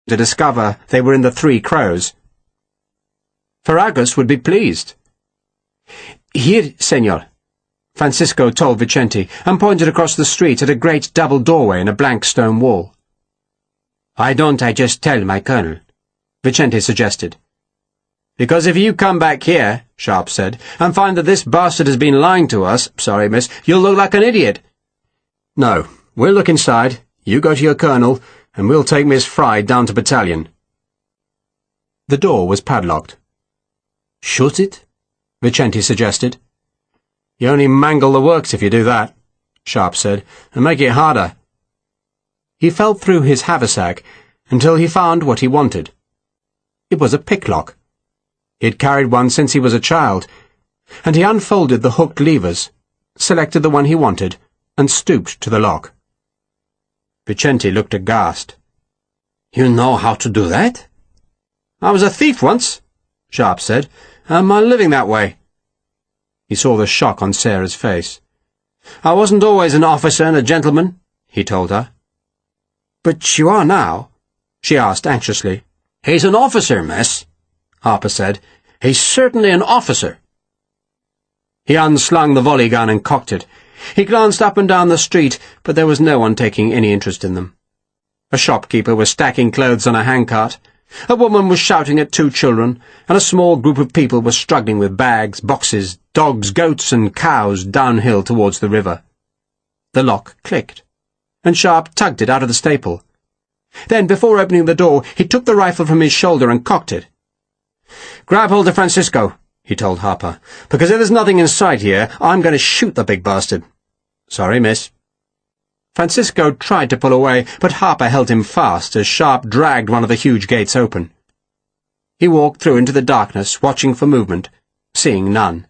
to discover they were in the Three Crows. Ferragus would be pleased. "Here, senor," Francisco told Vicente, and pointed across the street at a great double doorway in a blank stone wall. "Why don't I just tell my colonel?" Vicente suggested. "Because if you come back here," Sharpe said, "and find that this bastard has been lying to us, sorry, miss, you'll look like an idiot." "No, we'll look inside. You go to your colonel, and we'll take Miss Fry down to battalion." The door was padlocked. "Shoot it?" Vicente suggested. "You only mangle the works if you do that," Sharpe said, "and make it harder." He felt through his haversack until he found what he wanted. It was a picklock. He had carried one since he was a child, and he unfolded the hooked levers, selected the one he wanted, and stooped to the lock. Vicente looked aghast. "You know how to do that?" "I was a thief once," Sharpe said, "and I'm living that way." He saw the shock on Sarah's face. "I wasn't always an officer and a gentleman," he told her. "But you are now?" she asked anxiously. "He's an officer, miss," Harper said. "He's certainly an officer." He unslung the volley gun and cocked it. He glanced up and down the street, but there was no one taking any interest in them. A shopkeeper was stacking clothes on a handcart. A woman was shouting at two children, and a small group of people were struggling with bags, boxes, dogs, goats, and cows downhill towards the river. The lock clicked, and Sharpe tugged it out of the staple. Then, before opening the door, he took the rifle from his shoulder and cocked it. "Grab hold of Francisco," he told Harper, "because if there's nothing in sight here, I'm going to shoot the big bastard." "Sorry, miss." Francisco tried to pull away, but Harper held him fast as Sharpe dragged one of the huge gates open. He walked through into the darkness, watching for movement, seeing none.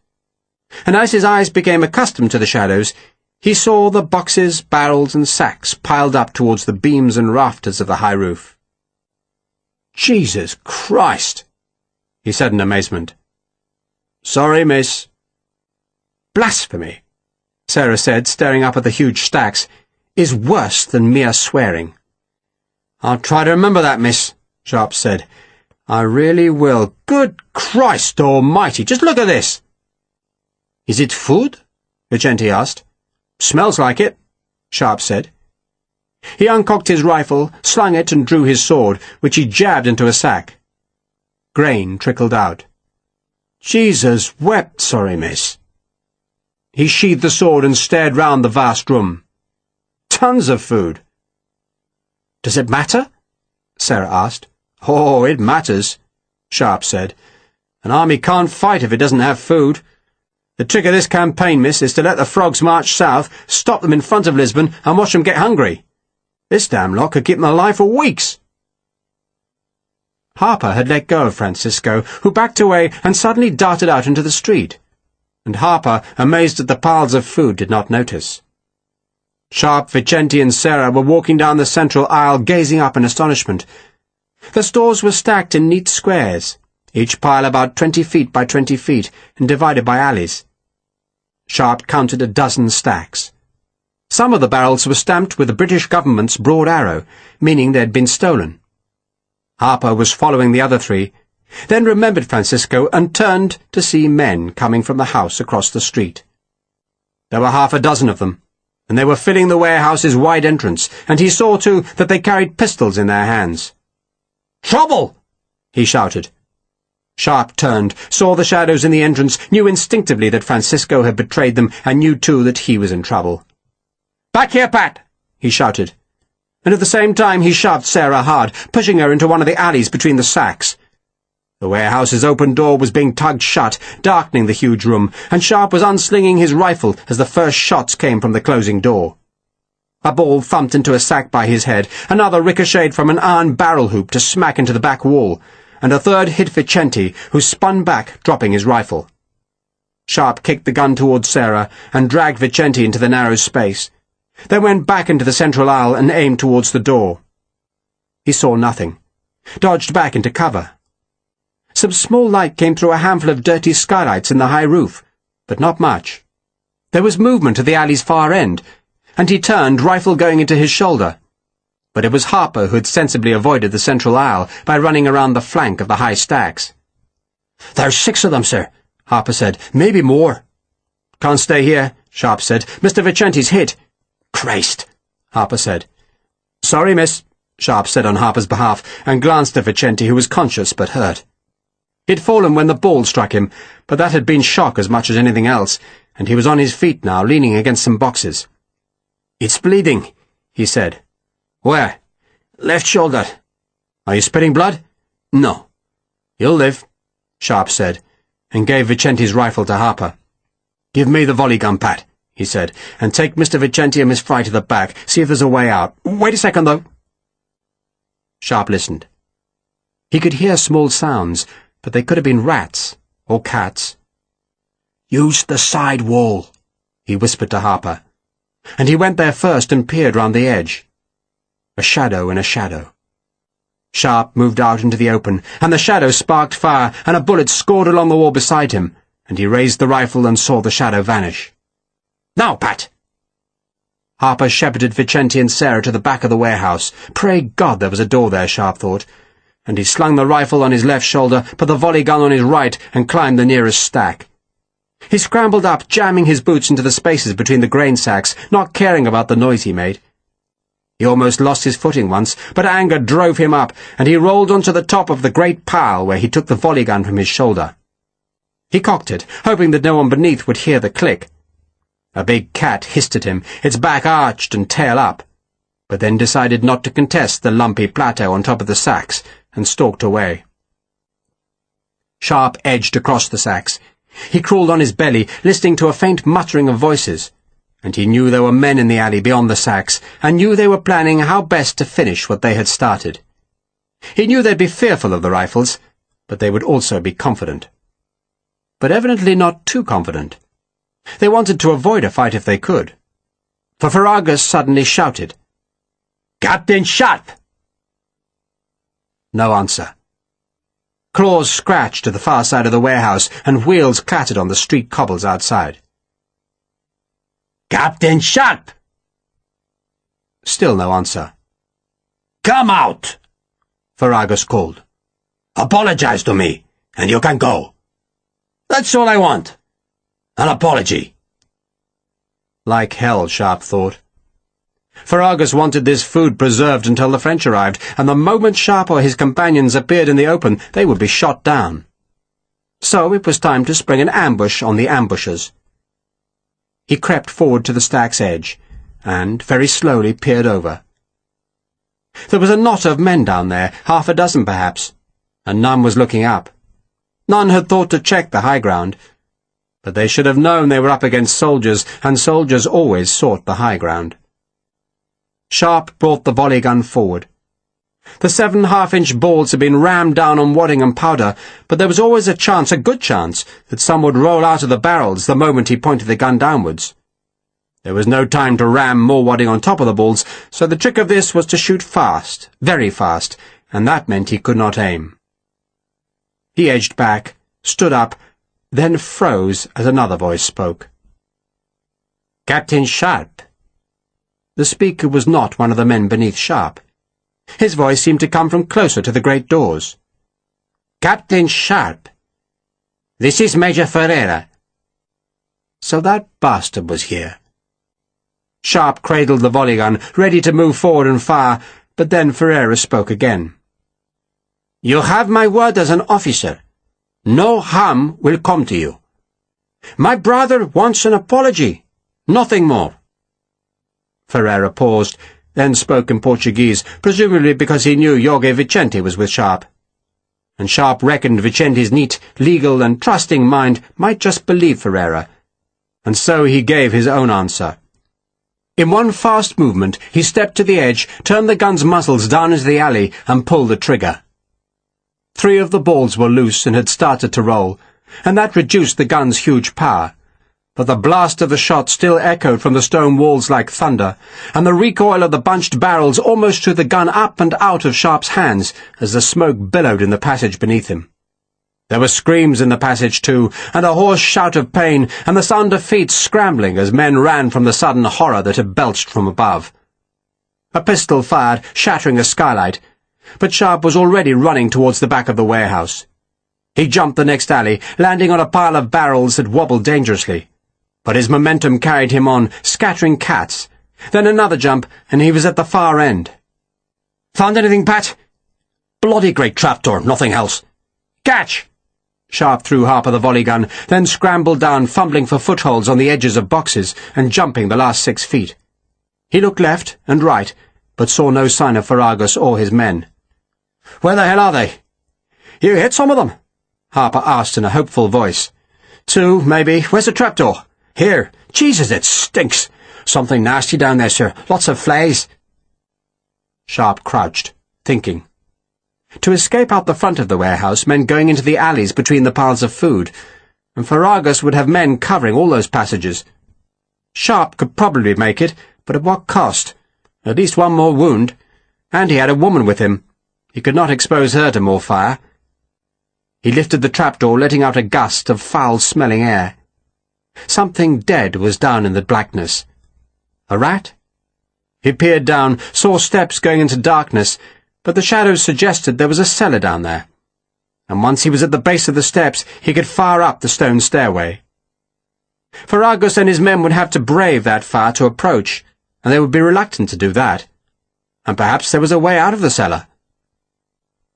And as his eyes became accustomed to the shadows, he saw the boxes, barrels, and sacks piled up towards the beams and rafters of the high roof. "Jesus Christ!" he said in amazement. "Sorry, miss." "Blasphemy," Sarah said, staring up at the huge stacks, "is worse than mere swearing." "I'll try to remember that, miss," Sharpe said. "I really will. Good Christ almighty, just look at this!" "Is it food?" Vicente asked. "Smells like it," Sharpe said. He uncocked his rifle, slung it, and drew his sword, which he jabbed into a sack. Grain trickled out. "Jesus wept, sorry, miss." He sheathed the sword and stared round the vast room. "Tons of food." "Does it matter?" Sarah asked. "Oh, it matters," Sharpe said. "An army can't fight if it doesn't have food. The trick of this campaign, miss, is to let the frogs march south, stop them in front of Lisbon, and watch them get hungry. This damn lot could keep them alive for weeks." Harper had let go of Francisco, who backed away and suddenly darted out into the street, and Harper, amazed at the piles of food, did not notice. Sharpe, Vicente, and Sarah were walking down the central aisle, gazing up in astonishment. The stores were stacked in neat squares, each pile about 20 feet by 20 feet, and divided by alleys. Sharpe counted a dozen stacks. Some of the barrels were stamped with the British government's broad arrow, meaning they had been stolen. Harper was following the other three, then remembered Francisco and turned to see men coming from the house across the street. There were half a dozen of them, and they were filling the warehouse's wide entrance, and he saw, too, that they carried pistols in their hands. "Trouble!" he shouted. Sharpe turned, saw the shadows in the entrance, knew instinctively that Francisco had betrayed them, and knew, too, that he was in trouble. "Back here, Pat!" he shouted, and at the same time he shoved Sarah hard, pushing her into one of the alleys between the sacks. The warehouse's open door was being tugged shut, darkening the huge room, and Sharpe was unslinging his rifle as the first shots came from the closing door. A ball thumped into a sack by his head, another ricocheted from an iron barrel hoop to smack into the back wall, and a third hit Vicente, who spun back, dropping his rifle. Sharpe kicked the gun towards Sarah and dragged Vicente into the narrow space, then went back into the central aisle and aimed towards the door. He saw nothing, dodged back into cover. Some small light came through a handful of dirty skylights in the high roof, but not much. There was movement at the alley's far end, and he turned, rifle going into his shoulder. but it was Harper who had sensibly avoided the central aisle by running around the flank of the high stacks. "There's 6 of them, sir," Harper said. "Maybe more." "Can't stay here," Sharpe said. "Mr. Vicenti's hit." "Christ," Harper said. "Sorry, miss," Sharpe said on Harper's behalf, and glanced at Vicenti, who was conscious but hurt. He'd fallen when the ball struck him, but that had been shock as much as anything else, and he was on his feet now, leaning against some boxes. "It's bleeding," he said. "Where?" "Left shoulder." "Are you spitting blood?" "No." "You'll live," Sharpe said, and gave Vicenti's rifle to Harper. "Give me the volley gun, Pat," he said, "and take Mr. Vicenti and Miss Fry to the back. See if there's a way out. Wait a second, though." Sharpe listened. He could hear small sounds, but they could have been rats or cats. "Use the side wall," he whispered to Harper, and he went there first and peered round the edge. A shadow in a shadow. Sharpe moved out into the open, and the shadow sparked fire, and a bullet scored along the wall beside him, and he raised the rifle and saw the shadow vanish. "Now, Pat!" Harper shepherded Vicenti and Sarah to the back of the warehouse. Pray God there was a door there, Sharpe thought. And he slung the rifle on his left shoulder, put the volley gun on his right, and climbed the nearest stack. He scrambled up, jamming his boots into the spaces between the grain sacks, not caring about the noise he made. He almost lost his footing once, but anger drove him up, and he rolled onto the top of the great pile where he took the volley gun from his shoulder. He cocked it, hoping that no one beneath would hear the click. A big cat hissed at him, its back arched and tail up, but then decided not to contest the lumpy plateau on top of the sacks, and stalked away. Sharpe edged across the sacks. He crawled on his belly, listening to a faint muttering of voices, and he knew there were men in the alley beyond the sacks, and knew they were planning how best to finish what they had started. He knew they'd be fearful of the rifles, but they would also be confident. But evidently not too confident. They wanted to avoid a fight if they could. For Ferragus suddenly shouted, "Captain Sharpe!" No answer. Claws scratched at the far side of the warehouse, and wheels clattered on the street cobbles outside. "Captain Sharpe!" Still no answer. "Come out!" Ferragus called. "Apologize to me, and you can go. That's all I want. An apology." Like hell, Sharpe thought. Ferragus wanted this food preserved until the French arrived, and the moment Sharpe or his companions appeared in the open, they would be shot down. So it was time to spring an ambush on the ambushers. He crept forward to the stack's edge, and very slowly peered over. There was a knot of men down there, 6 perhaps, and none was looking up. None had thought to check the high ground, but they should have known they were up against soldiers, and soldiers always sought the high ground. Sharpe brought the volley gun forward. The 7 half-inch balls had been rammed down on wadding and powder, but there was always a chance, a good chance, that some would roll out of the barrels the moment he pointed the gun downwards. There was no time to ram more wadding on top of the balls, so the trick of this was to shoot fast, very fast, and that meant he could not aim. He edged back, stood up, then froze as another voice spoke. "Captain Sharpe." The speaker was not one of the men beneath Sharpe. His voice seemed to come from closer to the great doors. "Captain Sharpe. This is Major Ferreira." So that bastard was here. Sharpe cradled the volley gun, ready to move forward and fire, but then Ferreira spoke again. "You have my word as an officer. No harm will come to you. My brother wants an apology, nothing more." Ferreira paused, then spoke in Portuguese, presumably because he knew Jorge Vicenti was with Sharpe. And Sharpe reckoned Vicenti's neat, legal and trusting mind might just believe Ferreira, and so he gave his own answer. In one fast movement, he stepped to the edge, turned the gun's muzzles down into the alley, and pulled the trigger. 3 of the balls were loose and had started to roll, and that reduced the gun's huge power. But the blast of the shot still echoed from the stone walls like thunder, and the recoil of the bunched barrels almost threw the gun up and out of Sharpe's hands as the smoke billowed in the passage beneath him. There were screams in the passage too, and a hoarse shout of pain, and the sound of feet scrambling as men ran from the sudden horror that had belched from above. A pistol fired, shattering a skylight, but Sharpe was already running towards the back of the warehouse. He jumped the next alley, landing on a pile of barrels that wobbled dangerously. But his momentum carried him on, scattering cats. Then another jump, and he was at the far end. "Found anything, Pat?" "Bloody great trapdoor, nothing else." "Catch!" Sharpe threw Harper the volley gun, then scrambled down, fumbling for footholds on the edges of boxes and jumping the last 6 feet. He looked left and right, but saw no sign of Ferragus or his men. "Where the hell are they?" "You hit some of them?" Harper asked in a hopeful voice. "2, maybe. Where's the trapdoor?" "Here. Jesus, it stinks. Something nasty down there, sir. Lots of flies." Sharpe crouched, thinking. To escape out the front of the warehouse meant going into the alleys between the piles of food, and Ferragus would have men covering all those passages. Sharpe could probably make it, but at what cost? At least one more wound. And he had a woman with him. He could not expose her to more fire. He lifted the trapdoor, letting out a gust of foul-smelling air. Something dead was down in the blackness. A rat? He peered down, saw steps going into darkness, but the shadows suggested there was a cellar down there. And once he was at the base of the steps, he could fire up the stone stairway. Ferragus and his men would have to brave that fire to approach, and they would be reluctant to do that. And perhaps there was a way out of the cellar.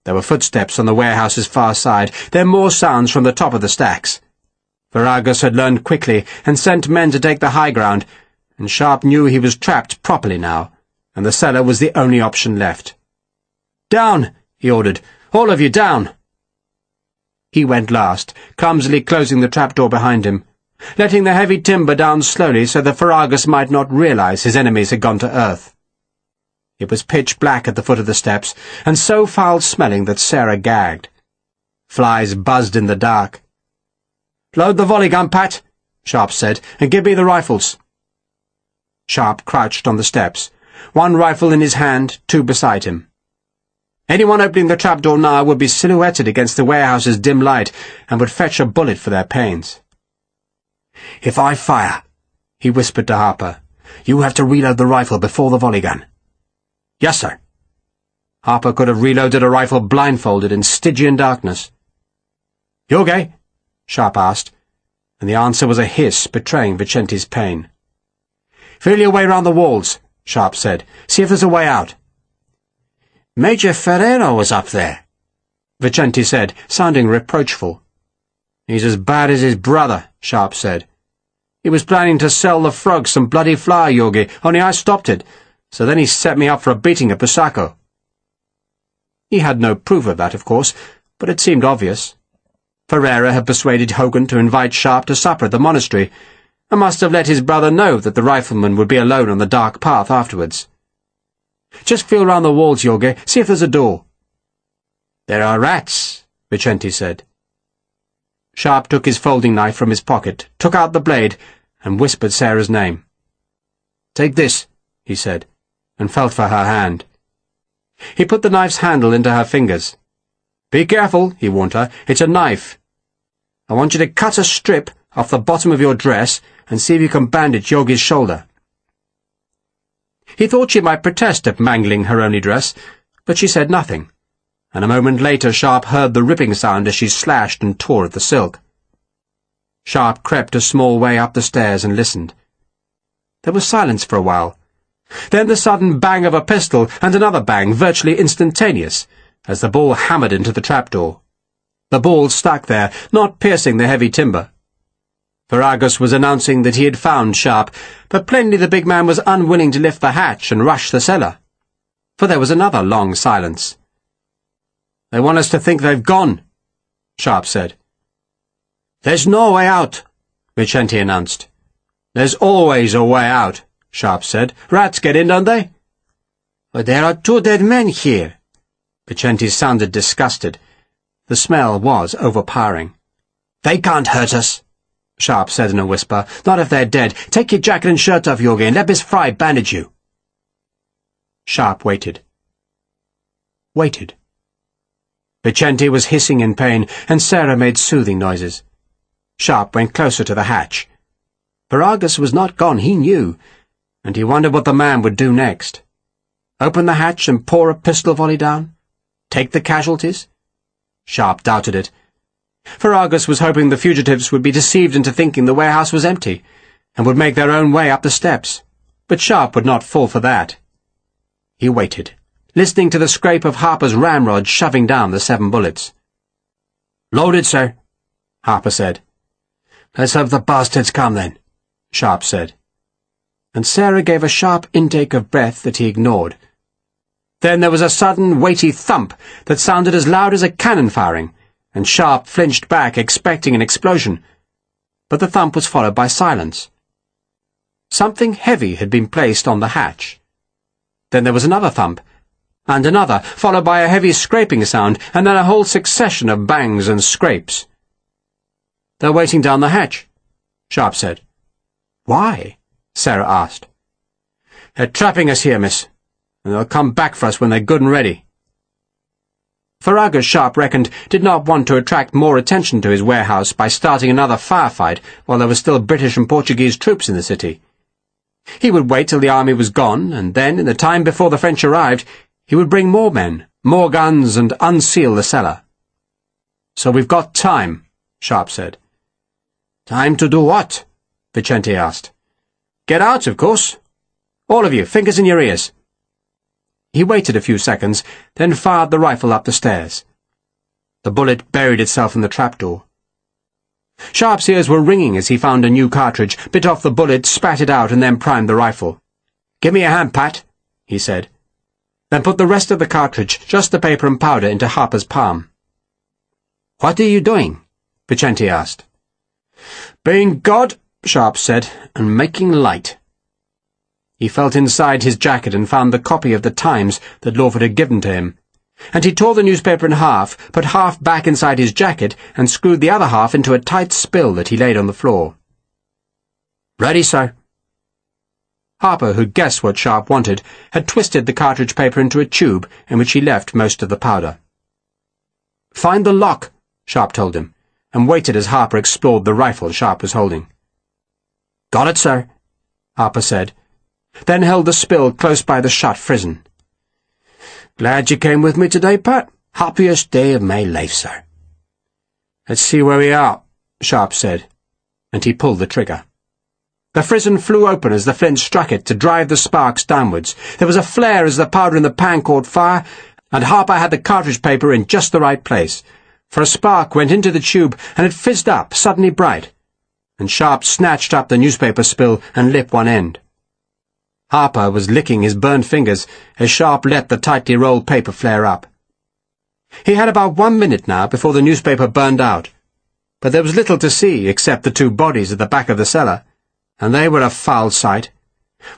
There were footsteps on the warehouse's far side, then more sounds from the top of the stacks. Ferragus had learned quickly and sent men to take the high ground, and Sharpe knew he was trapped properly now, and the cellar was the only option left. "Down!" he ordered. "All of you down!" He went last, clumsily closing the trapdoor behind him, letting the heavy timber down slowly so that Ferragus might not realize his enemies had gone to earth. It was pitch black at the foot of the steps, and so foul-smelling that Sarah gagged. Flies buzzed in the dark. "Load the volley gun, Pat," Sharpe said, "and give me the rifles." Sharpe crouched on the steps, one rifle in his hand, 2 beside him. Anyone opening the trapdoor now would be silhouetted against the warehouse's dim light and would fetch a bullet for their pains. "If I fire," he whispered to Harper, "you have to reload the rifle before the volley gun." "Yes, sir." Harper could have reloaded a rifle blindfolded in Stygian darkness. "You okay?" Sharpe asked, and the answer was a hiss betraying Vicente's pain. "Feel your way round the walls," Sharpe said. "See if there's a way out." "Major Ferrero was up there," Vicente said, sounding reproachful. "He's as bad as his brother," Sharpe said. "He was planning to sell the frog some bloody flour, Yogi, only I stopped it, so then he set me up for a beating at Busacco." He had no proof of that, of course, but it seemed obvious. Ferreira had persuaded Hogan to invite Sharpe to supper at the monastery, and must have let his brother know that the rifleman would be alone on the dark path afterwards. "Just feel round the walls, Yogi. See if there's a door." "There are rats," Vicente said. Sharpe took his folding knife from his pocket, took out the blade, and whispered Sarah's name. "Take this," he said, and felt for her hand. He put the knife's handle into her fingers. "Be careful," he warned her. "It's a knife. I want you to cut a strip off the bottom of your dress and see if you can bandage Yogi's shoulder." He thought she might protest at mangling her only dress, but she said nothing, and a moment later Sharpe heard the ripping sound as she slashed and tore at the silk. Sharpe crept a small way up the stairs and listened. There was silence for a while. Then the sudden bang of a pistol and another bang, virtually instantaneous, as the ball hammered into the trapdoor. The ball stuck there, not piercing the heavy timber. Ferragus was announcing that he had found Sharpe, but plainly the big man was unwilling to lift the hatch and rush the cellar. For there was another long silence. "They want us to think they've gone," Sharpe said. "There's no way out," Vicente announced. "There's always a way out," Sharpe said. "Rats get in, don't they?" "But there are 2 dead men here." Vicente sounded disgusted. The smell was overpowering. "They can't hurt us," Sharpe said in a whisper. "Not if they're dead. Take your jacket and shirt off, Yogi, and let Miss Fry bandage you." Sharpe waited. Waited. Vicente was hissing in pain, and Sarah made soothing noises. Sharpe went closer to the hatch. Ferragus was not gone, he knew, and he wondered what the man would do next. Open the hatch and pour a pistol volley down? Take the casualties? Sharpe doubted it. Ferragus was hoping the fugitives would be deceived into thinking the warehouse was empty, and would make their own way up the steps. But Sharpe would not fall for that. He waited, listening to the scrape of Harper's ramrod shoving down the 7 bullets. "Loaded, sir," Harper said. "Let's hope the bastards come, then," Sharpe said. And Sarah gave a sharp intake of breath that he ignored. Then there was a sudden, weighty thump that sounded as loud as a cannon firing, and Sharpe flinched back, expecting an explosion. But the thump was followed by silence. Something heavy had been placed on the hatch. Then there was another thump, and another, followed by a heavy scraping sound, and then a whole succession of bangs and scrapes. "They're waiting down the hatch," Sharpe said. "Why?" Sarah asked. "They're trapping us here, miss, and they'll come back for us when they're good and ready." Ferragus, Sharpe reckoned, did not want to attract more attention to his warehouse by starting another firefight while there were still British and Portuguese troops in the city. He would wait till the army was gone, and then, in the time before the French arrived, he would bring more men, more guns, and unseal the cellar. "So we've got time," Sharpe said. "Time to do what?" Vicente asked. "Get out, of course. All of you, fingers in your ears." He waited a few seconds, then fired the rifle up the stairs. The bullet buried itself in the trapdoor. Sharpe's ears were ringing as he found a new cartridge, bit off the bullet, spat it out, and then primed the rifle. "Give me a hand, Pat," he said. Then put the rest of the cartridge, just the paper and powder, into Harper's palm. "What are you doing?" Vicente asked. "Being God," Sharpe said, "and making light." He felt inside his jacket and found the copy of the Times that Lawford had given to him, and he tore the newspaper in half, put half back inside his jacket, and screwed the other half into a tight spill that he laid on the floor. "Ready, sir." Harper, who guessed what Sharpe wanted, had twisted the cartridge paper into a tube in which he left most of the powder. "Find the lock," Sharpe told him, and waited as Harper explored the rifle Sharpe was holding. "Got it, sir," Harper said, then held the spill close by the shut frizzen. "Glad you came with me today, Pat. Happiest day of my life, sir." "Let's see where we are," Sharpe said, and he pulled the trigger. The frizzen flew open as the flint struck it to drive the sparks downwards. There was a flare as the powder in the pan caught fire, and Harper had the cartridge paper in just the right place, for a spark went into the tube and it fizzed up, suddenly bright, and Sharpe snatched up the newspaper spill and lit one end. Harper was licking his burned fingers as Sharpe let the tightly rolled paper flare up. He had about 1 minute now before the newspaper burned out, but there was little to see except the 2 bodies at the back of the cellar, and they were a foul sight,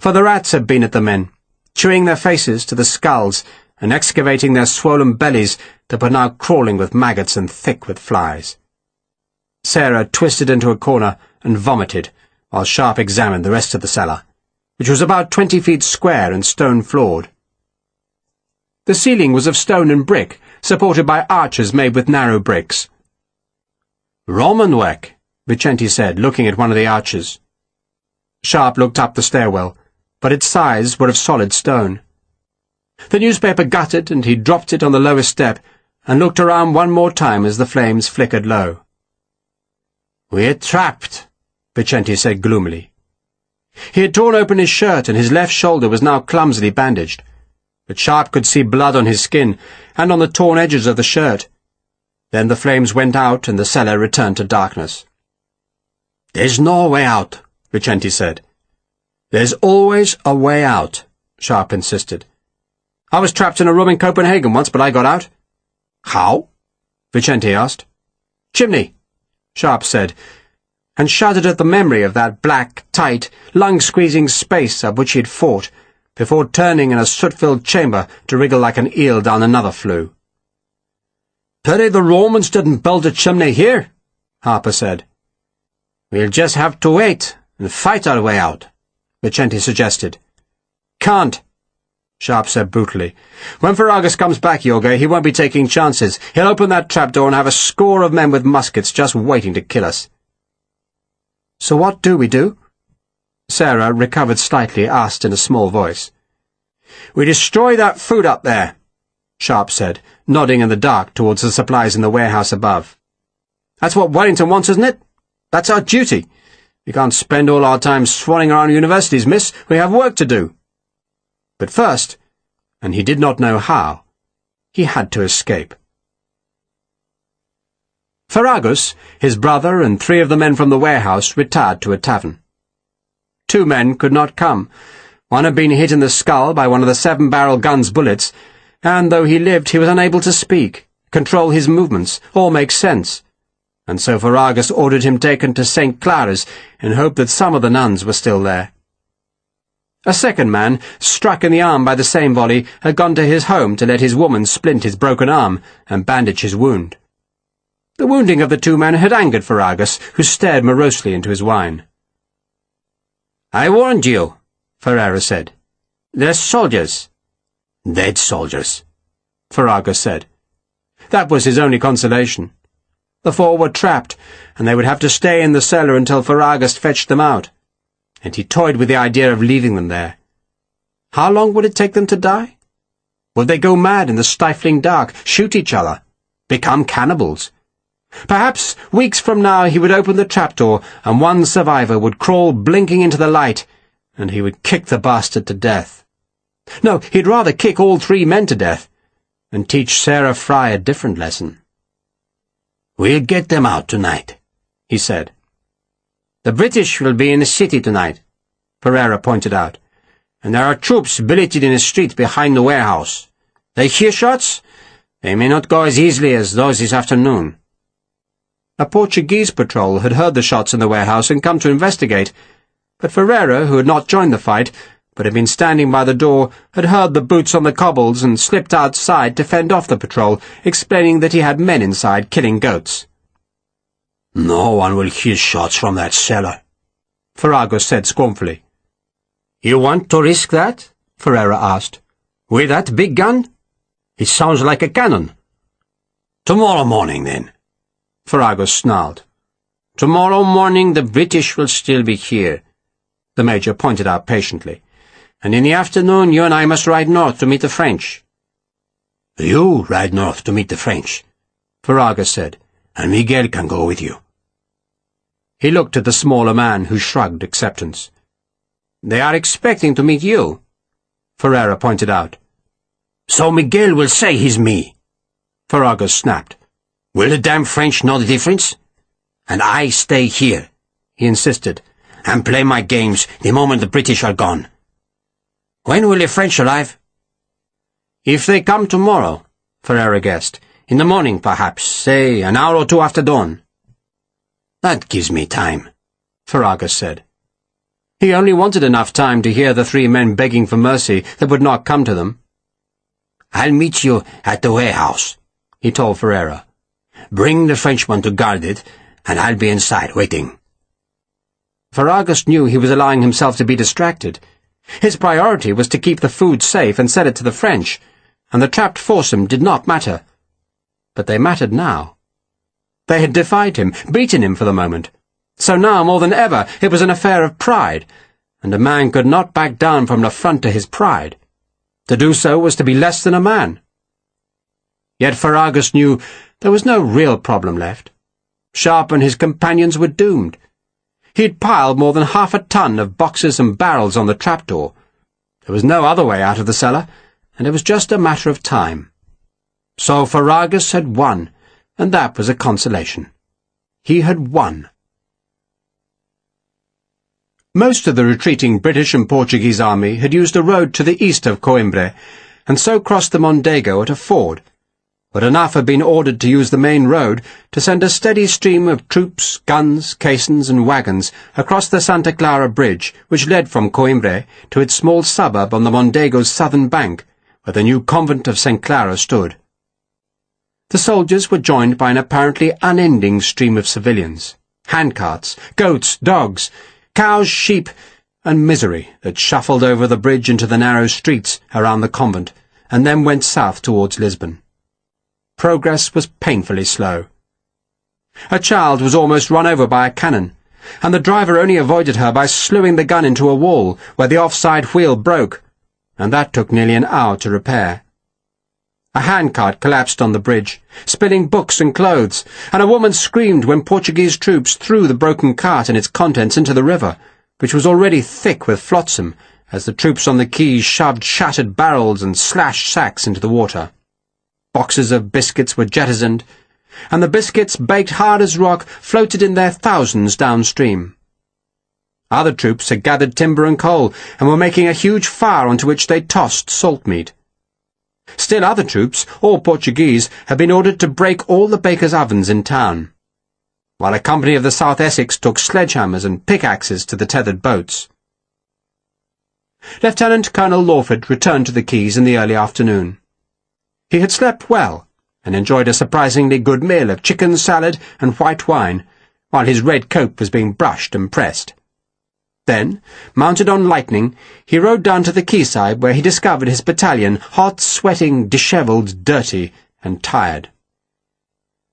for the rats had been at the men, chewing their faces to the skulls and excavating their swollen bellies that were now crawling with maggots and thick with flies. Sarah twisted into a corner and vomited, while Sharpe examined the rest of the cellar, which was about 20 feet square and stone-floored. The ceiling was of stone and brick, supported by arches made with narrow bricks. "Roman work," Vicente said, looking at one of the arches. Sharpe looked up the stairwell, but its sides were of solid stone. The newspaper guttered, and he dropped it on the lowest step, and looked around one more time as the flames flickered low. "We're trapped," Vicente said gloomily. He had torn open his shirt, and his left shoulder was now clumsily bandaged, but Sharpe could see blood on his skin and on the torn edges of the shirt. Then the flames went out, and the cellar returned to darkness. "There's no way out," Vicente said. "There's always a way out," Sharpe insisted. "I was trapped in a room in Copenhagen once, but I got out." "How?" Vicente asked. "Chimney," Sharpe said, and shuddered at the memory of that black, tight, lung-squeezing space up which he had fought, before turning in a soot-filled chamber to wriggle like an eel down another flue. "Pity the Romans didn't build a chimney here," Harper said. "We'll just have to wait and fight our way out," Vicente suggested. "Can't," Sharpe said brutally. "When Ferragus comes back, Jorge, he won't be taking chances. He'll open that trapdoor and have a score of men with muskets just waiting to kill us." "So what do we do?" Sarah, recovered slightly, asked in a small voice. "We destroy that food up there," Sharpe said, nodding in the dark towards the supplies in the warehouse above. "That's what Wellington wants, isn't it? That's our duty. We can't spend all our time swanning around universities, miss. We have work to do." But first, and he did not know how, he had to escape. Ferragus, his brother, and 3 of the men from the warehouse retired to a tavern. 2 men could not come. One had been hit in the skull by one of the 7-barrel gun's bullets, and though he lived, he was unable to speak, control his movements, or make sense, and so Ferragus ordered him taken to St. Clara's in hope that some of the nuns were still there. A second man, struck in the arm by the same volley, had gone to his home to let his woman splint his broken arm and bandage his wound. The wounding of the 2 men had angered Ferragus, who stared morosely into his wine. "I warned you," Ferreira said. "They're soldiers." "Dead soldiers," Ferragus said. That was his only consolation. The 4 were trapped, and they would have to stay in the cellar until Ferragus fetched them out, and he toyed with the idea of leaving them there. How long would it take them to die? Would they go mad in the stifling dark, shoot each other, become cannibals? Perhaps weeks from now he would open the trapdoor, and one survivor would crawl blinking into the light, and he would kick the bastard to death. No, he'd rather kick all 3 men to death, and teach Sarah Fry a different lesson. "We'll get them out tonight," he said. "The British will be in the city tonight," Ferreira pointed out, "and there are troops billeted in the street behind the warehouse. They hear shots? They may not go as easily as those this afternoon." A Portuguese patrol had heard the shots in the warehouse and come to investigate, but Ferreira, who had not joined the fight, but had been standing by the door, had heard the boots on the cobbles and slipped outside to fend off the patrol, explaining that he had men inside killing goats. "No one will hear shots from that cellar," Ferragus said scornfully. "You want to risk that?" Ferreira asked. "With that big gun? It sounds like a cannon." "Tomorrow morning, then," Ferragus snarled. "Tomorrow morning the British will still be here," the Major pointed out patiently. "And in the afternoon you and I must ride north to meet the French." "You ride north to meet the French," Ferragus said, "and Miguel can go with you." He looked at the smaller man, who shrugged acceptance. "They are expecting to meet you," Ferreira pointed out. "So Miguel will say he's me," Ferragus snapped. "Will the damn French know the difference? And I stay here," he insisted, "and play my games the moment the British are gone. When will the French arrive?" "If they come tomorrow," Ferreira guessed. "In the morning, perhaps, say an hour or 2 after dawn." "That gives me time," Ferragus said. He only wanted enough time to hear the 3 men begging for mercy that would not come to them. "I'll meet you at the warehouse," he told Ferreira. "Bring the Frenchman to guard it, and I'll be inside waiting." Ferragus knew he was allowing himself to be distracted. His priority was to keep the food safe and sell it to the French, and the trapped foursome did not matter. But they mattered now. They had defied him, beaten him for the moment. So now, more than ever, it was an affair of pride, and a man could not back down from an affront to his pride. To do so was to be less than a man. Yet Ferragus knew there was no real problem left. Sharpe and his companions were doomed. He'd piled more than 1/2 a ton of boxes and barrels on the trapdoor. There was no other way out of the cellar, and it was just a matter of time. So Ferragus had won, and that was a consolation. He had won. Most of the retreating British and Portuguese army had used a road to the east of Coimbra, and so crossed the Mondego at a ford, but enough had been ordered to use the main road to send a steady stream of troops, guns, caissons, and wagons across the Santa Clara Bridge, which led from Coimbra to its small suburb on the Mondego's southern bank, where the new convent of St. Clara stood. The soldiers were joined by an apparently unending stream of civilians, handcarts, goats, dogs, cows, sheep, and misery that shuffled over the bridge into the narrow streets around the convent, and then went south towards Lisbon. Progress was painfully slow. A child was almost run over by a cannon, and the driver only avoided her by slewing the gun into a wall, where the offside wheel broke. and that took nearly an hour to repair. A handcart collapsed on the bridge, spilling books and clothes, and a woman screamed when Portuguese troops threw the broken cart and its contents into the river, which was already thick with flotsam, as the troops on the quays shoved shattered barrels and slashed sacks into the water. Boxes of biscuits were jettisoned, and the biscuits, baked hard as rock, floated in their thousands downstream. Other troops had gathered timber and coal, and were making a huge fire onto which they tossed salt meat. Still other troops, all Portuguese, had been ordered to break all the bakers' ovens in town, while a company of the South Essex took sledgehammers and pickaxes to the tethered boats. Lieutenant Colonel Lawford returned to the quays in the early afternoon. He had slept well, and enjoyed a surprisingly good meal of chicken salad and white wine, while his red coat was being brushed and pressed. Then, mounted on Lightning, he rode down to the quayside where he discovered his battalion, hot, sweating, dishevelled, dirty, and tired.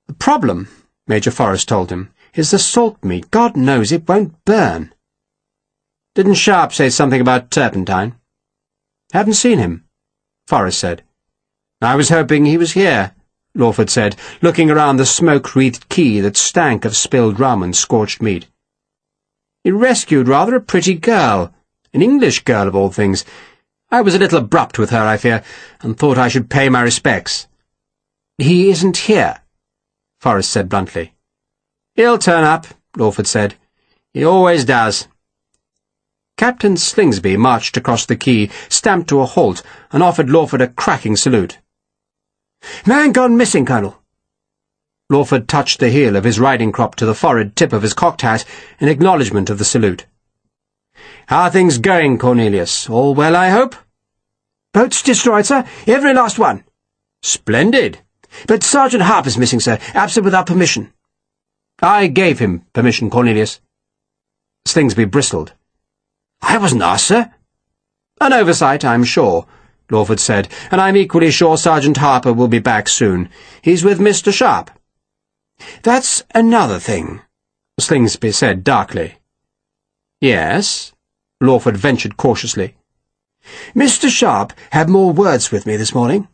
"The problem," Major Forrest told him, "is the salt meat. God knows it won't burn." "Didn't Sharpe say something about turpentine?" "Haven't seen him," Forrest said. "I was hoping he was here," Lawford said, looking around the smoke-wreathed quay that stank of spilled rum and scorched meat. "He rescued rather a pretty girl, an English girl of all things. I was a little abrupt with her, I fear, and thought I should pay my respects." "He isn't here," Forrest said bluntly. "He'll turn up," Lawford said. "He always does." Captain Slingsby marched across the quay, stamped to a halt, and offered Lawford a cracking salute. "Man gone missing, Colonel." Lawford touched the heel of his riding crop to the forehead tip of his cocked hat in acknowledgment of the salute. "How are things going, Cornelius? All well, I hope?" "Boats destroyed, sir. Every last one." "Splendid. But Sergeant Harper's missing, sir. Absent without permission." "I gave him permission, Cornelius." Slingsby bristled. "I wasn't asked, sir." "An oversight, I'm sure," Lawford said, "and I'm equally sure Sergeant Harper will be back soon. He's with Mr. Sharpe." "That's another thing," Slingsby said darkly. "Yes?" Lawford ventured cautiously. "Mr. Sharpe had more words with me this morning."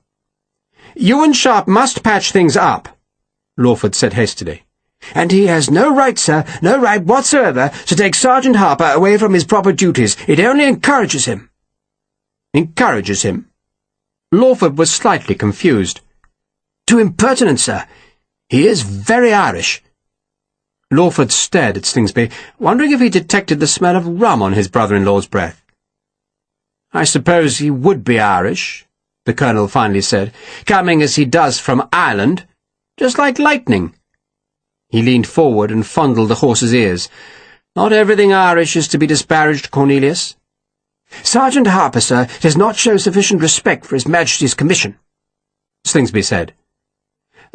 "You and Sharpe must patch things up," Lawford said hastily. "And he has no right, sir, no right whatsoever, to take Sergeant Harper away from his proper duties. It only encourages him." "Encourages him?" Lawford was slightly confused. "To impertinence, sir. He is very Irish." Lawford stared at Slingsby, wondering if he detected the smell of rum on his brother-in-law's breath. "I suppose he would be Irish," the Colonel finally said, "coming as he does from Ireland, just like lightning." He leaned forward and fondled the horse's ears. "Not everything Irish is to be disparaged, Cornelius." "Sergeant Harper, sir, does not show sufficient respect for His Majesty's commission," Slingsby said.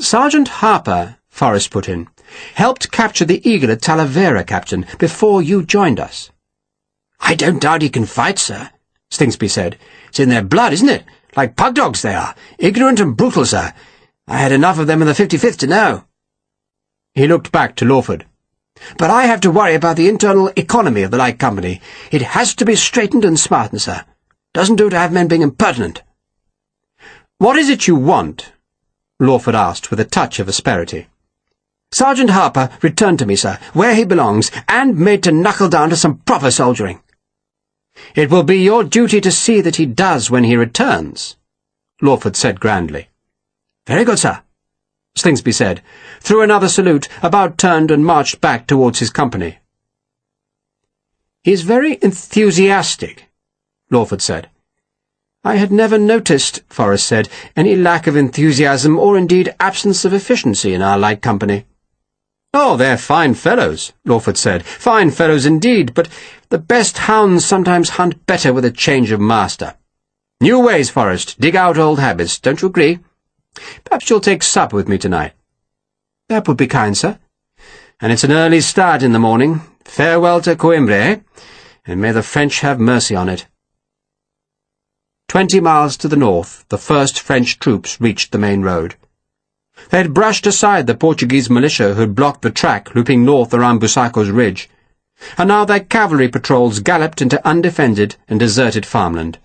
"Sergeant Harper," Forrest put in, "helped capture the Eagle at Talavera, Captain, before you joined us." "I don't doubt he can fight, sir," Slingsby said. "It's in their blood, isn't it? Like pug dogs they are. Ignorant and brutal, sir. I had enough of them in the 55th to know." He looked back to Lawford. "But I have to worry about the internal economy of the Light Company. It has to be straightened and smartened, sir. Doesn't do to have men being impertinent." "What is it you want?" Lawford asked with a touch of asperity. "Sergeant Harper returned to me, sir, where he belongs, and made to knuckle down to some proper soldiering." "It will be your duty to see that he does when he returns," Lawford said grandly. "Very good, sir," Slingsby said, threw another salute, about turned and marched back towards his company. "He is very enthusiastic," Lawford said. "I had never noticed," Forrest said, "any lack of enthusiasm or indeed absence of efficiency in our light company." "Oh, they're fine fellows," Lawford said. "Fine fellows indeed, but the best hounds sometimes hunt better with a change of master. New ways, Forrest, dig out old habits, don't you agree? Perhaps you'll take supper with me tonight." "That would be kind, sir." "And it's an early start in the morning. Farewell to Coimbra, eh? And may the French have mercy on it." 20 miles to the north, the first French troops reached the main road. They had brushed aside the Portuguese militia who had blocked the track looping north around Busaco's ridge, and now their cavalry patrols galloped into undefended and deserted farmland.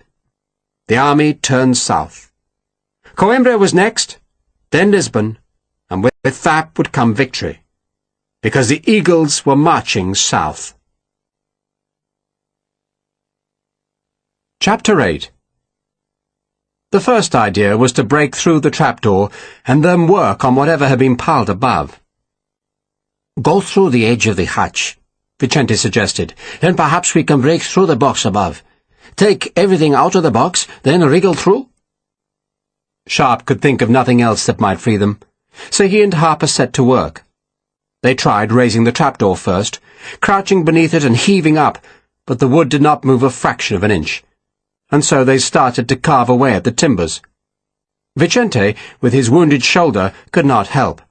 The army turned south. Coimbra was next, then Lisbon, and with that would come victory, because the eagles were marching south. Chapter 8. The first idea was to break through the trapdoor and then work on whatever had been piled above. "Go through the edge of the hatch," Vicente suggested. "Then perhaps we can break through the box above. Take everything out of the box, then wriggle through." Sharpe could think of nothing else that might free them, so he and Harper set to work. They tried raising the trapdoor first, crouching beneath it and heaving up, but the wood did not move a fraction of an inch, and so they started to carve away at the timbers. Vicente, with his wounded shoulder, could not help,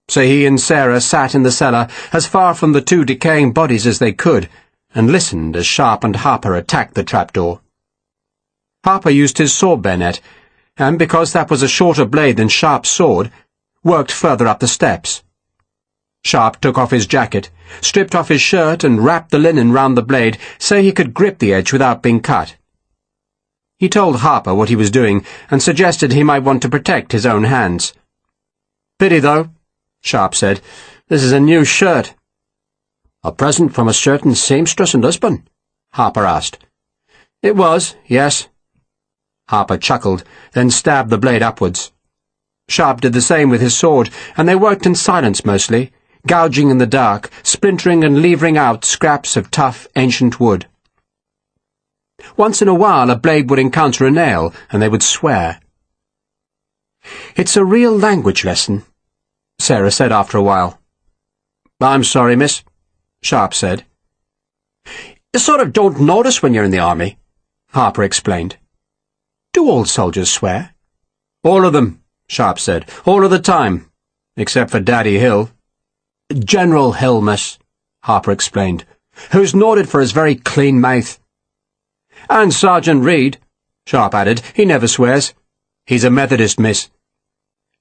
so he and Sarah sat in the cellar as far from the two decaying bodies as they could, and listened as Sharpe and Harper attacked the trapdoor. Harper used his sword bayonet, and because that was a shorter blade than Sharpe's sword, worked further up the steps. Sharpe took off his jacket, stripped off his shirt, and wrapped the linen round the blade so he could grip the edge without being cut. He told Harper what he was doing, and suggested he might want to protect his own hands. "Pity, though," Sharpe said. "This is a new shirt." "A present from a certain seamstress in Lisbon?" Harper asked. "It was, yes." Harper chuckled, then stabbed the blade upwards. Sharpe did the same with his sword, and they worked in silence mostly, gouging in the dark, splintering and levering out scraps of tough, ancient wood. Once in a while a blade would encounter a nail, and they would swear. "It's a real language lesson," Sarah said after a while. "I'm sorry, miss," Sharpe said. "You sort of don't notice when you're in the army," Harper explained. "Do all soldiers swear?" "All of them," Sharpe said. "All of the time. Except for Daddy Hill." "General Hill, miss," Harper explained, "who's noted for his very clean mouth." "And Sergeant Reed," Sharpe added. "He never swears. He's a Methodist, miss."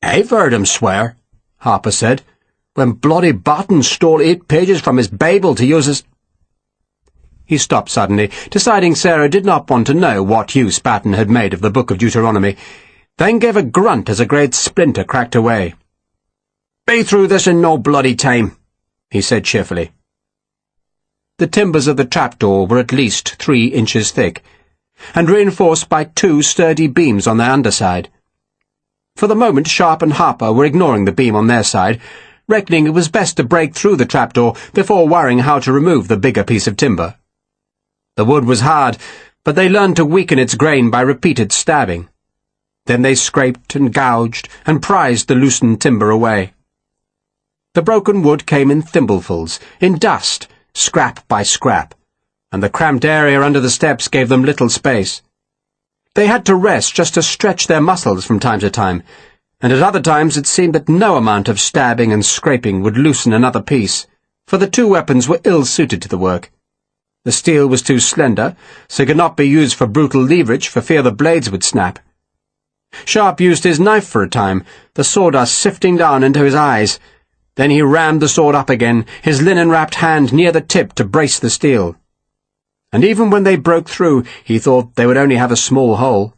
"I've heard him swear," Harper said, "when bloody Barton stole 8 pages from his Bible to use as—" He stopped suddenly, deciding Sarah did not want to know what use Barton had made of the Book of Deuteronomy, then gave a grunt as a great splinter cracked away. "Be through this in no bloody time," he said cheerfully. The timbers of the trapdoor were at least 3 inches thick, and reinforced by 2 sturdy beams on their underside. For the moment Sharpe and Harper were ignoring the beam on their side, reckoning it was best to break through the trapdoor before worrying how to remove the bigger piece of timber. The wood was hard, but they learned to weaken its grain by repeated stabbing. Then they scraped and gouged and prized the loosened timber away. The broken wood came in thimblefuls, in dust, scrap by scrap, and the cramped area under the steps gave them little space. They had to rest just to stretch their muscles from time to time, and at other times it seemed that no amount of stabbing and scraping would loosen another piece, for the 2 weapons were ill-suited to the work. The steel was too slender, so it could not be used for brutal leverage for fear the blades would snap. Sharpe used his knife for a time, the sawdust sifting down into his eyes. Then he rammed the sword up again, his linen-wrapped hand near the tip to brace the steel. And even when they broke through, he thought they would only have a small hole.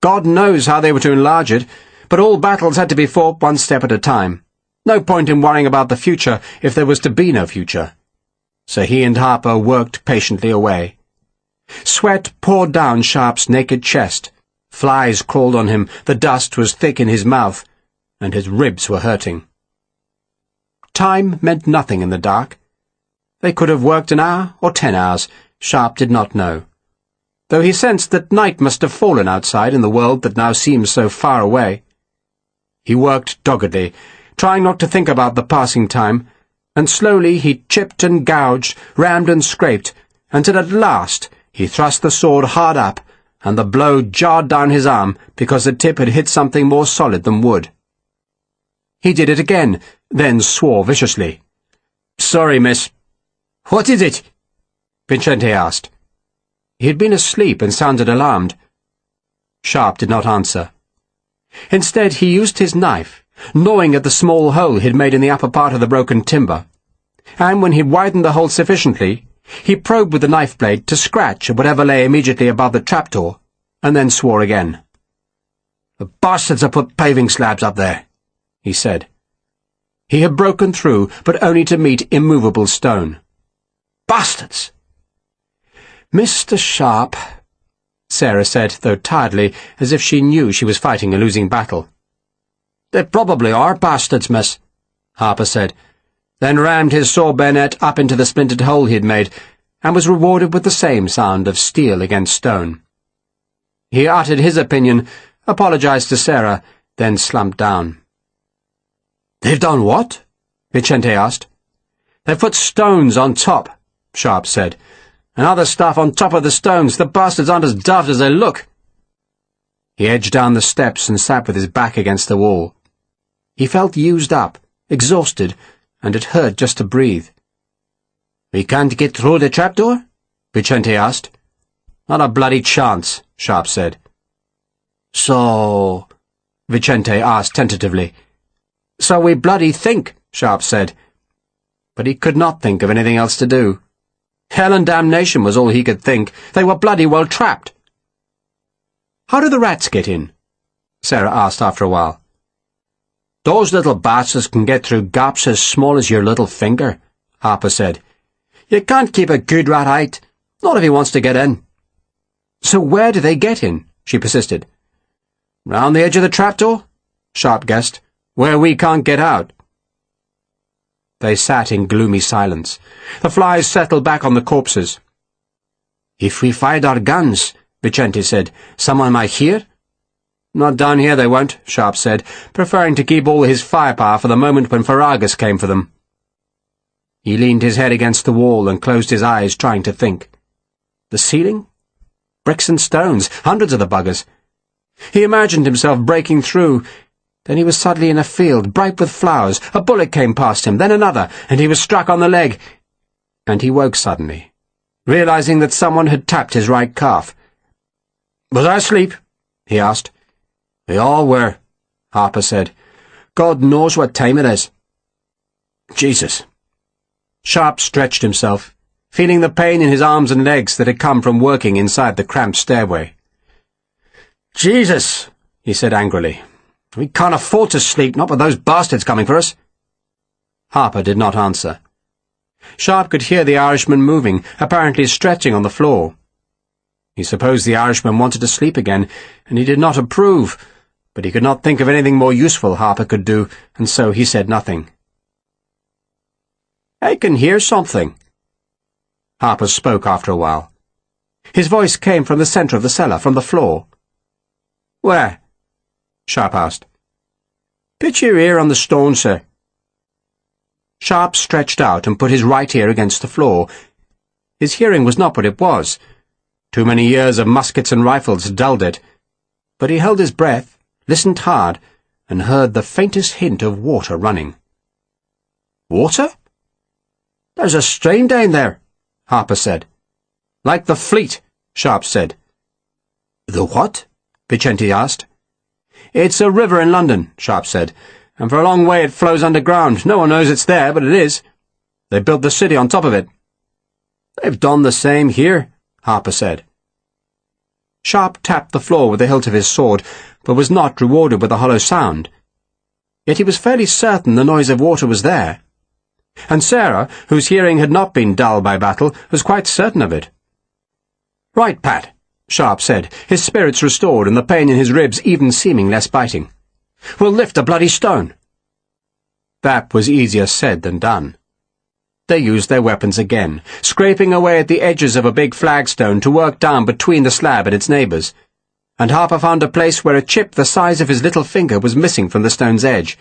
God knows how they were to enlarge it, but all battles had to be fought one step at a time. No point in worrying about the future if there was to be no future. So he and Harper worked patiently away. Sweat poured down Sharpe's naked chest. Flies crawled on him, the dust was thick in his mouth, and his ribs were hurting. Time meant nothing in the dark. They could have worked an hour or 10 hours. Sharpe did not know, though he sensed that night must have fallen outside in the world that now seemed so far away. He worked doggedly, trying not to think about the passing time, and slowly he chipped and gouged, rammed and scraped, until at last he thrust the sword hard up, and the blow jarred down his arm because the tip had hit something more solid than wood. He did it again, then swore viciously. "Sorry, miss." "What is it?" Vicente asked. He had been asleep and sounded alarmed. Sharpe did not answer. Instead, he used his knife, gnawing at the small hole he'd made in the upper part of the broken timber, and when he'd widened the hole sufficiently, he probed with the knife blade to scratch at whatever lay immediately above the trapdoor, and then swore again. "The bastards have put paving slabs up there," he said. He had broken through, but only to meet immovable stone. "Bastards!" "Mr. Sharpe," Sarah said, though tiredly, as if she knew she was fighting a losing battle. "They probably are bastards, miss," Harper said, then rammed his saw bayonet up into the splintered hole he had made, and was rewarded with the same sound of steel against stone. He uttered his opinion, apologized to Sarah, then slumped down. "They've done what?" Vicente asked. "They've put stones on top," Sharpe said. "And other stuff on top of the stones. The bastards aren't as daft as they look." He edged down the steps and sat with his back against the wall. He felt used up, exhausted, and it hurt just to breathe. "We can't get through the trapdoor?" Vicente asked. "Not a bloody chance," Sharpe said. "So?" Vicente asked tentatively. "So we bloody think," Sharpe said. But he could not think of anything else to do. Hell and damnation was all he could think. They were bloody well trapped. "How do the rats get in?" Sarah asked after a while. "Those little bastards can get through gaps as small as your little finger," Harper said. "You can't keep a good rat out, not if he wants to get in." "So where do they get in?" she persisted. "Round the edge of the trapdoor," Sharpe guessed, "where we can't get out." They sat in gloomy silence. The flies settled back on the corpses. "If we fired our guns," Vicente said, "someone might hear?" "Not down here they won't," Sharpe said, preferring to keep all his firepower for the moment when Ferragus came for them. He leaned his head against the wall and closed his eyes, trying to think. The ceiling? Bricks and stones, hundreds of the buggers. He imagined himself breaking through. Then he was suddenly in a field, bright with flowers. A bullet came past him, then another, and he was struck on the leg. And he woke suddenly, realizing that someone had tapped his right calf. "Was I asleep?" he asked. "We all were," Harper said. "God knows what time it is." "Jesus." Sharpe stretched himself, feeling the pain in his arms and legs that had come from working inside the cramped stairway. "Jesus," he said angrily. "We can't afford to sleep, not with those bastards coming for us." Harper did not answer. Sharpe could hear the Irishman moving, apparently stretching on the floor. He supposed the Irishman wanted to sleep again, and he did not approve, but he could not think of anything more useful Harper could do, and so he said nothing. "I can hear something." Harper spoke after a while. His voice came from the centre of the cellar, from the floor. "Where?" Sharpe asked. "Put your ear on the stone, sir." Sharpe stretched out and put his right ear against the floor. His hearing was not what it was. Too many years of muskets and rifles had dulled it. But he held his breath, listened hard, and heard the faintest hint of water running. "Water? There's a stream down there," Harper said. "Like the Fleet," Sharpe said. "The what?" Vicente asked. "It's a river in London," Sharpe said, "and for a long way it flows underground. No one knows it's there, but it is. They built the city on top of it." "They've done the same here," Harper said. Sharpe tapped the floor with the hilt of his sword, but was not rewarded with a hollow sound. Yet he was fairly certain the noise of water was there. And Sarah, whose hearing had not been dulled by battle, was quite certain of it. "Right, Pat," Sharpe said, his spirits restored and the pain in his ribs even seeming less biting. "We'll lift a bloody stone." That was easier said than done. They used their weapons again, scraping away at the edges of a big flagstone to work down between the slab and its neighbours, and Harper found a place where a chip the size of his little finger was missing from the stone's edge,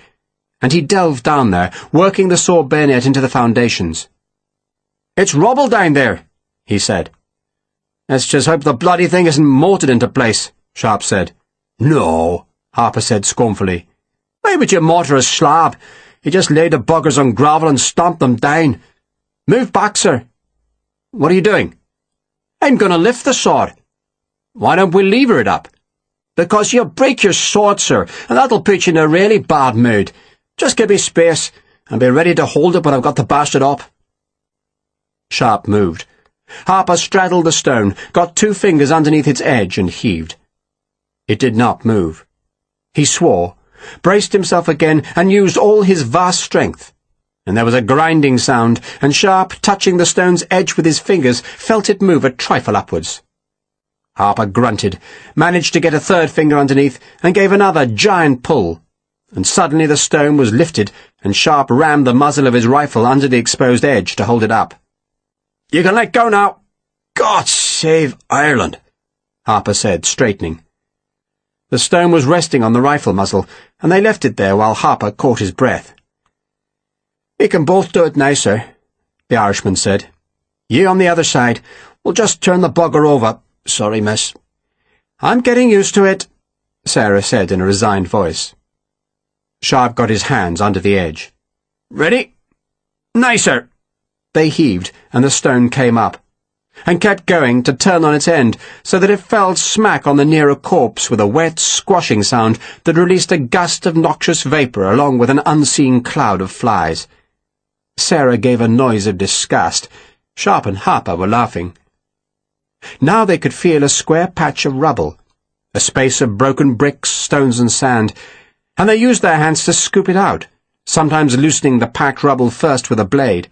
and he delved down there, working the saw bayonet into the foundations. "It's rubble down there," he said. "Let's just hope the bloody thing isn't mortared into place," Sharpe said. "No," Harper said scornfully. "Why would you mortar a slab? You just lay the buggers on gravel and stomp them down. Move back, sir." "What are you doing?" "I'm going to lift the sword." "Why don't we lever it up?" "Because you'll break your sword, sir, and that'll put you in a really bad mood. Just give me space, and be ready to hold it when I've got the bastard up." Sharpe moved. Harper straddled the stone, got 2 fingers underneath its edge, and heaved. It did not move. He swore, braced himself again, and used all his vast strength. And there was a grinding sound, and Sharpe, touching the stone's edge with his fingers, felt it move a trifle upwards. Harper grunted, managed to get a third finger underneath, and gave another giant pull. And suddenly the stone was lifted, and Sharpe rammed the muzzle of his rifle under the exposed edge to hold it up. "You can let go now." "God save Ireland," Harper said, straightening. The stone was resting on the rifle muzzle, and they left it there while Harper caught his breath. "We can both do it now, sir," the Irishman said. "You on the other side. We'll just turn the bugger over. Sorry, miss." "I'm getting used to it," Sarah said in a resigned voice. Sharpe got his hands under the edge. "Ready?" "Now, sir." They heaved, and the stone came up, and kept going to turn on its end, so that it fell smack on the nearer corpse with a wet, squashing sound that released a gust of noxious vapour along with an unseen cloud of flies. Sarah gave a noise of disgust. Sharpe and Harper were laughing. Now they could feel a square patch of rubble, a space of broken bricks, stones and sand, and they used their hands to scoop it out, sometimes loosening the packed rubble first with a blade.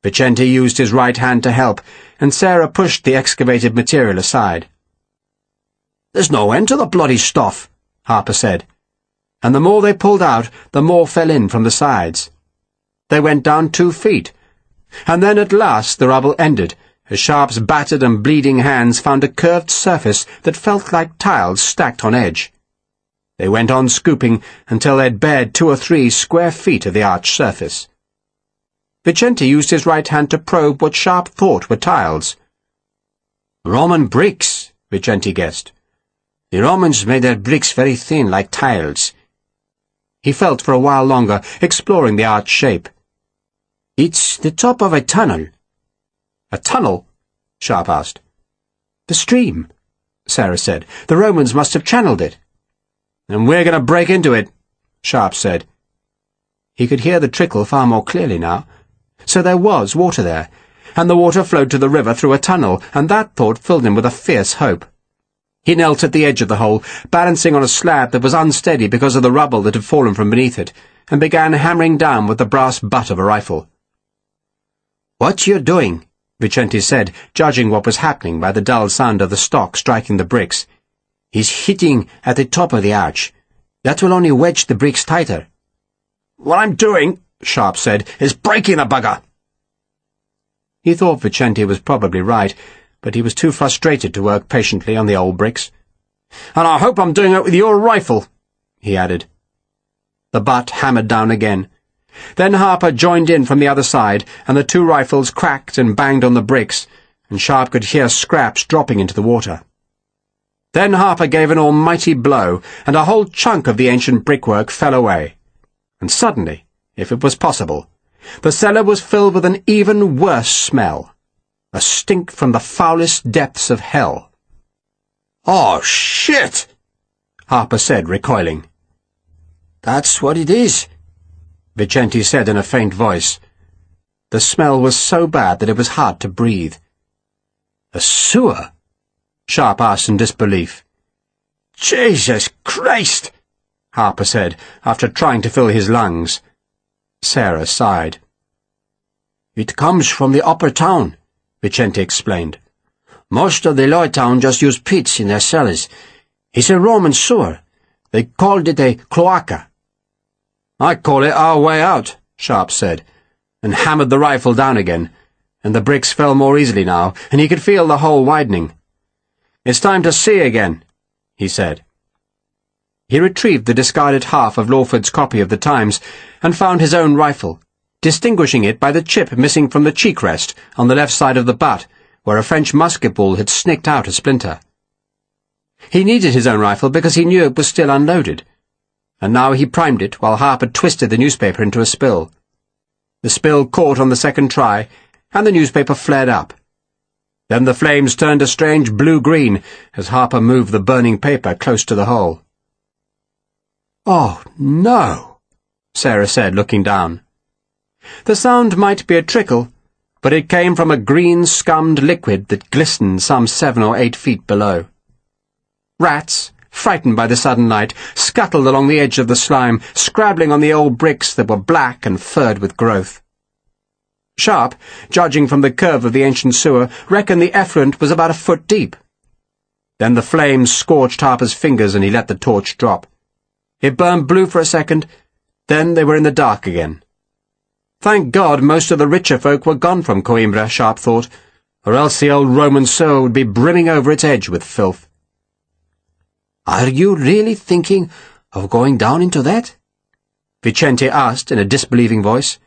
Vicente used his right hand to help, and Sarah pushed the excavated material aside. "There's no end to the bloody stuff," Harper said, and the more they pulled out, the more fell in from the sides. They went down 2 feet, and then at last the rubble ended, as Sharpe's battered and bleeding hands found a curved surface that felt like tiles stacked on edge. They went on scooping until they'd bared 2 or 3 square feet of the arched surface. Vicente used his right hand to probe what Sharpe thought were tiles. "Roman bricks," Vicente guessed. "The Romans made their bricks very thin, like tiles." He felt for a while longer, exploring the arched shape. "It's the top of a tunnel." "A tunnel?" Sharpe asked. "The stream," Sarah said. "The Romans must have channeled it." "And we're going to break into it," Sharpe said. He could hear the trickle far more clearly now. So there was water there, and the water flowed to the river through a tunnel, and that thought filled him with a fierce hope. He knelt at the edge of the hole, balancing on a slab that was unsteady because of the rubble that had fallen from beneath it, and began hammering down with the brass butt of a rifle. "What you doing?" Vicente said, judging what was happening by the dull sound of the stock striking the bricks. "He's hitting at the top of the arch. That will only wedge the bricks tighter." "What I'm doing," Sharpe said, "is breaking the bugger." He thought Vicente was probably right, but he was too frustrated to work patiently on the old bricks. "And I hope I'm doing it with your rifle," he added. The butt hammered down again. Then Harper joined in from the other side, and the 2 rifles cracked and banged on the bricks, and Sharpe could hear scraps dropping into the water. Then Harper gave an almighty blow, and a whole chunk of the ancient brickwork fell away. And suddenly, if it was possible, the cellar was filled with an even worse smell, a stink from the foulest depths of hell. "Oh, shit!" Harper said, recoiling. "That's what it is," Vicente said in a faint voice. The smell was so bad that it was hard to breathe. "A sewer?" Sharpe asked in disbelief. "Jesus Christ!" Harper said, after trying to fill his lungs. Sarah sighed. "It comes from the upper town," Vicente explained. "Most of the lower town just use pits in their cellars. It's a Roman sewer. They called it a cloaca." "I call it our way out," Sharpe said, and hammered the rifle down again, and the bricks fell more easily now, and he could feel the hole widening. "It's time to see again," he said. He retrieved the discarded half of Lawford's copy of the Times, and found his own rifle, distinguishing it by the chip missing from the cheek rest on the left side of the butt, where a French musket ball had snicked out a splinter. He needed his own rifle because he knew it was still unloaded, and now he primed it while Harper twisted the newspaper into a spill. The spill caught on the second try, and the newspaper flared up. Then the flames turned a strange blue-green as Harper moved the burning paper close to the hole. "Oh, no," Sarah said, looking down. The sound might be a trickle, but it came from a green scummed liquid that glistened some 7 or 8 feet below. Rats, frightened by the sudden light, scuttled along the edge of the slime, scrabbling on the old bricks that were black and furred with growth. Sharpe, judging from the curve of the ancient sewer, reckoned the effluent was about a foot deep. Then the flames scorched Harper's fingers and he let the torch drop. It burned blue for a second, then they were in the dark again. Thank God most of the richer folk were gone from Coimbra, Sharpe thought, or else the old Roman sewer would be brimming over its edge with filth. "Are you really thinking of going down into that?" Vicente asked in a disbelieving voice.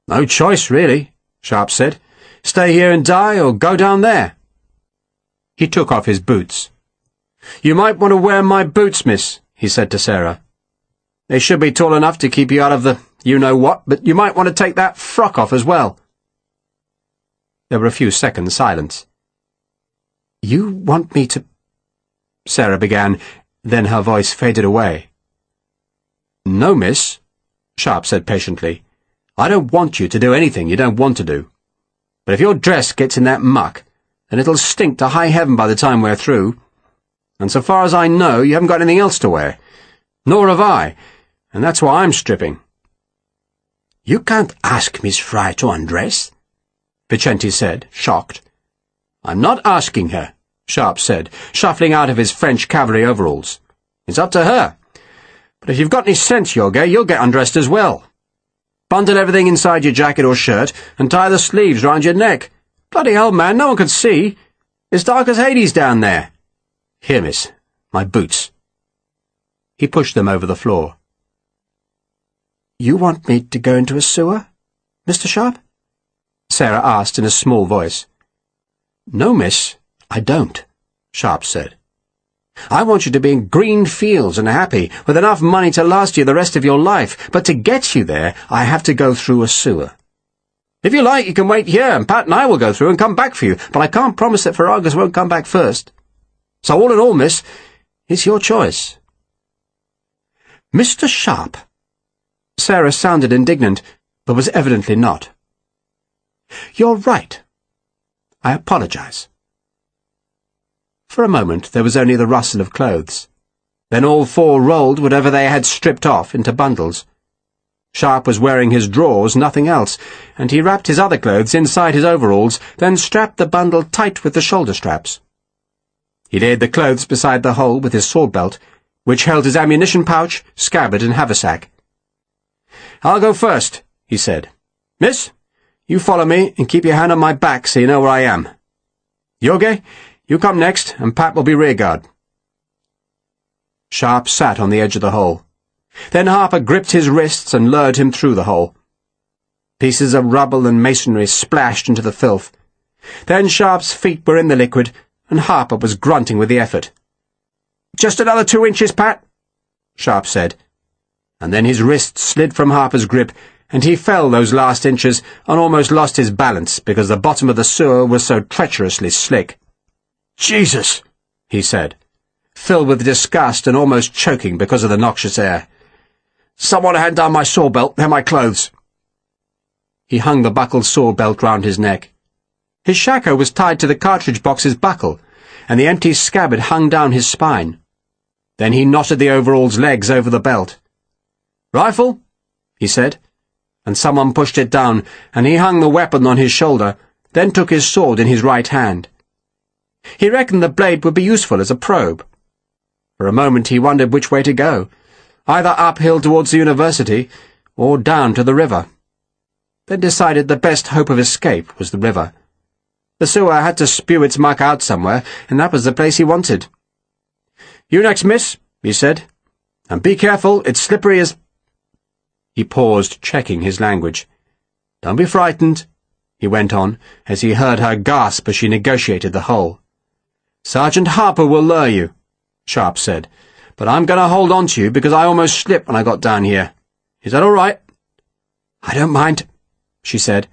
"No choice, really," Sharpe said. "Stay here and die, or go down there." He took off his boots. "You might want to wear my boots, miss," he said to Sarah. "They should be tall enough to keep you out of the you-know-what, but you might want to take that frock off as well." There were a few seconds' silence. "You want me to—" Sarah began, then her voice faded away. "No, miss," Sharpe said patiently. "I don't want you to do anything you don't want to do. But if your dress gets in that muck, then it'll stink to high heaven by the time we're through. And so far as I know, you haven't got anything else to wear. Nor have I, and that's why I'm stripping." "You can't ask Miss Fry to undress," Vicente said, shocked. "I'm not asking her," Sharpe said, shuffling out of his French cavalry overalls. "It's up to her. But if you've got any sense, Jorge, you'll get undressed as well. Bundle everything inside your jacket or shirt and tie the sleeves round your neck. Bloody hell, man, no one can see. It's dark as Hades down there. Here, miss, my boots." He pushed them over the floor. "You want me to go into a sewer, Mr. Sharpe?" Sarah asked in a small voice. "No, miss, I don't," Sharpe said. "I want you to be in green fields and happy, with enough money to last you the rest of your life, but to get you there, I have to go through a sewer. If you like, you can wait here, and Pat and I will go through and come back for you, but I can't promise that Ferragus won't come back first. So all in all, miss, it's your choice." "Mr. Sharpe!" Sarah sounded indignant, but was evidently not. "You're right. I apologize." For a moment there was only the rustle of clothes. Then all four rolled whatever they had stripped off into bundles. Sharpe was wearing his drawers, nothing else, and he wrapped his other clothes inside his overalls, then strapped the bundle tight with the shoulder straps. He laid the clothes beside the hole with his sword belt, which held his ammunition pouch, scabbard, and haversack. "I'll go first," he said. "Miss, you follow me and keep your hand on my back so you know where I am. Jorge, you come next, and Pat will be rearguard." Sharpe sat on the edge of the hole. Then Harper gripped his wrists and lured him through the hole. Pieces of rubble and masonry splashed into the filth. Then Sharpe's feet were in the liquid, and Harper was grunting with the effort. "Just another 2 inches, Pat," Sharpe said. And then his wrist slid from Harper's grip, and he fell those last inches and almost lost his balance because the bottom of the sewer was so treacherously slick. "Jesus!" he said, filled with disgust and almost choking because of the noxious air. "Someone hand down my sword belt, then my clothes." He hung the buckled sword belt round his neck. His shako was tied to the cartridge box's buckle, and the empty scabbard hung down his spine. Then he knotted the overall's legs over the belt. "Rifle?" he said, and someone pushed it down, and he hung the weapon on his shoulder, then took his sword in his right hand. He reckoned the blade would be useful as a probe. For a moment he wondered which way to go, either uphill towards the university, or down to the river. Then decided the best hope of escape was the river. The sewer had to spew its muck out somewhere, and that was the place he wanted. "You next, miss," he said. "And be careful, it's slippery as—" He paused, checking his language. "Don't be frightened," he went on, as he heard her gasp as she negotiated the hole. "Sergeant Harper will lure you," Sharpe said, "but I'm going to hold on to you because I almost slipped when I got down here. Is that all right?" "I don't mind," she said,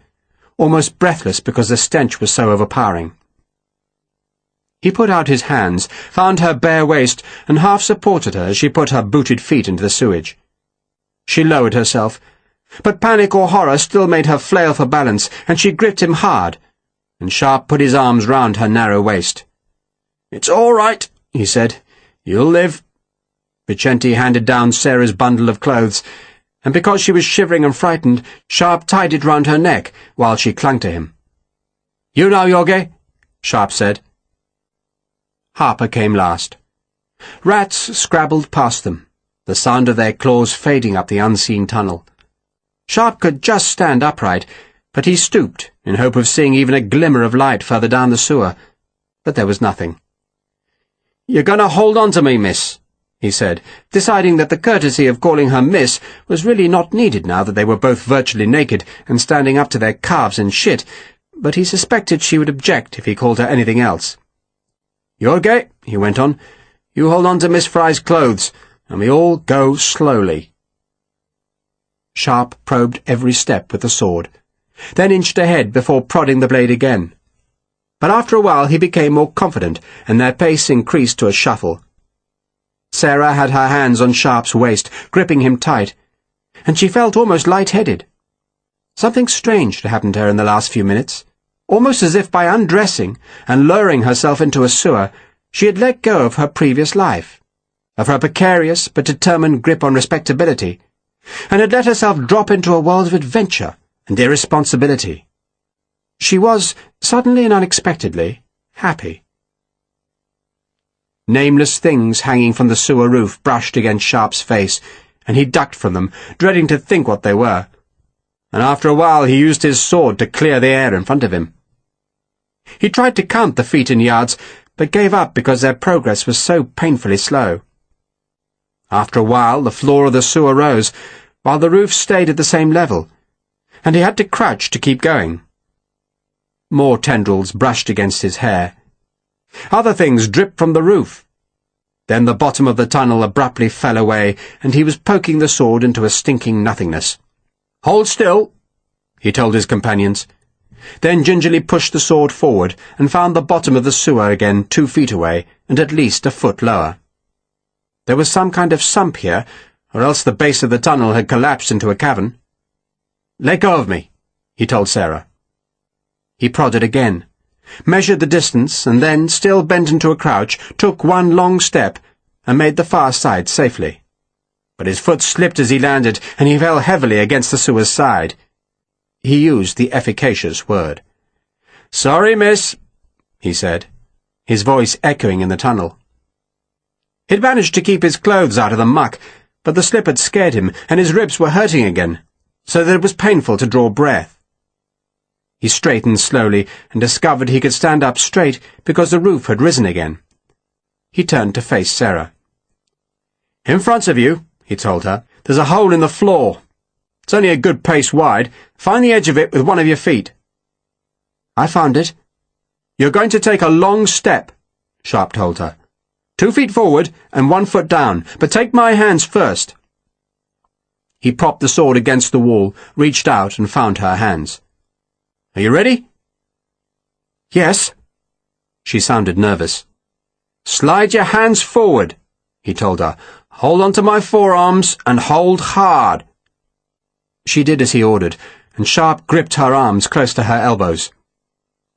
almost breathless because the stench was so overpowering. He put out his hands, found her bare waist, and half supported her as she put her booted feet into the sewage. She lowered herself, but panic or horror still made her flail for balance, and she gripped him hard, and Sharpe put his arms round her narrow waist. "It's all right," he said. You'll live." Vicente handed down Sarah's bundle of clothes, and because she was shivering and frightened, Sharpe tied it round her neck while she clung to him. "You now, Jorge," Sharpe said. Harper came last. Rats scrabbled past them, the sound of their claws fading up the unseen tunnel. Sharpe could just stand upright, but he stooped in hope of seeing even a glimmer of light further down the sewer. But there was nothing. "You're going to hold on to me, miss," he said, deciding that the courtesy of calling her miss was really not needed now that they were both virtually naked and standing up to their calves in shit, but he suspected she would object if he called her anything else. "Jorge," he went on, "you hold on to Miss Fry's clothes, and we all go slowly." Sharpe probed every step with the sword, then inched ahead before prodding the blade again. But after a while he became more confident, and their pace increased to a shuffle. Sarah had her hands on Sharpe's waist, gripping him tight, and she felt almost light-headed. Something strange had happened to her in the last few minutes, almost as if by undressing and lowering herself into a sewer, she had let go of her previous life, of her precarious but determined grip on respectability, and had let herself drop into a world of adventure and irresponsibility. She was, suddenly and unexpectedly, happy. Nameless things hanging from the sewer roof brushed against Sharpe's face, and he ducked from them, dreading to think what they were. And after a while he used his sword to clear the air in front of him. He tried to count the feet and yards, but gave up because their progress was so painfully slow. After a while the floor of the sewer rose, while the roof stayed at the same level, and he had to crouch to keep going. More tendrils brushed against his hair. Other things dripped from the roof. Then the bottom of the tunnel abruptly fell away, and he was poking the sword into a stinking nothingness. "Hold still," he told his companions, then gingerly pushed the sword forward and found the bottom of the sewer again 2 feet away and at least a foot lower. There was some kind of sump here, or else the base of the tunnel had collapsed into a cavern. "Let go of me," he told Sarah. He prodded again, measured the distance, and then, still bent into a crouch, took one long step and made the far side safely. But his foot slipped as he landed, and he fell heavily against the sewer's side. He used the efficacious word. "Sorry, miss," he said, his voice echoing in the tunnel. He'd managed to keep his clothes out of the muck, but the slip had scared him, and his ribs were hurting again, so that it was painful to draw breath. He straightened slowly and discovered he could stand up straight because the roof had risen again. He turned to face Sarah. "In front of you," he told her, "there's a hole in the floor. It's only a good pace wide. Find the edge of it with one of your feet." "I found it." "You're going to take a long step," Sharpe told her. 2 feet forward and 1 foot down, but take my hands first." He propped the sword against the wall, reached out and found her hands. "Are you ready?" "Yes." She sounded nervous. "Slide your hands forward," he told her. "Hold on to my forearms and hold hard." She did as he ordered, and Sharpe gripped her arms close to her elbows.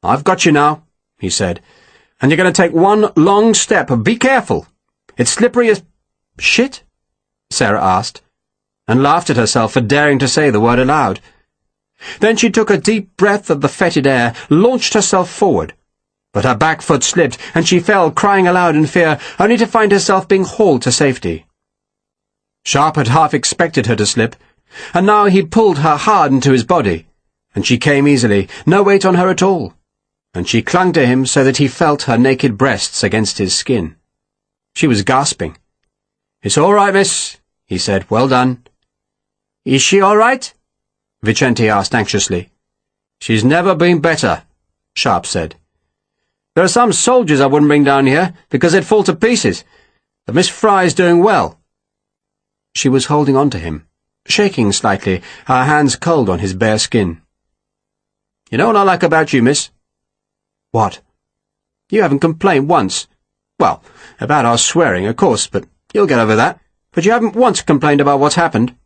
"I've got you now," he said, "and you're going to take one long step. Be careful. It's slippery as shit?" Sarah asked, and laughed at herself for daring to say the word aloud. Then she took a deep breath of the fetid air, launched herself forward. But her back foot slipped, and she fell, crying aloud in fear, only to find herself being hauled to safety. Sharpe had half expected her to slip, and now he pulled her hard into his body, and she came easily, no weight on her at all, and she clung to him so that he felt her naked breasts against his skin. She was gasping. "It's all right, miss," he said. "Well done." "Is she all right?" Vicente asked anxiously. "She's never been better," Sharpe said. "There are some soldiers I wouldn't bring down here, because they'd fall to pieces. But Miss Fry's doing well." She was holding on to him, shaking slightly, her hands cold on his bare skin. "You know what I like about you, miss?" "What?" "You haven't complained once. Well, about our swearing, of course, but you'll get over that. But you haven't once complained about what's happened.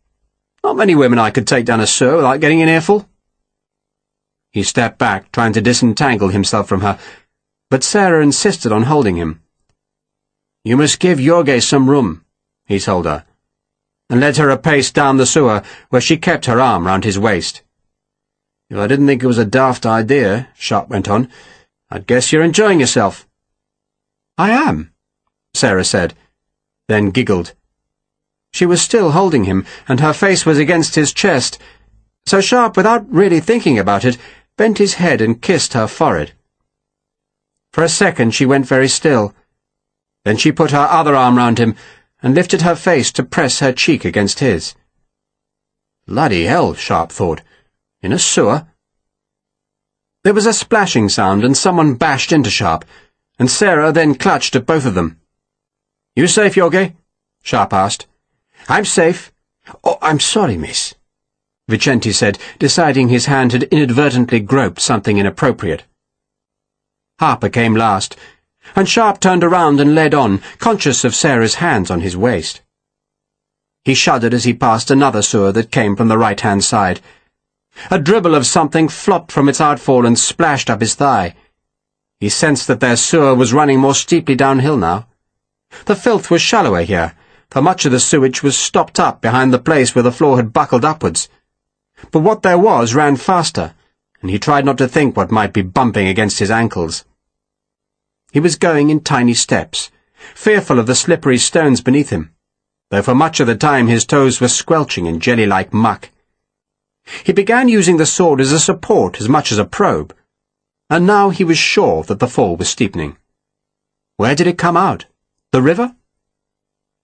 Not many women I could take down a sewer without getting an earful." He stepped back, trying to disentangle himself from her, but Sarah insisted on holding him. You must give Jorge some room, he told her, and led her a pace down the sewer where she kept her arm round his waist. If I didn't think it was a daft idea, Sharpe went on, I'd guess you're enjoying yourself. I am, Sarah said, then giggled. She was still holding him, and her face was against his chest, so Sharpe, without really thinking about it, bent his head and kissed her forehead. For a second she went very still. Then she put her other arm round him and lifted her face to press her cheek against his. Bloody hell, Sharpe thought. In a sewer? There was a splashing sound and someone bashed into Sharpe, and Sarah then clutched at both of them. You safe, Jorge? Sharpe asked. I'm safe. Oh, I'm sorry, miss, Vicente said, deciding his hand had inadvertently groped something inappropriate. Harper came last, and Sharpe turned around and led on, conscious of Sarah's hands on his waist. He shuddered as he passed another sewer that came from the right-hand side. A dribble of something flopped from its outfall and splashed up his thigh. He sensed that their sewer was running more steeply downhill now. The filth was shallower here, for much of the sewage was stopped up behind the place where the floor had buckled upwards. But what there was ran faster, and he tried not to think what might be bumping against his ankles. He was going in tiny steps, fearful of the slippery stones beneath him, though for much of the time his toes were squelching in jelly-like muck. He began using the sword as a support as much as a probe, and now he was sure that the fall was steepening. Where did it come out? The river?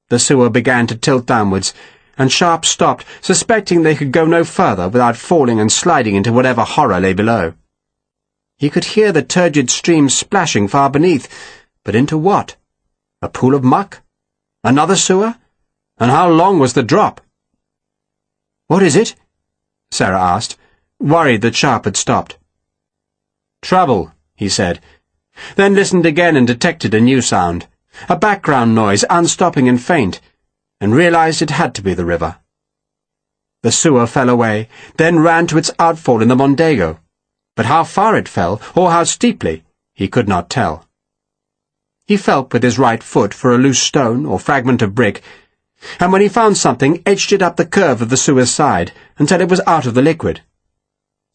The sewer began to tilt downwards, and Sharpe stopped, suspecting they could go no further without falling and sliding into whatever horror lay below. He could hear the turgid stream splashing far beneath, but into what? A pool of muck? Another sewer? And how long was the drop? What is it? Sarah asked, worried that Sharpe had stopped. Trouble, he said, then listened again and detected a new sound, a background noise, unstopping and faint, and realized it had to be the river. The sewer fell away, then ran to its outfall in the Mondego, but how far it fell, or how steeply, he could not tell. He felt with his right foot for a loose stone or fragment of brick, and when he found something, edged it up the curve of the sewer's side until it was out of the liquid.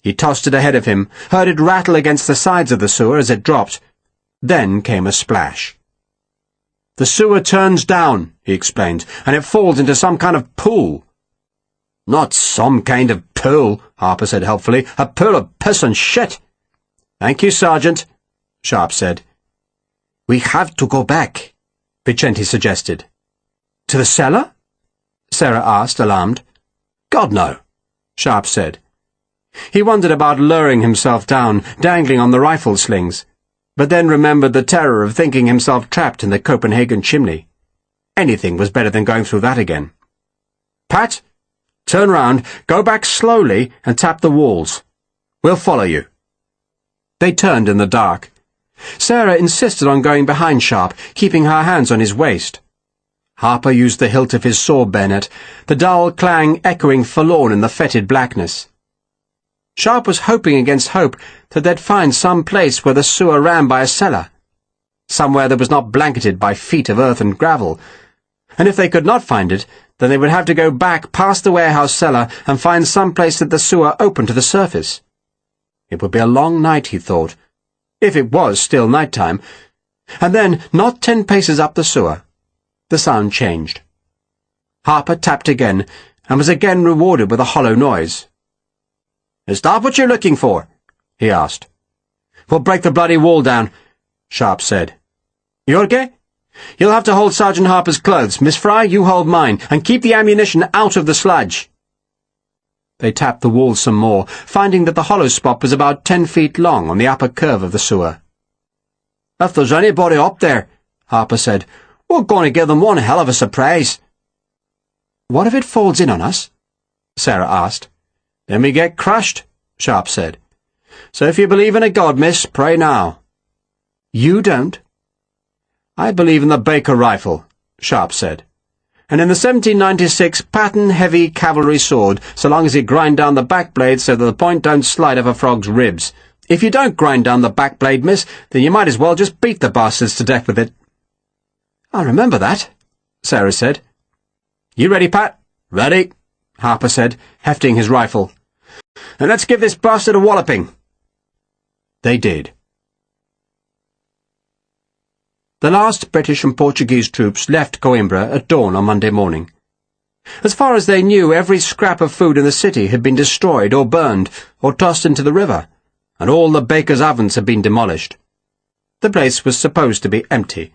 He tossed it ahead of him, heard it rattle against the sides of the sewer as it dropped. Then came a splash. The sewer turns down, he explained, and it falls into some kind of pool. Not some kind of pool, Harper said helpfully. A pool of piss and shit. Thank you, Sergeant, Sharpe said. We have to go back, Vicente suggested. To the cellar? Sarah asked, alarmed. God, no, Sharpe said. He wondered about lowering himself down, dangling on the rifle slings, but then remembered the terror of thinking himself trapped in the Copenhagen chimney. Anything was better than going through that again. Pat, turn round, go back slowly, and tap the walls. We'll follow you. They turned in the dark. Sarah insisted on going behind Sharpe, keeping her hands on his waist. Harper used the hilt of his sword bayonet, the dull clang echoing forlorn in the fetid blackness. Sharpe was hoping against hope that they'd find some place where the sewer ran by a cellar, somewhere that was not blanketed by feet of earth and gravel, and if they could not find it, then they would have to go back past the warehouse cellar and find some place that the sewer opened to the surface. It would be a long night, he thought, if it was still night time, and then, not 10 paces up the sewer, the sound changed. Harper tapped again, and was again rewarded with a hollow noise. Is that what you're looking for? He asked. We'll break the bloody wall down, Sharpe said. Jorge? You'll have to hold Sergeant Harper's clothes. Miss Fry, you hold mine, and keep the ammunition out of the sludge. They tapped the wall some more, finding that the hollow spot was about 10 feet long on the upper curve of the sewer. If there's anybody up there, Harper said, we're going to give them one hell of a surprise. What if it falls in on us? Sarah asked. Then we get crushed, Sharpe said. So if you believe in a God, miss, pray now. You don't? I believe in the Baker rifle, Sharpe said. And in the 1796 pattern heavy cavalry sword, so long as you grind down the back blade so that the point don't slide off a frog's ribs. If you don't grind down the back blade, miss, then you might as well just beat the bastards to death with it. "I'll remember that," Sarah said. "You ready, Pat?" "Ready," Harper said, hefting his rifle. "And let's give this bastard a walloping." They did. The last British and Portuguese troops left Coimbra at dawn on Monday morning. As far as they knew, every scrap of food in the city had been destroyed or burned or tossed into the river, and all the bakers' ovens had been demolished. The place was supposed to be empty,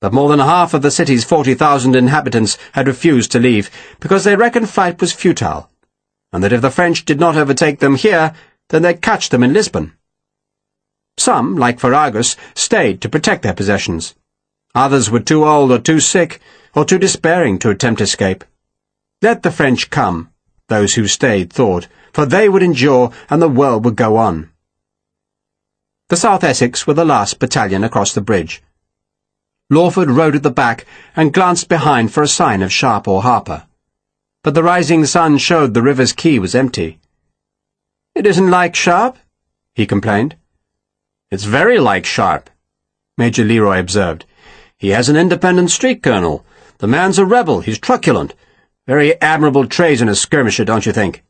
but more than half of the city's 40,000 inhabitants had refused to leave because they reckoned flight was futile, and that if the French did not overtake them here, then they'd catch them in Lisbon. Some, like Farragus, stayed to protect their possessions. Others were too old or too sick or too despairing to attempt escape. Let the French come, those who stayed thought, for they would endure and the world would go on. The South Essex were the last battalion across the bridge. Lawford rode at the back and glanced behind for a sign of Sharpe or Harper. But the rising sun showed the river's quay was empty. "It isn't like Sharpe," he complained. "It's very like Sharpe," Major Leroy observed. "He has an independent street colonel. The man's a rebel. He's truculent. Very admirable traits in a skirmisher, don't you think?"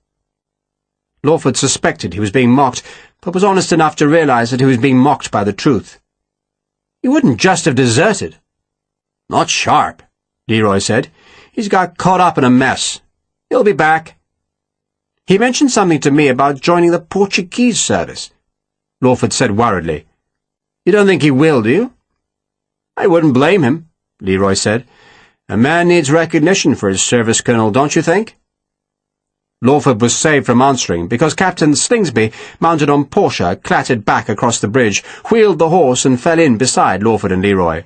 Lawford suspected he was being mocked, but was honest enough to realize that he was being mocked by the truth. "He wouldn't just have deserted." "Not Sharpe," Leroy said. "He's got caught up in a mess. He'll be back." "He mentioned something to me about joining the Portuguese service," Lawford said worriedly. "You don't think he will, do you?" "I wouldn't blame him," Leroy said. "A man needs recognition for his service colonel, don't you think?" Lawford was saved from answering because Captain Slingsby, mounted on Portia, clattered back across the bridge, wheeled the horse and fell in beside Lawford and Leroy.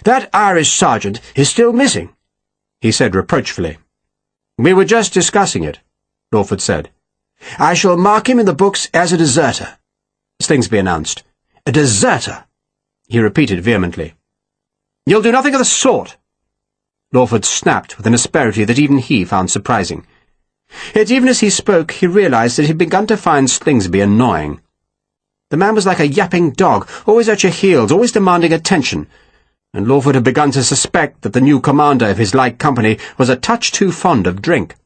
"That Irish sergeant is still missing," he said reproachfully. "We were just discussing it," Lawford said. "I shall mark him in the books as a deserter," Slingsby announced. "A deserter," he repeated vehemently. "You'll do nothing of the sort," Lawford snapped with an asperity that even he found surprising. Yet even as he spoke, he realized that he had begun to find Slingsby annoying. The man was like a yapping dog, always at your heels, always demanding attention, and Lawford had begun to suspect that the new commander of his light company was a touch too fond of drink.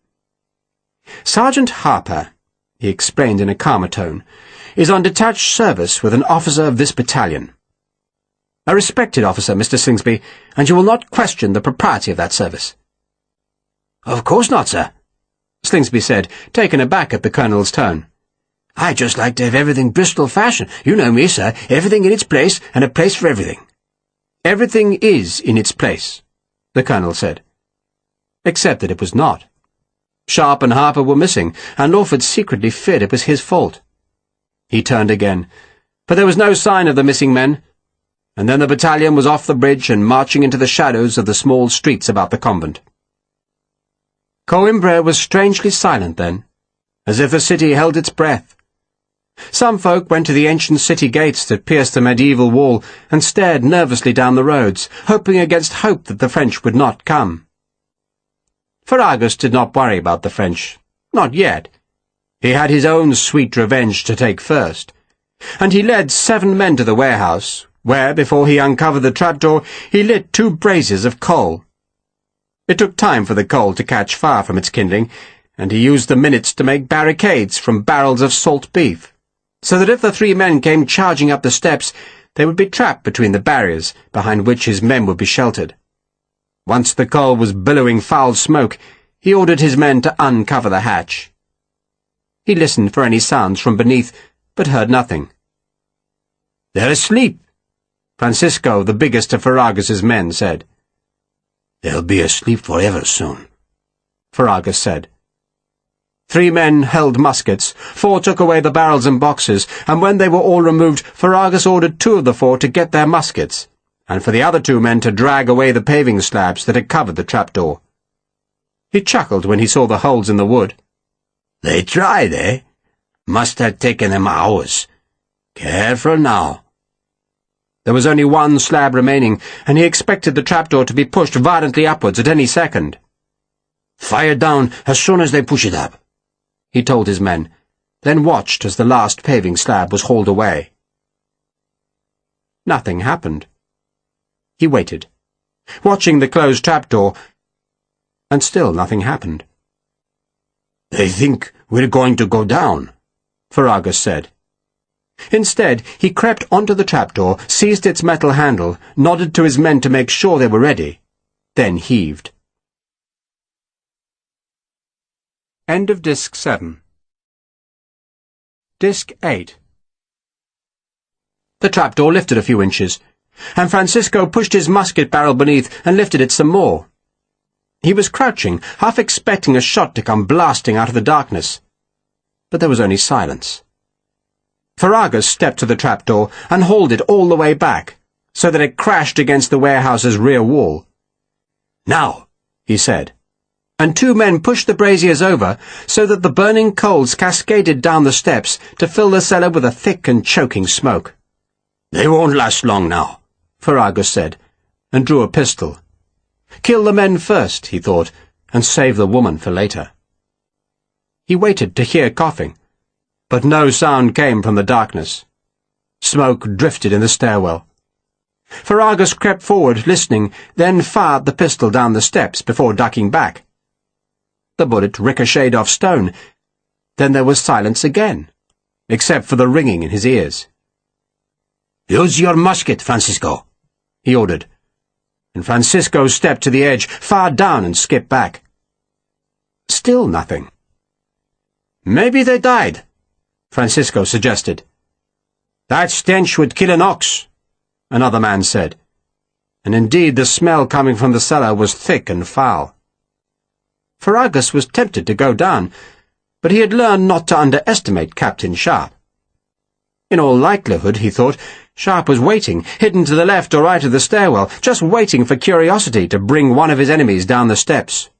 "Sergeant Harper," he explained in a calmer tone, "is on detached service with an officer of this battalion. A respected officer, Mr. Slingsby, and you will not question the propriety of that service." "Of course not, sir," Slingsby said, taken aback at the colonel's tone. "I'd just like to have everything Bristol fashion. You know me, sir. Everything in its place, and a place for everything." "Everything is in its place," the colonel said. Except that it was not. Sharpe and Harper were missing, and Lawford secretly feared it was his fault. He turned again, but there was no sign of the missing men, and then the battalion was off the bridge and marching into the shadows of the small streets about the convent. Coimbra was strangely silent then, as if the city held its breath. Some folk went to the ancient city gates that pierced the medieval wall and stared nervously down the roads, hoping against hope that the French would not come. Farragus did not worry about the French, not yet. He had his own sweet revenge to take first, and he led 7 men to the warehouse, where, before he uncovered the trapdoor, he lit 2 braziers of coal. It took time for the coal to catch fire from its kindling, and he used the minutes to make barricades from barrels of salt beef, so that if the 3 men came charging up the steps, they would be trapped between the barriers behind which his men would be sheltered. Once the coal was billowing foul smoke, he ordered his men to uncover the hatch. He listened for any sounds from beneath, but heard nothing. "They're asleep," Francisco, the biggest of Farragus's men, said. "They'll be asleep forever soon," Farragus said. 3 men held muskets, 4 took away the barrels and boxes, and when they were all removed, Farragus ordered 2 of the 4 to get their muskets, and for the other 2 men to drag away the paving slabs that had covered the trapdoor. He chuckled when he saw the holes in the wood. "They tried, eh? Must have taken them hours. Careful now." There was only 1 slab remaining, and he expected the trapdoor to be pushed violently upwards at any second. "Fire down as soon as they push it up," he told his men, then watched as the last paving slab was hauled away. Nothing happened. He waited. watching the closed trapdoor, and still nothing happened. "They think we're going to go down," Ferragus said. Instead, he crept onto the trapdoor, seized its metal handle, nodded to his men to make sure they were ready, then heaved. End of Disc 7. Disc 8. The trapdoor lifted a few inches, and Francisco pushed his musket barrel beneath and lifted it some more. He was crouching, half expecting a shot to come blasting out of the darkness. But there was only silence. Ferragus stepped to the trapdoor and hauled it all the way back, so that it crashed against the warehouse's rear wall. "Now," he said, and two men pushed the braziers over so that the burning coals cascaded down the steps to fill the cellar with a thick and choking smoke. "They won't last long now," Ferragus said, and drew a pistol. Kill the men first, he thought, and save the woman for later. He waited to hear coughing, but no sound came from the darkness. Smoke drifted in the stairwell. Ferragus crept forward, listening, then fired the pistol down the steps before ducking back. The bullet ricocheted off stone. Then there was silence again, except for the ringing in his ears. "Use your musket, Francisco," he ordered, and Francisco stepped to the edge, fired down and skipped back. Still nothing. "Maybe they died," Francisco suggested. "That stench would kill an ox," another man said, and indeed the smell coming from the cellar was thick and foul. Ferragus was tempted to go down, but he had learned not to underestimate Captain Sharpe. In all likelihood, he thought, Sharpe was waiting, hidden to the left or right of the stairwell, just waiting for curiosity to bring one of his enemies down the steps.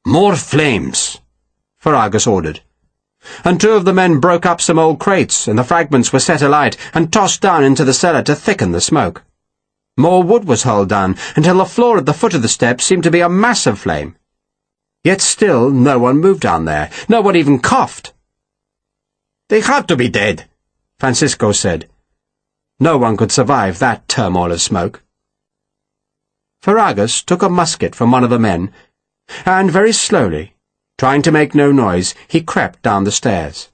"More flames," Ferragus ordered, and two of the men broke up some old crates, and the fragments were set alight and tossed down into the cellar to thicken the smoke. More wood was hauled down, until the floor at the foot of the steps seemed to be a mass of flame. Yet still no one moved down there. No one even coughed. "They have to be dead," Francisco said. No one could survive that turmoil of smoke. Ferragus took a musket from one of the men, and very slowly, trying to make no noise, he crept down the stairs.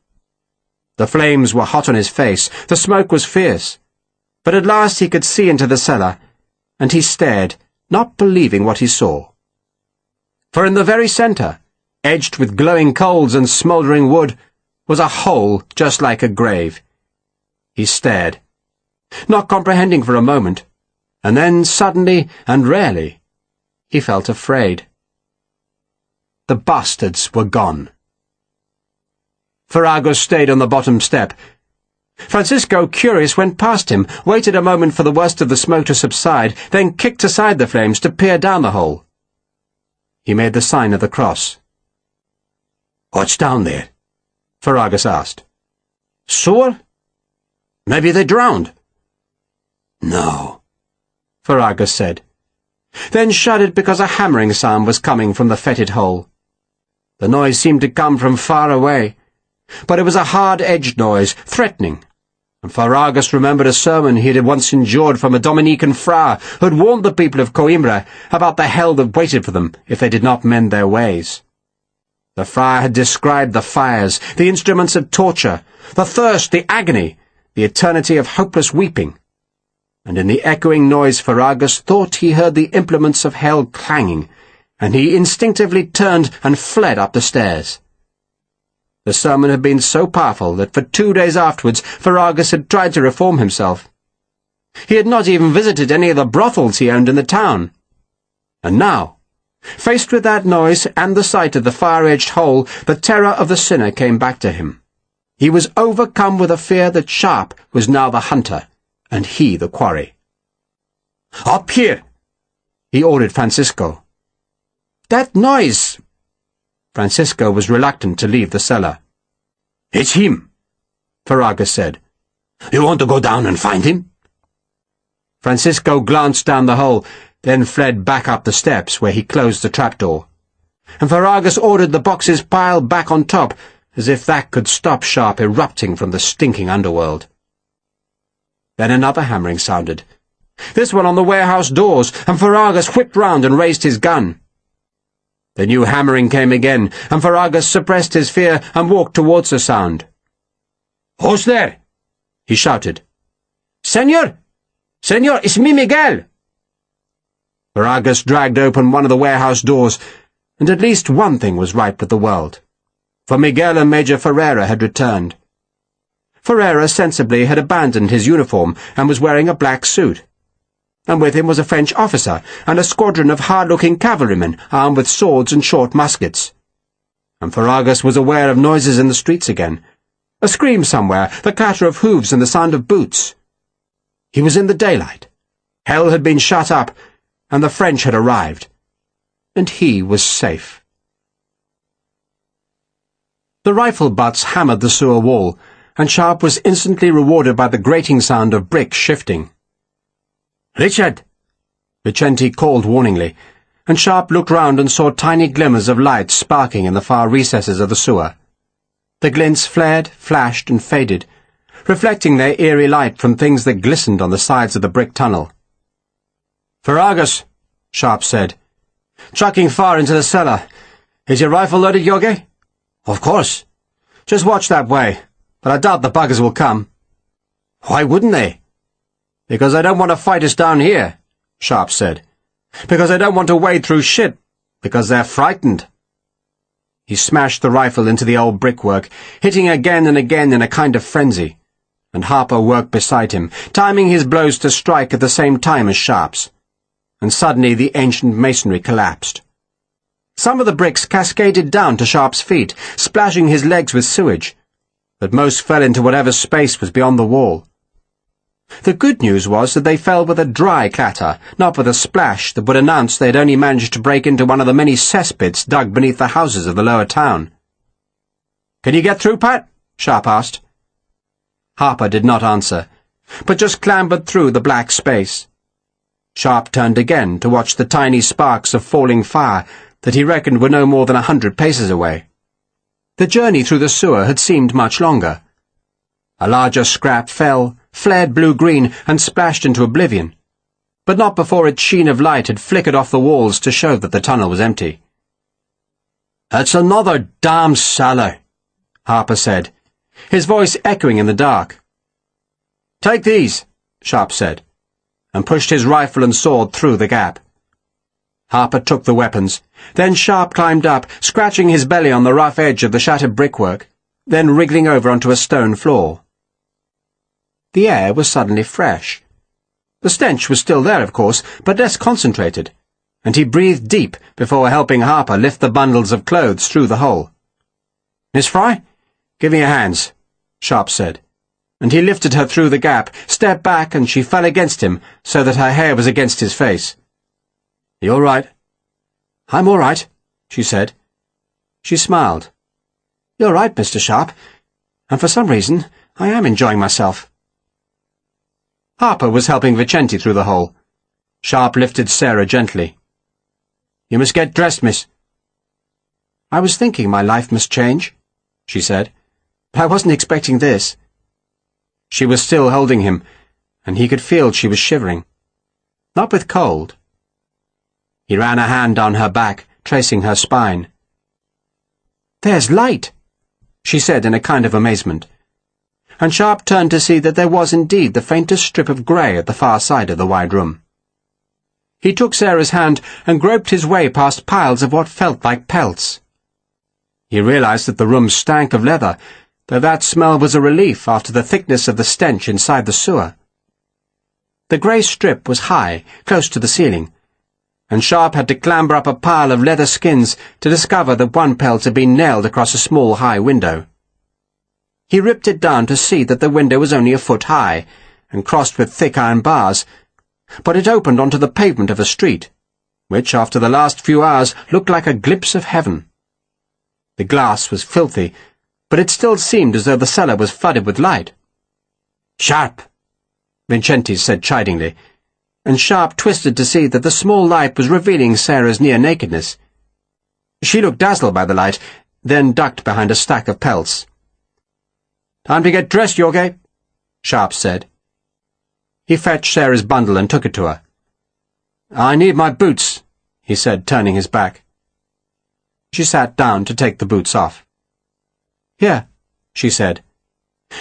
The flames were hot on his face, the smoke was fierce, but at last he could see into the cellar, and he stared, not believing what he saw. For in the very centre, edged with glowing coals and smouldering wood, was a hole just like a grave. He stared, not comprehending for a moment, and then suddenly and rarely he felt afraid. The bastards were gone. Ferragus stayed on the bottom step. Francisco, curious, went past him, waited a moment for the worst of the smoke to subside, then kicked aside the flames to peer down the hole. He made the sign of the cross. "What's down there?" Ferragus asked. "Sewer? Maybe they drowned." "No," Ferragus said, then shuddered because a hammering sound was coming from the fetid hole. The noise seemed to come from far away, but it was a hard-edged noise, threatening, and Ferragus remembered a sermon he had once endured from a Dominican friar who had warned the people of Coimbra about the hell that waited for them if they did not mend their ways. The friar had described the fires, the instruments of torture, the thirst, the agony, the eternity of hopeless weeping, and in the echoing noise Ferragus thought he heard the implements of hell clanging, and he instinctively turned and fled up the stairs. The sermon had been so powerful that for 2 days afterwards Ferragus had tried to reform himself. He had not even visited any of the brothels he owned in the town. And now, faced with that noise and the sight of the fire-edged hole, the terror of the sinner came back to him. He was overcome with a fear that Sharpe was now the hunter, and he the quarry. "Up here!" he ordered Francisco. "That noise!" Francisco was reluctant to leave the cellar. "It's him," Ferragus said. "You want to go down and find him?" Francisco glanced down the hole, then fled back up the steps where he closed the trapdoor, and Ferragus ordered the boxes piled back on top, as if that could stop Sharpe erupting from the stinking underworld. Then another hammering sounded, This one on the warehouse doors, and Ferragus whipped round and raised his gun. The new hammering came again, and Ferragus suppressed his fear and walked towards the sound. "Who's there?" he shouted. "Senor! Senor, it's me, Miguel!" Ferragus dragged open one of the warehouse doors, and at least one thing was right with the world, for Miguel and Major Ferreira had returned. Ferreira sensibly had abandoned his uniform and was wearing a black suit, and with him was a French officer and a squadron of hard-looking cavalrymen armed with swords and short muskets. And Ferragus was aware of noises in the streets again, a scream somewhere, the clatter of hooves and the sound of boots. He was in the daylight. Hell had been shut up, and the French had arrived, and he was safe. The rifle butts hammered the sewer wall, and Sharpe was instantly rewarded by the grating sound of bricks shifting. "Richard!" Vicente called warningly, and Sharpe looked round and saw tiny glimmers of light sparking in the far recesses of the sewer. The glints flared, flashed, and faded, reflecting their eerie light from things that glistened on the sides of the brick tunnel. "Ferragus," Sharpe said, "trucking far into the cellar. Is your rifle loaded, Yogi?" "Of course." "Just watch that way, but I doubt the buggers will come." "Why wouldn't they?" "Because they don't want to fight us down here," Sharpe said. "Because they don't want to wade through shit. Because they're frightened." He smashed the rifle into the old brickwork, hitting again and again in a kind of frenzy, and Harper worked beside him, timing his blows to strike at the same time as Sharpe's. And suddenly the ancient masonry collapsed. Some of the bricks cascaded down to Sharpe's feet, splashing his legs with sewage, but most fell into whatever space was beyond the wall. The good news was that they fell with a dry clatter, not with a splash that would announce they had only managed to break into one of the many cesspits dug beneath the houses of the lower town. "Can you get through, Pat?" Sharpe asked. Harper did not answer, but just clambered through the black space. Sharpe turned again to watch the tiny sparks of falling fire that he reckoned were no more than 100 paces away. The journey through the sewer had seemed much longer. A larger scrap fell, flared blue-green, and splashed into oblivion, but not before its sheen of light had flickered off the walls to show that the tunnel was empty. "That's another damn cellar," Harper said, his voice echoing in the dark. "Take these," Sharpe said, and pushed his rifle and sword through the gap. Harper took the weapons. Then Sharpe climbed up, scratching his belly on the rough edge of the shattered brickwork, then wriggling over onto a stone floor. The air was suddenly fresh. The stench was still there, of course, but less concentrated, and he breathed deep before helping Harper lift the bundles of clothes through the hole. "Miss Fry, give me your hands," Sharpe said, and he lifted her through the gap, stepped back, and she fell against him so that her hair was against his face. "You all right?" "I'm all right," she said. She smiled. "You're right, Mr. Sharpe, and for some reason I am enjoying myself." Harper was helping Vicente through the hole. Sharpe lifted Sarah gently. "You must get dressed, miss." "I was thinking my life must change," she said, "but I wasn't expecting this." She was still holding him, and he could feel she was shivering. Not with cold. He ran a hand down her back, tracing her spine. "There's light," she said in a kind of amazement, and Sharpe turned to see that there was indeed the faintest strip of grey at the far side of the wide room. He took Sarah's hand and groped his way past piles of what felt like pelts. He realized that the room stank of leather, though that smell was a relief after the thickness of the stench inside the sewer. The grey strip was high, close to the ceiling, and Sharpe had to clamber up a pile of leather skins to discover that one pelt had been nailed across a small high window. He ripped it down to see that the window was only a foot high, and crossed with thick iron bars, but it opened onto the pavement of a street, which, after the last few hours, looked like a glimpse of heaven. The glass was filthy, but it still seemed as though the cellar was flooded with light. "Sharpe," Vicente said chidingly, and Sharpe twisted to see that the small light was revealing Sarah's near nakedness. She looked dazzled by the light, then ducked behind a stack of pelts. "Time to get dressed, Jorge," Sharpe said. He fetched Sarah's bundle and took it to her. "I need my boots," he said, turning his back. She sat down to take the boots off. "Here," she said,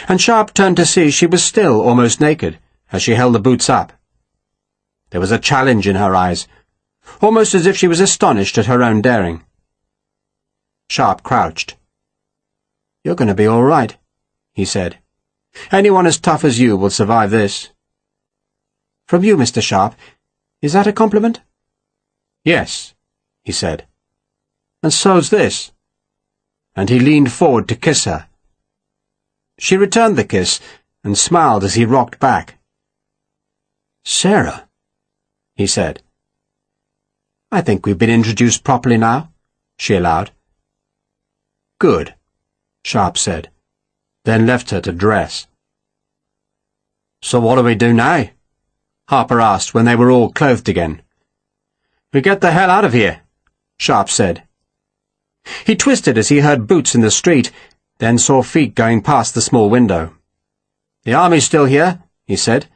and Sharpe turned to see she was still almost naked as she held the boots up. There was a challenge in her eyes, almost as if she was astonished at her own daring. Sharpe crouched. "You're going to be all right," he said. "Anyone as tough as you will survive this." "From you, Mr. Sharpe. Is that a compliment?" "Yes," he said. "And so's this." And he leaned forward to kiss her. She returned the kiss and smiled as he rocked back. "Sarah," he said. "I think we've been introduced properly now," she allowed. "Good," Sharpe said, then left her to dress. "So what do we do now?" Harper asked when they were all clothed again. "We get the hell out of here," Sharpe said. He twisted as he heard boots in the street, then saw feet going past the small window. "The army's still here," he said,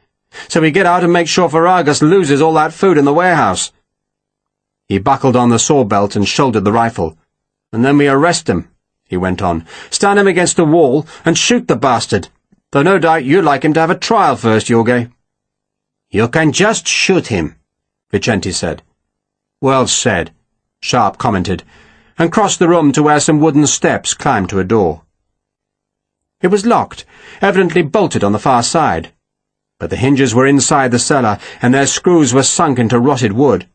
"so we get out and make sure Ferragus loses all that food in the warehouse." He buckled on the saw belt and shouldered the rifle. "And then we arrest him," he went on. "Stand him against a wall and shoot the bastard, though no doubt you'd like him to have a trial first, Jorge." "You can just shoot him," Vicente said. "Well said," Sharpe commented, and crossed the room to where some wooden steps climbed to a door. It was locked, evidently bolted on the far side, but the hinges were inside the cellar, and their screws were sunk into rotted wood.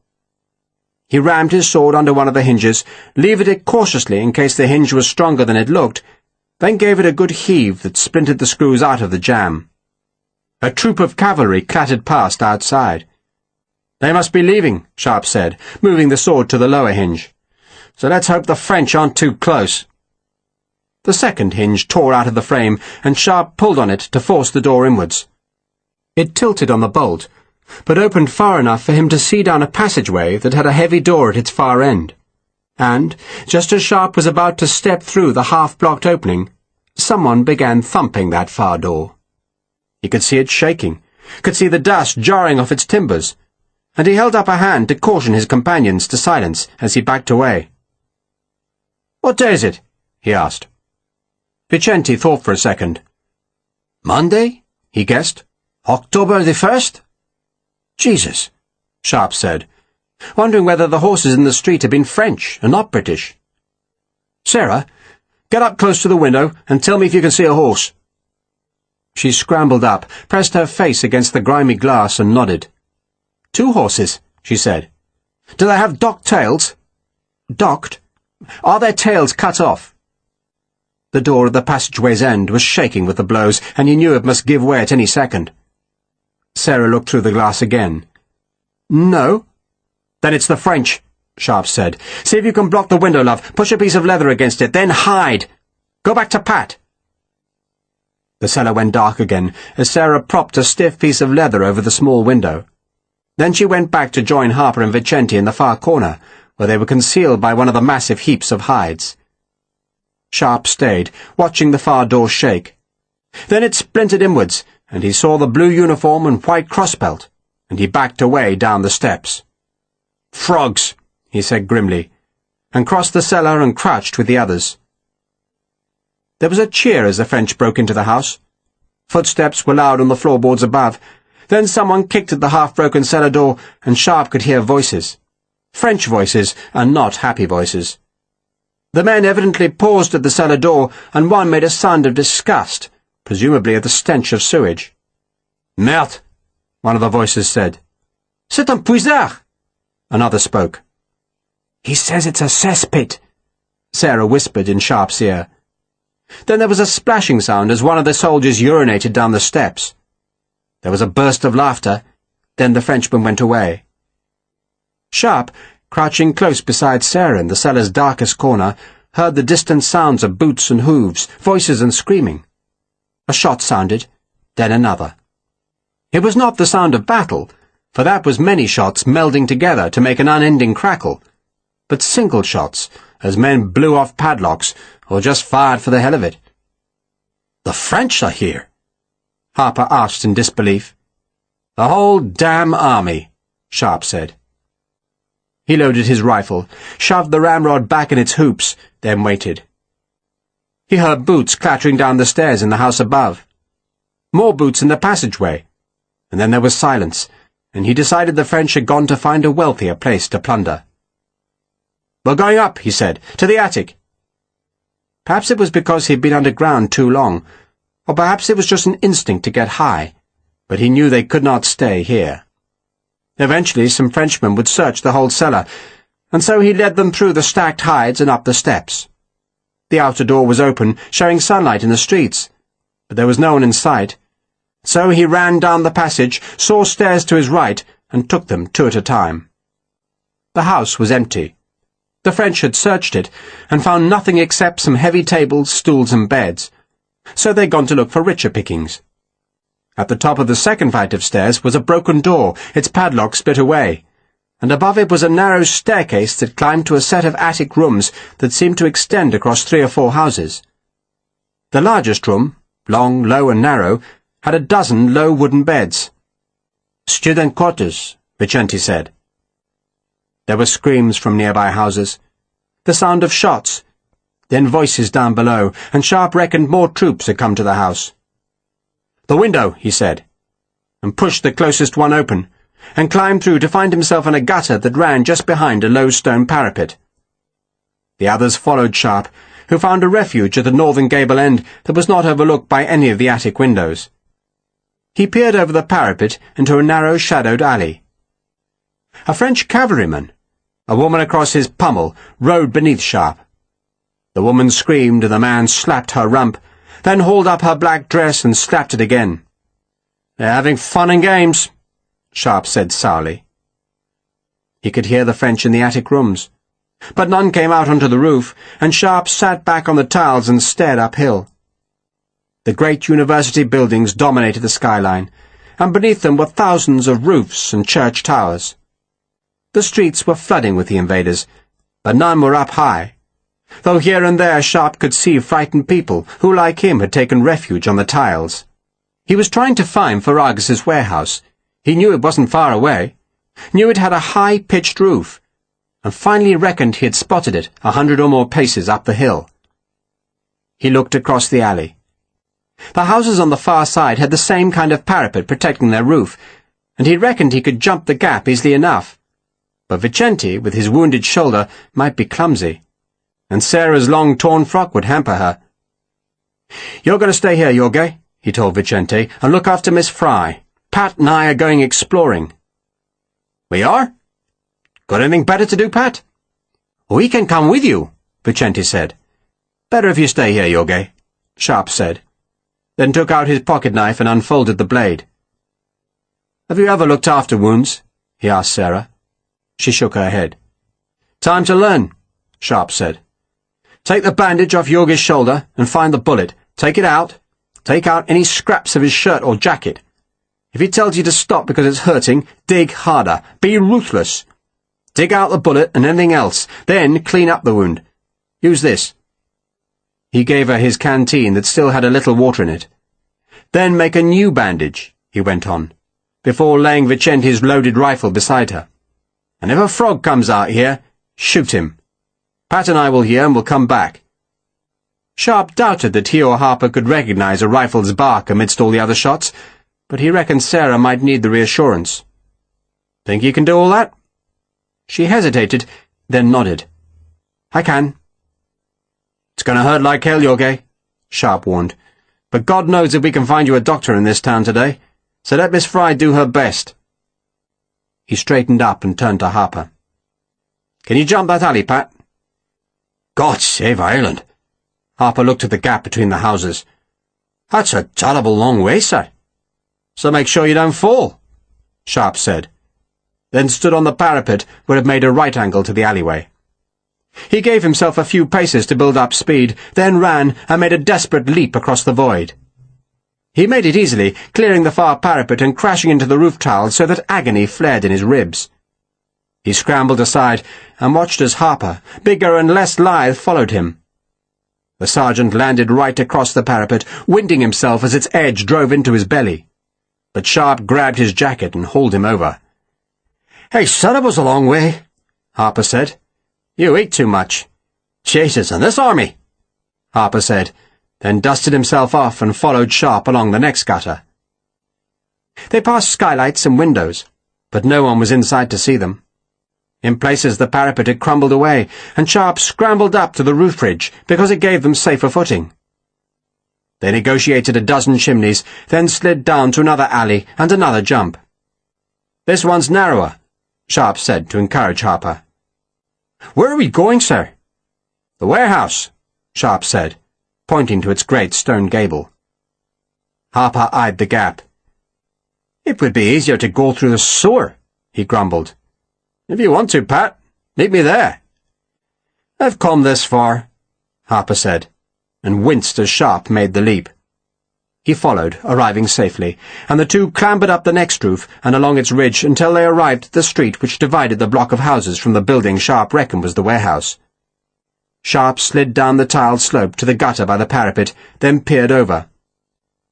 He rammed his sword under one of the hinges, levered it cautiously in case the hinge was stronger than it looked, then gave it a good heave that splintered the screws out of the jamb. A troop of cavalry clattered past outside. "They must be leaving," Sharpe said, moving the sword to the lower hinge. "So let's hope the French aren't too close." The second hinge tore out of the frame, and Sharpe pulled on it to force the door inwards. It tilted on the bolt, but opened far enough for him to see down a passageway that had a heavy door at its far end. And, just as Sharpe was about to step through the half-blocked opening, someone began thumping that far door. He could see it shaking, could see the dust jarring off its timbers, and he held up a hand to caution his companions to silence as he backed away. "What day is it?" he asked. Vicente thought for a second. "Monday?" he guessed. "October the 1st? "Jesus," Sharpe said, wondering whether the horses in the street had been French and not British. "Sarah, get up close to the window and tell me if you can see a horse." She scrambled up, pressed her face against the grimy glass and nodded. "2 horses," she said. "Do they have docked tails?" "Docked? Are their tails cut off?" The door at the passageway's end was shaking with the blows, and he knew it must give way at any second. Sarah looked through the glass again. "No." "Then it's the French," Sharpe said. "See if you can block the window, love. Push a piece of leather against it, then hide. Go back to Pat." The cellar went dark again as Sarah propped a stiff piece of leather over the small window. Then she went back to join Harper and Vicente in the far corner, where they were concealed by one of the massive heaps of hides. Sharpe stayed, watching the far door shake. Then it splintered inwards, and he saw the blue uniform and white crossbelt, and he backed away down the steps. "Frogs," he said grimly, and crossed the cellar and crouched with the others. There was a cheer as the French broke into the house. Footsteps were loud on the floorboards above. Then someone kicked at the half-broken cellar door, and Sharpe could hear voices. French voices, and not happy voices. The men evidently paused at the cellar door, and one made a sound of disgust, presumably at the stench of sewage. "Merde," one of the voices said. "C'est un puisard," another spoke. "He says it's a cesspit," Sarah whispered in Sharpe's ear. Then there was a splashing sound as one of the soldiers urinated down the steps. There was a burst of laughter. Then the Frenchman went away. Sharpe, crouching close beside Sarah in the cellar's darkest corner, heard the distant sounds of boots and hooves, voices and screaming. A shot sounded, then another. It was not the sound of battle, for that was many shots melding together to make an unending crackle, but single shots, as men blew off padlocks, or just fired for the hell of it. "The French are here?" Harper asked in disbelief. "The whole damn army," Sharpe said. He loaded his rifle, shoved the ramrod back in its hoops, then waited. He heard boots clattering down the stairs in the house above. More boots in the passageway, and then there was silence, and he decided the French had gone to find a wealthier place to plunder. "We're going up," he said, "to the attic." Perhaps it was because he'd been underground too long, or perhaps it was just an instinct to get high, but he knew they could not stay here. Eventually some Frenchmen would search the whole cellar, and so he led them through the stacked hides and up the steps. The outer door was open, showing sunlight in the streets, but there was no one in sight. So he ran down the passage, saw stairs to his right, and took them 2 at a time. The house was empty. The French had searched it, and found nothing except some heavy tables, stools, and beds. So they'd gone to look for richer pickings. At the top of the second flight of stairs was a broken door, its padlock split away, and above it was a narrow staircase that climbed to a set of attic rooms that seemed to extend across 3 or 4 houses. The largest room, long, low, and narrow, had a dozen low wooden beds. "Student quarters," Vicente said. There were screams from nearby houses, the sound of shots, then voices down below, and Sharpe reckoned more troops had come to the house. "The window," he said, and pushed the closest one open, and climbed through to find himself in a gutter that ran just behind a low stone parapet. The others followed Sharpe, who found a refuge at the northern gable end that was not overlooked by any of the attic windows. He peered over the parapet into a narrow, shadowed alley. A French cavalryman, a woman across his pommel, rode beneath Sharpe. The woman screamed and the man slapped her rump, then hauled up her black dress and slapped it again. "They're having fun and games," Sharpe said sourly. He could hear the French in the attic rooms, but none came out onto the roof, and Sharpe sat back on the tiles and stared uphill. The great university buildings dominated the skyline, and beneath them were thousands of roofs and church towers. The streets were flooding with the invaders, but none were up high, though here and there Sharpe could see frightened people who, like him, had taken refuge on the tiles. He was trying to find Ferragus's warehouse. He knew it wasn't far away, knew it had a high-pitched roof, and finally reckoned he had spotted it 100 or more paces up the hill. He looked across the alley. The houses on the far side had the same kind of parapet protecting their roof, and he reckoned he could jump the gap easily enough. But Vicente, with his wounded shoulder, might be clumsy, and Sarah's long torn frock would hamper her. "You're going to stay here, Jorge," he told Vicente, "and look after Miss Fry. Pat and I are going exploring." "We are? Got anything better to do, Pat?" "We can come with you," Vicente said. "Better if you stay here, Jorge," Sharpe said, then took out his pocket-knife and unfolded the blade. "Have you ever looked after wounds?" he asked Sarah. She shook her head. "Time to learn," Sharpe said. "Take the bandage off Jorge's shoulder and find the bullet. Take it out. Take out any scraps of his shirt or jacket. If he tells you to stop because it's hurting, dig harder. Be ruthless. Dig out the bullet and anything else. Then clean up the wound. Use this." He gave her his canteen that still had a little water in it. "Then make a new bandage," he went on, before laying Vicente's loaded rifle beside her. "And if a frog comes out here, shoot him. Pat and I will hear and will come back." Sharpe doubted that he or Harper could recognize a rifle's bark amidst all the other shots, but he reckoned Sarah might need the reassurance. "Think you can do all that?" She hesitated, then nodded. "I can." "It's going to hurt like hell, Jorge," Sharpe warned, "but God knows if we can find you a doctor in this town today, so let Miss Fry do her best." He straightened up and turned to Harper. "Can you jump that alley, Pat?" "God save Ireland!" Harper looked at the gap between the houses. "That's a terrible long way, sir." "So make sure you don't fall," Sharpe said, then stood on the parapet where it made a right angle to the alleyway. He gave himself a few paces to build up speed, then ran and made a desperate leap across the void. He made it easily, clearing the far parapet and crashing into the roof tiles so that agony flared in his ribs. He scrambled aside and watched as Harper, bigger and less lithe, followed him. The sergeant landed right across the parapet, winding himself as its edge drove into his belly. but Sharpe grabbed his jacket and hauled him over. "Hey, said it was a long way," Harper said. "You eat too much." "Jesus, and this army," Harper said, then dusted himself off and followed Sharpe along the next gutter. They passed skylights and windows, but no one was inside to see them. In places the parapet had crumbled away, and Sharpe scrambled up to the roof ridge because it gave them safer footing. They negotiated a dozen chimneys, then slid down to another alley and another jump. "This one's narrower," Sharpe said to encourage Harper. "Where are we going, sir?" "The warehouse," Sharpe said, pointing to its great stone gable. Harper eyed the gap. "It would be easier to go through the sewer," he grumbled. "If you want to, Pat, meet me there." "I've come this far," Harper said, and winced as Sharpe made the leap. He followed, arriving safely, and the two clambered up the next roof and along its ridge until they arrived at the street which divided the block of houses from the building Sharpe reckoned was the warehouse. Sharpe slid down the tiled slope to the gutter by the parapet, then peered over.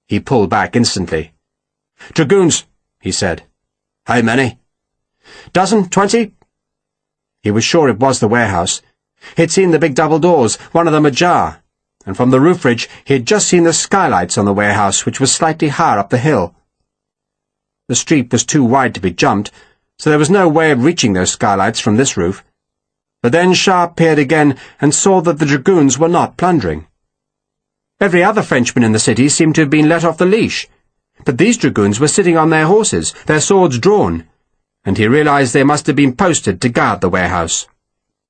He pulled back instantly. "Dragoons," he said. "How many?" "Dozen, 20. He was sure it was the warehouse. He'd seen the big double doors, one of them ajar, and from the roof ridge he had just seen the skylights on the warehouse, which was slightly higher up the hill. The street was too wide to be jumped, so there was no way of reaching those skylights from this roof. But then Sharpe peered again and saw that the dragoons were not plundering. Every other Frenchman in the city seemed to have been let off the leash, but these dragoons were sitting on their horses, their swords drawn, and he realized they must have been posted to guard the warehouse.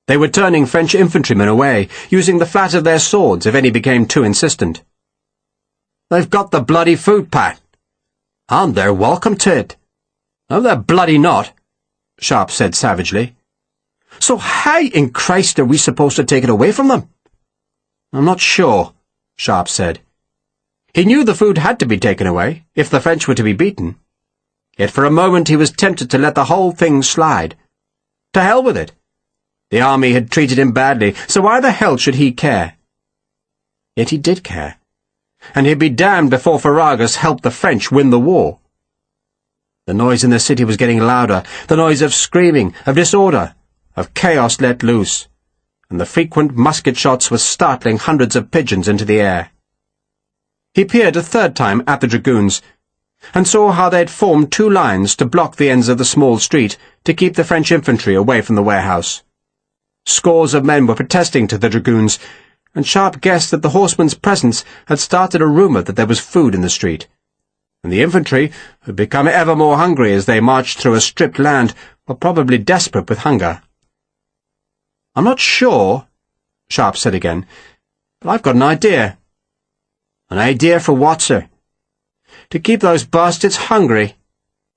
They were turning French infantrymen away, using the flat of their swords if any became too insistent. "They've got the bloody food, Pat." "And they're welcome to it." "No, they're bloody not," Sharpe said savagely. "So how in Christ are we supposed to take it away from them?" "I'm not sure," Sharpe said. He knew the food had to be taken away, if the French were to be beaten. Yet for a moment he was tempted to let the whole thing slide. To hell with it. The army had treated him badly, so why the hell should he care? Yet he did care, and he'd be damned before Ferragus helped the French win the war. The noise in the city was getting louder, the noise of screaming, of disorder, of chaos let loose, and the frequent musket shots were startling hundreds of pigeons into the air. He peered a third time at the dragoons, and saw how they had formed two lines to block the ends of the small street to keep the French infantry away from the warehouse. Scores of men were protesting to the dragoons, and Sharpe guessed that the horsemen's presence had started a rumour that there was food in the street, and the infantry, who had become ever more hungry as they marched through a stripped land, were probably desperate with hunger. "I'm not sure," Sharpe said again, "but I've got an idea." "An idea for what, sir?" "To keep those bastards hungry,"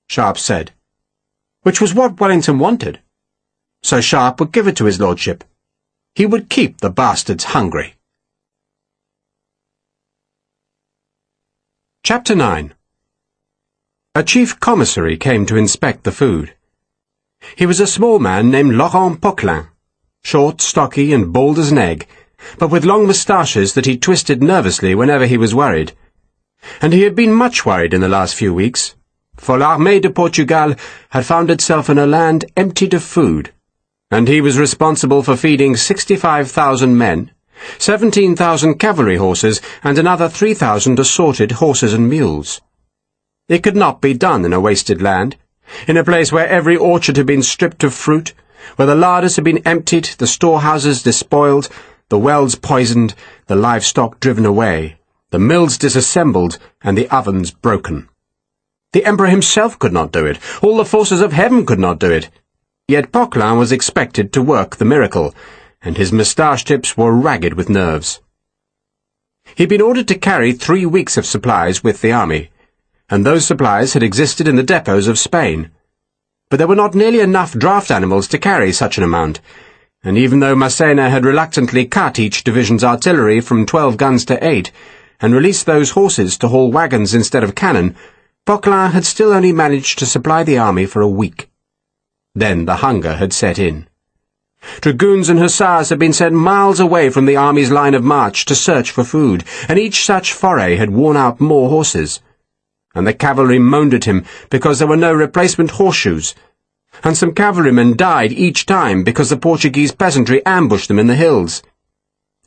Sharpe said, which was what Wellington wanted. So Sharpe would give it to his lordship. He would keep the bastards hungry. Chapter 9. A chief commissary came to inspect the food. He was a small man named Laurent Poquelin, short, stocky, and bald as an egg, but with long moustaches that he twisted nervously whenever he was worried. And he had been much worried in the last few weeks, for l'Armée de Portugal had found itself in a land emptied of food, and he was responsible for feeding 65,000 men, 17,000 cavalry horses, and another 3,000 assorted horses and mules. It could not be done in a wasted land, in a place where every orchard had been stripped of fruit, where the larders had been emptied, the storehouses despoiled, the wells poisoned, the livestock driven away, the mills disassembled, and the ovens broken. The Emperor himself could not do it. All the forces of heaven could not do it. Yet Poquelin was expected to work the miracle, and his moustache tips were ragged with nerves. He'd been ordered to carry 3 weeks of supplies with the army, and those supplies had existed in the depots of Spain. But there were not nearly enough draft animals to carry such an amount, and even though Massena had reluctantly cut each division's artillery from 12 guns to 8, and released those horses to haul wagons instead of cannon, Poquelin had still only managed to supply the army for a week. Then the hunger had set in. Dragoons and hussars had been sent miles away from the army's line of march to search for food, and each such foray had worn out more horses. and the cavalry moaned at him because there were no replacement horseshoes, and some cavalrymen died each time because the Portuguese peasantry ambushed them in the hills.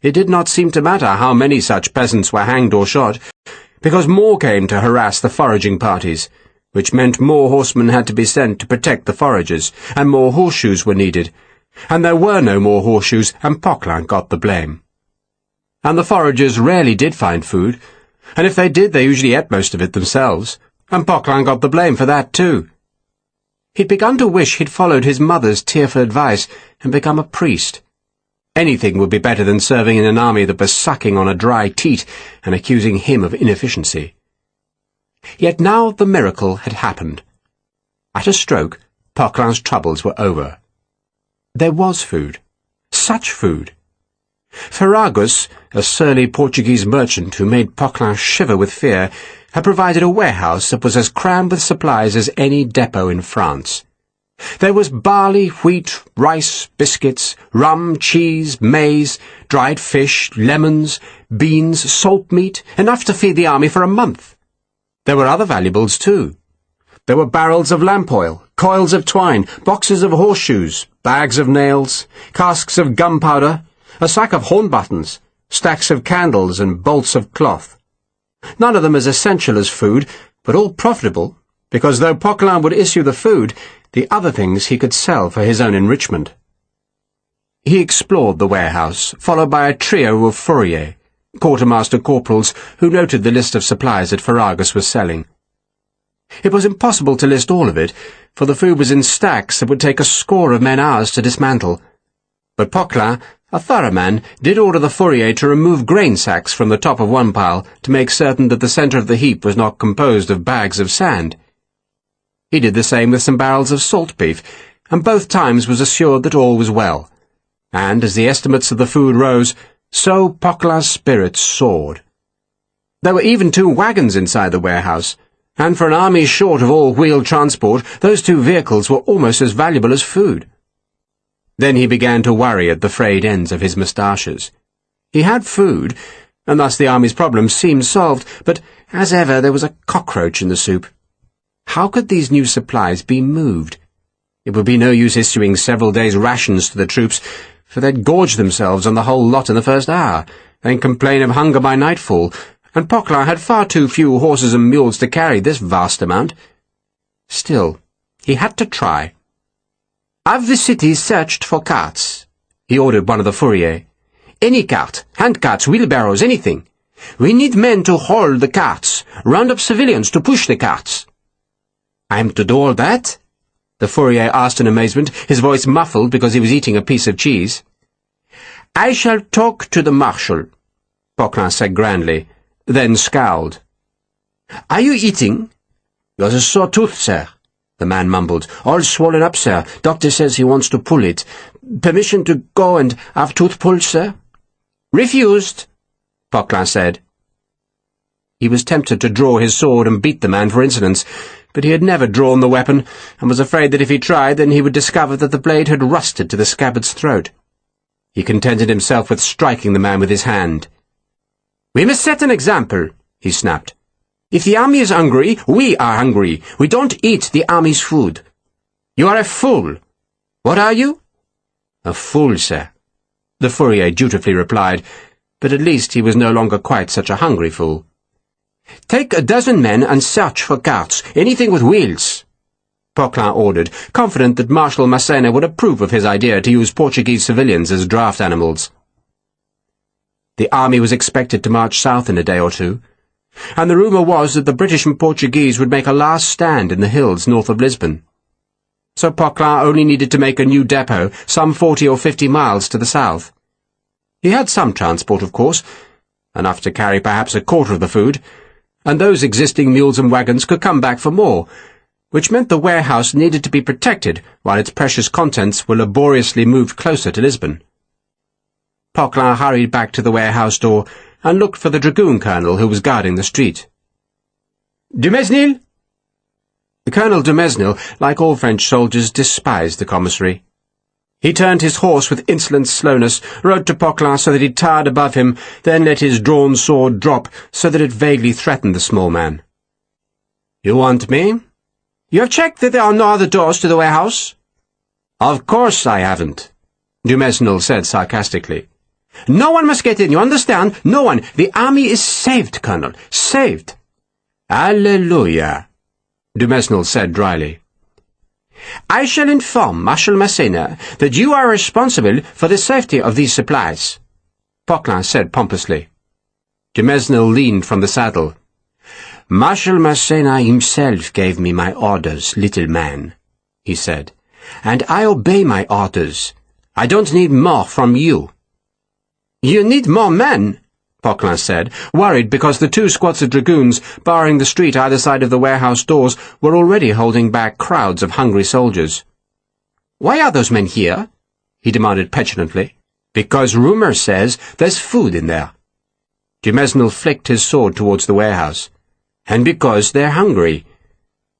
It did not seem to matter how many such peasants were hanged or shot, because more came to harass the foraging parties, which meant more horsemen had to be sent to protect the foragers, and more horseshoes were needed, and there were no more horseshoes, and Poquelin got the blame. And the foragers rarely did find food, and if they did, they usually ate most of it themselves, and Poquelin got the blame for that too. He'd begun to wish he'd followed his mother's tearful advice and become a priest. Anything would be better than serving in an army that was sucking on a dry teat and accusing him of inefficiency. Yet now the miracle had happened. At a stroke, Poquelin's troubles were over. There was food. Such food. Ferragus, a surly Portuguese merchant who made Poquelin shiver with fear, had provided a warehouse that was as crammed with supplies as any depot in France. There was barley, wheat, rice, biscuits, rum, cheese, maize, dried fish, lemons, beans, salt meat, enough to feed the army for a month. There were other valuables too. There were barrels of lamp oil, coils of twine, boxes of horseshoes, bags of nails, casks of gunpowder, a sack of horn buttons, stacks of candles and bolts of cloth. None of them as essential as food, but all profitable, because though Poquelin would issue the food, the other things he could sell for his own enrichment. He explored the warehouse, followed by a trio of fourriers, quartermaster corporals, who noted the list of supplies that Ferragus was selling. It was impossible to list all of it, for the food was in stacks that would take a score of men-hours to dismantle. But Poquelin, a thorough man, did order the fourrier to remove grain sacks from the top of one pile to make certain that the centre of the heap was not composed of bags of sand. He did the same with some barrels of salt beef, and both times was assured that all was well. And as the estimates of the food rose, so Poquelin's spirits soared. There were even 2 wagons inside the warehouse, and for an army short of all-wheel transport, those 2 vehicles were almost as valuable as food. Then he began to worry at the frayed ends of his moustaches. He had food, and thus the army's problems seemed solved, but as ever there was a cockroach in the soup. How could these new supplies be moved? It would be no use issuing several days' rations to the troops, for they'd gorge themselves on the whole lot in the first hour, then complain of hunger by nightfall, and Poquelin had far too few horses and mules to carry this vast amount. Still, he had to try. "Have the city searched for carts?" he ordered one of the fourriers. "Any cart, handcarts, wheelbarrows, anything. We need men to haul the carts, round up civilians to push the carts." "I'm to do all that?" the fourrier asked in amazement, his voice muffled because he was eating a piece of cheese. "I shall talk to the marshal," Poquelin said grandly, then scowled. "Are you eating?" "Got a sore tooth, sir," the man mumbled. "All swollen up, sir. Doctor says he wants to pull it. Permission to go and have tooth pulled, sir?" "Refused," Poquelin said. He was tempted to draw his sword and beat the man for insolence, but he had never drawn the weapon, and was afraid that if he tried, then he would discover that the blade had rusted to the scabbard's throat. He contented himself with striking the man with his hand. "We must set an example," he snapped. "If the army is hungry, we are hungry. We don't eat the army's food." "You are a fool." "What are you?" "A fool, sir," the fourrier dutifully replied, but at least he was no longer quite such a hungry fool. "Take a dozen men and search for carts, anything with wheels," Poquelin ordered, confident that Marshal Massena would approve of his idea to use Portuguese civilians as draft animals. The army was expected to march south in a day or 2, and the rumour was that the British and Portuguese would make a last stand in the hills north of Lisbon. So Poquelin only needed to make a new depot some 40 or 50 miles to the south. He had some transport, of course, enough to carry perhaps a quarter of the food, and those existing mules and wagons could come back for more, which meant the warehouse needed to be protected while its precious contents were laboriously moved closer to Lisbon. Poquelin hurried back to the warehouse door and looked for the dragoon colonel who was guarding the street. "Dumesnil?" Colonel Dumesnil, like all French soldiers, despised the commissary. He turned his horse with insolent slowness, rode to Poquelin so that he towered above him, then let his drawn sword drop so that it vaguely threatened the small man. You want me? You have checked that there are no other doors to the warehouse? Of course I haven't, Dumesnil said sarcastically. No one must get in, you understand? No one. The army is saved, Colonel. Saved. Alleluia, Dumesnil said dryly. I shall inform Marshal Massena that you are responsible for the safety of these supplies, Poquelin said pompously. Dumesnil leaned from the saddle. Marshal Massena himself gave me my orders, little man, he said, and I obey my orders. I don't need more from you. You need more men, Poquelin said, worried because the 2 squads of dragoons barring the street either side of the warehouse doors were already holding back crowds of hungry soldiers. Why are those men here? He demanded petulantly. Because rumour says there's food in there. Dumesnil flicked his sword towards the warehouse. And because they're hungry.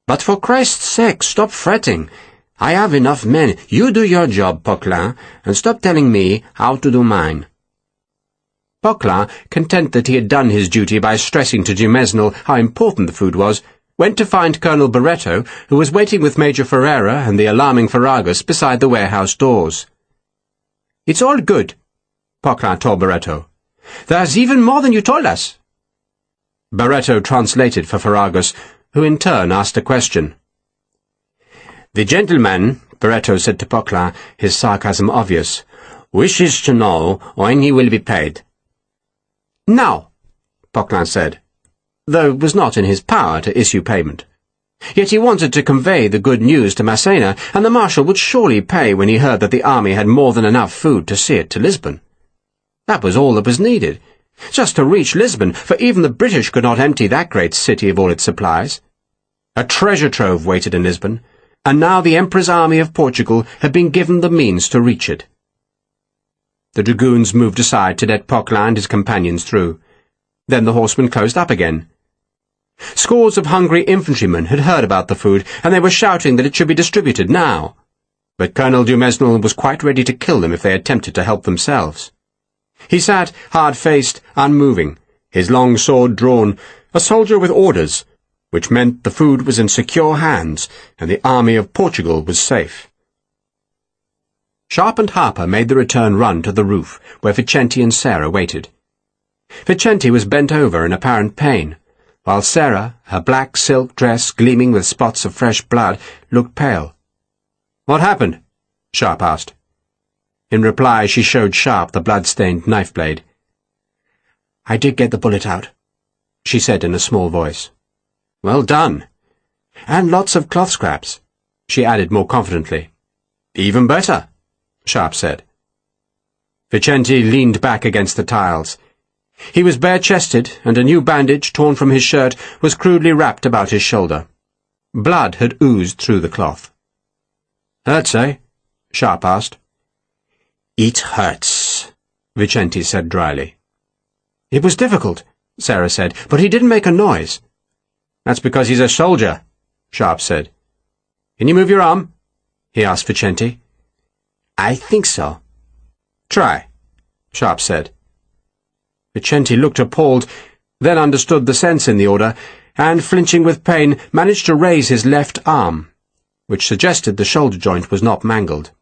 But for Christ's sake, stop fretting. I have enough men. You do your job, Poquelin, and stop telling me how to do mine. Poquelin, content that he had done his duty by stressing to Dumesnil how important the food was, went to find Colonel Barreto, who was waiting with Major Ferreira and the alarming Ferragus beside the warehouse doors. It's all good, Poquelin told Barreto. There's even more than you told us. Barreto translated for Ferragus, who in turn asked a question. The gentleman, Barreto said to Poquelin, his sarcasm obvious, wishes to know when he will be paid. Now, Poquelin said, though it was not in his power to issue payment. Yet he wanted to convey the good news to Massena, and the Marshal would surely pay when he heard that the army had more than enough food to see it to Lisbon. That was all that was needed, just to reach Lisbon, for even the British could not empty that great city of all its supplies. A treasure trove waited in Lisbon, and now the Emperor's army of Portugal had been given the means to reach it. The dragoons moved aside to let Poquelin and his companions through. Then the horsemen closed up again. Scores of hungry infantrymen had heard about the food, and they were shouting that it should be distributed now. But Colonel Dumesnil was quite ready to kill them if they attempted to help themselves. He sat, hard-faced, unmoving, his long sword drawn, a soldier with orders, which meant the food was in secure hands, and the army of Portugal was safe. Sharpe and Harper made the return run to the roof, where Vicente and Sarah waited. Vicente was bent over in apparent pain, while Sarah, her black silk dress gleaming with spots of fresh blood, looked pale. "What happened?" Sharpe asked. In reply, she showed Sharpe the blood-stained knife blade. "I did get the bullet out," she said in a small voice. "Well done. And lots of cloth scraps," she added more confidently. "Even better," Sharpe said. Vicente leaned back against the tiles. He was bare-chested, and a new bandage, torn from his shirt, was crudely wrapped about his shoulder. Blood had oozed through the cloth. "Hurts, eh?" Sharpe asked. "It hurts," Vicente said dryly. "It was difficult," Sarah said, "but he didn't make a noise." "That's because he's a soldier," Sharpe said. "Can you move your arm?" he asked Vicente. "I think so." "Try," Sharpe said. Vicente looked appalled, then understood the sense in the order, and, flinching with pain, managed to raise his left arm, which suggested the shoulder joint was not mangled.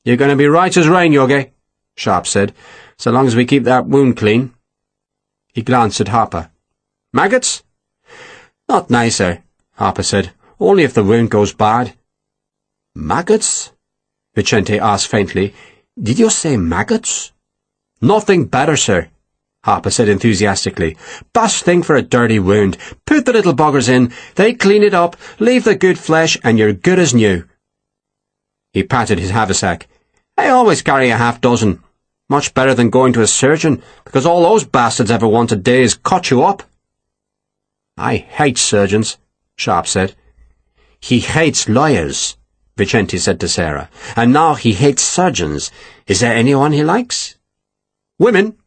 "You're going to be right as rain, Jorge," Sharpe said, "so long as we keep that wound clean." He glanced at Harper. "Maggots?" "Not nicer," Harper said. "Only if the wound goes bad." "Maggots?" Vicente asked faintly. "Did you say maggots?" "Nothing better, sir," Harper said enthusiastically. "Best thing for a dirty wound. Put the little buggers in, they clean it up, leave the good flesh, and you're good as new." He patted his haversack. "I always carry a half-dozen. Much better than going to a surgeon, because all those bastards ever want to do is cut you up." "I hate surgeons," Sharpe said. "He hates lawyers," Vicente said to Sarah. "And now he hates surgeons. Is there anyone he likes?" "Women,"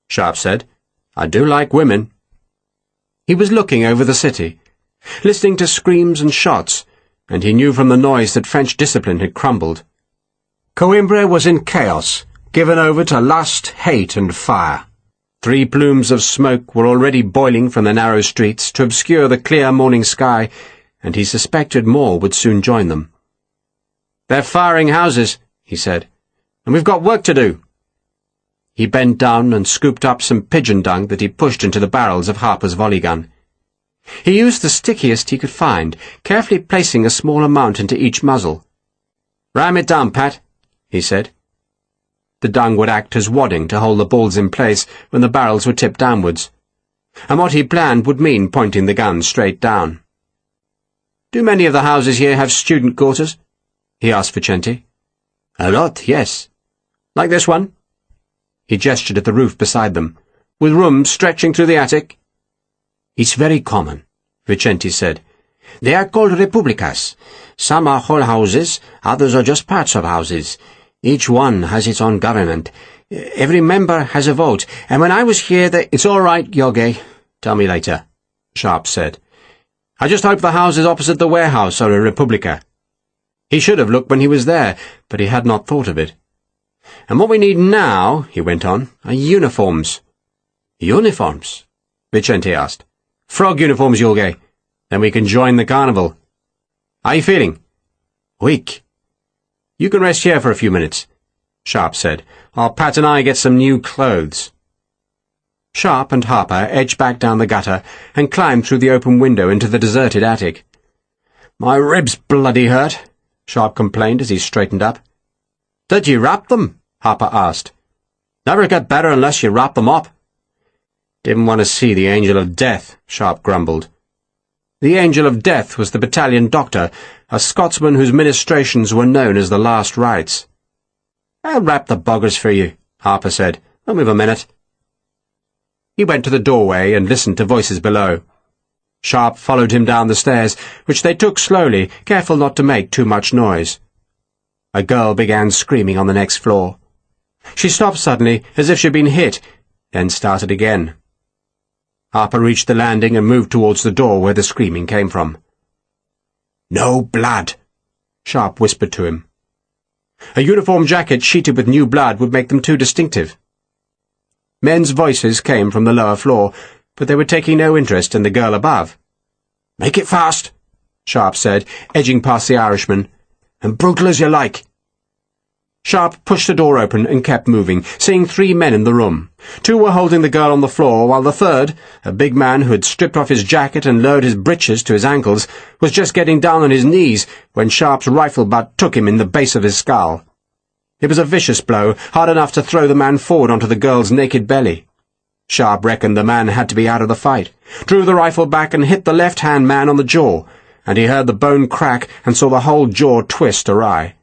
Sharpe said. "I do like women." He was looking over the city, listening to screams and shots, and he knew from the noise that French discipline had crumbled. Coimbra was in chaos, given over to lust, hate, and fire. 3 plumes of smoke were already boiling from the narrow streets to obscure the clear morning sky, and he suspected more would soon join them. "They're firing houses," he said, "and we've got work to do." He bent down and scooped up some pigeon dung that he pushed into the barrels of Harper's volley gun. He used the stickiest he could find, carefully placing a small amount into each muzzle. "Ram it down, Pat," he said. The dung would act as wadding to hold the balls in place when the barrels were tipped downwards, and what he planned would mean pointing the gun straight down. "Do many of the houses here have student quarters?" he asked Vicente. "A lot, yes." "Like this one?" He gestured at the roof beside them. "With rooms stretching through the attic?" "It's very common," Vicente said. "They are called republicas. Some are whole houses, others are just parts of houses. Each one has its own government. Every member has a vote, and when I was here "It's all right, Yogi. Tell me later," Sharpe said. "I just hope the houses opposite the warehouse are a republica." He should have looked when he was there, but he had not thought of it. "And what we need now," he went on, "are uniforms." "Uniforms?" Vicente asked. "Frog uniforms, Yogi. Then we can join the carnival. How are you feeling?" "Weak." "You can rest here for a few minutes," Sharpe said, "while Pat and I get some new clothes." Sharpe and Harper edged back down the gutter and climbed through the open window into the deserted attic. "My ribs bloody hurt," Sharpe complained as he straightened up. "Did you wrap them?" Harper asked. "Never get better unless you wrap them up." "Didn't want to see the Angel of Death," Sharpe grumbled. The Angel of Death was the battalion doctor, a Scotsman whose ministrations were known as the last rites. "I'll wrap the buggers for you," Harper said. "I'll move a minute." He went to the doorway and listened to voices below. Sharpe followed him down the stairs, which they took slowly, careful not to make too much noise. A girl began screaming on the next floor. She stopped suddenly, as if she'd been hit, then started again. Harper reached the landing and moved towards the door where the screaming came from. "No blood," Sharpe whispered to him. A uniform jacket sheeted with new blood would make them too distinctive. Men's voices came from the lower floor, but they were taking no interest in the girl above. "Make it fast," Sharpe said, edging past the Irishman, "and brutal as you like." Sharpe pushed the door open and kept moving, seeing 3 men in the room. 2 were holding the girl on the floor, while the third, a big man who had stripped off his jacket and lowered his breeches to his ankles, was just getting down on his knees when Sharpe's rifle butt took him in the base of his skull. It was a vicious blow, hard enough to throw the man forward onto the girl's naked belly. Sharpe reckoned the man had to be out of the fight, drew the rifle back and hit the left-hand man on the jaw, and he heard the bone crack and saw the whole jaw twist awry.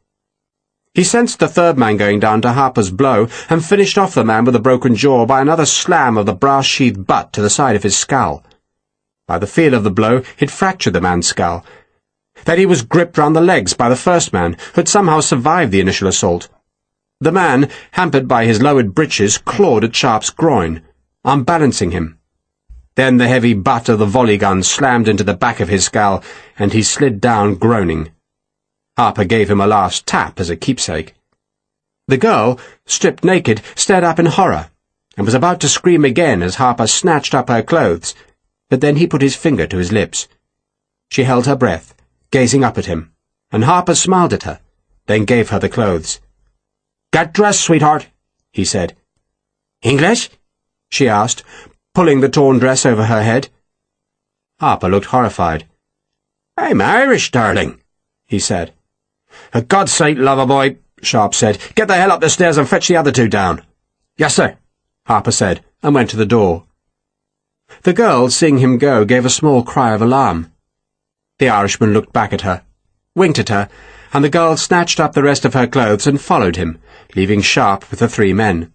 He sensed the third man going down to Harper's blow and finished off the man with a broken jaw by another slam of the brass-sheathed butt to the side of his skull. By the feel of the blow, he'd fractured the man's skull. Then he was gripped round the legs by the first man, who had somehow survived the initial assault. The man, hampered by his lowered breeches, clawed at Sharpe's groin, unbalancing him. Then the heavy butt of the volley gun slammed into the back of his skull, and he slid down groaning. Harper gave him a last tap as a keepsake. The girl, stripped naked, stared up in horror, and was about to scream again as Harper snatched up her clothes, but then he put his finger to his lips. She held her breath, gazing up at him, and Harper smiled at her, then gave her the clothes. "Get dressed, sweetheart," he said. "English?" she asked, pulling the torn dress over her head. Harper looked horrified. "I'm Irish, darling," he said. "For God's sake, lover boy," Sharpe said, "get the hell up the stairs and fetch the other 2 down." "Yes, sir," Harper said, and went to the door. The girl, seeing him go, gave a small cry of alarm. The Irishman looked back at her, winked at her, and the girl snatched up the rest of her clothes and followed him, leaving Sharpe with the 3 men.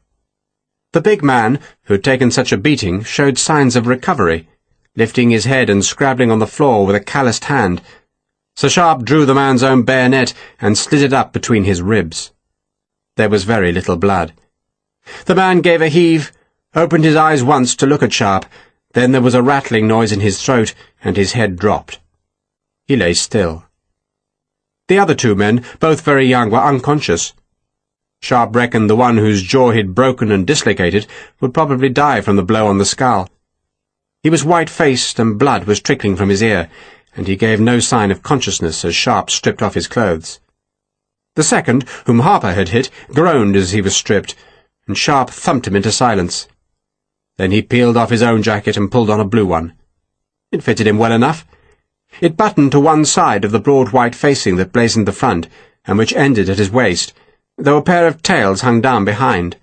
The big man, who had taken such a beating, showed signs of recovery, lifting his head and scrabbling on the floor with a calloused hand. So Sharpe drew the man's own bayonet and slid it up between his ribs. There was very little blood. The man gave a heave, opened his eyes once to look at Sharpe, then there was a rattling noise in his throat, and his head dropped. He lay still. The other 2 men, both very young, were unconscious. Sharpe reckoned the one whose jaw he'd broken and dislocated would probably die from the blow on the skull. He was white-faced and blood was trickling from his ear, and he gave no sign of consciousness as Sharpe stripped off his clothes. The second, whom Harper had hit, groaned as he was stripped, and Sharpe thumped him into silence. Then he peeled off his own jacket and pulled on a blue one. It fitted him well enough. It buttoned to one side of the broad white facing that blazoned the front, and which ended at his waist, though a pair of tails hung down behind.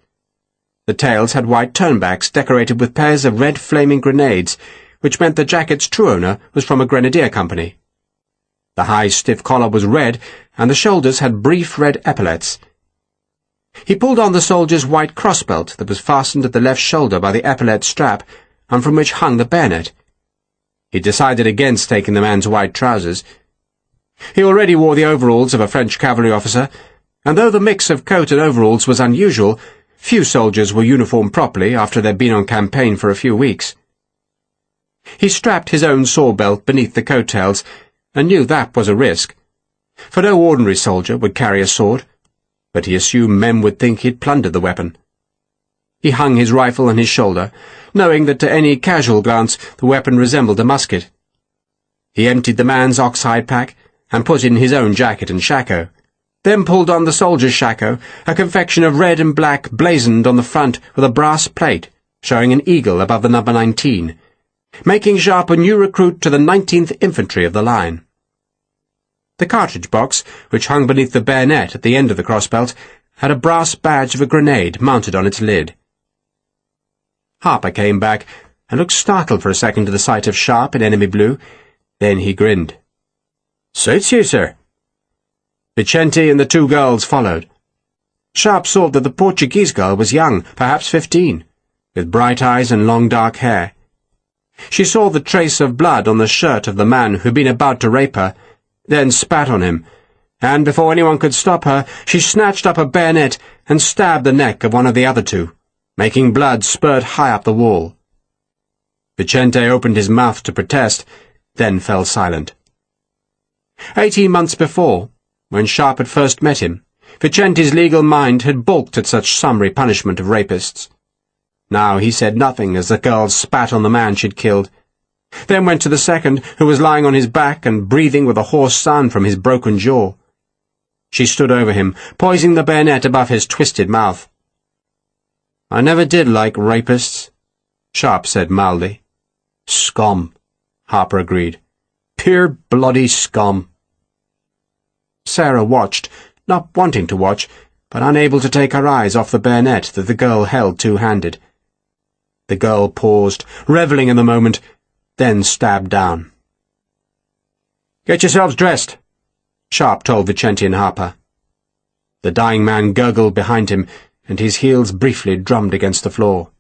The tails had white turnbacks decorated with pairs of red flaming grenades, which meant the jacket's true owner was from a grenadier company. The high stiff collar was red, and the shoulders had brief red epaulets. He pulled on the soldier's white crossbelt that was fastened at the left shoulder by the epaulet strap, and from which hung the bayonet. He decided against taking the man's white trousers. He already wore the overalls of a French cavalry officer, and though the mix of coat and overalls was unusual, few soldiers were uniformed properly after they'd been on campaign for a few weeks. He strapped his own sword belt beneath the coat-tails, and knew that was a risk, for no ordinary soldier would carry a sword, but he assumed men would think he'd plundered the weapon. He hung his rifle on his shoulder, knowing that to any casual glance the weapon resembled a musket. He emptied the man's ox-hide pack, and put in his own jacket and shako, then pulled on the soldier's shako, a confection of red and black blazoned on the front with a brass plate, showing an eagle above the number 19, making Sharpe a new recruit to the 19th Infantry of the line. The cartridge box, which hung beneath the bayonet at the end of the crossbelt, had a brass badge of a grenade mounted on its lid. Harper came back and looked startled for a second to the sight of Sharpe in enemy blue. Then he grinned. "Suits you, sir." Vicente and the two girls followed. Sharpe saw that the Portuguese girl was young, perhaps 15, with bright eyes and long dark hair. She saw the trace of blood on the shirt of the man who'd been about to rape her, then spat on him, and before anyone could stop her, she snatched up a bayonet and stabbed the neck of one of the other two, making blood spurt high up the wall. Vicente opened his mouth to protest, then fell silent. 18 months before, when Sharpe had first met him, Vicente's legal mind had balked at such summary punishment of rapists. Now he said nothing as the girl spat on the man she'd killed, then went to the second, who was lying on his back and breathing with a hoarse sound from his broken jaw. She stood over him, poising the bayonet above his twisted mouth. "I never did like rapists," Sharpe said mildly. "Scum," Harper agreed. "Pure bloody scum." Sarah watched, not wanting to watch, but unable to take her eyes off the bayonet that the girl held two-handed. The girl paused, revelling in the moment, then stabbed down. "Get yourselves dressed," Sharpe told Vicente and Harper. The dying man gurgled behind him, and his heels briefly drummed against the floor.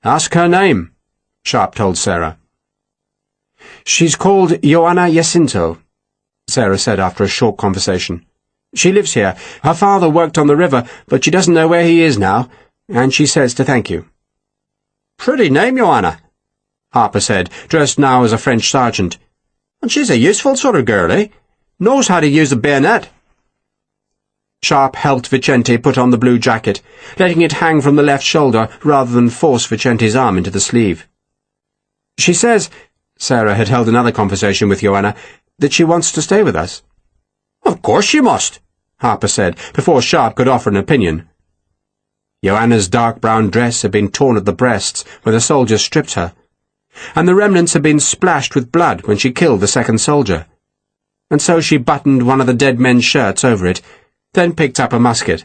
"Ask her name," Sharpe told Sarah. "She's called Joanna Jacinto," Sarah said after a short conversation. "She lives here. Her father worked on the river, but she doesn't know where he is now, and she says to thank you." "Pretty name, Joanna," Harper said, dressed now as a French sergeant. "And she's a useful sort of girl, eh? Knows how to use a bayonet." Sharpe helped Vicente put on the blue jacket, letting it hang from the left shoulder rather than force Vicente's arm into the sleeve. "She says," Sarah had held another conversation with Joanna, "that she wants to stay with us." "Of course she must," Harper said, before Sharpe could offer an opinion. Joanna's dark brown dress had been torn at the breasts when the soldiers stripped her, and the remnants had been splashed with blood when she killed the second soldier, and so she buttoned one of the dead men's shirts over it, then picked up a musket.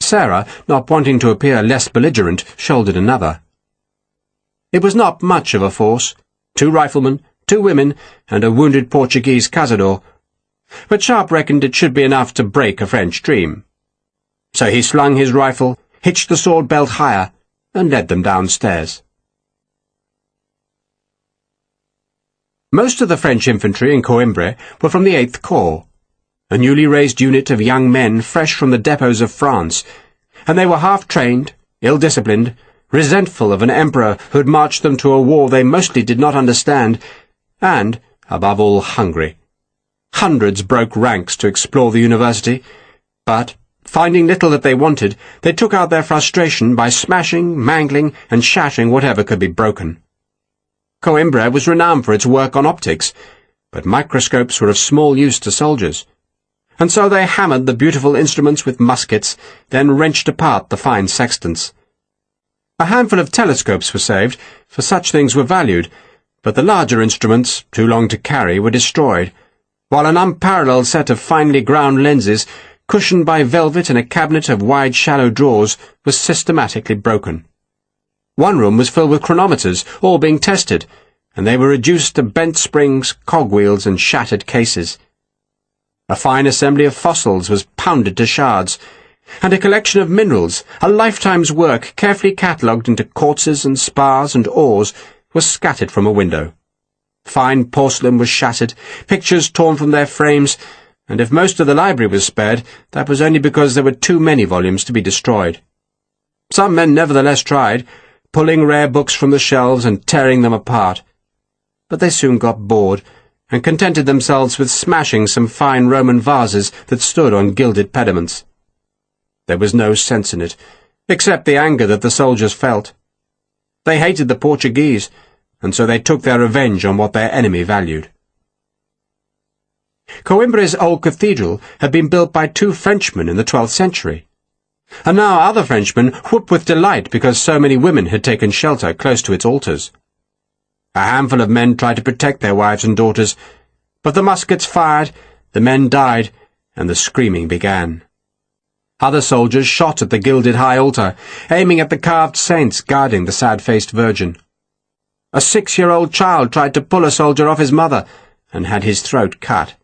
Sarah, not wanting to appear less belligerent, shouldered another. It was not much of a force, 2 riflemen, 2 women, and a wounded Portuguese cazador, but Sharpe reckoned it should be enough to break a French dream. So he slung his rifle, hitched the sword belt higher, and led them downstairs. Most of the French infantry in Coimbra were from the 8th Corps, a newly raised unit of young men fresh from the depots of France, and they were half-trained, ill-disciplined, resentful of an emperor who had marched them to a war they mostly did not understand, and, above all, hungry. Hundreds broke ranks to explore the university, but, Finding little that they wanted, they took out their frustration by smashing, mangling, and shattering whatever could be broken. Coimbra was renowned for its work on optics, but microscopes were of small use to soldiers, and so they hammered the beautiful instruments with muskets, then wrenched apart the fine sextants. A handful of telescopes were saved, for such things were valued, but the larger instruments, too long to carry, were destroyed, while an unparalleled set of finely ground lenses, cushioned by velvet in a cabinet of wide shallow drawers, was systematically broken. One room was filled with chronometers, all being tested, and they were reduced to bent springs, cogwheels, and shattered cases. A fine assembly of fossils was pounded to shards, and a collection of minerals, a lifetime's work carefully catalogued into quartzes and spars and ores, was scattered from a window. Fine porcelain was shattered, pictures torn from their frames, and if most of the library was spared, that was only because there were too many volumes to be destroyed. Some men nevertheless tried, pulling rare books from the shelves and tearing them apart. But they soon got bored, and contented themselves with smashing some fine Roman vases that stood on gilded pediments. There was no sense in it, except the anger that the soldiers felt. They hated the Portuguese, and so they took their revenge on what their enemy valued. Coimbra's old cathedral had been built by 2 Frenchmen in the 12th century, and now other Frenchmen whooped with delight because so many women had taken shelter close to its altars. A handful of men tried to protect their wives and daughters, but the muskets fired, the men died, and the screaming began. Other soldiers shot at the gilded high altar, aiming at the carved saints guarding the sad-faced Virgin. A 6-year-old child tried to pull a soldier off his mother, and had his throat cut.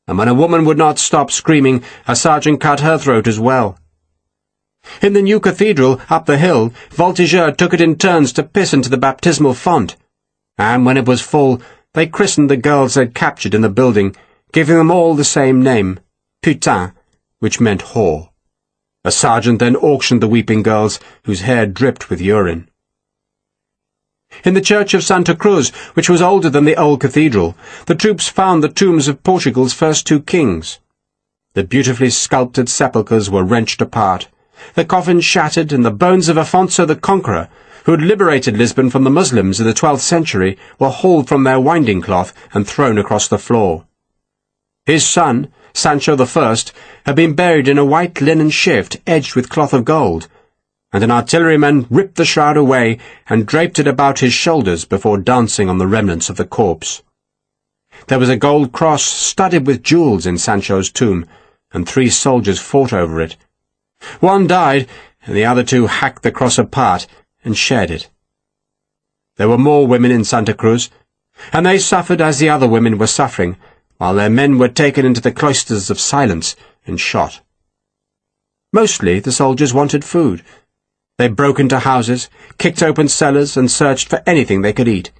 And when a woman would not stop screaming, a sergeant cut her throat as well. In the new cathedral, up the hill, voltigeurs took it in turns to piss into the baptismal font, and when it was full, they christened the girls they'd captured in the building, giving them all the same name, putain, which meant whore. A sergeant then auctioned the weeping girls, whose hair dripped with urine. In the church of Santa Cruz, which was older than the old cathedral, the troops found the tombs of Portugal's first 2 kings. The beautifully sculptured sepulchres were wrenched apart, the coffins shattered, and the bones of Afonso the Conqueror, who had liberated Lisbon from the Muslims in the 12th century, were hauled from their winding cloth and thrown across the floor. His son, Sancho I, had been buried in a white linen shift edged with cloth of gold, and an artilleryman ripped the shroud away and draped it about his shoulders before dancing on the remnants of the corpse. There was a gold cross studded with jewels in Sancho's tomb, and 3 soldiers fought over it. One died, and the other 2 hacked the cross apart and shared it. There were more women in Santa Cruz, and they suffered as the other women were suffering, while their men were taken into the cloisters of silence and shot. Mostly the soldiers wanted food. They broke into houses, kicked open cellars, and searched for anything they could eat.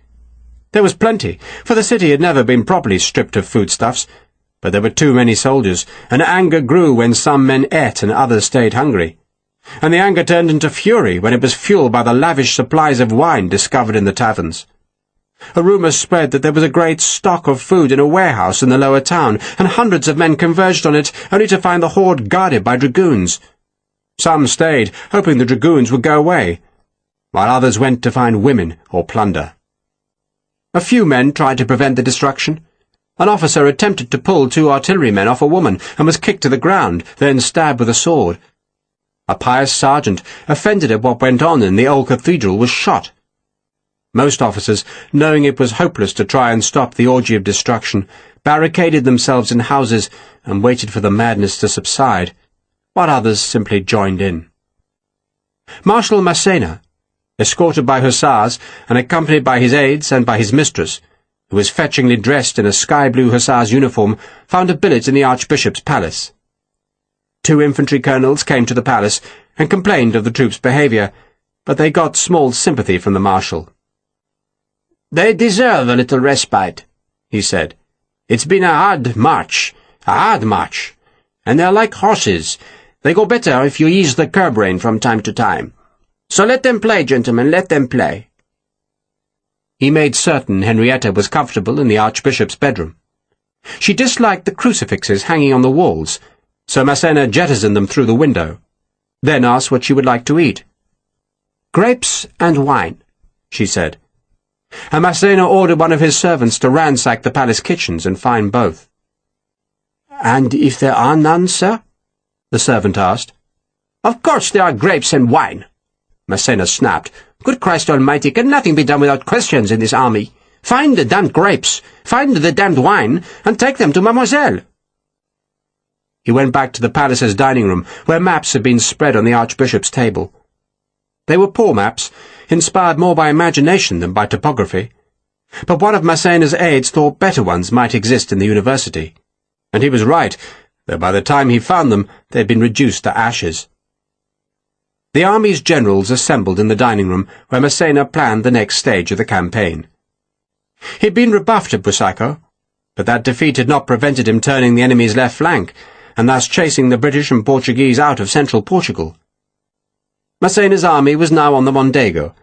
There was plenty, for the city had never been properly stripped of foodstuffs, but there were too many soldiers, and anger grew when some men ate and others stayed hungry. And the anger turned into fury when it was fueled by the lavish supplies of wine discovered in the taverns. A rumour spread that there was a great stock of food in a warehouse in the lower town, and hundreds of men converged on it, only to find the hoard guarded by dragoons. Some stayed, hoping the dragoons would go away, while others went to find women or plunder. A few men tried to prevent the destruction. An officer attempted to pull 2 artillerymen off a woman, and was kicked to the ground, then stabbed with a sword. A pious sergeant, offended at what went on in the old cathedral, was shot. Most officers, knowing it was hopeless to try and stop the orgy of destruction, barricaded themselves in houses and waited for the madness to subside, while others simply joined in. Marshal Massena, escorted by hussars and accompanied by his aides and by his mistress, who was fetchingly dressed in a sky-blue hussar's uniform, found a billet in the Archbishop's palace. 2 infantry colonels came to the palace and complained of the troops' behaviour, but they got small sympathy from the marshal. "They deserve a little respite," he said. "It's been a hard march, and they're like horses. They go better if you ease the curb rein from time to time. So let them play, gentlemen, let them play." He made certain Henrietta was comfortable in the Archbishop's bedroom. She disliked the crucifixes hanging on the walls, so Massena jettisoned them through the window, then asked what she would like to eat. "Grapes and wine," she said, and Massena ordered one of his servants to ransack the palace kitchens and find both. "And if there are none, sir?" the servant asked. "Of course there are grapes and wine," Massena snapped. "Good Christ Almighty, can nothing be done without questions in this army? Find the damned grapes, find the damned wine, and take them to Mademoiselle." He went back to the palace's dining room, where maps had been spread on the Archbishop's table. They were poor maps, inspired more by imagination than by topography. But one of Massena's aides thought better ones might exist in the university. And he was right, though by the time he found them, they had been reduced to ashes. The army's generals assembled in the dining room, where Massena planned the next stage of the campaign. He'd been rebuffed at Busaco, but that defeat had not prevented him turning the enemy's left flank, and thus chasing the British and Portuguese out of central Portugal. Massena's army was now on the Mondego,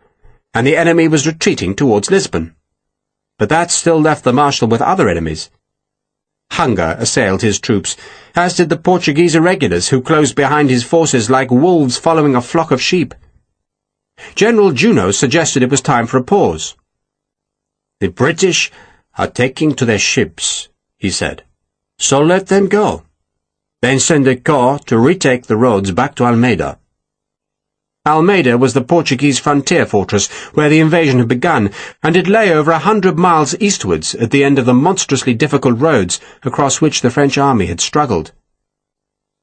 and the enemy was retreating towards Lisbon. But that still left the Marshal with other enemies. Hunger assailed his troops, as did the Portuguese irregulars who closed behind his forces like wolves following a flock of sheep. General Junot suggested it was time for a pause. "The British are taking to their ships," he said, "so let them go. Then send a corps to retake the roads back to Almeida." Almeida was the Portuguese frontier fortress where the invasion had begun, and it lay over 100 miles eastwards at the end of the monstrously difficult roads across which the French army had struggled.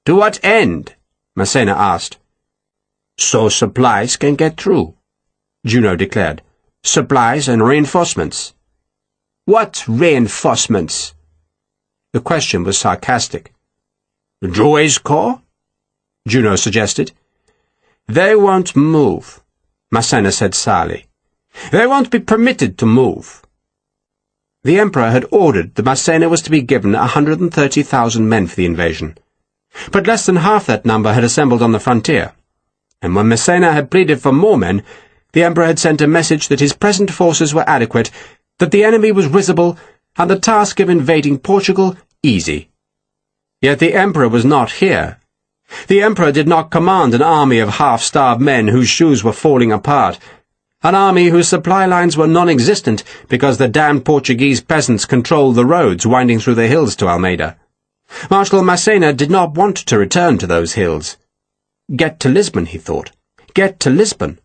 "To what end?" Massena asked. "So supplies can get through," Junot declared. "Supplies and reinforcements." "What reinforcements?" The question was sarcastic. "Drouet's corps?" Junot suggested. "They won't move," Massena said sourly. "They won't be permitted to move." The Emperor had ordered that Massena was to be given 130,000 men for the invasion, but less than half that number had assembled on the frontier, and when Massena had pleaded for more men, the Emperor had sent a message that his present forces were adequate, that the enemy was risible, and the task of invading Portugal easy. Yet the Emperor was not here. The Emperor did not command an army of half-starved men whose shoes were falling apart, an army whose supply lines were non-existent because the damned Portuguese peasants controlled the roads winding through the hills to Almeida. Marshal Massena did not want to return to those hills. Get to Lisbon, he thought. Get to Lisbon.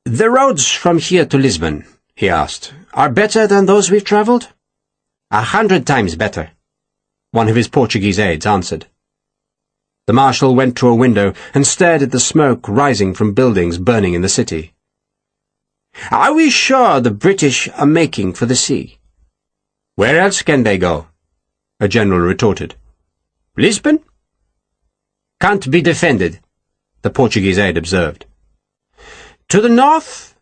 "The roads from here to Lisbon," he asked, "are better than those we've travelled?" 100 times better, one of his Portuguese aides answered. The Marshal went to a window and stared at the smoke rising from buildings burning in the city. "Are we sure the British are making for the sea?" "Where else can they go?" a general retorted. "Lisbon?" "Can't be defended," the Portuguese aide observed. "To the north?"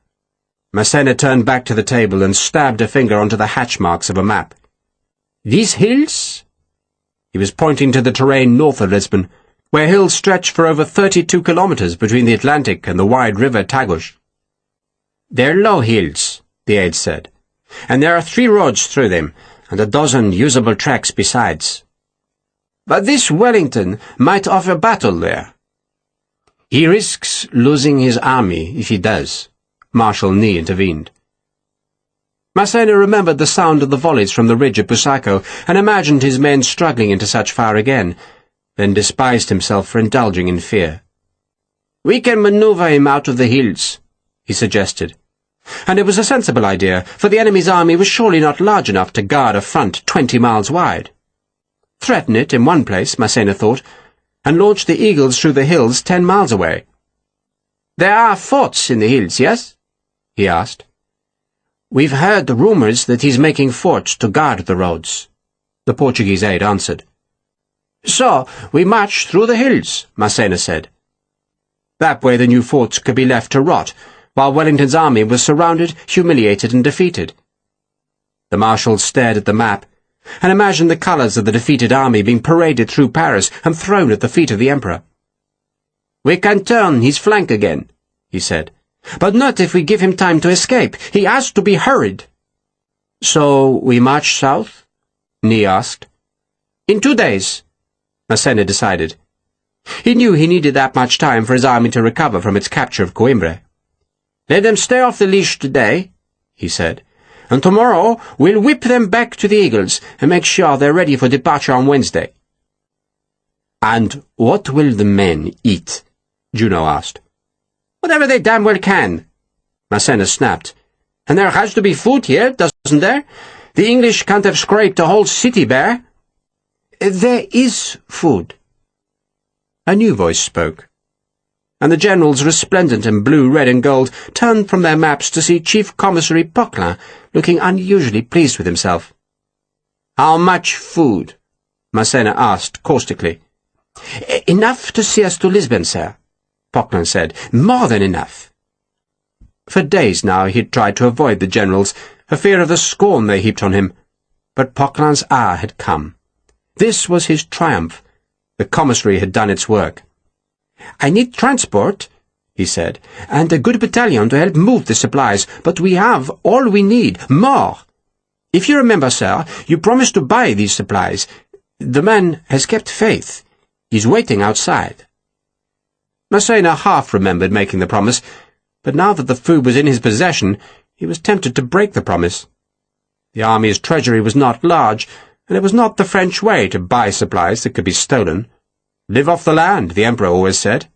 Massena turned back to the table and stabbed a finger onto the hatch marks of a map. "These hills?" He was pointing to the terrain north of Lisbon, where hills stretched for over 32 kilometres between the Atlantic and the wide river Tagus. "They're low hills," the aide said, "and there are 3 roads through them, and a dozen usable tracks besides." "But this Wellington might offer battle there." "He risks losing his army if he does," Marshal Ney intervened. Massena remembered the sound of the volleys from the ridge at Busaco and imagined his men struggling into such fire again, then despised himself for indulging in fear. "We can maneuver him out of the hills," he suggested. And it was a sensible idea, for the enemy's army was surely not large enough to guard a front 20 miles wide. Threaten it in one place, Massena thought, and launch the eagles through the hills 10 miles away. "There are forts in the hills, yes?" he asked. "We've heard rumours that he's making forts to guard the roads," the Portuguese aide answered. "So, we march through the hills," Massena said. That way the new forts could be left to rot, while Wellington's army was surrounded, humiliated, and defeated. The Marshal stared at the map, and imagined the colours of the defeated army being paraded through Paris and thrown at the feet of the Emperor. "We can turn his flank again," he said, "but not if we give him time to escape. He has to be hurried." "So we march south?" Ney asked. "In 2 days. Massena decided. He knew he needed that much time for his army to recover from its capture of Coimbra. "Let them stay off the leash today," he said, "and tomorrow we'll whip them back to the Eagles and make sure they're ready for departure on Wednesday." "And what will the men eat?" Juno asked. "Whatever they damn well can," Massena snapped. "And there has to be food here, doesn't there? The English can't have scraped a whole city bare." "There is food." A new voice spoke, and the generals, resplendent in blue, red, and gold, turned from their maps to see Chief Commissary Poquelin looking unusually pleased with himself. "How much food?" Massena asked caustically. "Enough to see us to Lisbon, sir," Poquelin said. "More than enough." For days now he had tried to avoid the generals, for fear of the scorn they heaped on him. But Poquelin's hour had come. This was his triumph. The commissary had done its work. "I need transport," he said, "and a good battalion to help move the supplies, but we have all we need, more. If you remember, sir, you promised to buy these supplies. The man has kept faith. He's waiting outside." Massena half remembered making the promise, but now that the food was in his possession, he was tempted to break the promise. The army's treasury was not large, and it was not the French way to buy supplies that could be stolen. Live off the land, the Emperor always said.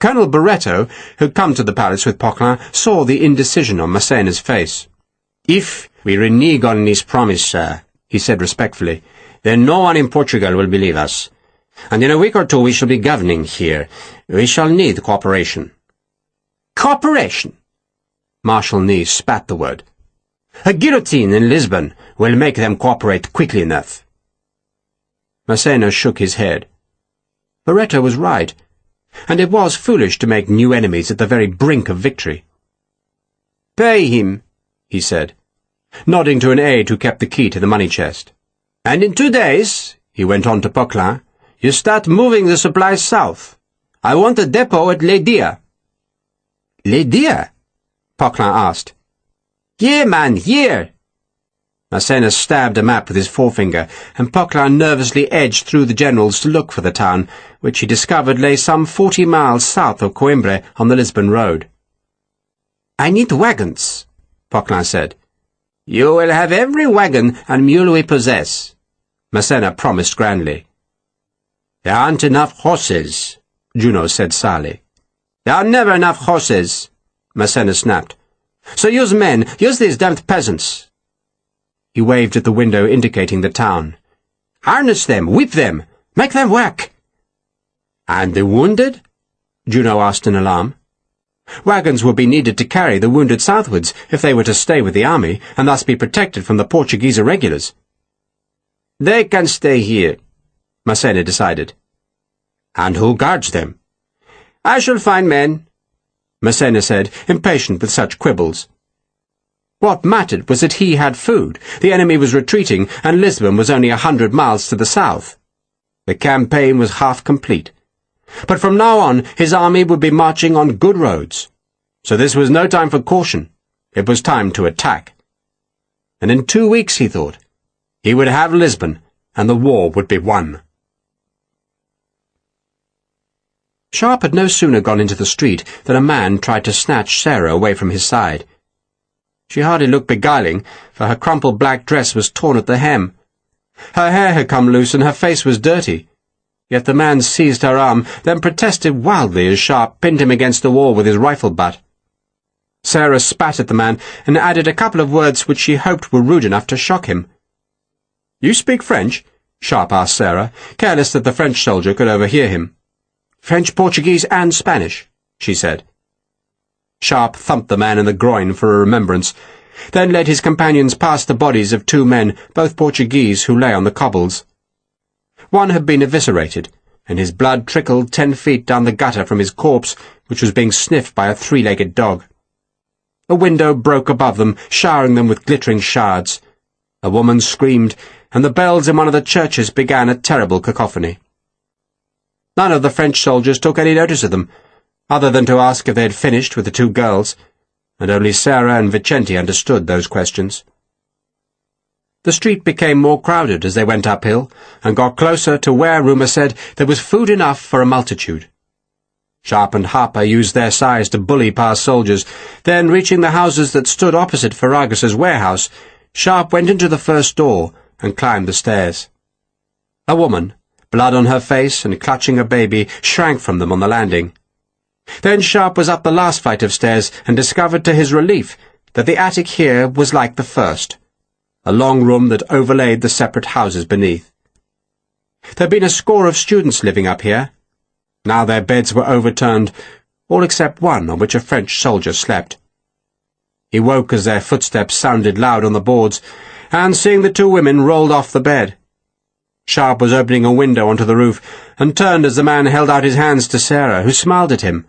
Colonel Barretto, who had come to the palace with Poquelin, saw the indecision on Massena's face. "If we renege on this promise, sir," he said respectfully, "then no one in Portugal will believe us. And in a week or two we shall be governing here. We shall need cooperation." "Cooperation?" Marshal Ney spat the word. "A guillotine in Lisbon will make them cooperate quickly enough." Massena shook his head. Barretto was right, and it was foolish to make new enemies at the very brink of victory. "Pay him," he said, nodding to an aide who kept the key to the money chest. "And in 2 days," he went on to Poquelin, "you start moving the supplies south. I want a depot at Les Dias." "Les Dias?" Poquelin asked. "Here, man, here!" Massena stabbed a map with his forefinger, and Poquelin nervously edged through the generals to look for the town, which he discovered lay some 40 miles south of Coimbra on the Lisbon road. "I need wagons," Poquelin said. "You will have every wagon and mule we possess," Massena promised grandly. "There aren't enough horses," Juno said sourly. "There are never enough horses," Massena snapped. "So use men, use these damned peasants." He waved at the window indicating the town. "Harness them, whip them, make them work." "And the wounded?" Juno asked in alarm. Wagons would be needed to carry the wounded southwards if they were to stay with the army and thus be protected from the Portuguese irregulars. "They can stay here," Massena decided. "And who guards them?" "I shall find men," Massena said, impatient with such quibbles. What mattered was that he had food, the enemy was retreating, and Lisbon was only 100 miles to the south. The campaign was half complete. But from now on his army would be marching on good roads. So this was no time for caution. It was time to attack. And in 2 weeks, he thought, he would have Lisbon, and the war would be won. Sharpe had no sooner gone into the street than a man tried to snatch Sarah away from his side. She hardly looked beguiling, for her crumpled black dress was torn at the hem. Her hair had come loose and her face was dirty. Yet the man seized her arm, then protested wildly as Sharpe pinned him against the wall with his rifle butt. Sarah spat at the man and added a couple of words which she hoped were rude enough to shock him. "You speak French?" Sharpe asked Sarah, careless that the French soldier could overhear him. "French, Portuguese, and Spanish," she said. Sharpe thumped the man in the groin for a remembrance, then led his companions past the bodies of 2 men, both Portuguese, who lay on the cobbles. One had been eviscerated, and his blood trickled 10 feet down the gutter from his corpse, which was being sniffed by a 3-legged dog. A window broke above them, showering them with glittering shards. A woman screamed, and the bells in one of the churches began a terrible cacophony. None of the French soldiers took any notice of them, other than to ask if they had finished with the 2 girls, and only Sarah and Vicente understood those questions. The street became more crowded as they went uphill, and got closer to where, rumour said, there was food enough for a multitude. Sharpe and Harper used their size to bully past soldiers. Then, reaching the houses that stood opposite Ferragus's warehouse, Sharpe went into the first door and climbed the stairs. A woman, blood on her face and clutching a baby, shrank from them on the landing. Then Sharpe was up the last flight of stairs and discovered to his relief that the attic here was like the first, a long room that overlaid the separate houses beneath. There had been a score of students living up here. Now their beds were overturned, all except one on which a French soldier slept. He woke as their footsteps sounded loud on the boards, and seeing the two women, rolled off the bed. Sharpe was opening a window onto the roof, and turned as the man held out his hands to Sarah, who smiled at him,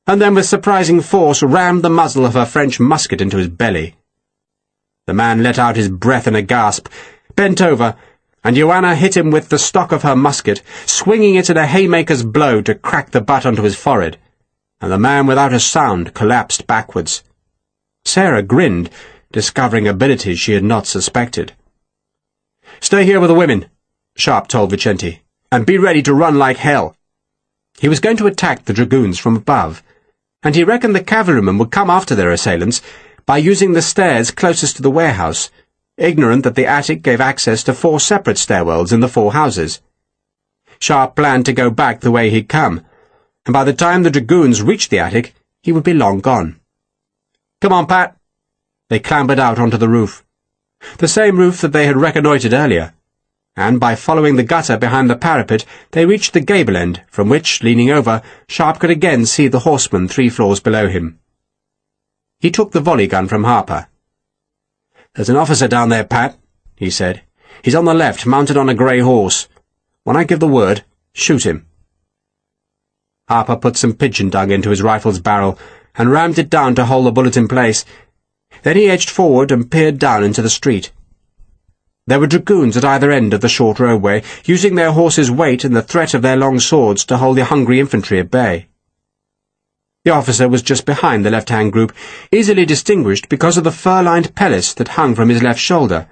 and then with surprising force rammed the muzzle of her French musket into his belly. The man let out his breath in a gasp, bent over, and Joanna hit him with the stock of her musket, swinging it in a haymaker's blow to crack the butt onto his forehead, and the man without a sound collapsed backwards. Sarah grinned, discovering abilities she had not suspected. "Stay here with the women," Sharpe told Vicente, "and be ready to run like hell." He was going to attack the dragoons from above, and he reckoned the cavalrymen would come after their assailants by using the stairs closest to the warehouse, ignorant that the attic gave access to 4 separate stairwells in the 4 houses. Sharpe planned to go back the way he'd come, and by the time the dragoons reached the attic, he would be long gone. "Come on, Pat." They clambered out onto the roof, the same roof that they had reconnoitred earlier, and by following the gutter behind the parapet, they reached the gable end, from which, leaning over, Sharpe could again see the horseman 3 floors below him. He took the volley gun from Harper. "There's an officer down there, Pat," he said. "He's on the left, mounted on a grey horse. When I give the word, shoot him." Harper put some pigeon dung into his rifle's barrel and rammed it down to hold the bullet in place. Then he edged forward and peered down into the street. There were dragoons at either end of the short roadway, using their horses' weight and the threat of their long swords to hold the hungry infantry at bay. The officer was just behind the left-hand group, easily distinguished because of the fur-lined pelisse that hung from his left shoulder,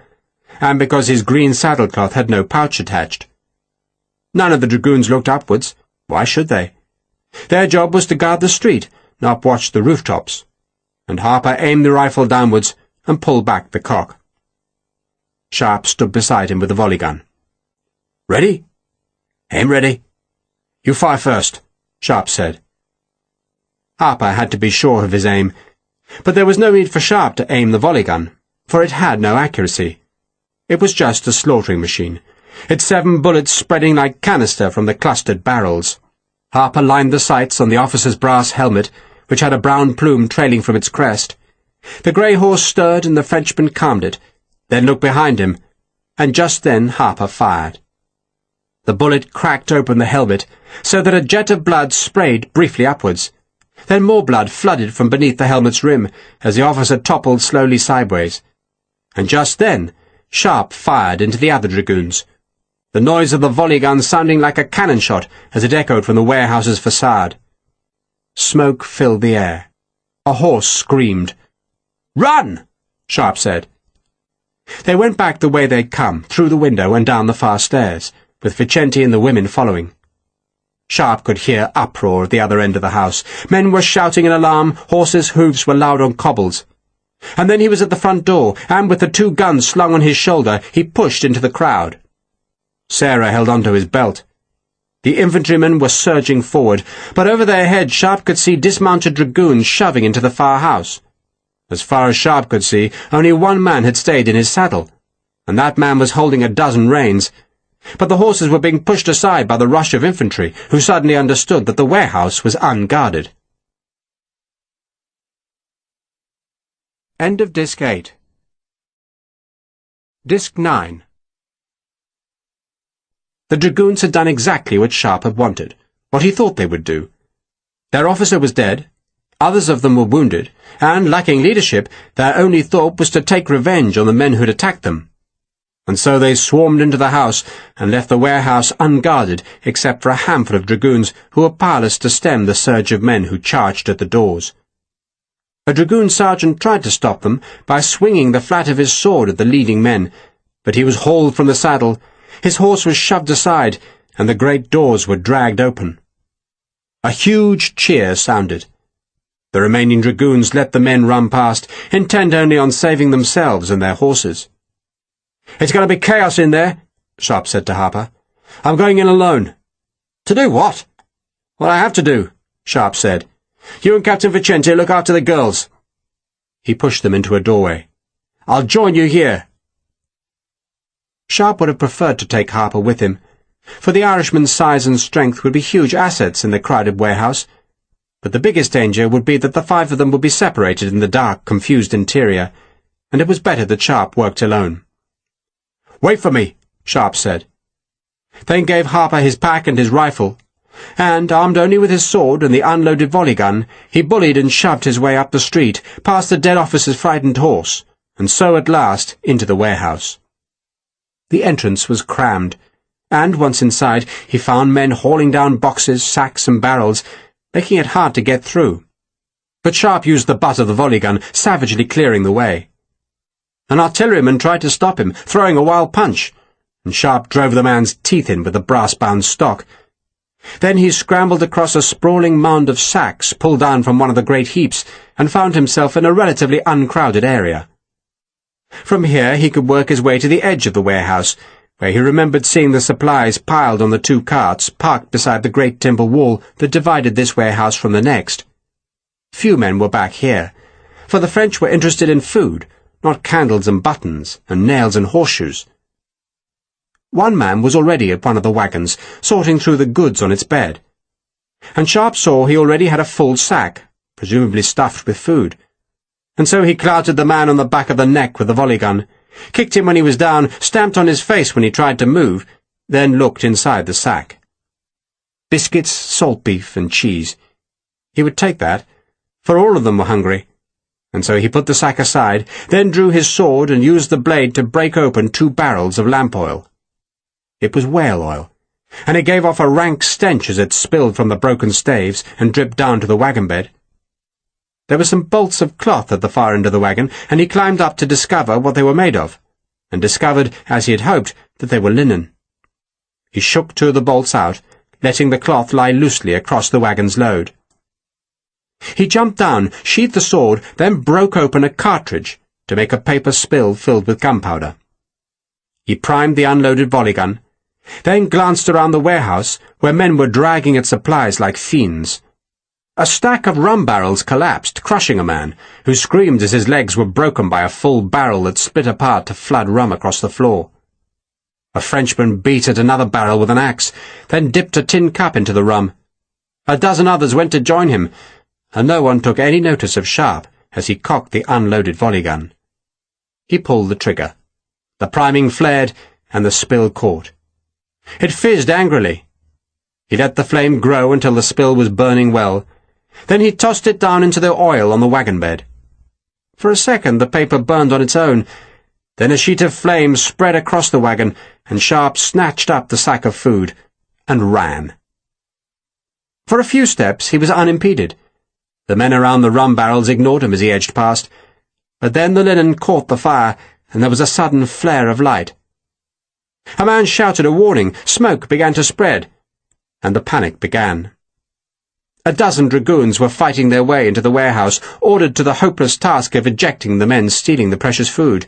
and because his green saddlecloth had no pouch attached. None of the dragoons looked upwards. Why should they? Their job was to guard the street, not watch the rooftops, and Harper aimed the rifle downwards and pulled back the cock. Sharpe stood beside him with the volley gun. "Ready?" "Aim ready." "You fire first," Sharpe said. Harper had to be sure of his aim, but there was no need for Sharpe to aim the volley gun, for it had no accuracy. It was just a slaughtering machine, its 7 bullets spreading like canister from the clustered barrels. Harper lined the sights on the officer's brass helmet, which had a brown plume trailing from its crest. The grey horse stirred and the Frenchman calmed it, then looked behind him, and just then Harper fired. The bullet cracked open the helmet, so that a jet of blood sprayed briefly upwards. Then more blood flooded from beneath the helmet's rim, as the officer toppled slowly sideways. And just then, Sharpe fired into the other dragoons, the noise of the volley gun sounding like a cannon shot as it echoed from the warehouse's facade. Smoke filled the air. A horse screamed. "Run!" Sharpe said. They went back the way they'd come, through the window and down the far stairs, with Vicente and the women following. Sharpe could hear uproar at the other end of the house. Men were shouting in alarm, horses' hoofs were loud on cobbles. And then he was at the front door, and with the 2 guns slung on his shoulder, he pushed into the crowd. Sarah held onto his belt. The infantrymen were surging forward, but over their heads Sharpe could see dismounted dragoons shoving into the far house. As far as Sharpe could see, only one man had stayed in his saddle, and that man was holding a dozen reins. But the horses were being pushed aside by the rush of infantry, who suddenly understood that the warehouse was unguarded. End of Disc 8. Disc 9. The dragoons had done exactly what Sharpe had wanted, what he thought they would do. Their officer was dead, others of them were wounded, and, lacking leadership, their only thought was to take revenge on the men who'd attacked them. And so they swarmed into the house and left the warehouse unguarded except for a handful of dragoons who were powerless to stem the surge of men who charged at the doors. A dragoon sergeant tried to stop them by swinging the flat of his sword at the leading men, but he was hauled from the saddle, his horse was shoved aside, and the great doors were dragged open. A huge cheer sounded. The remaining dragoons let the men run past, intent only on saving themselves and their horses. "It's going to be chaos in there," Sharpe said to Harper. "I'm going in alone." "To do what?" "What I have to do," Sharpe said. "You and Captain Vicente look after the girls." He pushed them into a doorway. "I'll join you here." Sharpe would have preferred to take Harper with him, for the Irishman's size and strength would be huge assets in the crowded warehouse, but the biggest danger would be that the five of them would be separated in the dark, confused interior, and it was better that Sharpe worked alone. "Wait for me," Sharpe said. Then gave Harper his pack and his rifle, and, armed only with his sword and the unloaded volley gun, he bullied and shoved his way up the street, past the dead officer's frightened horse, and so at last into the warehouse. The entrance was crammed, and once inside he found men hauling down boxes, sacks and barrels, making it hard to get through. But Sharpe used the butt of the volley gun, savagely clearing the way. An artilleryman tried to stop him, throwing a wild punch, and Sharpe drove the man's teeth in with the brass-bound stock. Then he scrambled across a sprawling mound of sacks pulled down from one of the great heaps, and found himself in a relatively uncrowded area. From here he could work his way to the edge of the warehouse, where he remembered seeing the supplies piled on the two carts parked beside the great timber wall that divided this warehouse from the next. Few men were back here, for the French were interested in food, not candles and buttons, and nails and horseshoes. One man was already at one of the wagons, sorting through the goods on its bed, and Sharpe saw he already had a full sack, presumably stuffed with food, and so he clouted the man on the back of the neck with the volley gun, kicked him when he was down, stamped on his face when he tried to move, then looked inside the sack. Biscuits, salt beef, and cheese. He would take that, for all of them were hungry, and so he put the sack aside, then drew his sword and used the blade to break open 2 barrels of lamp oil. It was whale oil, and it gave off a rank stench as it spilled from the broken staves and dripped down to the wagon bed. There were some bolts of cloth at the far end of the wagon, and he climbed up to discover what they were made of, and discovered, as he had hoped, that they were linen. He shook 2 of the bolts out, letting the cloth lie loosely across the wagon's load. He jumped down, sheathed the sword, then broke open a cartridge to make a paper spill filled with gunpowder. He primed the unloaded volley gun, then glanced around the warehouse, where men were dragging at supplies like fiends. A stack of rum barrels collapsed, crushing a man, who screamed as his legs were broken by a full barrel that split apart to flood rum across the floor. A Frenchman beat at another barrel with an axe, then dipped a tin cup into the rum. A dozen others went to join him, and no one took any notice of Sharpe as he cocked the unloaded volley gun. He pulled the trigger. The priming flared, and the spill caught. It fizzed angrily. He let the flame grow until the spill was burning well. Then he tossed it down into the oil on the wagon bed. For a second the paper burned on its own. Then a sheet of flame spread across the wagon, and Sharpe snatched up the sack of food and ran. For a few steps he was unimpeded. The men around the rum barrels ignored him as he edged past, but then the linen caught the fire, and there was a sudden flare of light. A man shouted a warning, smoke began to spread, and the panic began. A dozen dragoons were fighting their way into the warehouse, ordered to the hopeless task of ejecting the men stealing the precious food.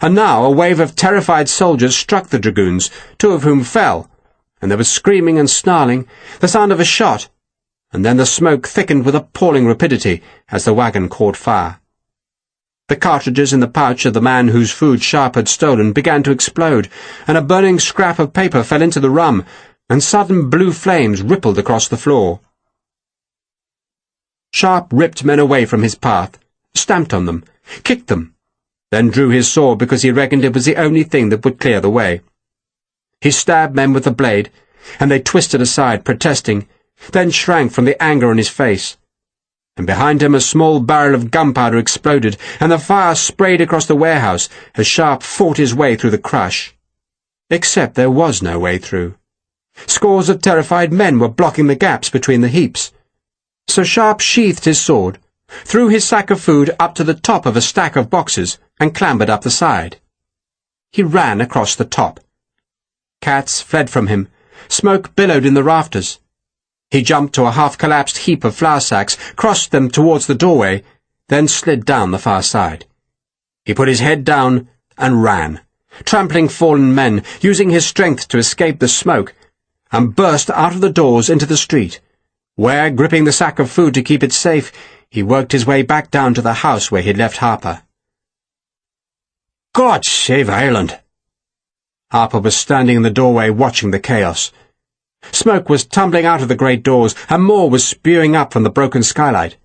And now a wave of terrified soldiers struck the dragoons, 2 of whom fell, and there was screaming and snarling, the sound of a shot, and then the smoke thickened with appalling rapidity as the wagon caught fire. The cartridges in the pouch of the man whose food Sharpe had stolen began to explode, and a burning scrap of paper fell into the rum, and sudden blue flames rippled across the floor. Sharpe ripped men away from his path, stamped on them, kicked them, then drew his sword because he reckoned it was the only thing that would clear the way. He stabbed men with the blade, and they twisted aside, protesting, then shrank from the anger on his face. And behind him a small barrel of gunpowder exploded, and the fire sprayed across the warehouse as Sharpe fought his way through the crush. Except there was no way through. Scores of terrified men were blocking the gaps between the heaps. So Sharpe sheathed his sword, threw his sack of food up to the top of a stack of boxes, and clambered up the side. He ran across the top. Cats fled from him. Smoke billowed in the rafters. He jumped to a half-collapsed heap of flour sacks, crossed them towards the doorway, then slid down the far side. He put his head down and ran, trampling fallen men, using his strength to escape the smoke, and burst out of the doors into the street, where, gripping the sack of food to keep it safe, he worked his way back down to the house where he'd left Harper. God save Ireland! Harper was standing in the doorway watching the chaos. Smoke was tumbling out of the great doors, and more was spewing up from the broken skylight.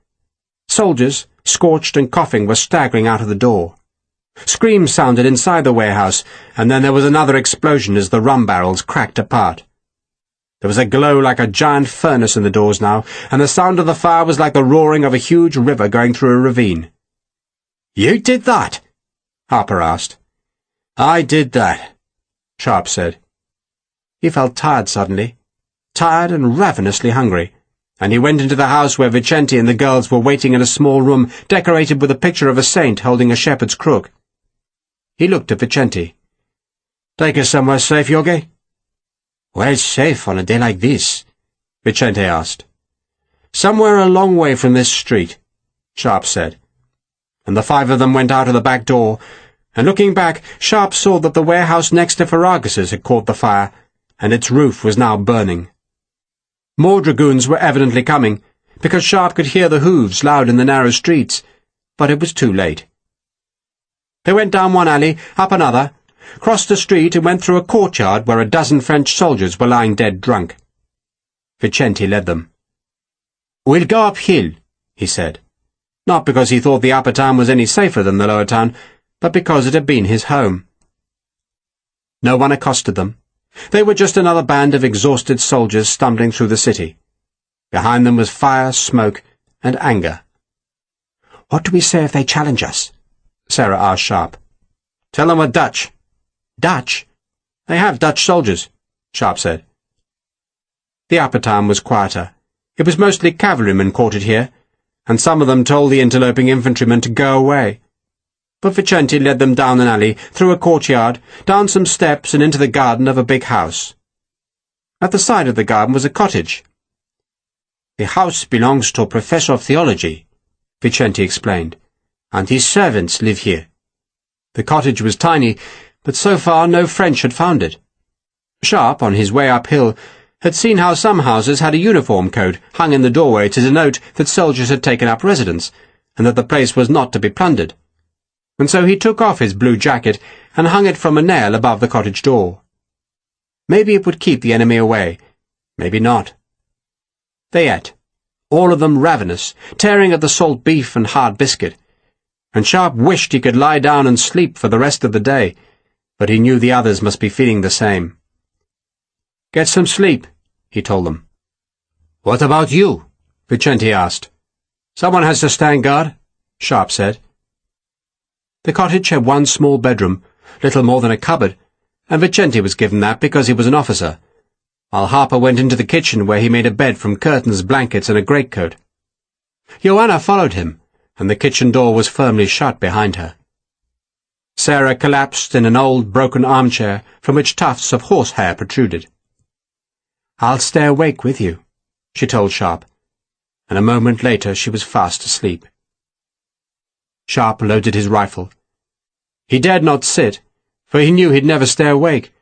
Soldiers, scorched and coughing, were staggering out of the door. Screams sounded inside the warehouse, and then there was another explosion as the rum barrels cracked apart. There was a glow like a giant furnace in the doors now, and the sound of the fire was like the roaring of a huge river going through a ravine. "You did that?" Harper asked. "I did that," Sharpe said. He felt tired suddenly, tired and ravenously hungry, and he went into the house where Vicente and the girls were waiting in a small room decorated with a picture of a saint holding a shepherd's crook. He looked at Vicente. "Take us somewhere safe, Yogi?" "Where's safe on a day like this?" Vicente asked. "Somewhere a long way from this street," Sharpe said. And the five of them went out of the back door, and looking back, Sharpe saw that the warehouse next to Ferragus's had caught the fire, and its roof was now burning. More dragoons were evidently coming, because Sharpe could hear the hooves loud in the narrow streets, but it was too late. They went down one alley, up another, crossed a street and went through a courtyard where a dozen French soldiers were lying dead drunk. Vicente led them. "We'll go uphill," he said, not because he thought the upper town was any safer than the lower town, but because it had been his home. No one accosted them. They were just another band of exhausted soldiers stumbling through the city. Behind them was fire, smoke, and anger. "What do we say if they challenge us?" Sarah asked Sharpe. "Tell them we're Dutch." "Dutch? They have Dutch soldiers," Sharpe said. The upper town was quieter. It was mostly cavalrymen quartered here, and some of them told the interloping infantrymen to go away. But Vicente led them down an alley, through a courtyard, down some steps and into the garden of a big house. At the side of the garden was a cottage. "The house belongs to a professor of theology," Vicente explained, "and his servants live here." The cottage was tiny, but so far no French had found it. Sharpe, on his way uphill, had seen how some houses had a uniform code hung in the doorway to denote that soldiers had taken up residence, and that the place was not to be plundered. And so he took off his blue jacket and hung it from a nail above the cottage door. Maybe it would keep the enemy away, maybe not. They ate, all of them ravenous, tearing at the salt beef and hard biscuit, and Sharpe wished he could lie down and sleep for the rest of the day, but he knew the others must be feeling the same. "Get some sleep," he told them. "What about you?" Vicente asked. "Someone has to stand guard," Sharpe said. The cottage had one small bedroom, little more than a cupboard, and Vicente was given that because he was an officer, while Harper went into the kitchen where he made a bed from curtains, blankets, and a greatcoat. Joanna followed him, and the kitchen door was firmly shut behind her. Sarah collapsed in an old, broken armchair from which tufts of horsehair protruded. "I'll stay awake with you," she told Sharpe, and a moment later she was fast asleep. Sharpe loaded his rifle. He dared not sit, for he knew he'd never stay awake,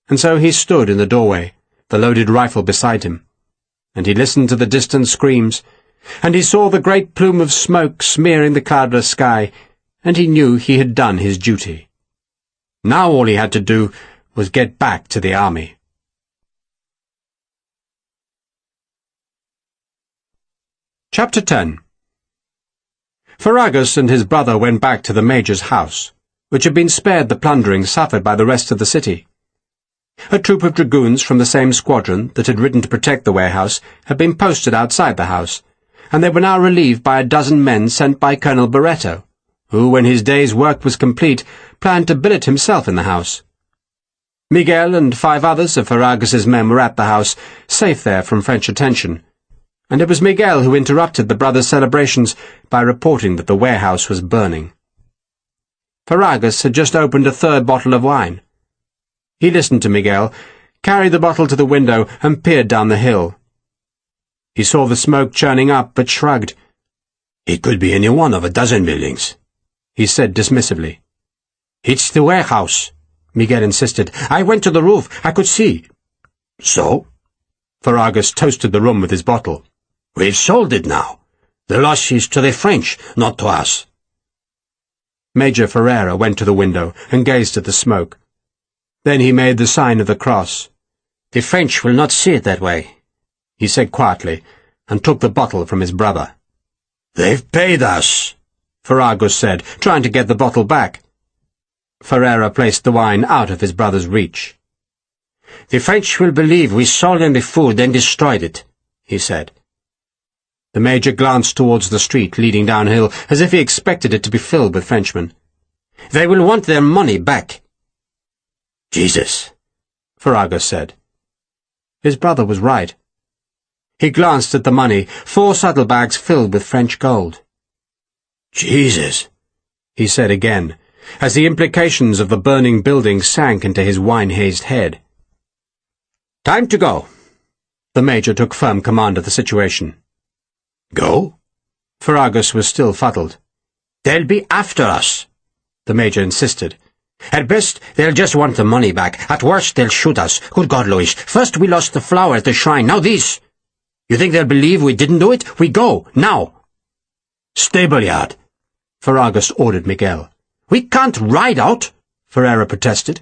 and so he stood in the doorway, the loaded rifle beside him, and he listened to the distant screams, and he saw the great plume of smoke smearing the cloudless sky, and he knew he had done his duty. Now all he had to do was get back to the army. Chapter 10. Ferragus and his brother went back to the Major's house, which had been spared the plundering suffered by the rest of the city. A troop of dragoons from the same squadron that had ridden to protect the warehouse had been posted outside the house, and they were now relieved by a dozen men sent by Colonel Barreto, who, when his day's work was complete, planned to billet himself in the house. Miguel and 5 others of Ferragus's men were at the house, safe there from French attention, and it was Miguel who interrupted the brothers' celebrations by reporting that the warehouse was burning. Farragus had just opened a third bottle of wine. He listened to Miguel, carried the bottle to the window, and peered down the hill. He saw the smoke churning up, but shrugged. "It could be any one of a dozen buildings," he said dismissively. "It's the warehouse," Miguel insisted. "I went to the roof. I could see." "So?" Farragus toasted the room with his bottle. "We've sold it now. The loss is to the French, not to us." Major Ferreira went to the window and gazed at the smoke. Then he made the sign of the cross. "The French will not see it that way," he said quietly, and took the bottle from his brother. "They've paid us," Farragus said, trying to get the bottle back. Ferreira placed the wine out of his brother's reach. "The French will believe we sold them the food and destroyed it," he said. The Major glanced towards the street leading downhill, as if he expected it to be filled with Frenchmen. "They will want their money back." "Jesus," Farragus said. His brother was right. He glanced at the money, 4 saddlebags filled with French gold. "Jesus," he said again, as the implications of the burning building sank into his wine-hazed head. "Time to go." The Major took firm command of the situation. "Go?" Farragus was still fuddled. "They'll be after us," the Major insisted. "At best, they'll just want the money back. At worst, they'll shoot us. Good God, Louis. First we lost the flower at the shrine, now this. You think they'll believe we didn't do it? We go, now." "Stable yard," Farragus ordered Miguel. "We can't ride out," Ferreira protested.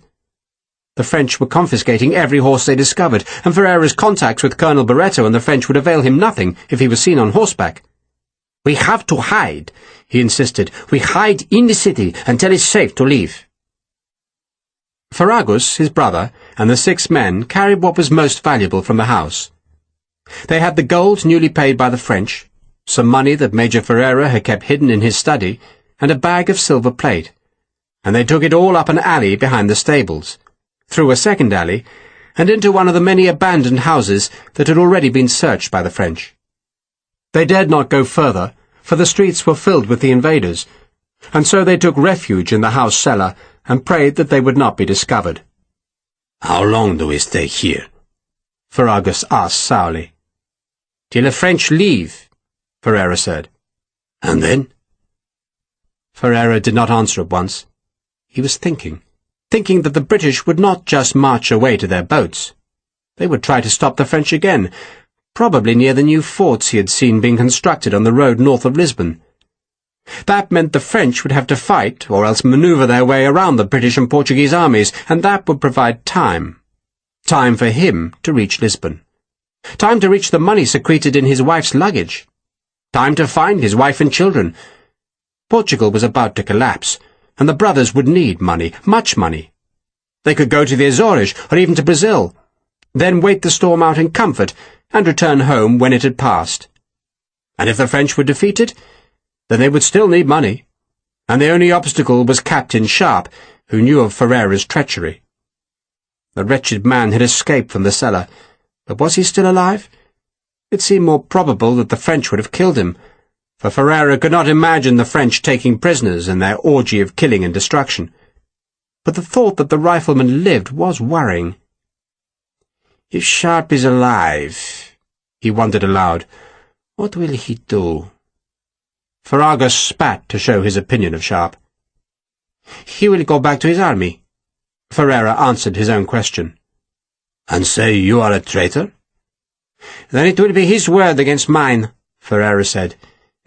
The French were confiscating every horse they discovered, and Ferreira's contacts with Colonel Barreto and the French would avail him nothing if he was seen on horseback. "We have to hide," he insisted. "We hide in the city until it's safe to leave." Farragus, his brother, and the 6 men carried what was most valuable from the house. They had the gold newly paid by the French, some money that Major Ferreira had kept hidden in his study, and a bag of silver plate, and they took it all up an alley behind the stables, through a second alley, and into one of the many abandoned houses that had already been searched by the French. They dared not go further, for the streets were filled with the invaders, and so they took refuge in the house cellar and prayed that they would not be discovered. "How long do we stay here?" Farragus asked sourly. "Till the French leave," Ferreira said. "And then?" Ferreira did not answer at once. He was thinking that the British would not just march away to their boats. They would try to stop the French again, probably near the new forts he had seen being constructed on the road north of Lisbon. That meant the French would have to fight, or else maneuver their way around the British and Portuguese armies, and that would provide time. Time for him to reach Lisbon. Time to reach the money secreted in his wife's luggage. Time to find his wife and children. Portugal was about to collapse, and the brothers would need money, much money. They could go to the Azores, or even to Brazil, then wait the storm out in comfort, and return home when it had passed. And if the French were defeated, then they would still need money, and the only obstacle was Captain Sharpe, who knew of Ferreira's treachery. The wretched man had escaped from the cellar, but was he still alive? It seemed more probable that the French would have killed him, for Ferreira could not imagine the French taking prisoners in their orgy of killing and destruction. But the thought that the rifleman lived was worrying. "If Sharpe is alive," he wondered aloud, "what will he do?" Farragus spat to show his opinion of Sharpe. "He will go back to his army," Ferreira answered his own question. "And say you are a traitor?" "Then it will be his word against mine," Ferreira said.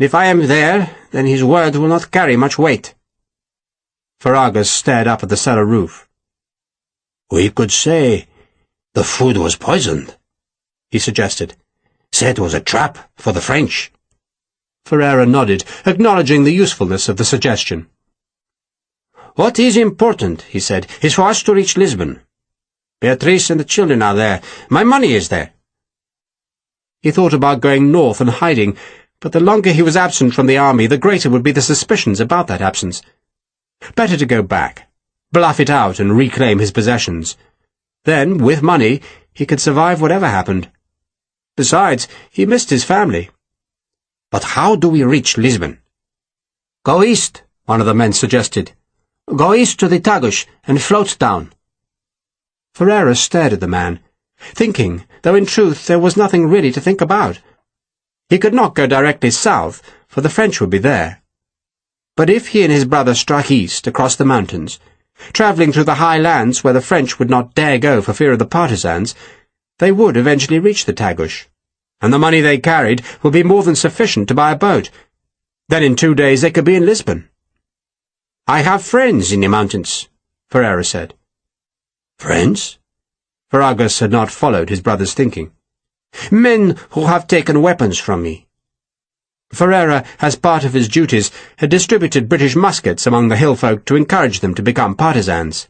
"If I am there, then his word will not carry much weight." Farragus stared up at the cellar roof. "We could say the food was poisoned," he suggested. "Say it was a trap for the French." Ferreira nodded, acknowledging the usefulness of the suggestion. "What is important," he said, "is for us to reach Lisbon. Beatrice and the children are there. My money is there." He thought about going north and hiding, but the longer he was absent from the army, the greater would be the suspicions about that absence. Better to go back, bluff it out and reclaim his possessions. Then, with money, he could survive whatever happened. Besides, he missed his family. "But how do we reach Lisbon?" "Go east," one of the men suggested. Go east to the Tagus and float down." Ferreira stared at the man, thinking, though in truth there was nothing really to think about. He could not go directly south, for the French would be there. But if he and his brother struck east across the mountains, travelling through the high lands where the French would not dare go for fear of the partisans, they would eventually reach the Tagus, and the money they carried would be more than sufficient to buy a boat. Then in 2 days they could be in Lisbon. "I have friends in the mountains," Ferreira said. "Friends?" Ferragus had not followed his brother's thinking. "Men who have taken weapons from me." Ferreira, as part of his duties, had distributed British muskets among the hill folk to encourage them to become partisans.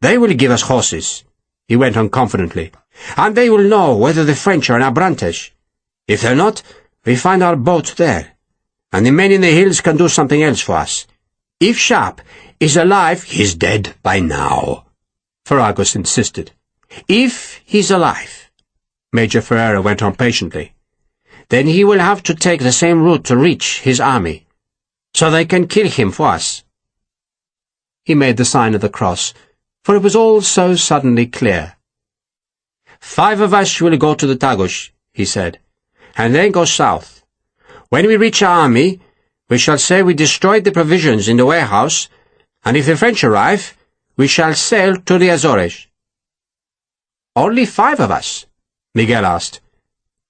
"They will give us horses," he went on confidently, "and they will know whether the French are in Abrantes. If they're not, we find our boat there, and the men in the hills can do something else for us. If Sharpe is alive—" "He's dead by now," Ferragus insisted. "If he's alive," Major Ferreira went on patiently, "then he will have to take the same route to reach his army, so they can kill him for us." He made the sign of the cross, for it was all so suddenly clear. 5 of us will go to the Tagus," he said, "and then go south. When we reach our army, we shall say we destroyed the provisions in the warehouse, and if the French arrive, we shall sail to the Azores." "Only 5 of us?" Miguel asked.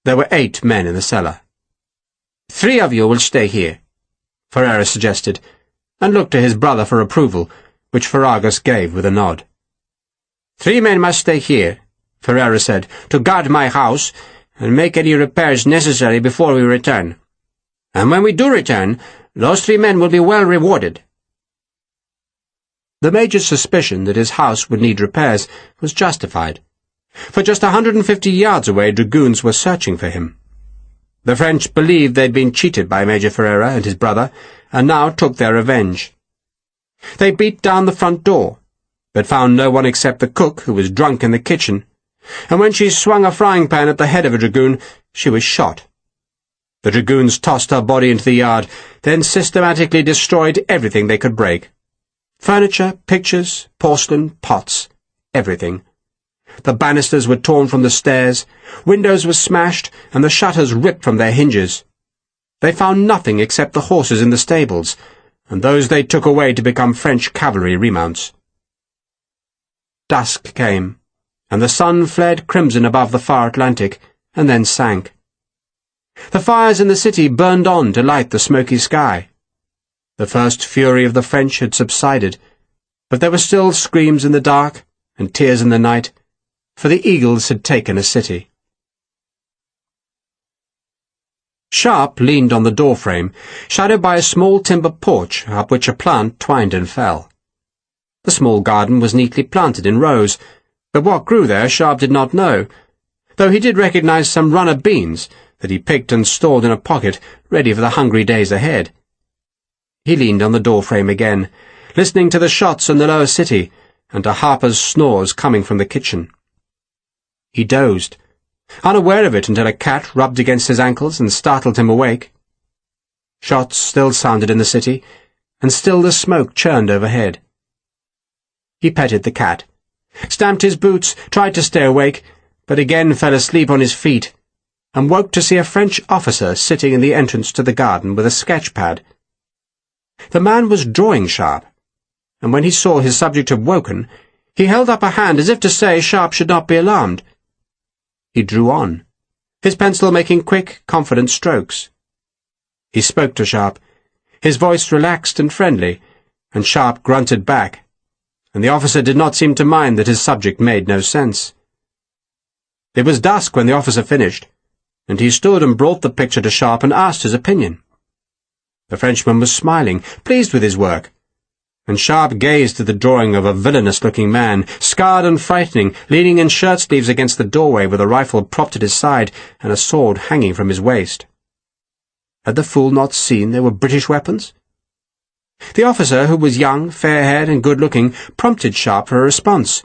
There were 8 men in the cellar. "3 of you will stay here," Ferreira suggested, and looked to his brother for approval, which Ferragus gave with a nod. 3 men must stay here," Ferreira said, "to guard my house and make any repairs necessary before we return. And when we do return, those 3 men will be well rewarded." The Major's suspicion that his house would need repairs was justified. For just 150 yards away dragoons were searching for him. The French believed they'd been cheated by Major Ferreira and his brother, and now took their revenge. They beat down the front door, but found no one except the cook, who was drunk in the kitchen, and when she swung a frying pan at the head of a dragoon, she was shot. The dragoons tossed her body into the yard, then systematically destroyed everything they could break. Furniture, pictures, porcelain, pots, everything. The banisters were torn from the stairs, windows were smashed, and the shutters ripped from their hinges. They found nothing except the horses in the stables, and those they took away to become French cavalry remounts. Dusk came, and the sun flared crimson above the far Atlantic, and then sank. The fires in the city burned on to light the smoky sky. The first fury of the French had subsided, but there were still screams in the dark and tears in the night, for the eagles had taken a city. Sharpe leaned on the doorframe, shadowed by a small timber porch up which a plant twined and fell. The small garden was neatly planted in rows, but what grew there Sharpe did not know, though he did recognize some runner beans that he picked and stored in a pocket, ready for the hungry days ahead. He leaned on the doorframe again, listening to the shots in the lower city, and to Harper's snores coming from the kitchen. He dozed, unaware of it until a cat rubbed against his ankles and startled him awake. Shots still sounded in the city, and still the smoke churned overhead. He petted the cat, stamped his boots, tried to stay awake, but again fell asleep on his feet, and woke to see a French officer sitting in the entrance to the garden with a sketch pad. The man was drawing Sharpe, and when he saw his subject had woken, he held up a hand as if to say Sharpe should not be alarmed. He drew on, his pencil making quick, confident strokes. He spoke to Sharpe, his voice relaxed and friendly, and Sharpe grunted back, and the officer did not seem to mind that his subject made no sense. It was dusk when the officer finished, and he stood and brought the picture to Sharpe and asked his opinion. The Frenchman was smiling, pleased with his work, and Sharpe gazed at the drawing of a villainous-looking man, scarred and frightening, leaning in shirt-sleeves against the doorway with a rifle propped at his side and a sword hanging from his waist. Had the fool not seen they were British weapons? The officer, who was young, fair-haired, and good-looking, prompted Sharpe for a response,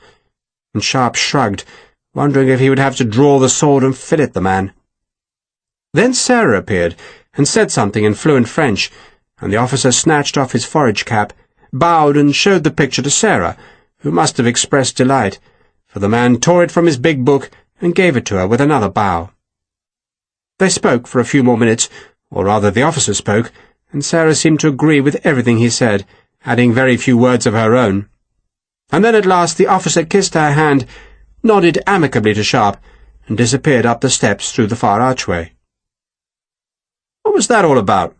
and Sharpe shrugged, wondering if he would have to draw the sword and fillet the man. Then Sarah appeared, and said something in fluent French, and the officer snatched off his forage cap, bowed and showed the picture to Sarah, who must have expressed delight, for the man tore it from his big book and gave it to her with another bow. They spoke for a few more minutes, or rather the officer spoke, and Sarah seemed to agree with everything he said, adding very few words of her own. And then at last the officer kissed her hand, nodded amicably to Sharpe, and disappeared up the steps through the far archway. "What was that all about?"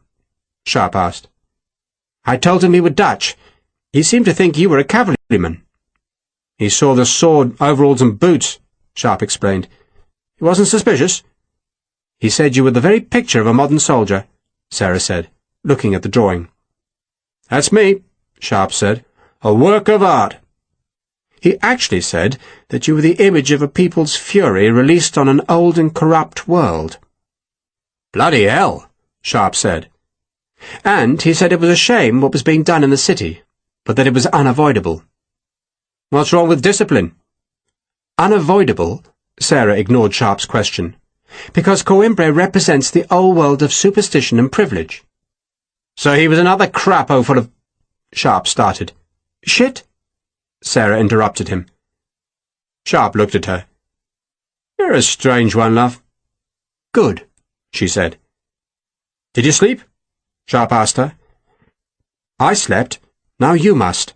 Sharpe asked. "I told him we were Dutch. He seemed to think you were a cavalryman." "He saw the sword, overalls and boots," Sharpe explained. "He wasn't suspicious?" "He said you were the very picture of a modern soldier," Sarah said, looking at the drawing. "That's me," Sharpe said. "A work of art." "He actually said that you were the image of a people's fury released on an old and corrupt world." "Bloody hell," Sharpe said. "And he said it was a shame what was being done in the city, but that it was unavoidable." "What's wrong with discipline?" "Unavoidable," Sarah ignored Sharpe's question, "because Coimbra represents the old world of superstition and privilege." "So he was another crapo full of—" Sharpe started. "Shit?" Sarah interrupted him. Sharpe looked at her. "You're a strange one, love." "Good," she said. "Did you sleep?" Sharpe asked her. "I slept. Now you must."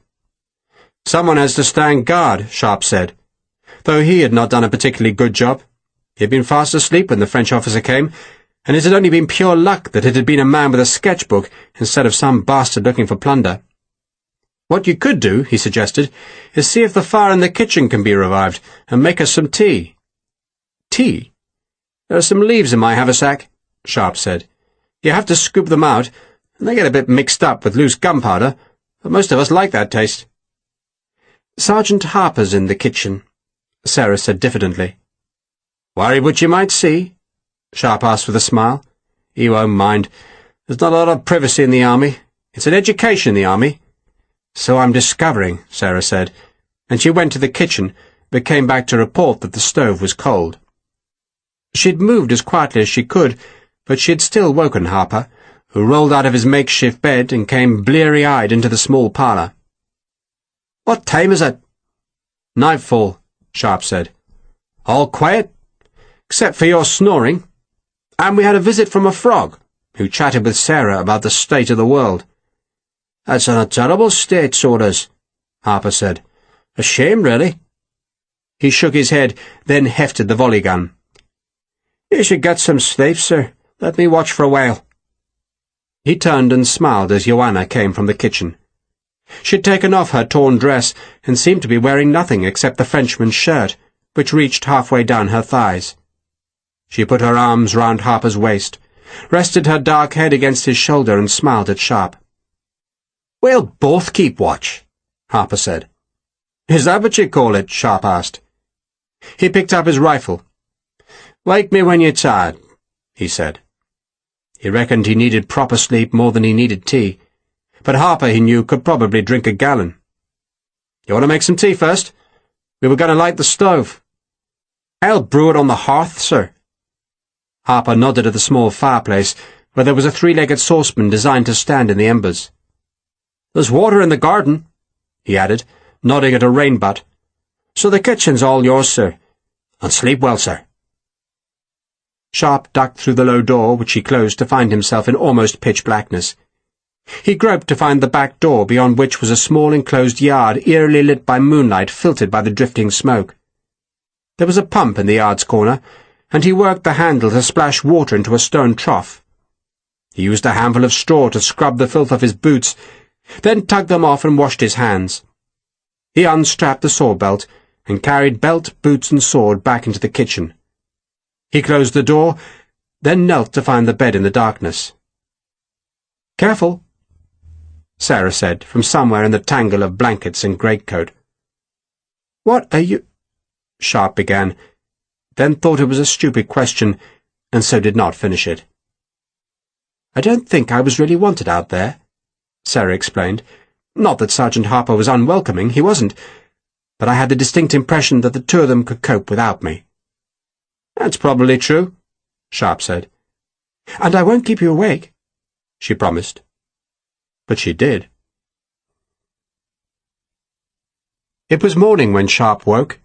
"Someone has to stand guard," Sharpe said, though he had not done a particularly good job. He had been fast asleep when the French officer came, and it had only been pure luck that it had been a man with a sketchbook instead of some bastard looking for plunder. "What you could do," he suggested, "is see if the fire in the kitchen can be revived, and make us some tea." "Tea?" "There are some leaves in my haversack," Sharpe said. "You have to scoop them out, and they get a bit mixed up with loose gunpowder, but most of us like that taste." "Sergeant Harper's in the kitchen," Sarah said diffidently. "Worried what you might see?" Sharpe asked with a smile. "He won't mind. There's not a lot of privacy in the army. It's an education, the army." "So I'm discovering," Sarah said, and she went to the kitchen, but came back to report that the stove was cold. She'd moved as quietly as she could, but she had still woken Harper, who rolled out of his makeshift bed and came bleary-eyed into the small parlour. "What time is it?" "Nightfall," Sharpe said. "All quiet? Except for your snoring. And we had a visit from a frog, who chatted with Sarah about the state of the world." "That's in a terrible state, so it is," Harper said. "A shame, really." He shook his head, then hefted the volley gun. "You should get some sleep, sir. Let me watch for a while." He turned and smiled as Joanna came from the kitchen. She'd taken off her torn dress and seemed to be wearing nothing except the Frenchman's shirt, which reached halfway down her thighs. She put her arms round Harper's waist, rested her dark head against his shoulder and smiled at Sharpe. "We'll both keep watch," Harper said. "Is that what you call it?" Sharpe asked. He picked up his rifle. "Wake me when you're tired," he said. He reckoned he needed proper sleep more than he needed tea, but Harper, he knew, could probably drink a gallon. "You want to make some tea first? We were going to light the stove." "I'll brew it on the hearth, sir." Harper nodded at the small fireplace, where there was a three-legged saucepan designed to stand in the embers. "There's water in the garden," he added, nodding at a rain butt. "So the kitchen's all yours, sir. And sleep well, sir." Sharpe ducked through the low door, which he closed to find himself in almost pitch blackness. He groped to find the back door, beyond which was a small enclosed yard eerily lit by moonlight filtered by the drifting smoke. There was a pump in the yard's corner, and he worked the handle to splash water into a stone trough. He used a handful of straw to scrub the filth off his boots, then tugged them off and washed his hands. He unstrapped the sword belt and carried belt, boots, and sword back into the kitchen. He closed the door, then knelt to find the bed in the darkness. "Careful," Sarah said, from somewhere in the tangle of blankets and greatcoat. "What are you—" Sharpe began, then thought it was a stupid question, and so did not finish it. "I don't think I was really wanted out there," Sarah explained. "Not that Sergeant Harper was unwelcoming, he wasn't, but I had the distinct impression that the two of them could cope without me." "That's probably true," Sharpe said. "And I won't keep you awake," she promised. But she did. It was morning when Sharpe woke.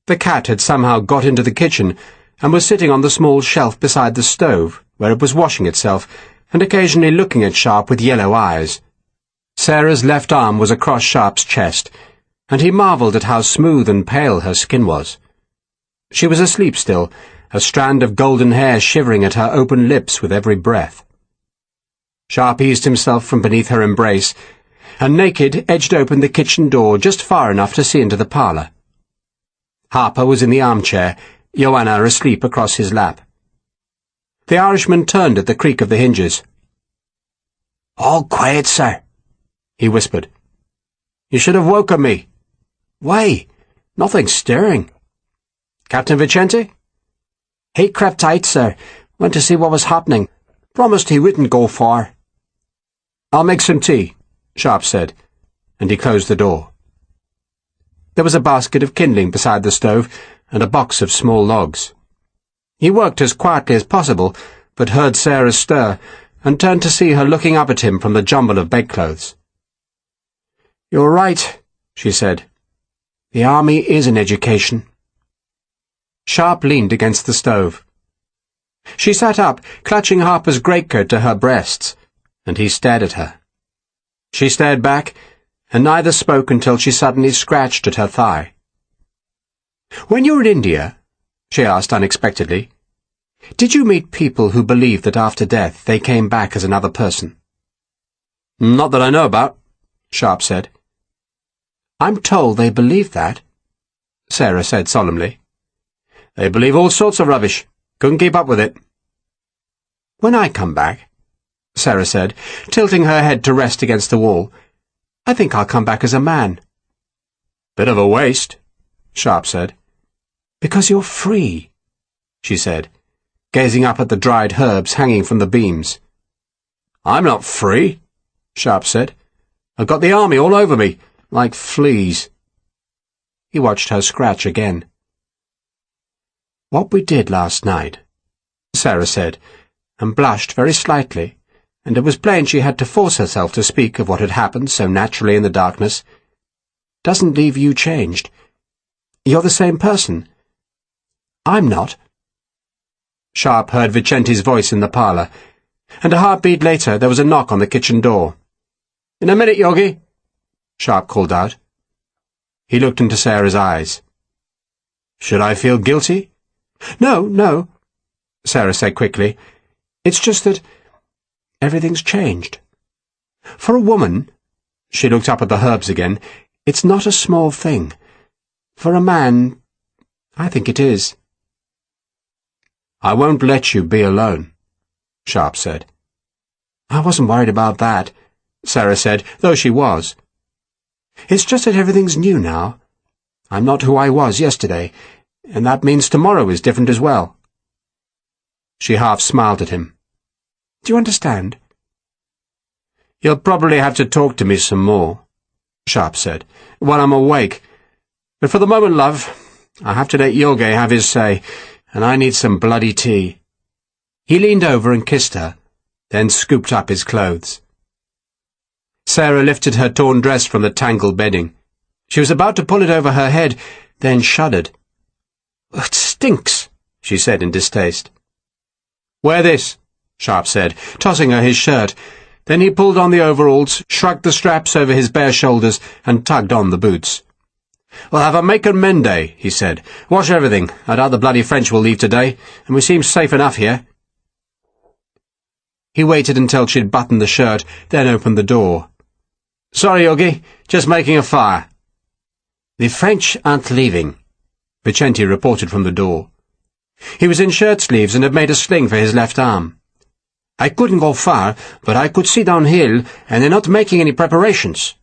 The cat had somehow got into the kitchen and was sitting on the small shelf beside the stove, where it was washing itself, and occasionally looking at Sharpe with yellow eyes. Sarah's left arm was across Sharpe's chest, and he marvelled at how smooth and pale her skin was. She was asleep still, a strand of golden hair shivering at her open lips with every breath. Sharpe eased himself from beneath her embrace, and naked edged open the kitchen door just far enough to see into the parlour. Harper was in the armchair, Joanna asleep across his lap. The Irishman turned at the creak of the hinges. "All quiet, sir," he whispered. "You should have woken me." "Why? Nothing stirring." "Captain Vicente?" "He crept out, sir. Went to see what was happening. Promised he wouldn't go far." "I'll make some tea," Sharpe said, and he closed the door. There was a basket of kindling beside the stove and a box of small logs. He worked as quietly as possible, but heard Sarah stir, and turned to see her looking up at him from the jumble of bedclothes. "You're right," she said. "The army is an education." Sharpe leaned against the stove. She sat up, clutching Harper's greatcoat to her breasts, and he stared at her. She stared back, and neither spoke until she suddenly scratched at her thigh. "When you were in India," she asked unexpectedly, "did you meet people who believed that after death they came back as another person?" "Not that I know about," Sharpe said. "I'm told they believe that," Sarah said solemnly. "They believe all sorts of rubbish. Couldn't keep up with it." "When I come back," Sarah said, tilting her head to rest against the wall, "I think I'll come back as a man." "Bit of a waste," Sharpe said. "Because you're free," she said, gazing up at the dried herbs hanging from the beams. "I'm not free," Sharpe said. "I've got the army all over me, like fleas." He watched her scratch again. "What we did last night," Sarah said, and blushed very slightly, and it was plain she had to force herself to speak of what had happened so naturally in the darkness, "doesn't leave you changed. You're the same person. I'm not." Sharpe heard Vicente's voice in the parlour, and a heartbeat later there was a knock on the kitchen door. "In a minute, Yogi," Sharpe called out. He looked into Sarah's eyes. "Should I feel guilty?" No, Sarah said quickly. "It's just that everything's changed. For a woman," she looked up at the herbs again, "it's not a small thing. For a man, I think it is." "I won't let you be alone," Sharpe said. "I wasn't worried about that," Sarah said, though she was. "It's just that everything's new now. I'm not who I was yesterday, and that means tomorrow is different as well." She half smiled at him. "Do you understand?" "You'll probably have to talk to me some more," Sharpe said, "when I'm awake. But for the moment, love, I have to let Yogi have his say, and I need some bloody tea." He leaned over and kissed her, then scooped up his clothes. Sarah lifted her torn dress from the tangled bedding. She was about to pull it over her head, then shuddered. "It stinks," she said in distaste. "Wear this," Sharpe said, tossing her his shirt. Then he pulled on the overalls, shrugged the straps over his bare shoulders, and tugged on the boots. "We'll have a make and mend day," he said. "Wash everything. I doubt the bloody French will leave today, and we seem safe enough here." He waited until she'd buttoned the shirt, then opened the door. "Sorry, Yogi. Just making a fire." "The French aren't leaving," Vicente reported from the door. He was in shirt-sleeves and had made a sling for his left arm. "I couldn't go far, but I could see downhill, and they're not making any preparations."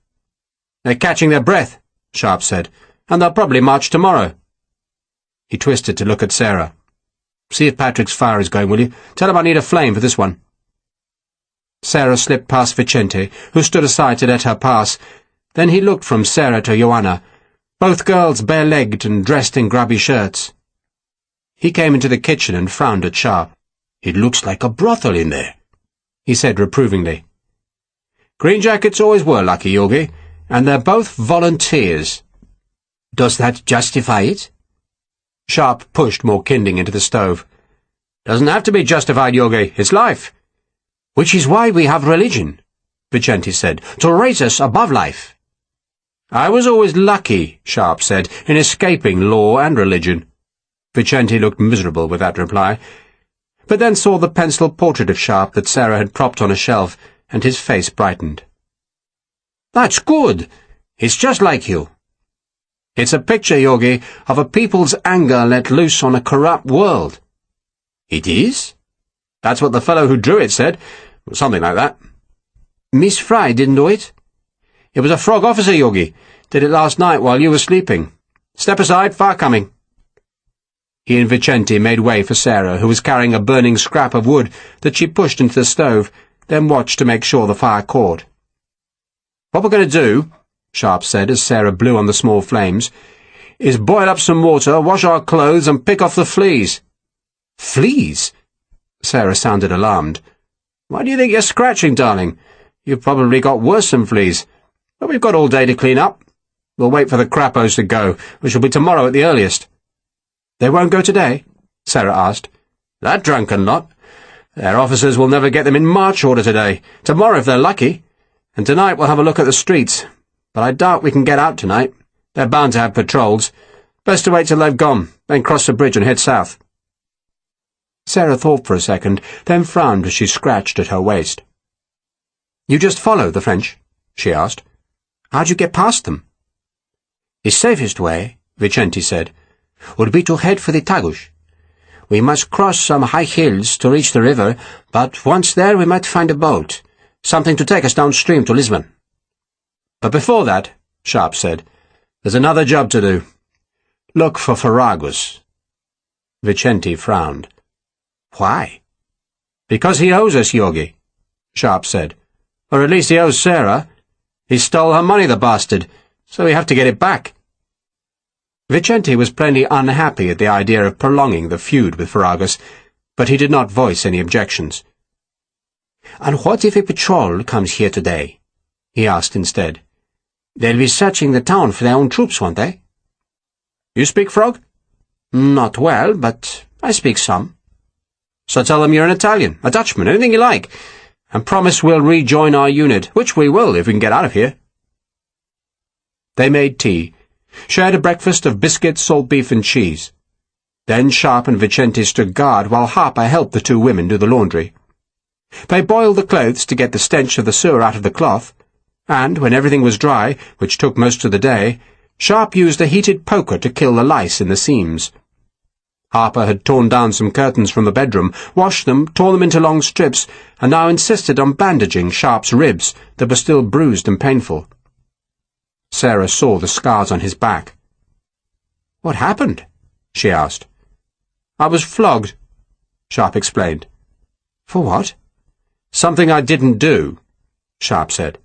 "They're catching their breath," Sharpe said, "and they'll probably march tomorrow." He twisted to look at Sarah. "See if Patrick's fire is going, will you? Tell him I need a flame for this one." Sarah slipped past Vicente, who stood aside to let her pass. Then he looked from Sarah to Joanna, both girls bare-legged and dressed in grubby shirts. He came into the kitchen and frowned at Sharpe. "It looks like a brothel in there," he said reprovingly. "Green jackets always were lucky, Yogi, and they're both volunteers." Does that justify it? Sharpe pushed more kindling into the stove. Doesn't have to be justified, Yogi. It's life. Which is why we have religion, Vicente said, to raise us above life. I was always lucky, Sharpe said, in escaping law and religion. Vicente looked miserable with that reply, but then saw the pencil portrait of Sharpe that Sarah had propped on a shelf, and his face brightened. That's good. It's just like you. It's a picture, Yogi, of a people's anger let loose on a corrupt world. It is? That's what the fellow who drew it said. Something like that. Miss Fry didn't do it? It was a frog officer, Yogi. Did it last night while you were sleeping. Step aside, fire coming. He and Vicente made way for Sarah, who was carrying a burning scrap of wood that she pushed into the stove, then watched to make sure the fire caught. What we're going to do, Sharpe said as Sarah blew on the small flames, is boil up some water, wash our clothes, and pick off the fleas. Fleas? Sarah sounded alarmed. Why do you think you're scratching, darling? You've probably got worse than fleas. But we've got all day to clean up. We'll wait for the crappos to go, which will be tomorrow at the earliest. They won't go today? Sarah asked. That drunken lot. Their officers will never get them in march order today. Tomorrow if they're lucky. And tonight we'll have a look at the streets. But I doubt we can get out tonight. They're bound to have patrols. Best to wait till they've gone, then cross the bridge and head south. Sarah thought for a second, then frowned as she scratched at her waist. You just follow the French? She asked. How'd you get past them? The safest way, Vicente said, would be to head for the Tagus. We must cross some high hills to reach the river, but once there we might find a boat, something to take us downstream to Lisbon. But before that, Sharpe said, there's another job to do. Look for Ferragus. Vicente frowned. Why? Because he owes us, Yogi, Sharpe said. Or at least he owes Sarah. He stole her money, the bastard, so we have to get it back. Vicente was plainly unhappy at the idea of prolonging the feud with Ferragus, but he did not voice any objections. And what if a patrol comes here today? He asked instead. They'll be searching the town for their own troops, won't they? You speak frog? Not well, but I speak some. So tell them you're an Italian, a Dutchman, anything you like, and promise we'll rejoin our unit, which we will if we can get out of here. They made tea, shared a breakfast of biscuits, salt beef, and cheese. Then Sharpe and Vicente stood guard while Harper helped the two women do the laundry. They boiled the clothes to get the stench of the sewer out of the cloth, and, when everything was dry, which took most of the day, Sharpe used a heated poker to kill the lice in the seams. Harper had torn down some curtains from the bedroom, washed them, torn them into long strips, and now insisted on bandaging Sharpe's ribs that were still bruised and painful. Sarah saw the scars on his back. "What happened?" she asked. "I was flogged," Sharpe explained. "For what?" "Something I didn't do," Sharpe said.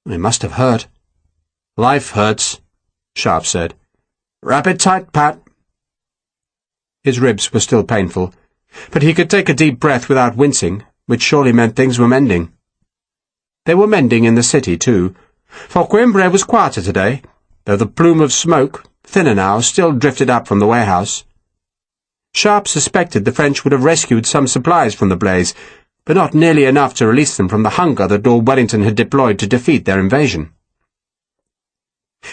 "It must have hurt." "Life hurts," Sharpe said. "Wrap it tight, Pat." His ribs were still painful, but he could take a deep breath without wincing, which surely meant things were mending. They were mending in the city, too, for Coimbra was quieter today, though the plume of smoke, thinner now, still drifted up from the warehouse. Sharpe suspected the French would have rescued some supplies from the blaze, but not nearly enough to release them from the hunger that Lord Wellington had deployed to defeat their invasion.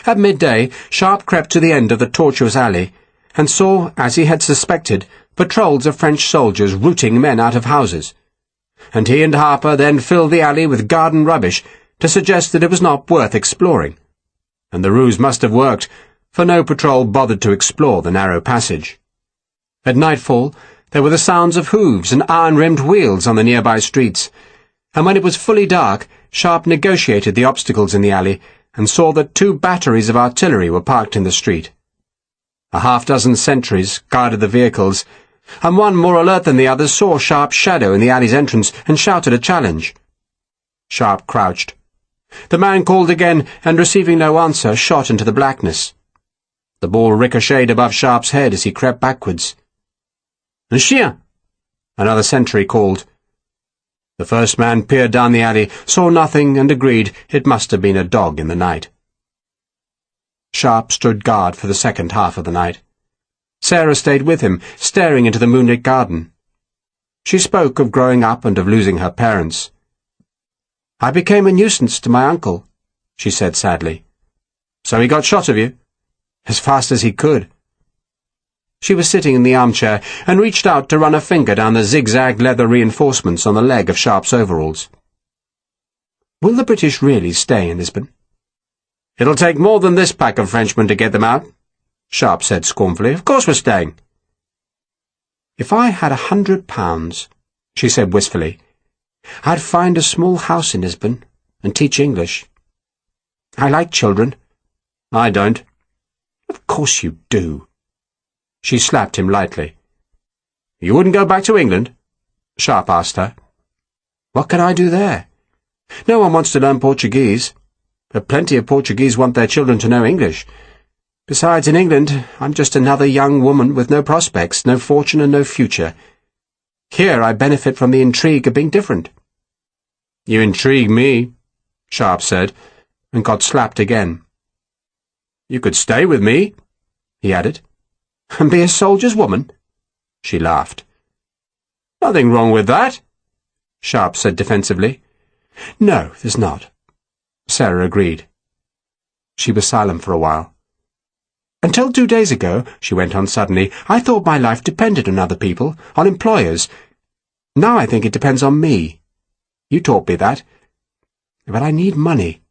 At midday, Sharpe crept to the end of the tortuous alley, and saw, as he had suspected, patrols of French soldiers rooting men out of houses, and he and Harper then filled the alley with garden rubbish to suggest that it was not worth exploring. And the ruse must have worked, for no patrol bothered to explore the narrow passage. At nightfall, there were the sounds of hooves and iron-rimmed wheels on the nearby streets, and when it was fully dark, Sharpe negotiated the obstacles in the alley and saw that 2 batteries of artillery were parked in the street. A half-dozen sentries guarded the vehicles, and one more alert than the others saw Sharpe's shadow in the alley's entrance and shouted a challenge. Sharpe crouched. The man called again, and receiving no answer, shot into the blackness. The ball ricocheted above Sharpe's head as he crept backwards. "Un chien!" another sentry called. The first man peered down the alley, saw nothing, and agreed it must have been a dog in the night. Sharpe stood guard for the second half of the night. Sarah stayed with him, staring into the moonlit garden. She spoke of growing up and of losing her parents. "I became a nuisance to my uncle," she said sadly. "So he got shot of you?" "As fast as he could." She was sitting in the armchair and reached out to run a finger down the zigzag leather reinforcements on the leg of Sharpe's overalls. "Will the British really stay in Lisbon?" "It'll take more than this pack of Frenchmen to get them out," Sharpe said scornfully. "Of course we're staying." "If I had £100, she said wistfully, "I'd find a small house in Lisbon and teach English. I like children." "I don't." "Of course you do." She slapped him lightly. "You wouldn't go back to England?" Sharpe asked her. "What can I do there? No one wants to learn Portuguese, but plenty of Portuguese want their children to know English. Besides, in England, I'm just another young woman with no prospects, no fortune and no future. Here I benefit from the intrigue of being different." "You intrigue me," Sharpe said, and got slapped again. "You could stay with me," he added. "And be a soldier's woman?" She laughed. "Nothing wrong with that," Sharpe said defensively. "No, there's not," Sarah agreed. She was silent for a while. "Until 2 days ago," she went on suddenly, "I thought my life depended on other people, on employers. Now I think it depends on me. You taught me that. But I need money."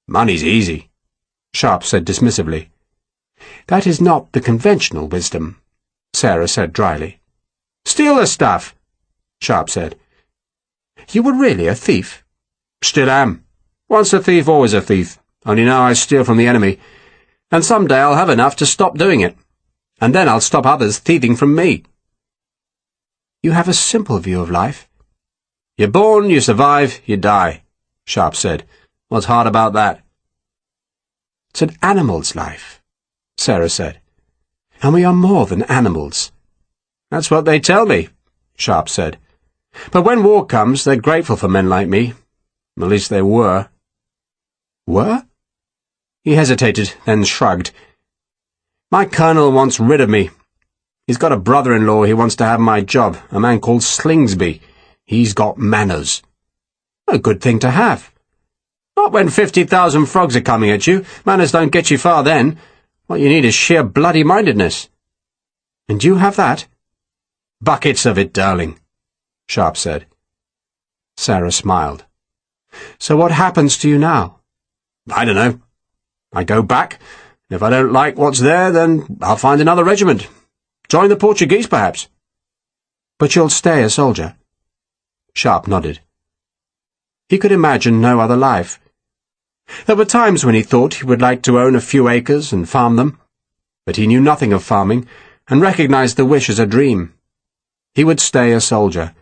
"Money's easy," Sharpe said dismissively. "That is not the conventional wisdom," Sarah said dryly. "Steal the stuff," Sharpe said. "You were really a thief?" "Still am. Once a thief, always a thief. Only now I steal from the enemy. And some day I'll have enough to stop doing it. And then I'll stop others thieving from me." "You have a simple view of life." "You're born, you survive, you die," Sharpe said. "What's hard about that?" "It's an animal's life," Sarah said. "And we are more than animals." "That's what they tell me," Sharpe said. "But when war comes, they're grateful for men like me. At least they were." "Were?" He hesitated, then shrugged. "My colonel wants rid of me. He's got a brother-in-law he wants to have my job, a man called Slingsby. He's got manners." "A good thing to have." "Not when 50,000 frogs are coming at you. Manners don't get you far then. What you need is sheer bloody-mindedness." "And you have that?" "Buckets of it, darling," Sharpe said. Sarah smiled. "So what happens to you now?" "I don't know. I go back. If I don't like what's there, then I'll find another regiment. Join the Portuguese, perhaps." "But you'll stay a soldier?" Sharpe nodded. He could imagine no other life. There were times when he thought he would like to own a few acres and farm them, but he knew nothing of farming and recognized the wish as a dream. He would stay a soldier,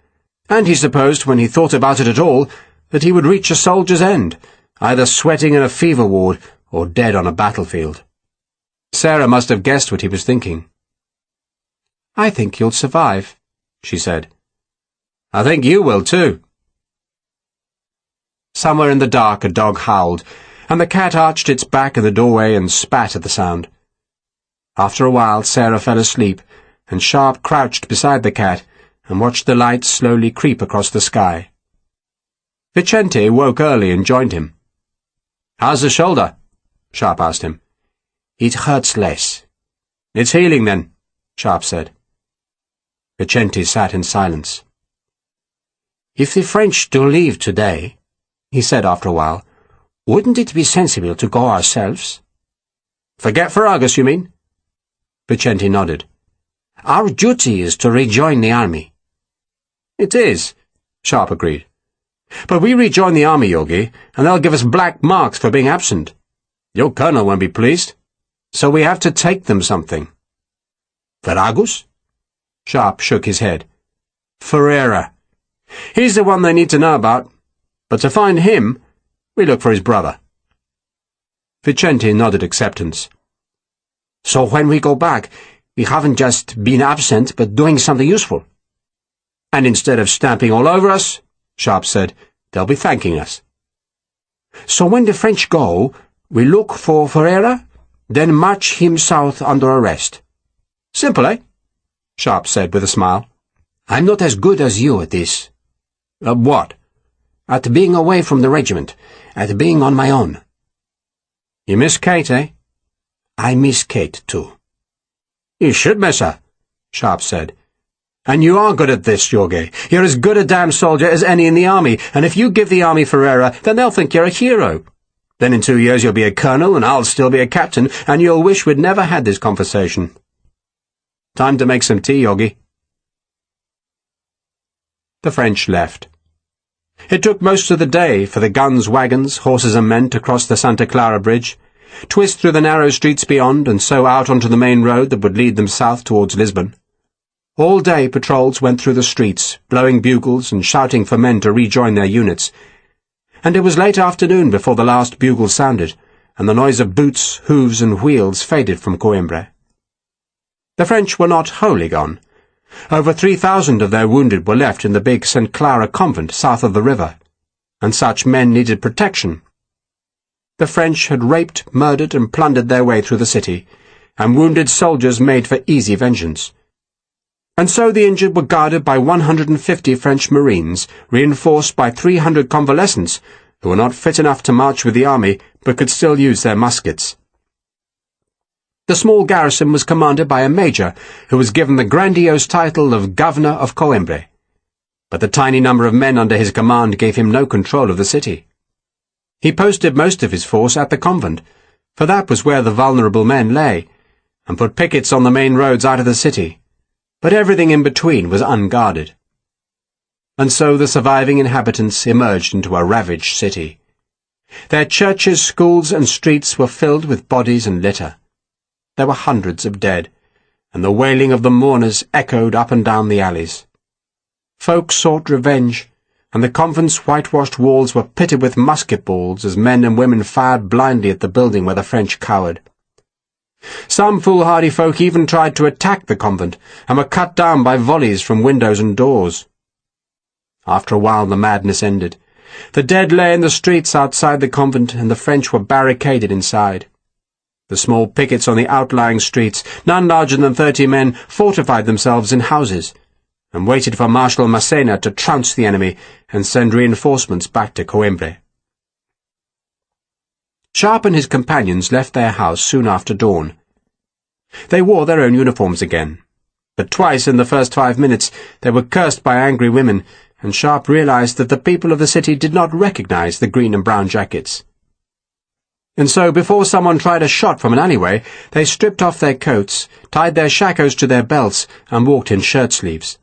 and he supposed, when he thought about it at all, that he would reach a soldier's end, either sweating in a fever ward or dead on a battlefield. Sarah must have guessed what he was thinking. "I think you'll survive," she said. "I think you will, too." Somewhere in the dark a dog howled, and the cat arched its back in the doorway and spat at the sound. After a while Sarah fell asleep, and Sharpe crouched beside the cat and watched the light slowly creep across the sky. Vicente woke early and joined him. "How's the shoulder?" Sharpe asked him. "It hurts less." "It's healing, then," Sharpe said. Vicente sat in silence. "If the French do leave today," he said after a while, "wouldn't it be sensible to go ourselves?" "Forget Ferragus, you mean?" Vicente nodded. "Our duty is to rejoin the army." "It is," Sharpe agreed. "But we rejoin the army, Yogi, and they'll give us black marks for being absent. Your colonel won't be pleased. So we have to take them something." "Ferragus?" Sharpe shook his head. "Ferreira. He's the one they need to know about. But to find him, we look for his brother." Vicente nodded acceptance. "So when we go back, we haven't just been absent, but doing something useful." "And instead of stamping all over us," Sharpe said, "they'll be thanking us." "So when the French go, we look for Ferreira?" then march him south under arrest. Simple, eh? Sharpe said with a smile. I'm not as good as you at this. What? At being away from the regiment, at being on my own. You miss Kate, eh? I miss Kate, too. You should miss her, Sharpe said. And you are good at this, Jorge. You're as good a damn soldier as any in the army, and if you give the army Ferreira, then they'll think you're a hero. Then in 2 years you'll be a colonel, and I'll still be a captain, and you'll wish we'd never had this conversation. Time to make some tea, Jorge. The French left. It took most of the day for the guns, wagons, horses and men to cross the Santa Clara Bridge, twist through the narrow streets beyond, and so out onto the main road that would lead them south towards Lisbon. All day patrols went through the streets, blowing bugles and shouting for men to rejoin their units. And it was late afternoon before the last bugle sounded, and the noise of boots, hooves and wheels faded from Coimbra. The French were not wholly gone. Over 3,000 of their wounded were left in the big St. Clara convent south of the river, and such men needed protection. The French had raped, murdered and plundered their way through the city, and wounded soldiers made for easy vengeance. And so the injured were guarded by 150 French Marines, reinforced by 300 convalescents, who were not fit enough to march with the army, but could still use their muskets. The small garrison was commanded by a major, who was given the grandiose title of Governor of Coimbra. But the tiny number of men under his command gave him no control of the city. He posted most of his force at the convent, for that was where the vulnerable men lay, and put pickets on the main roads out of the city. But everything in between was unguarded. And so the surviving inhabitants emerged into a ravaged city. Their churches, schools and streets were filled with bodies and litter. There were hundreds of dead, and the wailing of the mourners echoed up and down the alleys. Folk sought revenge, and the convent's whitewashed walls were pitted with musket balls as men and women fired blindly at the building where the French cowered. Some foolhardy folk even tried to attack the convent, and were cut down by volleys from windows and doors. After a while the madness ended. The dead lay in the streets outside the convent, and the French were barricaded inside. The small pickets on the outlying streets, none larger than 30 men, fortified themselves in houses, and waited for Marshal Massena to trounce the enemy and send reinforcements back to Coimbra. Sharpe and his companions left their house soon after dawn. They wore their own uniforms again, but twice in the first 5 minutes they were cursed by angry women, and Sharpe realized that the people of the city did not recognize the green and brown jackets. And so, before someone tried a shot from an alleyway, they stripped off their coats, tied their shakos to their belts, and walked in shirt-sleeves.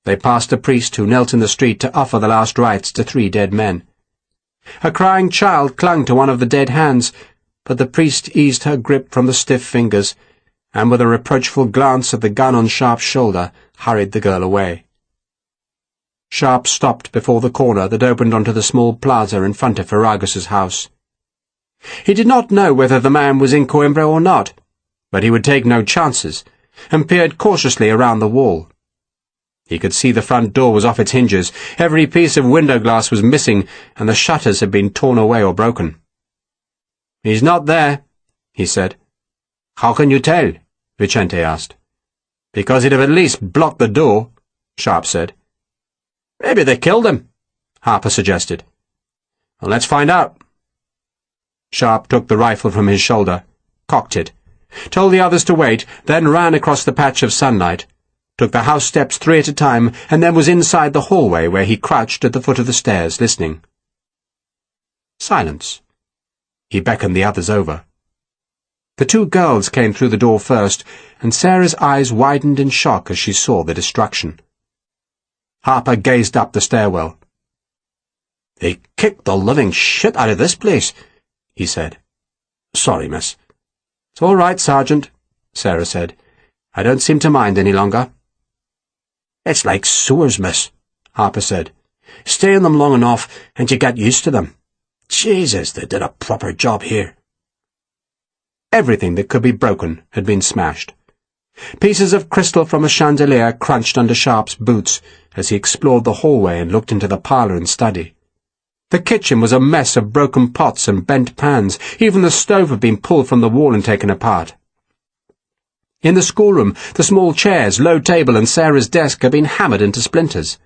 They passed a priest who knelt in the street to offer the last rites to 3 dead men. A crying child clung to one of the dead hands, but the priest eased her grip from the stiff fingers, and with a reproachful glance at the gun on Sharpe's shoulder, hurried the girl away. Sharpe stopped before the corner that opened onto the small plaza in front of Ferragus's house. He did not know whether the man was in Coimbra or not, but he would take no chances, and peered cautiously around the wall. He could see the front door was off its hinges, every piece of window glass was missing, and the shutters had been torn away or broken. "He's not there," he said. "How can you tell?" Vicente asked. "Because he'd have at least blocked the door," Sharpe said. "Maybe they killed him," Harper suggested. "Well, let's find out." Sharpe took the rifle from his shoulder, cocked it, told the others to wait, then ran across the patch of sunlight, took the house steps 3 at a time, and then was inside the hallway where he crouched at the foot of the stairs, listening. Silence. He beckoned the others over. The 2 girls came through the door first, and Sarah's eyes widened in shock as she saw the destruction. Harper gazed up the stairwell. "They kicked the living shit out of this place," he said. "Sorry, miss." "It's all right, Sergeant," Sarah said. "I don't seem to mind any longer." "It's like sewers, miss," Harper said. "Stay in them long enough, and you get used to them. Jesus, they did a proper job here." Everything that could be broken had been smashed. Pieces of crystal from a chandelier crunched under Sharpe's boots as he explored the hallway and looked into the parlour and study. The kitchen was a mess of broken pots and bent pans. Even the stove had been pulled from the wall and taken apart. In the schoolroom, the small chairs, low table and Sarah's desk had been hammered into splinters.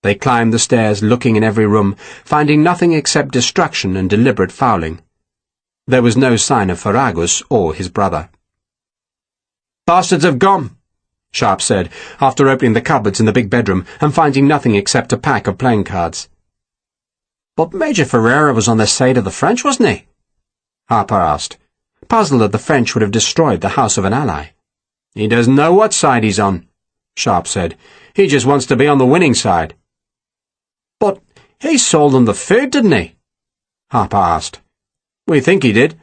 They climbed the stairs, looking in every room, finding nothing except destruction and deliberate fouling. There was no sign of Ferragus or his brother. "Bastards have gone," Sharpe said, after opening the cupboards in the big bedroom and finding nothing except a pack of playing cards. "But Major Ferreira was on the side of the French, wasn't he?" Harper asked, puzzled that the French would have destroyed the house of an ally. "He doesn't know what side he's on," Sharpe said. "He just wants to be on the winning side." "But he sold them the food, didn't he?" Harper asked. "We think he did,"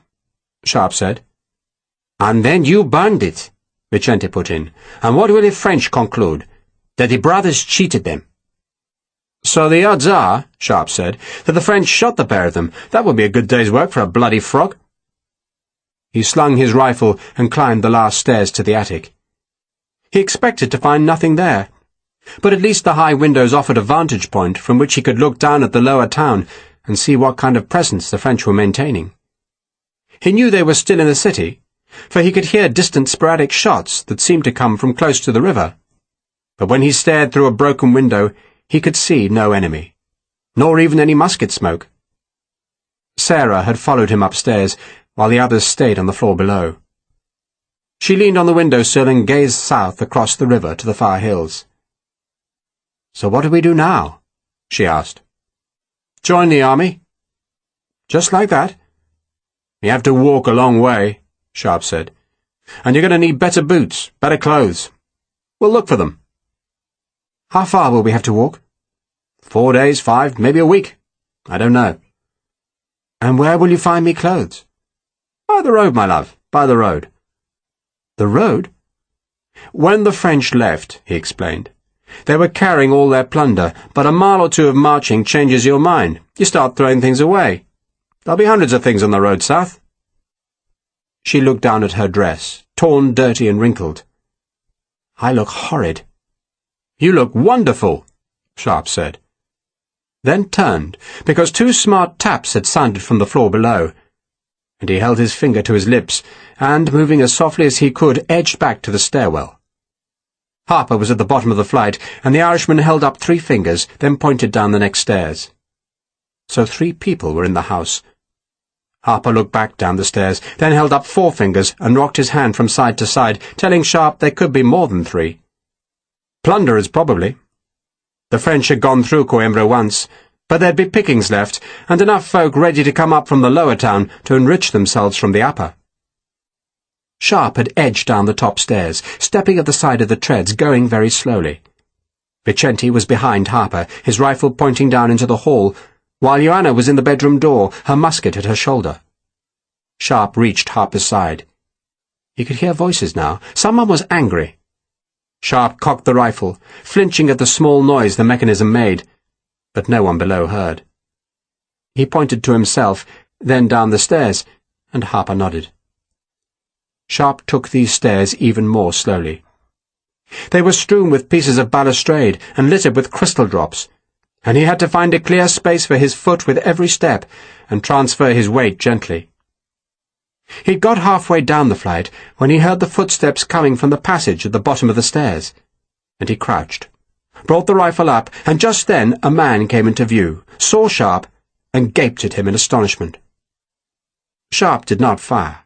Sharpe said. "And then you burned it," Vicente put in. "And what will the French conclude? That the brothers cheated them." "So the odds are," Sharpe said, "that the French shot the pair of them. That would be a good day's work for a bloody frog." He slung his rifle and climbed the last stairs to the attic. He expected to find nothing there, but at least the high windows offered a vantage point from which he could look down at the lower town and see what kind of presence the French were maintaining. He knew they were still in the city, for he could hear distant sporadic shots that seemed to come from close to the river. But when he stared through a broken window, he could see no enemy, nor even any musket smoke. Sarah had followed him upstairs, while the others stayed on the floor below. She leaned on the window-sill and gazed south across the river to the far hills. "So what do we do now?" she asked. "Join the army." "Just like that?" "You have to walk a long way," Sharpe said. "And you're going to need better boots, better clothes. We'll look for them." "How far will we have to walk?" 4 days, 5, maybe a week. I don't know." "And where will you find me clothes?" "By the road, my love, by the road." "The road?" "When the French left," he explained, "they were carrying all their plunder, but a mile or two of marching changes your mind. You start throwing things away. There'll be hundreds of things on the road south." She looked down at her dress, torn, dirty and wrinkled. "I look horrid." "You look wonderful," Sharpe said. Then turned, because 2 smart taps had sounded from the floor below, and he held his finger to his lips, and, moving as softly as he could, edged back to the stairwell. Harper was at the bottom of the flight, and the Irishman held up 3 fingers, then pointed down the next stairs. So 3 people were in the house. Harper looked back down the stairs, then held up 4 fingers and rocked his hand from side to side, telling Sharpe there could be more than 3. Plunderers, probably. The French had gone through Coimbra once, but there'd be pickings left, and enough folk ready to come up from the lower town to enrich themselves from the upper. Sharpe had edged down the top stairs, stepping at the side of the treads, going very slowly. Vicente was behind Harper, his rifle pointing down into the hall, while Joanna was in the bedroom door, her musket at her shoulder. Sharpe reached Harper's side. He could hear voices now. Someone was angry. Sharpe cocked the rifle, flinching at the small noise the mechanism made, but no one below heard. He pointed to himself, then down the stairs, and Harper nodded. Sharpe took these stairs even more slowly. They were strewn with pieces of balustrade and littered with crystal drops, and he had to find a clear space for his foot with every step and transfer his weight gently. He'd got halfway down the flight when he heard the footsteps coming from the passage at the bottom of the stairs, and he crouched, brought the rifle up, and just then a man came into view, saw Sharpe, and gaped at him in astonishment. Sharpe did not fire.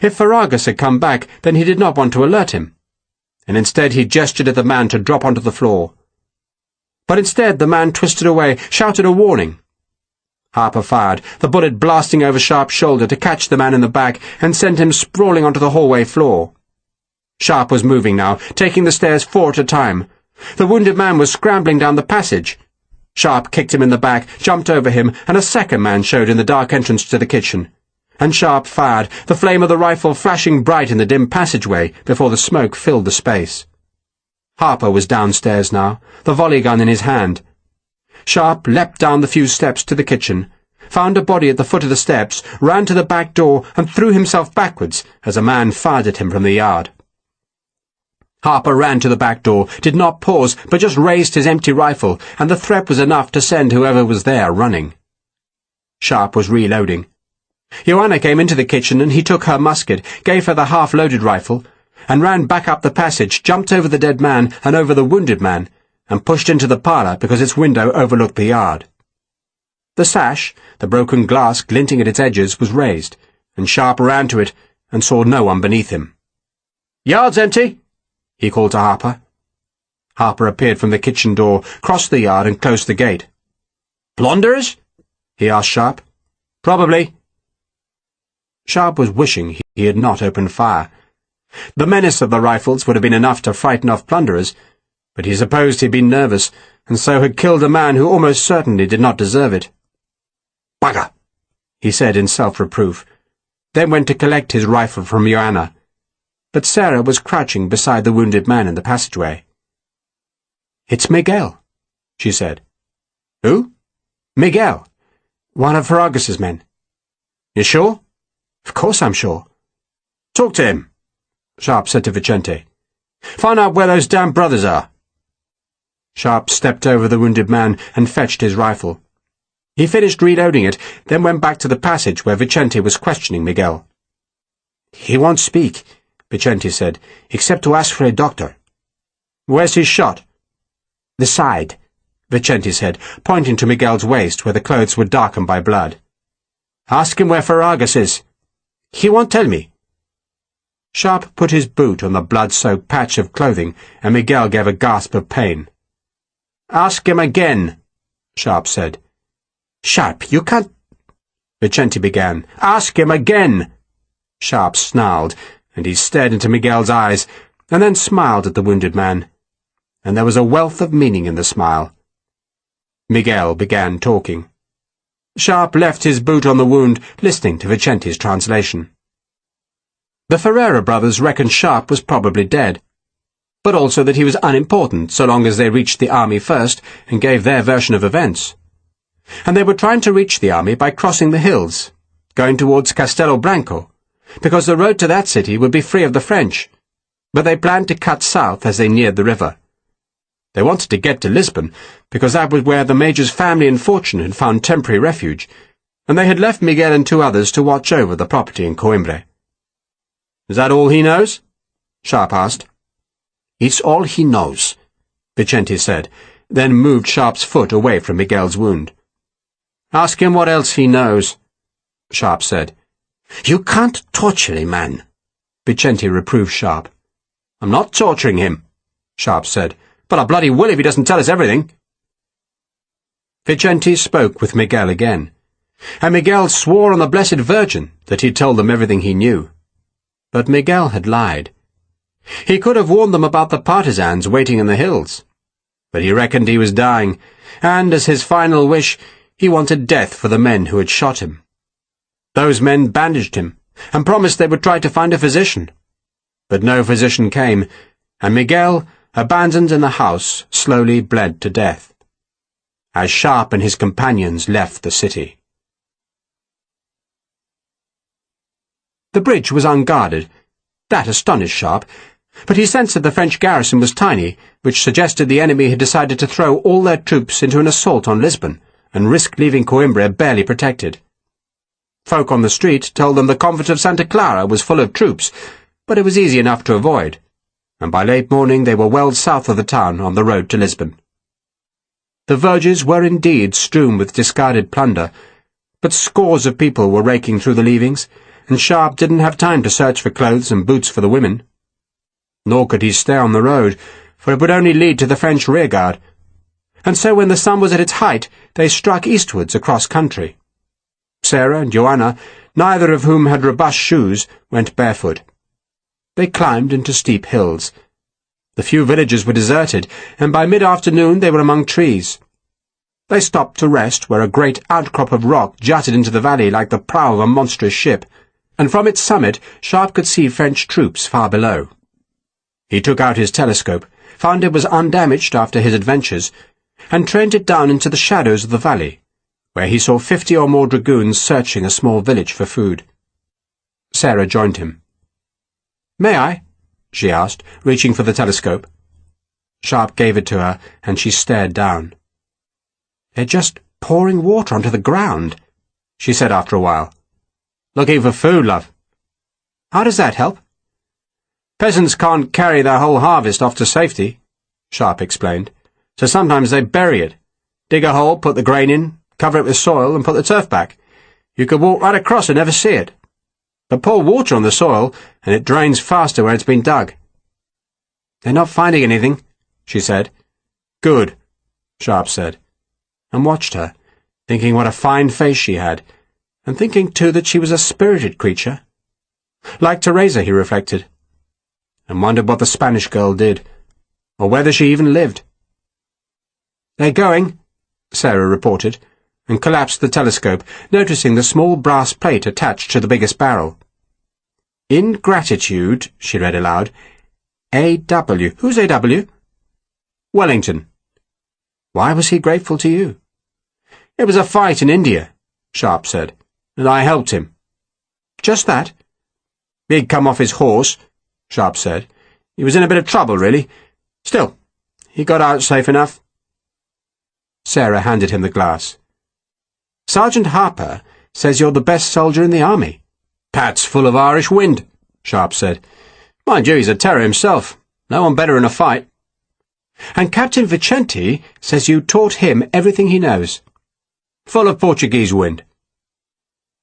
If Ferragus had come back, then he did not want to alert him, and instead he gestured at the man to drop onto the floor. But instead the man twisted away, shouted a warning. Harper fired, the bullet blasting over Sharpe's shoulder to catch the man in the back and send him sprawling onto the hallway floor. Sharpe was moving now, taking the stairs 4 at a time. The wounded man was scrambling down the passage. Sharpe kicked him in the back, jumped over him, and a second man showed in the dark entrance to the kitchen. And Sharpe fired, the flame of the rifle flashing bright in the dim passageway before the smoke filled the space. Harper was downstairs now, the volley gun in his hand. Sharpe leapt down the few steps to the kitchen, found a body at the foot of the steps, ran to the back door, and threw himself backwards as a man fired at him from the yard. Harper ran to the back door, did not pause, but just raised his empty rifle, and the threat was enough to send whoever was there running. Sharpe was reloading. Joanna came into the kitchen, and he took her musket, gave her the half-loaded rifle, and ran back up the passage, jumped over the dead man and over the wounded man, and pushed into the parlour because its window overlooked the yard. The sash, the broken glass glinting at its edges, was raised, and Sharpe ran to it and saw no one beneath him. "Yard's empty," he called to Harper. Harper appeared from the kitchen door, crossed the yard and closed the gate. "Plunderers?" he asked Sharpe. "Probably." Sharpe was wishing he had not opened fire. The menace of the rifles would have been enough to frighten off plunderers, but he supposed he'd been nervous, and so had killed a man who almost certainly did not deserve it. "Bugger!" he said in self-reproof, then went to collect his rifle from Joanna. But Sarah was crouching beside the wounded man in the passageway. "It's Miguel," she said. "Who?" "Miguel. One of Ferragus's men." "You sure?" "Of course I'm sure." "Talk to him," Sharpe said to Vicente. "Find out where those damn brothers are." Sharpe stepped over the wounded man and fetched his rifle. He finished reloading it, then went back to the passage where Vicente was questioning Miguel. "He won't speak," Vicente said, "except to ask for a doctor." "Where's his shot?" "The side," Vicente said, pointing to Miguel's waist where the clothes were darkened by blood. "Ask him where Ferragus is." "He won't tell me." Sharpe put his boot on the blood-soaked patch of clothing, and Miguel gave a gasp of pain. "Ask him again," Sharpe said. "Sharpe, you can't—" Vicente began. "Ask him again!" Sharpe snarled, and he stared into Miguel's eyes, and then smiled at the wounded man. And there was a wealth of meaning in the smile. Miguel began talking. Sharpe left his boot on the wound, listening to Vicente's translation. The Ferreira brothers reckoned Sharpe was probably dead, but also that he was unimportant so long as they reached the army first and gave their version of events. And they were trying to reach the army by crossing the hills, going towards Castelo Branco, because the road to that city would be free of the French, but they planned to cut south as they neared the river. They wanted to get to Lisbon, because that was where the Major's family and fortune had found temporary refuge, and they had left Miguel and 2 others to watch over the property in Coimbra. "Is that all he knows?" Sharpe asked. "It's all he knows," Vicente said, then moved Sharpe's foot away from Miguel's wound. "Ask him what else he knows," Sharpe said. "You can't torture a man," Vicente reproved Sharpe. "I'm not torturing him," Sharpe said, "but I bloody will if he doesn't tell us everything." Vicente spoke with Miguel again, and Miguel swore on the Blessed Virgin that he'd told them everything he knew. But Miguel had lied. He could have warned them about the partisans waiting in the hills, but he reckoned he was dying, and as his final wish, he wanted death for the men who had shot him. Those men bandaged him, and promised they would try to find a physician. But no physician came, and Miguel, abandoned in the house, slowly bled to death, as Sharpe and his companions left the city. The bridge was unguarded. That astonished Sharpe, but he sensed that the French garrison was tiny, which suggested the enemy had decided to throw all their troops into an assault on Lisbon, and risk leaving Coimbra barely protected. Folk on the street told them the convent of Santa Clara was full of troops, but it was easy enough to avoid, and by late morning they were well south of the town on the road to Lisbon. The verges were indeed strewn with discarded plunder, but scores of people were raking through the leavings, and Sharpe didn't have time to search for clothes and boots for the women. Nor could he stay on the road, for it would only lead to the French rearguard, and so when the sun was at its height, they struck eastwards across country. Sarah and Joanna, neither of whom had robust shoes, went barefoot. They climbed into steep hills. The few villages were deserted, and by mid-afternoon they were among trees. They stopped to rest where a great outcrop of rock jutted into the valley like the prow of a monstrous ship, and from its summit Sharpe could see French troops far below. He took out his telescope, found it was undamaged after his adventures, and trained it down into the shadows of the valley, where he saw 50 or more dragoons searching a small village for food. Sarah joined him. "May I?" she asked, reaching for the telescope. Sharpe gave it to her, and she stared down. "They're just pouring water onto the ground," she said after a while. "Looking for food, love." "How does that help?" "Peasants can't carry their whole harvest off to safety," Sharpe explained, "so sometimes they bury it. Dig a hole, put the grain in, cover it with soil, and put the turf back. You could walk right across and never see it. But pour water on the soil, and it drains faster where it's been dug." "They're not finding anything," she said. "Good," Sharpe said, and watched her, thinking what a fine face she had, and thinking too that she was a spirited creature. Like Teresa, he reflected, and wondered what the Spanish girl did, or whether she even lived. "They're going," Sarah reported, and collapsed the telescope, noticing the small brass plate attached to the biggest barrel. "In gratitude," she read aloud, A.W. Who's A.W.? "Wellington." "Why was he grateful to you?" "It was a fight in India," Sharpe said, "and I helped him." "Just that?" "He'd come off his horse," Sharpe said. "He was in a bit of trouble, really. Still, he got out safe enough." Sarah handed him the glass. "Sergeant Harper says you're the best soldier in the army." "Pat's full of Irish wind," Sharpe said. "Mind you, he's a terror himself. No one better in a fight." "And Captain Vicente says you taught him everything he knows." "Full of Portuguese wind."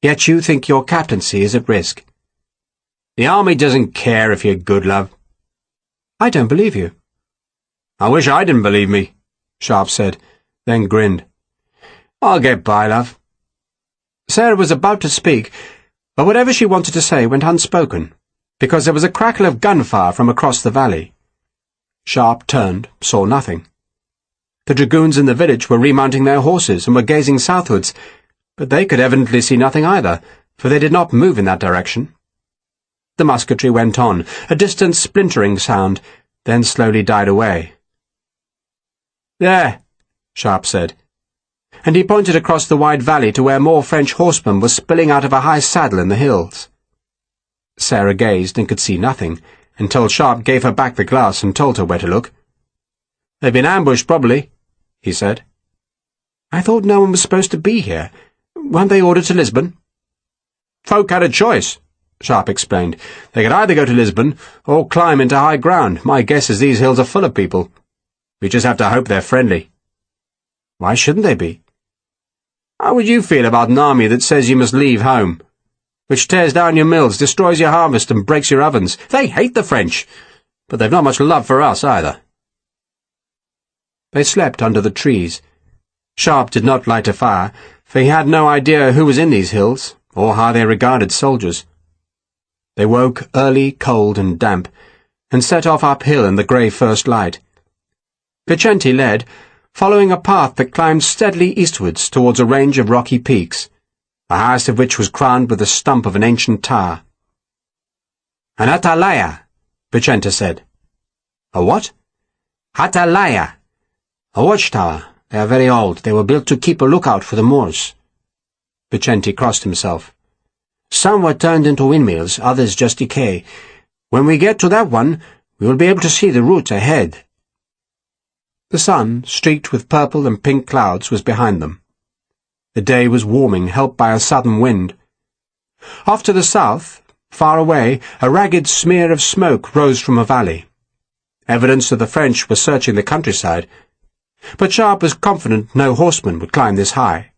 "Yet you think your captaincy is at risk." "The army doesn't care if you're good, love." "I don't believe you." "I wish I didn't believe me," Sharpe said, then grinned. "I'll get by, love." Sarah was about to speak, but whatever she wanted to say went unspoken, because there was a crackle of gunfire from across the valley. Sharpe turned, saw nothing. The dragoons in the village were remounting their horses and were gazing southwards, but they could evidently see nothing either, for they did not move in that direction. The musketry went on, a distant splintering sound, then slowly died away. "There," Sharpe said, and he pointed across the wide valley to where more French horsemen were spilling out of a high saddle in the hills. Sarah gazed and could see nothing, until Sharpe gave her back the glass and told her where to look. "They've been ambushed, probably," he said. "I thought no one was supposed to be here. Weren't they ordered to Lisbon?" "Folk had a choice," Sharpe explained. "They could either go to Lisbon or climb into high ground. My guess is these hills are full of people. We just have to hope they're friendly." "Why shouldn't they be?" "How would you feel about an army that says you must leave home? Which tears down your mills, destroys your harvest, and breaks your ovens. They hate the French, but they've not much love for us either." They slept under the trees. Sharpe did not light a fire, for he had no idea who was in these hills, or how they regarded soldiers. They woke early, cold, and damp, and set off uphill in the grey first light. Vicente led, following a path that climbed steadily eastwards towards a range of rocky peaks, the highest of which was crowned with the stump of an ancient tower. "An atalaya," Vicente said. "A what?" "Atalaya. A watchtower. They are very old. They were built to keep a lookout for the Moors." Vicente crossed himself. "Some were turned into windmills, others just decay. When we get to that one, we will be able to see the route ahead." The sun, streaked with purple and pink clouds, was behind them. The day was warming, helped by a southern wind. Off to the south, far away, a ragged smear of smoke rose from a valley, evidence that the French were searching the countryside. But Sharpe was confident no horseman would climb this high.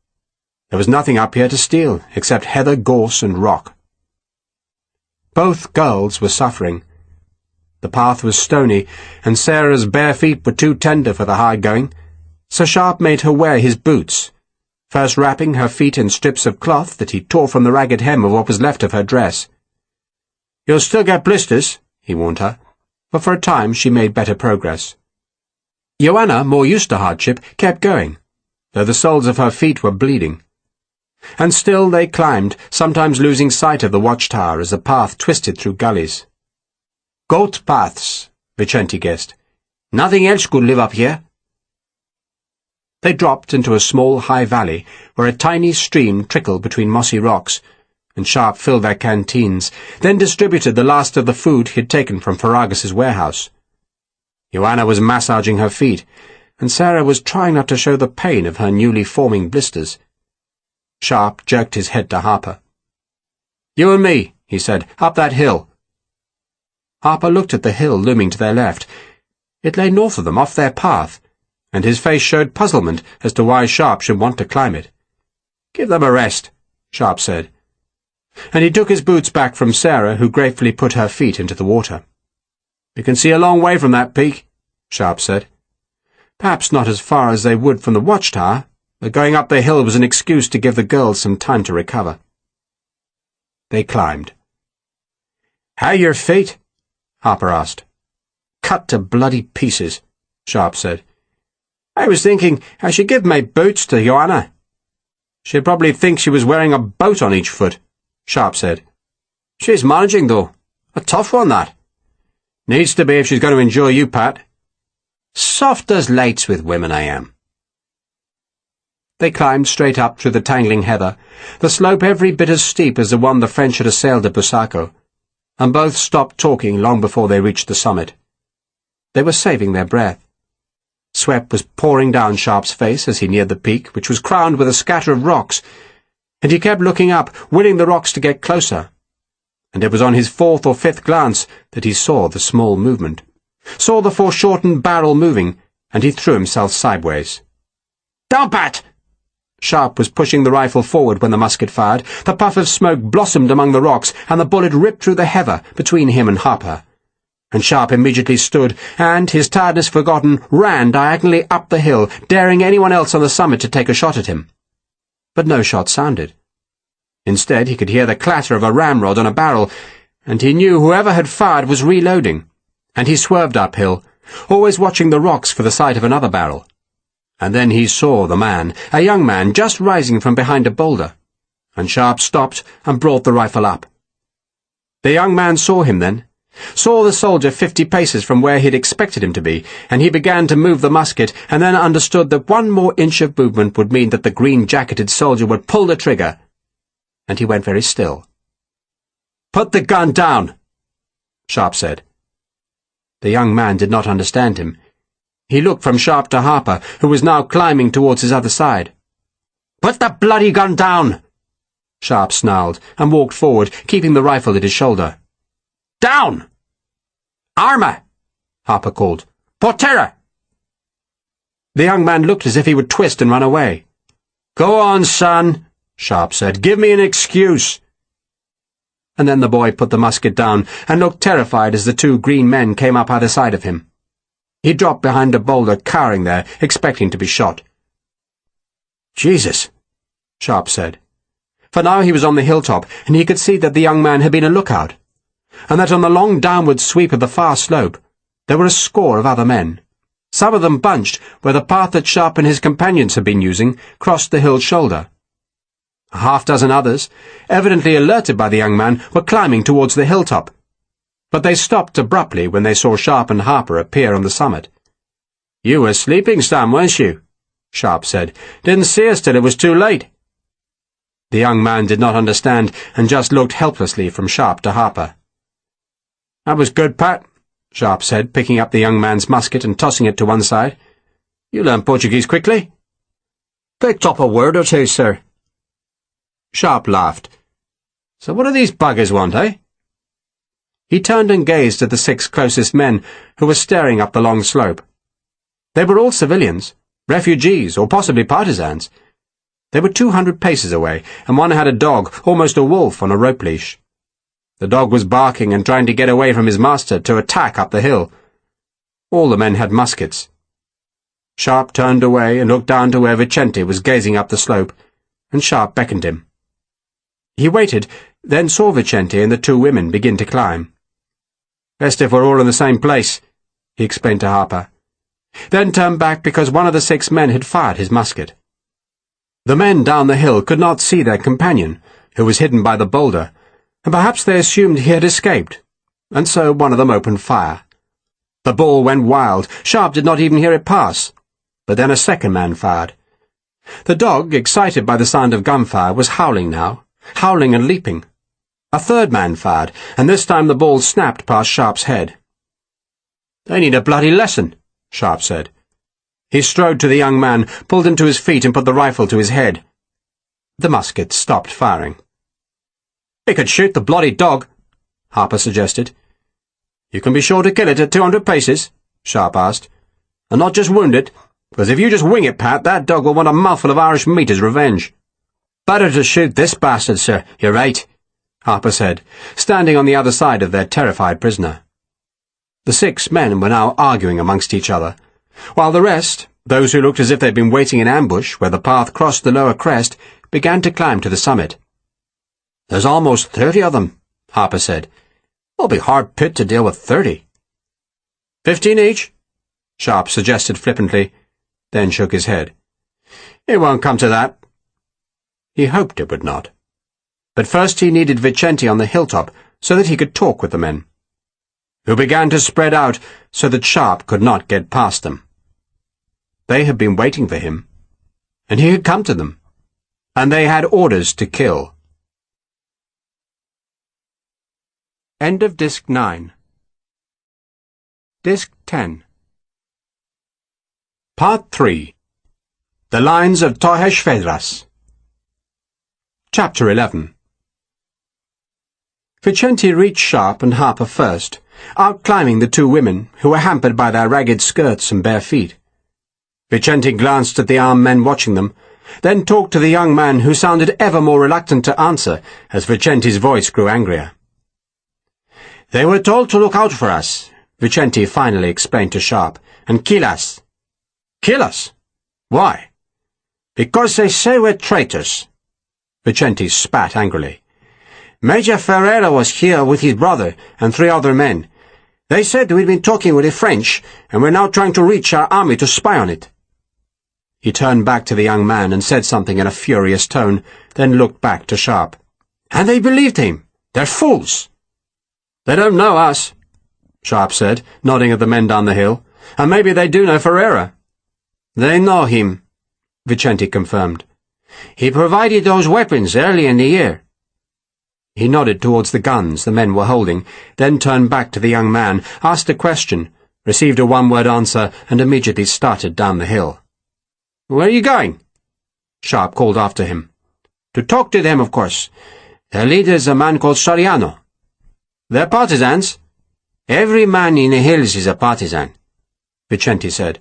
There was nothing up here to steal, except heather, gorse, and rock. Both girls were suffering. The path was stony, and Sarah's bare feet were too tender for the hard going, so Sharpe made her wear his boots, first wrapping her feet in strips of cloth that he tore from the ragged hem of what was left of her dress. "You'll still get blisters," he warned her, but for a time she made better progress. Joanna, more used to hardship, kept going, though the soles of her feet were bleeding. And still they climbed, sometimes losing sight of the watchtower as the path twisted through gullies. "Goat paths," Vicente guessed. "Nothing else could live up here." They dropped into a small high valley where a tiny stream trickled between mossy rocks, and Sharpe filled their canteens, then distributed the last of the food he had taken from Ferragus's warehouse. Joanna was massaging her feet, and Sarah was trying not to show the pain of her newly forming blisters. Sharpe jerked his head to Harper. "You and me," he said, "up that hill." Harper looked at the hill looming to their left. It lay north of them, off their path, and his face showed puzzlement as to why Sharpe should want to climb it. "Give them a rest," Sharpe said. And he took his boots back from Sarah, who gratefully put her feet into the water. "You can see a long way from that peak," Sharpe said. Perhaps not as far as they would from the watchtower, but going up the hill was an excuse to give the girls some time to recover. They climbed. "How are your feet?" Harper asked. "Cut to bloody pieces," Sharpe said. "I was thinking I should give my boots to Joanna." "She'd probably think she was wearing a boat on each foot," Sharpe said. "She's managing, though. A tough one, that. Needs to be if she's going to enjoy you, Pat. Soft as lights with women, I am." They climbed straight up through the tangling heather, the slope every bit as steep as the one the French had assailed at Busaco, and both stopped talking long before they reached the summit. They were saving their breath. Sweat was pouring down Sharpe's face as he neared the peak, which was crowned with a scatter of rocks, and he kept looking up, willing the rocks to get closer. And it was on his fourth or fifth glance that he saw the small movement, saw the foreshortened barrel moving, and he threw himself sideways. "Down, Pat!" Sharpe was pushing the rifle forward when the musket fired. The puff of smoke blossomed among the rocks, and the bullet ripped through the heather between him and Harper. And Sharpe immediately stood, and, his tiredness forgotten, ran diagonally up the hill, daring anyone else on the summit to take a shot at him. But no shot sounded. Instead, he could hear the clatter of a ramrod on a barrel, and he knew whoever had fired was reloading, and he swerved uphill, always watching the rocks for the sight of another barrel. And then he saw the man, a young man just rising from behind a boulder, and Sharpe stopped and brought the rifle up. The young man saw him then, saw the soldier 50 paces from where he'd expected him to be, and he began to move the musket, and then understood that one more inch of movement would mean that the green-jacketed soldier would pull the trigger, and he went very still. "Put the gun down," Sharpe said. The young man did not understand him. He looked from Sharpe to Harper, who was now climbing towards his other side. "Put the bloody gun down!" Sharpe snarled, and walked forward, keeping the rifle at his shoulder. "Down! Arma!" Harper called. "Por terra!" The young man looked as if he would twist and run away. "Go on, son," Sharpe said. "Give me an excuse." And then the boy put the musket down and looked terrified as the two green men came up either side of him. He dropped behind a boulder, cowering there, expecting to be shot. "Jesus," Sharpe said. For now he was on the hilltop, and he could see that the young man had been a lookout, and that on the long downward sweep of the far slope there were a score of other men, some of them bunched where the path that Sharpe and his companions had been using crossed the hill's shoulder. A half-dozen others, evidently alerted by the young man, were climbing towards the hilltop, but they stopped abruptly when they saw Sharpe and Harper appear on the summit. "You were sleeping, Sam, weren't you?" Sharpe said. "Didn't see us till it was too late." The young man did not understand, and just looked helplessly from Sharpe to Harper. "That was good, Pat," Sharpe said, picking up the young man's musket and tossing it to one side. "You learned Portuguese quickly." "Picked up a word or two, sir." Sharpe laughed. "So what do these buggers want, eh?" He turned and gazed at the 6 closest men, who were staring up the long slope. They were all civilians, refugees, or possibly partisans. They were 200 paces away, and one had a dog, almost a wolf, on a rope leash. The dog was barking and trying to get away from his master to attack up the hill. All the men had muskets. Sharpe turned away and looked down to where Vicente was gazing up the slope, and Sharpe beckoned him. He waited, then saw Vicente and the 2 women begin to climb. "Best if we're all in the same place," he explained to Harper, then turned back because one of the 6 men had fired his musket. The men down the hill could not see their companion, who was hidden by the boulder, and perhaps they assumed he had escaped, and so one of them opened fire. The ball went wild. Sharpe did not even hear it pass, but then a second man fired. The dog, excited by the sound of gunfire, was howling now, howling and leaping. A third man fired, and this time the ball snapped past Sharpe's head. "They need a bloody lesson," Sharpe said. He strode to the young man, pulled him to his feet and put the rifle to his head. The musket stopped firing. "We could shoot the bloody dog," Harper suggested. "You can be sure to kill it at 200 paces?" Sharpe asked. "And not just wound it, because if you just wing it, Pat, that dog will want a mouthful of Irish meat as revenge." "Better to shoot this bastard, sir. You're right," Harper said, standing on the other side of their terrified prisoner. The 6 men were now arguing amongst each other, while the rest, those who looked as if they'd been waiting in ambush where the path crossed the lower crest, began to climb to the summit. "There's almost 30 of them," Harper said. "It'll be hard pit to deal with 30. 15 each?" Sharpe suggested flippantly, then shook his head. "It won't come to that." He hoped it would not. But first he needed Vicente on the hilltop so that he could talk with the men, who began to spread out so that Sharpe could not get past them. They had been waiting for him, and he had come to them, and they had orders to kill. End of Disc 9. Disc 10. Part 3. The Lines of Torres Vedras. Chapter 11. Vicente reached Sharpe and Harper first, outclimbing the 2 women, who were hampered by their ragged skirts and bare feet. Vicente glanced at the armed men watching them, then talked to the young man who sounded ever more reluctant to answer as Vicente's voice grew angrier. "They were told to look out for us," Vicente finally explained to Sharpe, "and kill us." "Kill us? Why?" "Because they say we're traitors." Vicente spat angrily. "Major Ferreira was here with his brother and 3 other men. They said we'd been talking with the French, and we're now trying to reach our army to spy on it." He turned back to the young man and said something in a furious tone, then looked back to Sharpe. "And they believed him. They're fools." "They don't know us," Sharpe said, nodding at the men down the hill. "And maybe they do know Ferreira." "They know him," Vicente confirmed. "He provided those weapons early in the year." He nodded towards the guns the men were holding, then turned back to the young man, asked a question, received a one-word answer, and immediately started down the hill. "Where are you going?" Sharpe called after him. "To talk to them, of course. Their leader's a man called Soriano." "They're partisans?" "Every man in the hills is a partisan," Vicente said,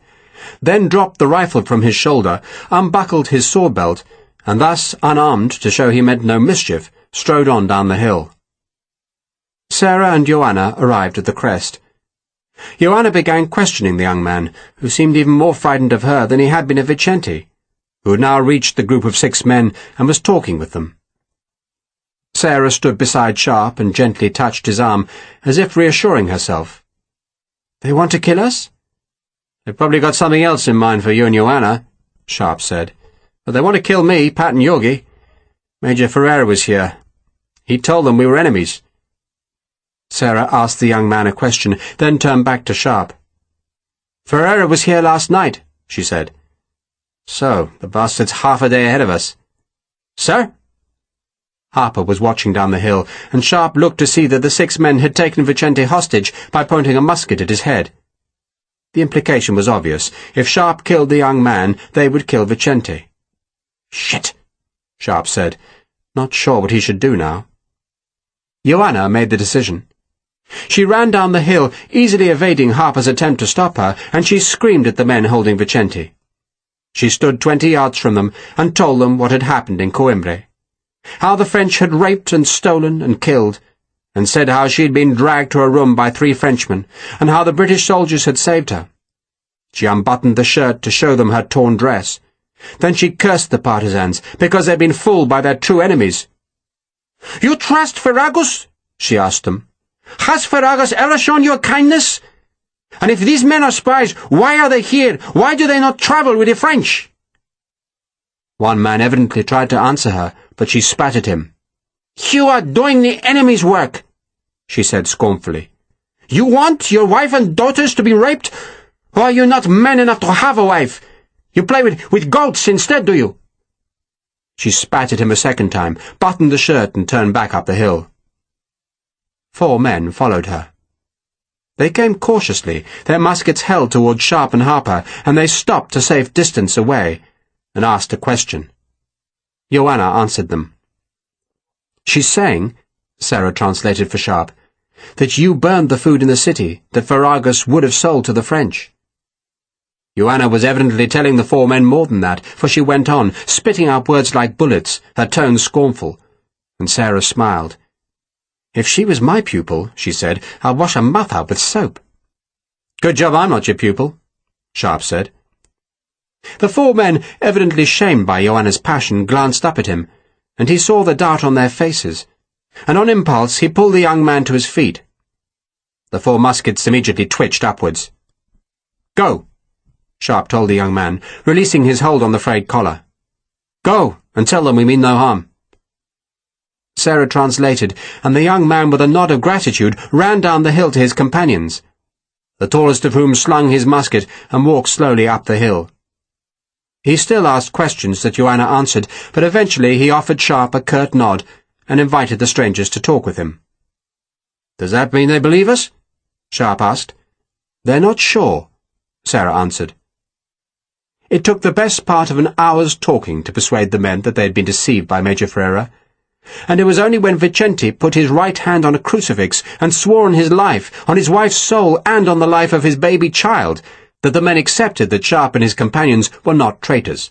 then dropped the rifle from his shoulder, unbuckled his sword belt, and thus, unarmed to show he meant no mischief, strode on down the hill. Sarah and Joanna arrived at the crest. Joanna began questioning the young man, who seemed even more frightened of her than he had been of Vicente, who had now reached the group of 6 men and was talking with them. Sarah stood beside Sharpe and gently touched his arm, as if reassuring herself. "They want to kill us?" "They've probably got something else in mind for you and Joanna," Sharpe said. "But they want to kill me, Pat and Yogi. Major Ferreira was here. He told them we were enemies." Sarah asked the young man a question, then turned back to Sharpe. "Ferreira was here last night," she said. "So, the bastard's half a day ahead of us." "Sir?" Harper was watching down the hill, and Sharpe looked to see that the 6 men had taken Vicente hostage by pointing a musket at his head. The implication was obvious. If Sharpe killed the young man, they would kill Vicente. "Shit," Sharpe said, not sure what he should do now. Joanna made the decision. She ran down the hill, easily evading Harper's attempt to stop her, and she screamed at the men holding Vicente. She stood 20 yards from them and told them what had happened in Coimbra, how the French had raped and stolen and killed, and said how she had been dragged to her room by 3 Frenchmen, and how the British soldiers had saved her. She unbuttoned the shirt to show them her torn dress. Then she cursed the partisans because they'd been fooled by their true enemies. "You trust Ferragus?" she asked them. "Has Ferragus ever shown you a kindness? And if these men are spies, why are they here? Why do they not travel with the French?" One man evidently tried to answer her, but she spat at him. "You are doing the enemy's work," she said scornfully. "You want your wife and daughters to be raped? Or are you not man enough to have a wife? You play with goats instead, do you?" She spat at him a second time, buttoned the shirt and turned back up the hill. 4 men followed her. They came cautiously, their muskets held towards Sharpe and Harper, and they stopped a safe distance away and asked a question. Joanna answered them. "She's saying," Sarah translated for Sharpe, "that you burned the food in the city that Ferragus would have sold to the French." Joanna was evidently telling the 4 men more than that, for she went on, spitting out words like bullets, her tone scornful, and Sarah smiled. "If she was my pupil," she said, "I'd wash her mouth out with soap." "Good job I'm not your pupil," Sharpe said. The 4 men, evidently shamed by Joanna's passion, glanced up at him, and he saw the doubt on their faces, and on impulse he pulled the young man to his feet. The 4 muskets immediately twitched upwards. "Go," Sharpe told the young man, releasing his hold on the frayed collar. "Go, and tell them we mean no harm." Sarah translated, and the young man, with a nod of gratitude, ran down the hill to his companions, the tallest of whom slung his musket and walked slowly up the hill. He still asked questions that Joanna answered, but eventually he offered Sharpe a curt nod and invited the strangers to talk with him. "Does that mean they believe us?" Sharpe asked. "They're not sure," Sarah answered. It took the best part of an hour's talking to persuade the men that they had been deceived by Major Ferreira, and it was only when Vicente put his right hand on a crucifix and swore on his life, on his wife's soul, and on the life of his baby child, that the men accepted that Sharpe and his companions were not traitors.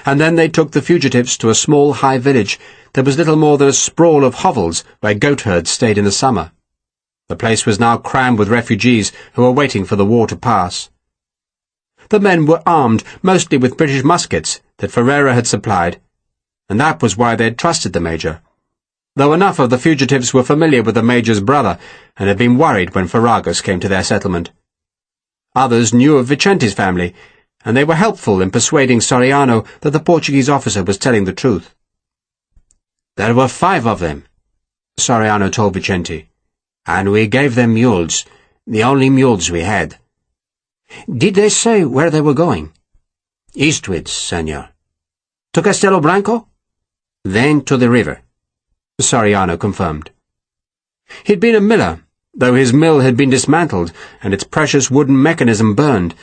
And then they took the fugitives to a small high village that was little more than a sprawl of hovels where goatherds stayed in the summer. The place was now crammed with refugees who were waiting for the war to pass. The men were armed mostly with British muskets that Ferreira had supplied, and that was why they had trusted the Major, though enough of the fugitives were familiar with the Major's brother and had been worried when Ferragus came to their settlement. Others knew of Vicente's family, and they were helpful in persuading Soriano that the Portuguese officer was telling the truth. "There were 5 of them," Soriano told Vicente, "and we gave them mules, the only mules we had." "Did they say where they were going?" "Eastwards, senor." "To Castelo Branco?" "Then to the river," Soriano confirmed. He'd been a miller, though his mill had been dismantled and its precious wooden mechanism burned,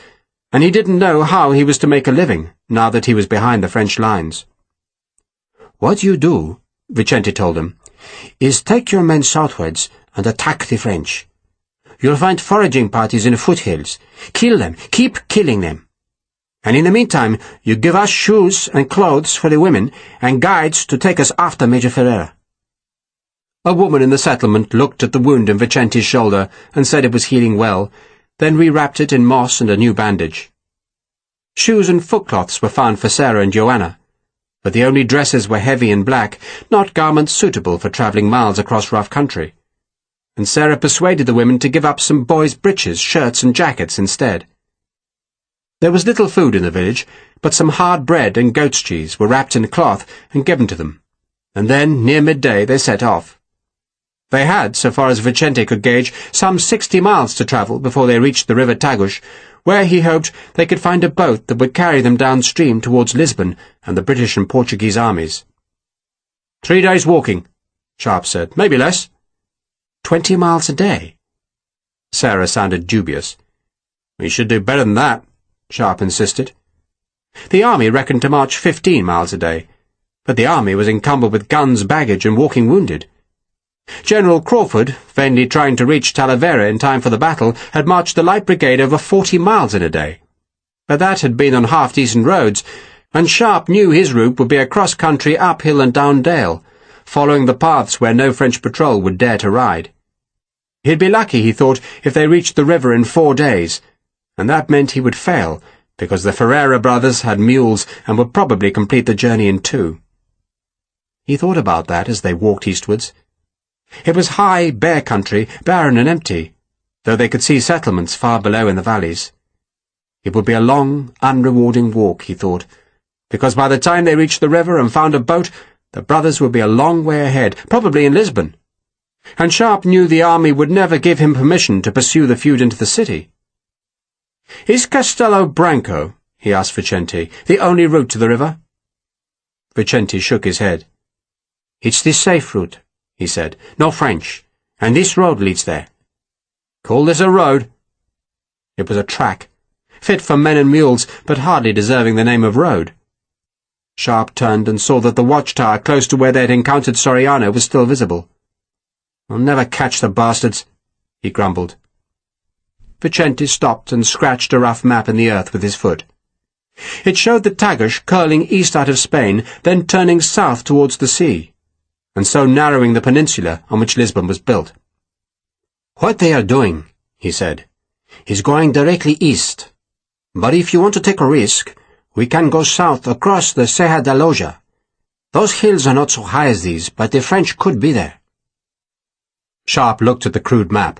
and he didn't know how he was to make a living now that he was behind the French lines. "What you do," Vicente told him, "is take your men southwards and attack the French. You'll find foraging parties in the foothills. Kill them, keep killing them. And in the meantime, you give us shoes and clothes for the women and guides to take us after Major Ferreira." A woman in the settlement looked at the wound in Vicente's shoulder and said it was healing well, then rewrapped it in moss and a new bandage. Shoes and footcloths were found for Sarah and Joanna, but the only dresses were heavy and black, not garments suitable for travelling miles across rough country, and Sarah persuaded the women to give up some boys' breeches, shirts and jackets instead. There was little food in the village, but some hard bread and goat's cheese were wrapped in cloth and given to them, and then, near midday, they set off. They had, so far as Vicente could gauge, some 60 miles to travel before they reached the river Tagus, where he hoped they could find a boat that would carry them downstream towards Lisbon and the British and Portuguese armies. 3 days walking, Sharpe said. Maybe less. 20 miles a day? Sarah sounded dubious. We should do better than that, Sharpe insisted. The army reckoned to march 15 miles a day, but the army was encumbered with guns, baggage, and walking wounded. General Crawford, vainly trying to reach Talavera in time for the battle, had marched the light brigade over 40 miles in a day. But that had been on half-decent roads, and Sharpe knew his route would be across country, uphill and down dale, following the paths where no French patrol would dare to ride. He'd be lucky, he thought, if they reached the river in 4 days, and that meant he would fail, because the Ferreira brothers had mules and would probably complete the journey in 2. He thought about that as they walked eastwards. It was high, bare country, barren and empty, though they could see settlements far below in the valleys. It would be a long, unrewarding walk, he thought, because by the time they reached the river and found a boat, the brothers would be a long way ahead, probably in Lisbon. And Sharpe knew the army would never give him permission to pursue the feud into the city. "Is Castelo Branco," he asked Vicente, "the only route to the river?" Vicente shook his head. "It's the safe route," he said. "No French. And this road leads there." "Call this a road?" It was a track, fit for men and mules, but hardly deserving the name of road. Sharpe turned and saw that the watchtower close to where they had encountered Soriano was still visible. "I'll never catch the bastards," he grumbled. Vicente stopped and scratched a rough map in the earth with his foot. It showed the Tagus curling east out of Spain, then turning south towards the sea, and so narrowing the peninsula on which Lisbon was built. "What they are doing," he said, "is going directly east. But if you want to take a risk, we can go south across the Serra da Loja. Those hills are not so high as these, but the French could be there." Sharpe looked at the crude map.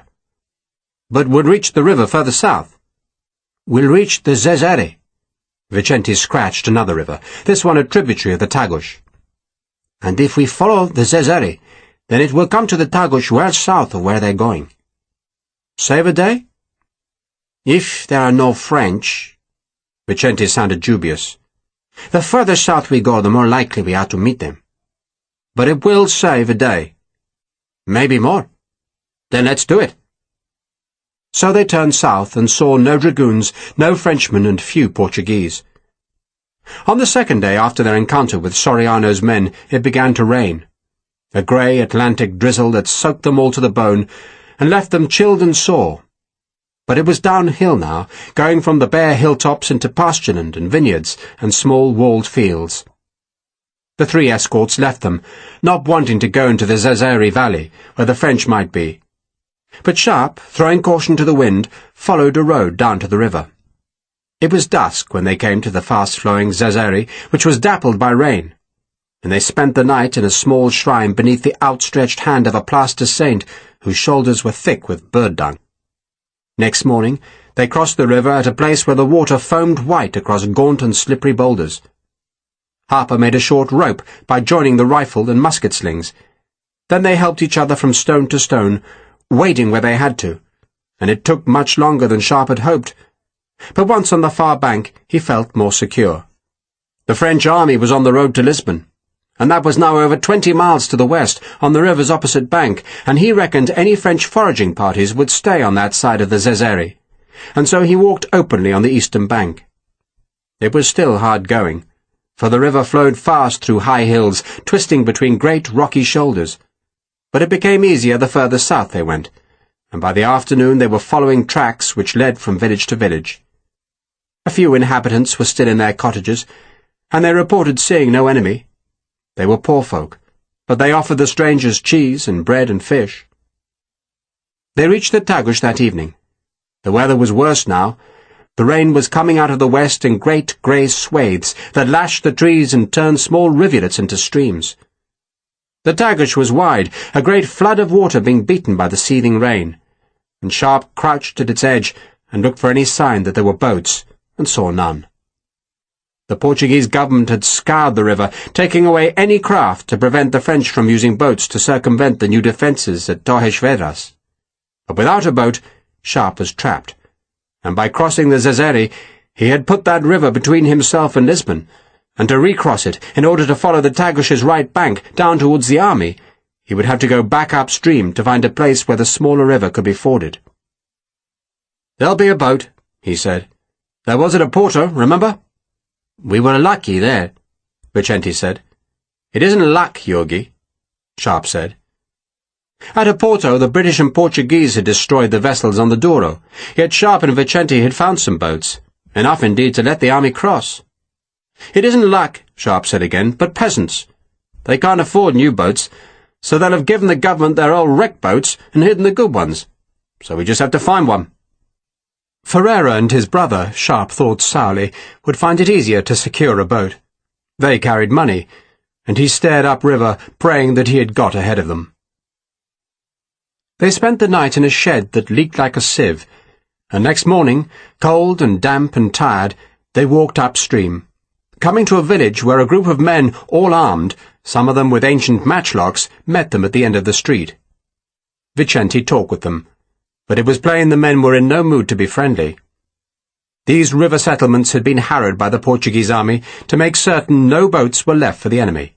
"But would reach the river further south." "We'll reach the Zezere." Vicente scratched another river, this one a tributary of the Tagus. "And if we follow the Zezere, then it will come to the Tagus well south of where they're going." "Save a day?" "If there are no French—" Vicente sounded dubious. "The further south we go, the more likely we are to meet them." "But it will save a day." "Maybe more." "Then let's do it." So they turned south and saw no dragoons, no Frenchmen, and few Portuguese. On the second day after their encounter with Soriano's men, it began to rain. A grey Atlantic drizzle that soaked them all to the bone and left them chilled and sore. But it was downhill now, going from the bare hilltops into pastureland and vineyards and small walled fields. The three escorts left them, not wanting to go into the Zezere Valley, where the French might be. But Sharpe, throwing caution to the wind, followed a road down to the river. It was dusk when they came to the fast-flowing Zezere, which was dappled by rain, and they spent the night in a small shrine beneath the outstretched hand of a plaster saint whose shoulders were thick with bird dung. Next morning they crossed the river at a place where the water foamed white across gaunt and slippery boulders. Harper made a short rope by joining the rifle and musket slings. Then they helped each other from stone to stone, wading where they had to, and it took much longer than Sharpe had hoped. But once on the far bank, he felt more secure. The French army was on the road to Lisbon, and that was now over 20 miles to the west, on the river's opposite bank, and he reckoned any French foraging parties would stay on that side of the Zezere, and so he walked openly on the eastern bank. It was still hard going, for the river flowed fast through high hills, twisting between great rocky shoulders. But it became easier the further south they went, and by the afternoon they were following tracks which led from village to village. A few inhabitants were still in their cottages, and they reported seeing no enemy. They were poor folk, but they offered the strangers cheese and bread and fish. They reached the Tagus that evening. The weather was worse now. The rain was coming out of the west in great grey swathes that lashed the trees and turned small rivulets into streams. The Tagus was wide, a great flood of water being beaten by the seething rain, and Sharpe crouched at its edge and looked for any sign that there were boats, and saw none. The Portuguese government had scoured the river, taking away any craft to prevent the French from using boats to circumvent the new defences at Torres Vedras. But without a boat, Sharpe was trapped, and by crossing the Zezere, he had put that river between himself and Lisbon, and to recross it, in order to follow the Tagus's right bank down towards the army, he would have to go back upstream to find a place where the smaller river could be forded. "There'll be a boat," he said. "There was at Oporto, remember?" "We were lucky there," Vicente said. "It isn't luck, Yogi," Sharpe said. At Oporto, the British and Portuguese had destroyed the vessels on the Douro, yet Sharpe and Vicente had found some boats, enough indeed to let the army cross. "It isn't luck," Sharpe said again, "but peasants. They can't afford new boats, so they'll have given the government their old wreck boats and hidden the good ones. So we just have to find one." Ferreira and his brother, Sharpe thought sourly, would find it easier to secure a boat. They carried money, and he stared upriver, praying that he had got ahead of them. They spent the night in a shed that leaked like a sieve, and next morning, cold and damp and tired, they walked upstream, coming to a village where a group of men, all armed, some of them with ancient matchlocks, met them at the end of the street. Vicente talked with them, but it was plain the men were in no mood to be friendly. These river settlements had been harrowed by the Portuguese army to make certain no boats were left for the enemy,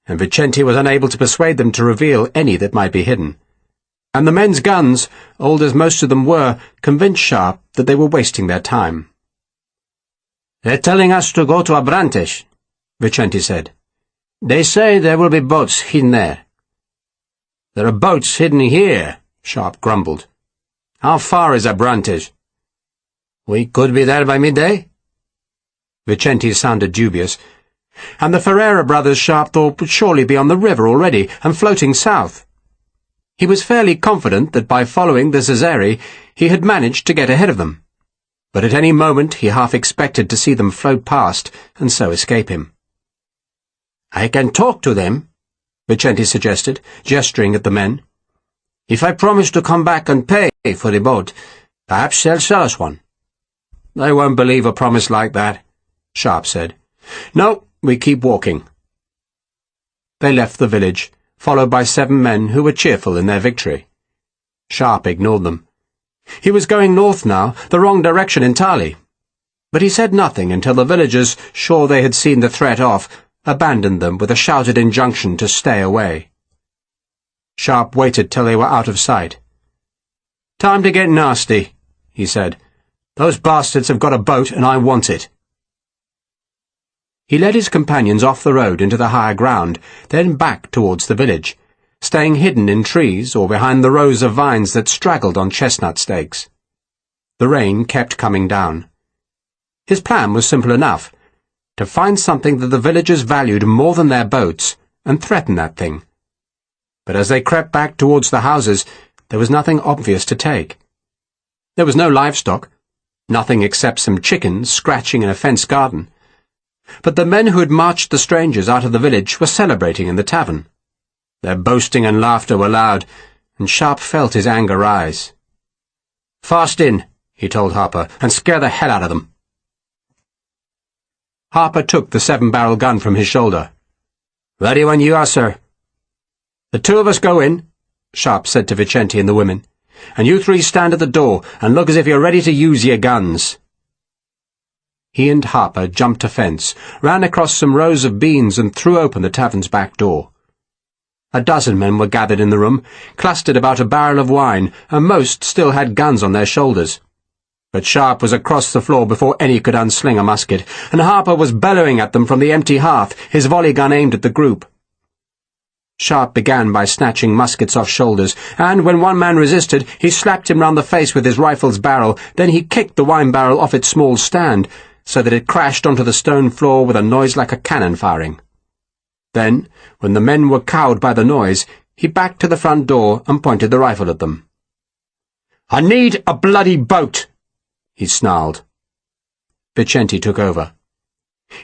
and Vicente was unable to persuade them to reveal any that might be hidden. And the men's guns, old as most of them were, convinced Sharpe that they were wasting their time. "They're telling us to go to Abrantes," Vicente said. "They say there will be boats hidden there." "There are boats hidden here," Sharpe grumbled. "How far is Abrantes?" "We could be there by midday." Vicente sounded dubious, and the Ferreira brothers Sharpe thought would surely be on the river already and floating south. He was fairly confident that by following the Zezere he had managed to get ahead of them, but at any moment he half expected to see them float past and so escape him. "I can talk to them," Vicente suggested, gesturing at the men. "If I promise to come back and pay for the boat, perhaps they'll sell us one." "They won't believe a promise like that," Sharpe said. "No, we keep walking." They left the village, followed by 7 men who were cheerful in their victory. Sharpe ignored them. He was going north now, the wrong direction entirely. But he said nothing until the villagers, sure they had seen the threat off, abandoned them with a shouted injunction to stay away. Sharpe waited till they were out of sight. "Time to get nasty," he said. "Those bastards have got a boat and I want it." He led his companions off the road into the higher ground, then back towards the village, staying hidden in trees or behind the rows of vines that straggled on chestnut stakes. The rain kept coming down. His plan was simple enough: to find something that the villagers valued more than their boats, and threaten that thing. But as they crept back towards the houses, there was nothing obvious to take. There was no livestock, nothing except some chickens scratching in a fenced garden. But the men who had marched the strangers out of the village were celebrating in the tavern. Their boasting and laughter were loud, and Sharpe felt his anger rise. "Fast in," he told Harper, "and scare the hell out of them." Harper took the 7-barrel gun from his shoulder. "Ready when you are, sir." "The 2 of us go in," Sharpe said to Vicente and the women, "and you 3 stand at the door and look as if you're ready to use your guns." He and Harper jumped a fence, ran across some rows of beans and threw open the tavern's back door. A dozen men were gathered in the room, clustered about a barrel of wine, and most still had guns on their shoulders. But Sharpe was across the floor before any could unsling a musket, and Harper was bellowing at them from the empty hearth, his volley gun aimed at the group. Sharpe began by snatching muskets off shoulders, and when one man resisted, he slapped him round the face with his rifle's barrel. Then he kicked the wine barrel off its small stand, so that it crashed onto the stone floor with a noise like a cannon firing. Then, when the men were cowed by the noise, he backed to the front door and pointed the rifle at them. "I need a bloody boat," he snarled. Vicente took over.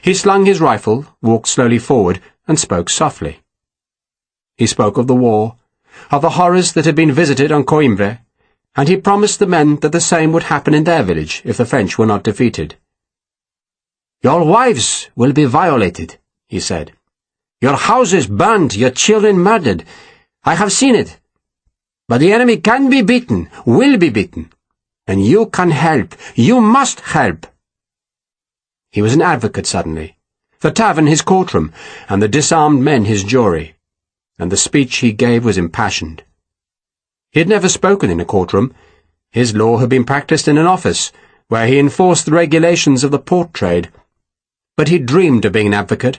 He slung his rifle, walked slowly forward, and spoke softly. He spoke of the war, of the horrors that had been visited on Coimbra, and he promised the men that the same would happen in their village if the French were not defeated. "Your wives will be violated," he said. "Your houses burned, your children murdered. I have seen it. But the enemy can be beaten, will be beaten. And you can help. You must help." He was an advocate suddenly, the tavern his courtroom, and the disarmed men his jury, and the speech he gave was impassioned. He had never spoken in a courtroom. His law had been practiced in an office, where he enforced the regulations of the port trade. But he dreamed of being an advocate,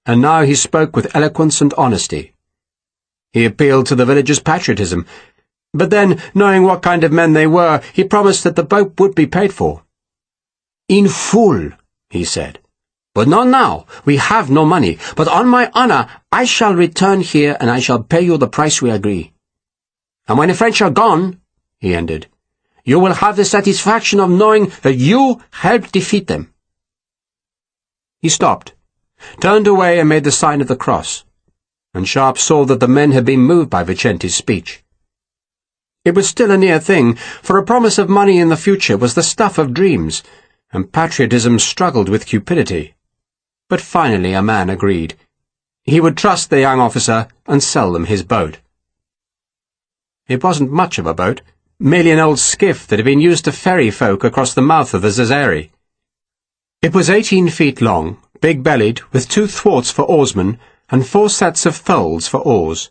and now he spoke with eloquence and honesty. He appealed to the villagers' patriotism, but then, knowing what kind of men they were, he promised that the boat would be paid for. "In full," he said. "But not now. We have no money. But on my honor, I shall return here, and I shall pay you the price we agree. And when the French are gone," he ended, "you will have the satisfaction of knowing that you helped defeat them." He stopped, turned away and made the sign of the cross, and Sharpe saw that the men had been moved by Vicente's speech. It was still a near thing, for a promise of money in the future was the stuff of dreams, and patriotism struggled with cupidity. But finally a man agreed. He would trust the young officer and sell them his boat. It wasn't much of a boat, merely an old skiff that had been used to ferry folk across the mouth of the Zazeri. It was 18 feet long, big-bellied, with 2 thwarts for oarsmen and 4 sets of tholes for oars.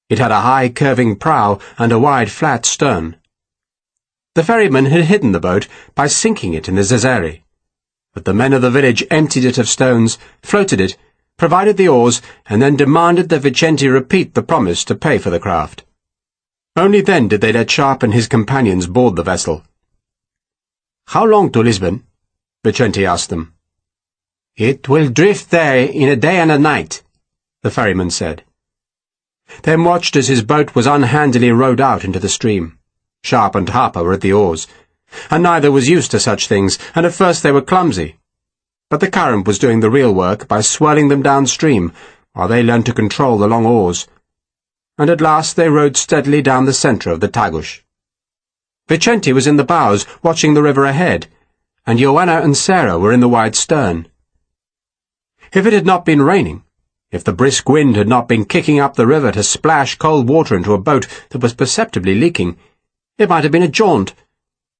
It had a high curving prow and a wide flat stern. The ferryman had hidden the boat by sinking it in the Zazeri, but the men of the village emptied it of stones, floated it, provided the oars, and then demanded that Vicente repeat the promise to pay for the craft. Only then did they let Sharpe and his companions board the vessel. "How long to Lisbon?" Vicente asked them. "It will drift there in a day and a night," the ferryman said. Then watched as his boat was unhandily rowed out into the stream. Sharpe and Harper were at the oars, and neither was used to such things, and at first they were clumsy. But the current was doing the real work by swirling them downstream, while they learned to control the long oars. And at last they rowed steadily down the centre of the Tagus. Vicente was in the bows, watching the river ahead, and Joanna and Sarah were in the wide stern. If it had not been raining, if the brisk wind had not been kicking up the river to splash cold water into a boat that was perceptibly leaking, it might have been a jaunt,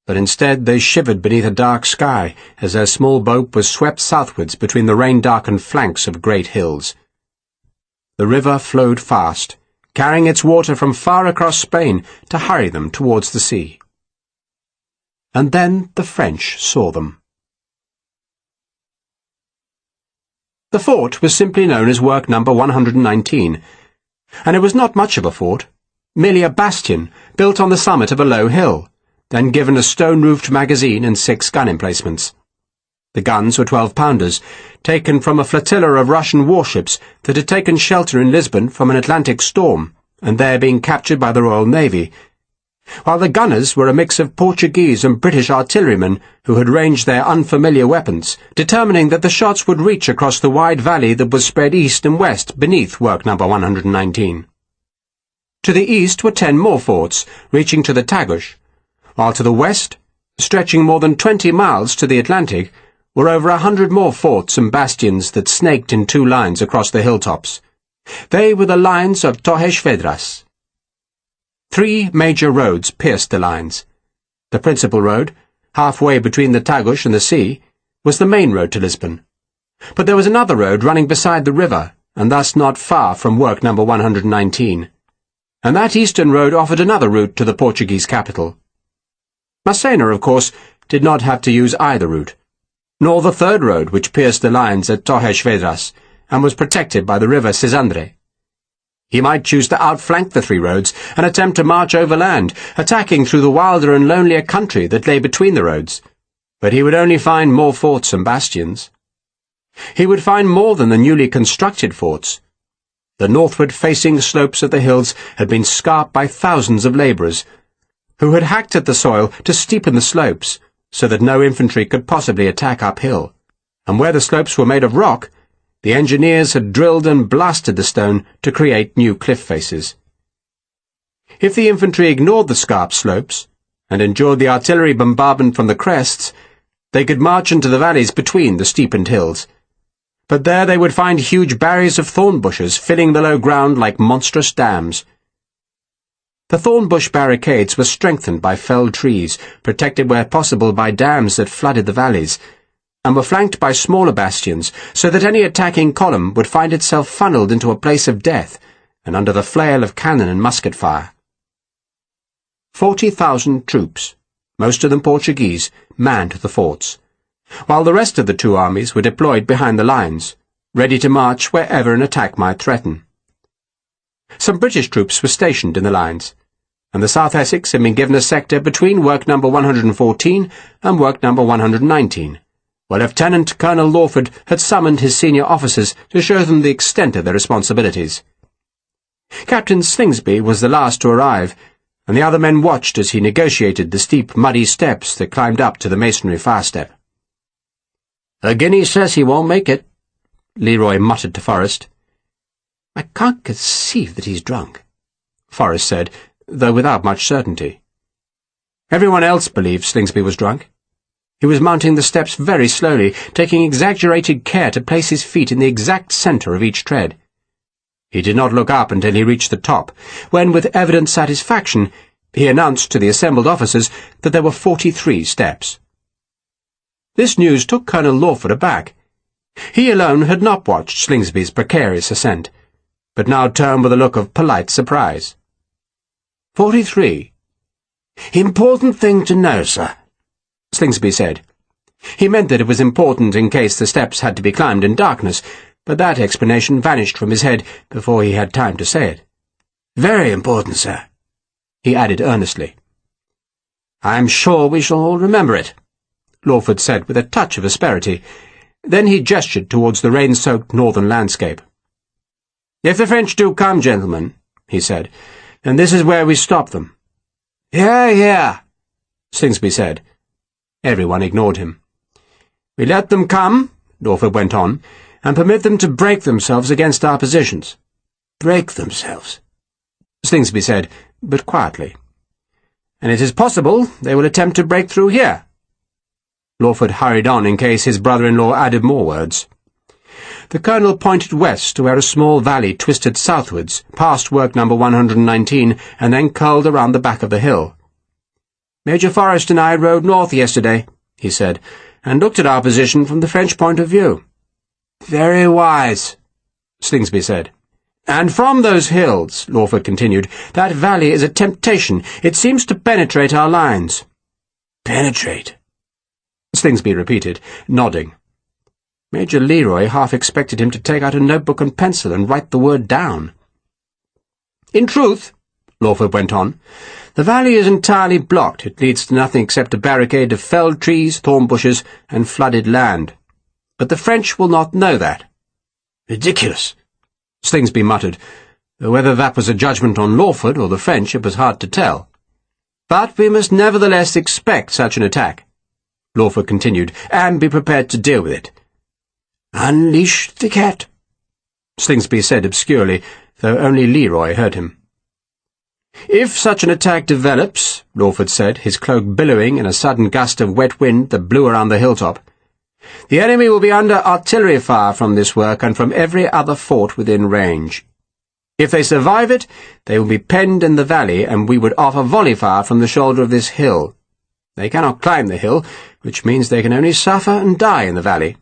but instead they shivered beneath a dark sky as their small boat was swept southwards between the rain-darkened flanks of great hills. The river flowed fast, carrying its water from far across Spain to hurry them towards the sea. And then the French saw them. The fort was simply known as Work Number 119, and it was not much of a fort, merely a bastion built on the summit of a low hill, then given a stone-roofed magazine and 6 gun emplacements. The guns were 12-pounders, taken from a flotilla of Russian warships that had taken shelter in Lisbon from an Atlantic storm, and there being captured by the Royal Navy, while the gunners were a mix of Portuguese and British artillerymen who had ranged their unfamiliar weapons, determining that the shots would reach across the wide valley that was spread east and west beneath Work Number 119. To the east were 10 more forts, reaching to the Tagus, while to the west, stretching more than 20 miles to the Atlantic, were over 100 more forts and bastions that snaked in 2 lines across the hilltops. They were the lines of Torres Vedras. 3 major roads pierced the lines. The principal road, halfway between the Tagus and the sea, was the main road to Lisbon. But there was another road running beside the river, and thus not far from Work Number 119. And that eastern road offered another route to the Portuguese capital. Massena, of course, did not have to use either route, nor the third road which pierced the lines at Torres Vedras, and was protected by the river Sesandre. He might choose to outflank the 3 roads and attempt to march overland, attacking through the wilder and lonelier country that lay between the roads. But he would only find more forts and bastions. He would find more than the newly constructed forts. The northward-facing slopes of the hills had been scarped by thousands of labourers, who had hacked at the soil to steepen the slopes, so that no infantry could possibly attack uphill, and where the slopes were made of rock, the engineers had drilled and blasted the stone to create new cliff faces. If the infantry ignored the scarp slopes, and endured the artillery bombardment from the crests, they could march into the valleys between the steepened hills. But there they would find huge barriers of thorn bushes filling the low ground like monstrous dams. The thorn bush barricades were strengthened by felled trees, protected where possible by dams that flooded the valleys, and were flanked by smaller bastions, so that any attacking column would find itself funneled into a place of death, and under the flail of cannon and musket fire. 40,000 troops, most of them Portuguese, manned the forts, while the rest of the 2 armies were deployed behind the lines, ready to march wherever an attack might threaten. Some British troops were stationed in the lines, and the South Essex had been given a sector between Work Number 114 and Work Number 119, where Lieutenant Colonel Lawford had summoned his senior officers to show them the extent of their responsibilities. Captain Slingsby was the last to arrive, and the other men watched as he negotiated the steep, muddy steps that climbed up to the masonry fire-step. "A guinea says he won't make it," Leroy muttered to Forrest. "I can't conceive that he's drunk," Forrest said, though without much certainty. Everyone else believed Slingsby was drunk. He was mounting the steps very slowly, taking exaggerated care to place his feet in the exact centre of each tread. He did not look up until he reached the top, when, with evident satisfaction, He announced to the assembled officers that there were 43 steps. This news took Colonel Lawford aback. He alone had not watched Slingsby's precarious ascent, but now turned with a look of polite surprise. 43. Important thing to know, sir, Slingsby said. He meant that it was important in case the steps had to be climbed in darkness, but that explanation vanished from his head before he had time to say it. Very important, sir, he added earnestly. I'm sure we shall all remember it, Lawford said with a touch of asperity. Then he gestured towards the rain-soaked northern landscape. If the French do come, gentlemen, he said, then this is where we stop them. Hear, hear, Slingsby said. Everyone ignored him. We let them come, Lawford went on, and permit them to break themselves against our positions. Break themselves, Slingsby said, but quietly. And it is possible they will attempt to break through here. Lawford hurried on in case his brother-in-law added more words. The Colonel pointed west to where a small valley twisted southwards, past work number 119, and then curled around the back of the hill. Major Forrest and I rode north yesterday, he said, and looked at our position from the French point of view. Very wise, Slingsby said. And from those hills, Lawford continued, that valley is a temptation. It seems to penetrate our lines. Penetrate? Slingsby repeated, nodding. Major Leroy half expected him to take out a notebook and pencil and write the word down. In truth, Lawford went on, the valley is entirely blocked. It leads to nothing except a barricade of felled trees, thorn bushes, and flooded land. But the French will not know that. Ridiculous, Slingsby muttered, though whether that was a judgment on Lawford or the French it was hard to tell. But we must nevertheless expect such an attack, Lawford continued, and be prepared to deal with it. Unleash the cat, Slingsby said obscurely, though only Leroy heard him. If such an attack develops, Lawford said, his cloak billowing in a sudden gust of wet wind that blew around the hilltop, the enemy will be under artillery fire from this work and from every other fort within range. If they survive it, they will be penned in the valley, and we would offer volley fire from the shoulder of this hill. They cannot climb the hill, which means they can only suffer and die in the valley.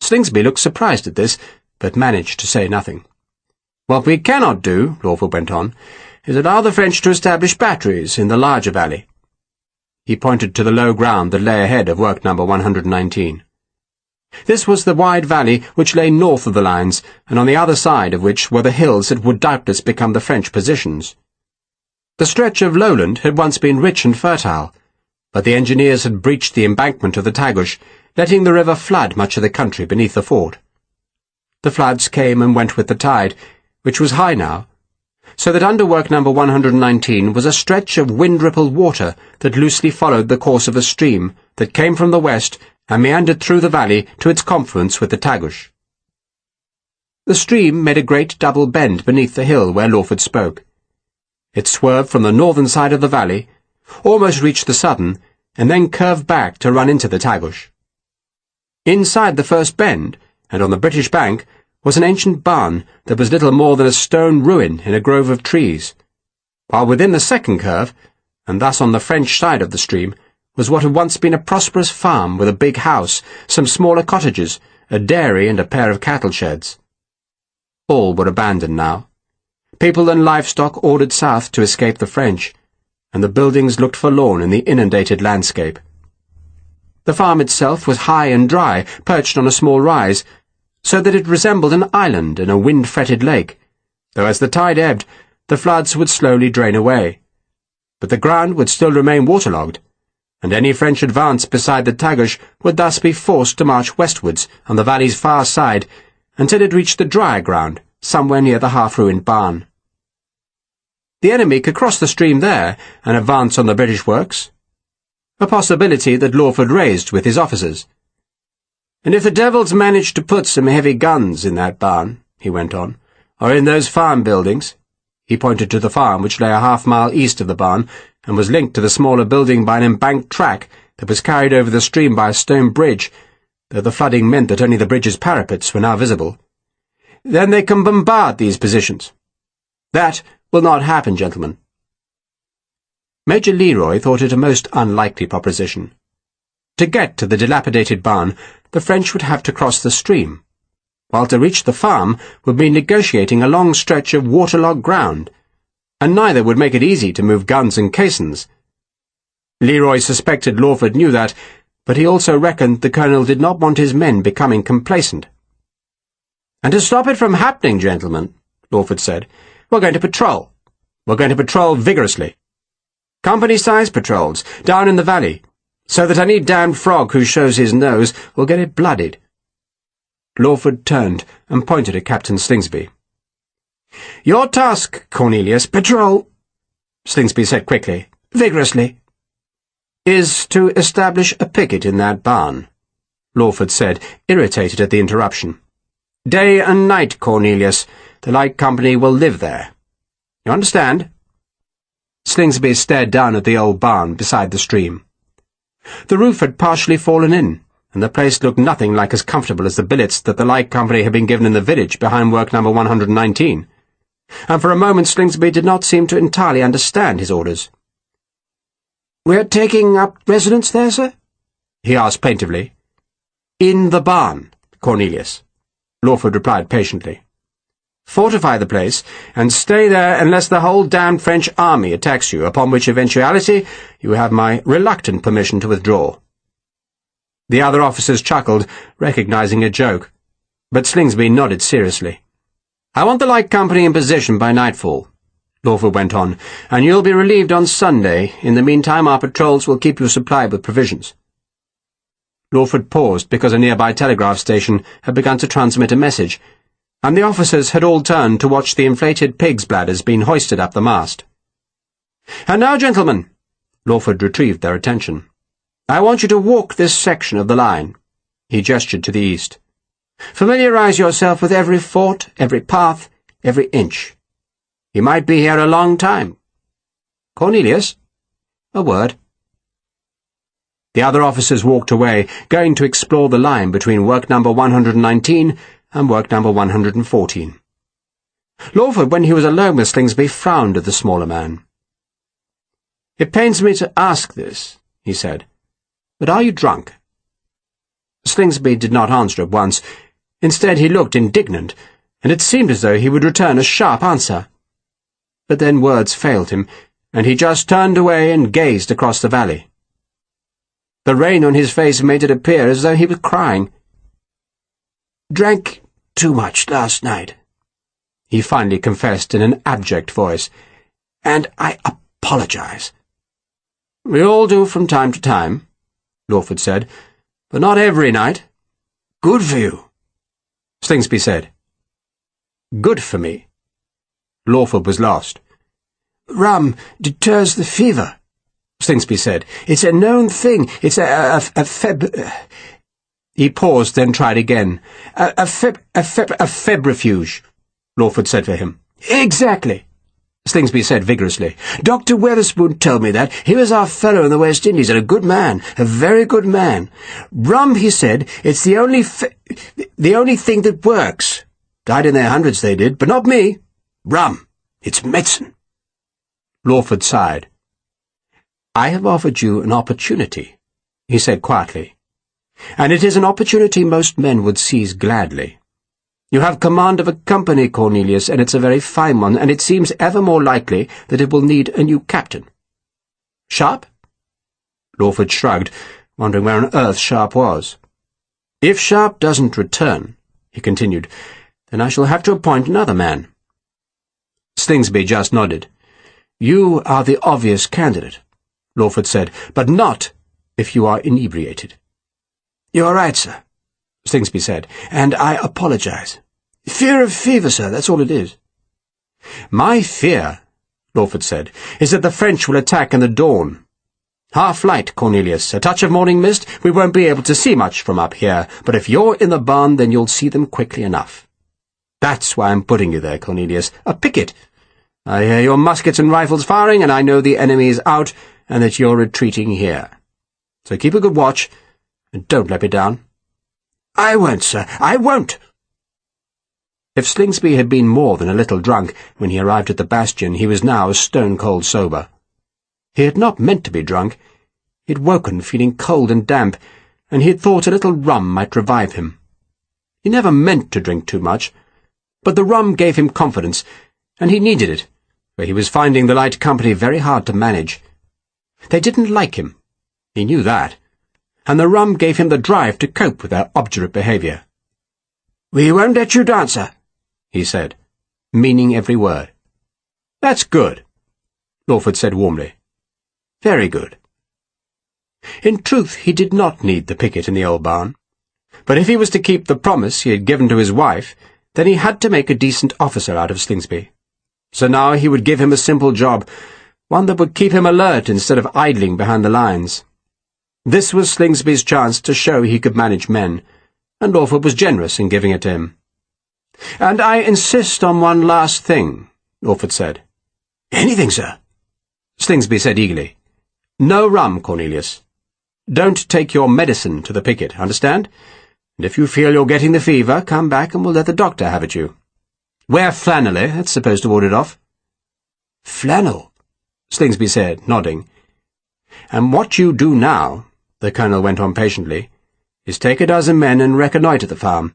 Slingsby looked surprised at this, but managed to say nothing. What we cannot do, Lawford went on, is allow the French to establish batteries in the larger valley. He pointed to the low ground that lay ahead of work number 119. This was the wide valley which lay north of the lines, and on the other side of which were the hills that would doubtless become the French positions. The stretch of lowland had once been rich and fertile, but the engineers had breached the embankment of the Tagus, letting the river flood much of the country beneath the fort. The floods came and went with the tide, which was high now, so that under work number 119 was a stretch of wind-rippled water that loosely followed the course of a stream that came from the west and meandered through the valley to its confluence with the Tagus. The stream made a great double bend beneath the hill where Lawford spoke. It swerved from the northern side of the valley, almost reached the southern, and then curved back to run into the Tagus. Inside the first bend, and on the British bank, was an ancient barn that was little more than a stone ruin in a grove of trees, while within the second curve, and thus on the French side of the stream, was what had once been a prosperous farm with a big house, some smaller cottages, a dairy and a pair of cattle sheds. All were abandoned now. People and livestock ordered south to escape the French, and the buildings looked forlorn in the inundated landscape. The farm itself was high and dry, perched on a small rise, so that it resembled an island in a wind-fretted lake, though as the tide ebbed, the floods would slowly drain away. But the ground would still remain waterlogged, and any French advance beside the Tagus would thus be forced to march westwards on the valley's far side until it reached the drier ground, somewhere near the half-ruined barn. The enemy could cross the stream there and advance on the British works, a possibility that Lawford raised with his officers. And if the devils managed to put some heavy guns in that barn, he went on, or in those farm buildings, he pointed to the farm which lay a half-mile east of the barn and was linked to the smaller building by an embanked track that was carried over the stream by a stone bridge, though the flooding meant that only the bridge's parapets were now visible, then they can bombard these positions. That will not happen, gentlemen. Major Leroy thought it a most unlikely proposition. To get to the dilapidated barn, the French would have to cross the stream, while to reach the farm would be negotiating a long stretch of waterlogged ground, and neither would make it easy to move guns and caissons. Leroy suspected Lawford knew that, but he also reckoned the Colonel did not want his men becoming complacent. "And to stop it from happening, gentlemen," Lawford said, "we're going to patrol. We're going to patrol vigorously. Company-sized patrols, down in the valley, so that any damned frog who shows his nose will get it blooded." Lawford turned and pointed at Captain Slingsby. "Your task, Cornelius, patrol," Slingsby said quickly, "vigorously." "Is to establish a picket in that barn," Lawford said, irritated at the interruption. "Day and night, Cornelius. The Light Company will live there. You understand?" Slingsby stared down at the old barn beside the stream. The roof had partially fallen in, and the place looked nothing like as comfortable as the billets that the Light Company had been given in the village behind work number 119, and for a moment Slingsby did not seem to entirely understand his orders. "We're taking up residence there, sir?" he asked plaintively. "In the barn, Cornelius," Lawford replied patiently. "Fortify the place, and stay there unless the whole damned French army attacks you, upon which eventuality you have my reluctant permission to withdraw." The other officers chuckled, recognizing a joke, but Slingsby nodded seriously. "I want the Light Company in position by nightfall," Lawford went on, "and you'll be relieved on Sunday. In the meantime our patrols will keep you supplied with provisions." Lawford paused because a nearby telegraph station had begun to transmit a message, and the officers had all turned to watch the inflated pig's bladders being hoisted up the mast. "And now, gentlemen," Lawford retrieved their attention, "I want you to walk this section of the line." He gestured to the east. "Familiarize yourself with every fort, every path, every inch. You might be here a long time. Cornelius, a word." The other officers walked away, going to explore the line between work number 119 and work number 114. Lawford, when he was alone with Slingsby, frowned at the smaller man. "It pains me to ask this," he said, "but are you drunk?" Slingsby did not answer at once. Instead he looked indignant, and it seemed as though he would return a sharp answer. But then words failed him, and he just turned away and gazed across the valley. The rain on his face made it appear as though he was crying. "Drank too much last night," he finally confessed in an abject voice, "and I apologize." "We all do from time to time," Lawford said, "but not every night." "Good for you," Slingsby said. "Good for me." Lawford was lost. "Rum deters the fever," Slingsby said. "It's a known thing. It's a He paused, then tried again. A febrifuge, Lawford said for him. "Exactly," Slingsby said vigorously. "Dr. Weatherspoon told me that. He was our fellow in the West Indies, and a good man, a very good man. Rum, he said, it's the only thing that works. Died in their hundreds, they did, but not me. Rum, it's medicine." Lawford sighed. "I have offered you an opportunity," he said quietly, "and it is an opportunity most men would seize gladly. You have command of a company, Cornelius, and it's a very fine one, and it seems ever more likely that it will need a new captain. Sharpe?" Lawford shrugged, wondering where on earth Sharpe was. "If Sharpe doesn't return," he continued, "then I shall have to appoint another man." Slingsby just nodded. "You are the obvious candidate," Lawford said, "but not if you are inebriated." "You are right, sir," Slingsby said, "and I apologize. Fear of fever, sir, that's all it is." "My fear," Lawford said, "is that the French will attack in the dawn. Half light, Cornelius, a touch of morning mist, we won't be able to see much from up here, but if you're in the barn, then you'll see them quickly enough. That's why I'm putting you there, Cornelius. A picket. I hear your muskets and rifles firing, and I know the enemy is out, and that you're retreating here. So keep a good watch, and don't let me down." "I won't, sir, I won't." If Slingsby had been more than a little drunk when he arrived at the bastion, he was now stone-cold sober. He had not meant to be drunk. He had woken feeling cold and damp, and he had thought a little rum might revive him. He never meant to drink too much, but the rum gave him confidence, and he needed it, for he was finding the light company very hard to manage. They didn't like him. He knew that, and the rum gave him the drive to cope with their obdurate behaviour. "We won't let you dance, sir," he said, meaning every word. "That's good," Lawford said warmly. "Very good." In truth, he did not need the picket in the old barn. But if he was to keep the promise he had given to his wife, then he had to make a decent officer out of Slingsby. So now he would give him a simple job, one that would keep him alert instead of idling behind the lines. This was Slingsby's chance to show he could manage men, and Lawford was generous in giving it to him. "And I insist on one last thing," Lawford said. "Anything, sir," Slingsby said eagerly. "No rum, Cornelius. Don't take your medicine to the picket, understand? And if you feel you're getting the fever, come back and we'll let the doctor have it you. Wear flannelly, that's supposed to ward it off." "Flannel," Slingsby said, nodding. "And what you do now," the Colonel went on patiently, "is take a dozen men and reconnoitre the farm.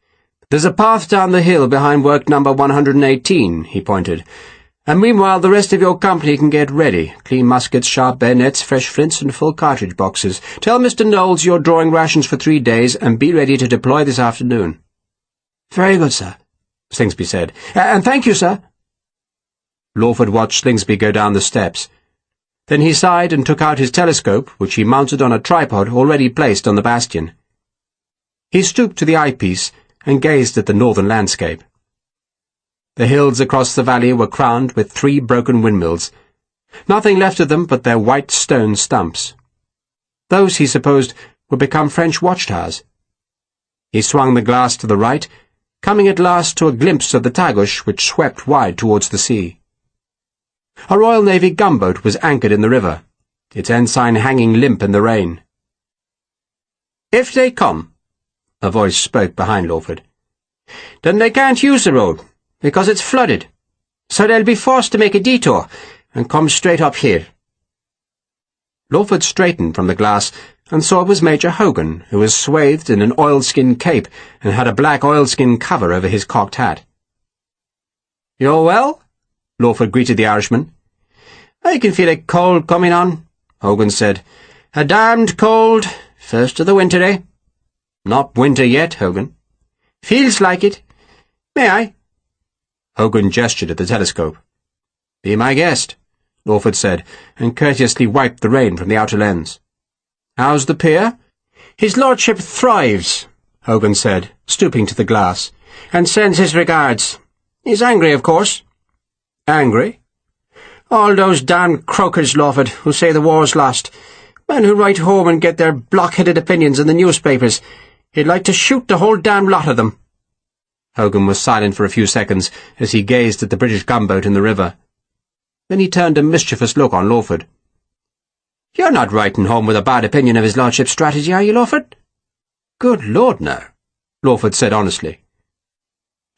There's a path down the hill behind work number 118, he pointed. And meanwhile the rest of your company can get ready. Clean muskets, sharp bayonets, fresh flints, and full cartridge boxes. Tell Mr. Knowles you're drawing rations for 3 days, and be ready to deploy this afternoon." "Very good, sir," Slingsby said. "And thank you, sir." Lawford watched Slingsby go down the steps. Then he sighed and took out his telescope, which he mounted on a tripod already placed on the bastion. He stooped to the eyepiece and gazed at the northern landscape. The hills across the valley were crowned with 3 broken windmills, nothing left of them but their white stone stumps. Those, he supposed, would become French watchtowers. He swung the glass to the right, coming at last to a glimpse of the Tagus which swept wide towards the sea. A Royal Navy gunboat was anchored in the river, its ensign hanging limp in the rain. "If they come," a voice spoke behind Lawford, "then they can't use the road, because it's flooded, so they'll be forced to make a detour and come straight up here." Lawford straightened from the glass and saw it was Major Hogan, who was swathed in an oilskin cape and had a black oilskin cover over his cocked hat. "You're well?" Lawford greeted the Irishman. "I can feel a cold coming on," Hogan said. "A damned cold, first of the winter, eh?" "Not winter yet, Hogan." "Feels like it. May I?" Hogan gestured at the telescope. "Be my guest," Lawford said, and courteously wiped the rain from the outer lens. "How's the pier?" "His lordship thrives," Hogan said, stooping to the glass, "and sends his regards. He's angry, of course." "Angry?" "All those damned croakers, Lawford, who say the war's lost. Men who write home and get their blockheaded opinions in the newspapers. He'd like to shoot the whole damned lot of them." Hogan was silent for a few seconds as he gazed at the British gunboat in the river. Then he turned a mischievous look on Lawford. "You're not writing home with a bad opinion of his lordship's strategy, are you, Lawford?" "Good Lord, no," Lawford said honestly.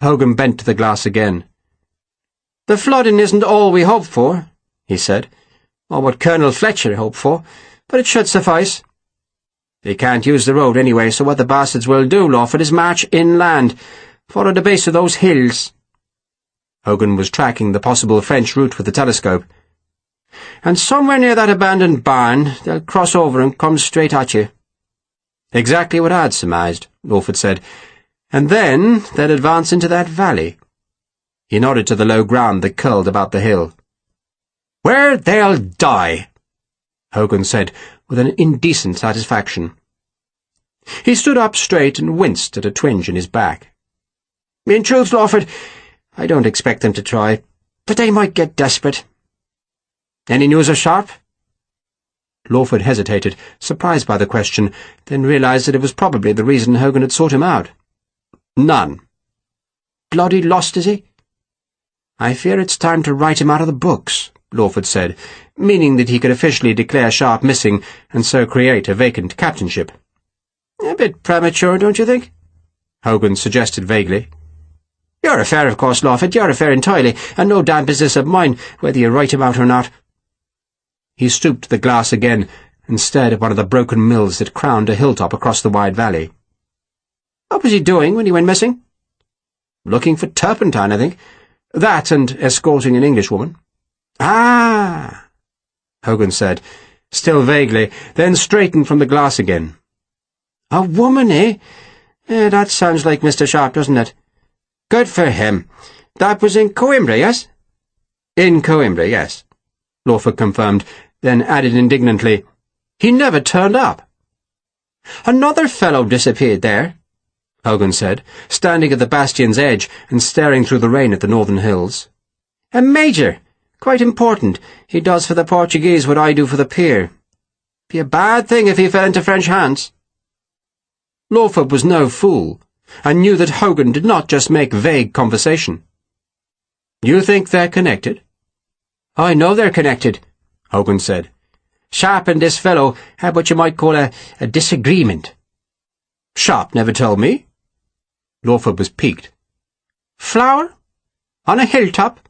Hogan bent to the glass again. "The flooding isn't all we hoped for," he said, "or what Colonel Fletcher hoped for, but it should suffice. They can't use the road anyway, so what the bastards will do, Lawford, is march inland, follow the base of those hills." Hogan was tracking the possible French route with the telescope. "And somewhere near that abandoned barn, they'll cross over and come straight at you." "Exactly what I'd surmised," Lawford said. "And then they'll advance into that valley." He nodded to the low ground that curled about the hill. "Where they'll die," Hogan said with an indecent satisfaction. He stood up straight and winced at a twinge in his back. "In truth, Lawford, I don't expect them to try, but they might get desperate." "Any news of Sharpe?" Lawford hesitated, surprised by the question, then realized that it was probably the reason Hogan had sought him out. "None." "Bloody lost, is he?" "I fear it's time to write him out of the books," Lawford said, meaning that he could officially declare Sharpe missing and so create a vacant captainship. "A bit premature, don't you think?" Hogan suggested vaguely. "Your affair, of course, Lawford, your affair entirely, and no damn business of mine, whether you write him out or not." He stooped to the glass again and stared at one of the broken mills that crowned a hilltop across the wide valley. "What was he doing when he went missing?" "Looking for turpentine, I think. That and escorting an Englishwoman." "Ah," Hogan said, still vaguely, then straightened from the glass again. "A woman, eh? That sounds like Mr. Sharpe, doesn't it? Good for him. That was in Coimbra, yes?" "In Coimbra, yes," Lawford confirmed, then added indignantly, "He never turned up." "Another fellow disappeared there," Hogan said, standing at the bastion's edge and staring through the rain at the northern hills. "A major. Quite important. He does for the Portuguese what I do for the pier. Be a bad thing if he fell into French hands." Lawford was no fool, and knew that Hogan did not just make vague conversation. "You think they're connected?" "I know they're connected," Hogan said. "Sharpe and this fellow had what you might call a disagreement." "Sharpe never told me." Lawford was piqued. "Flower? On a hilltop?"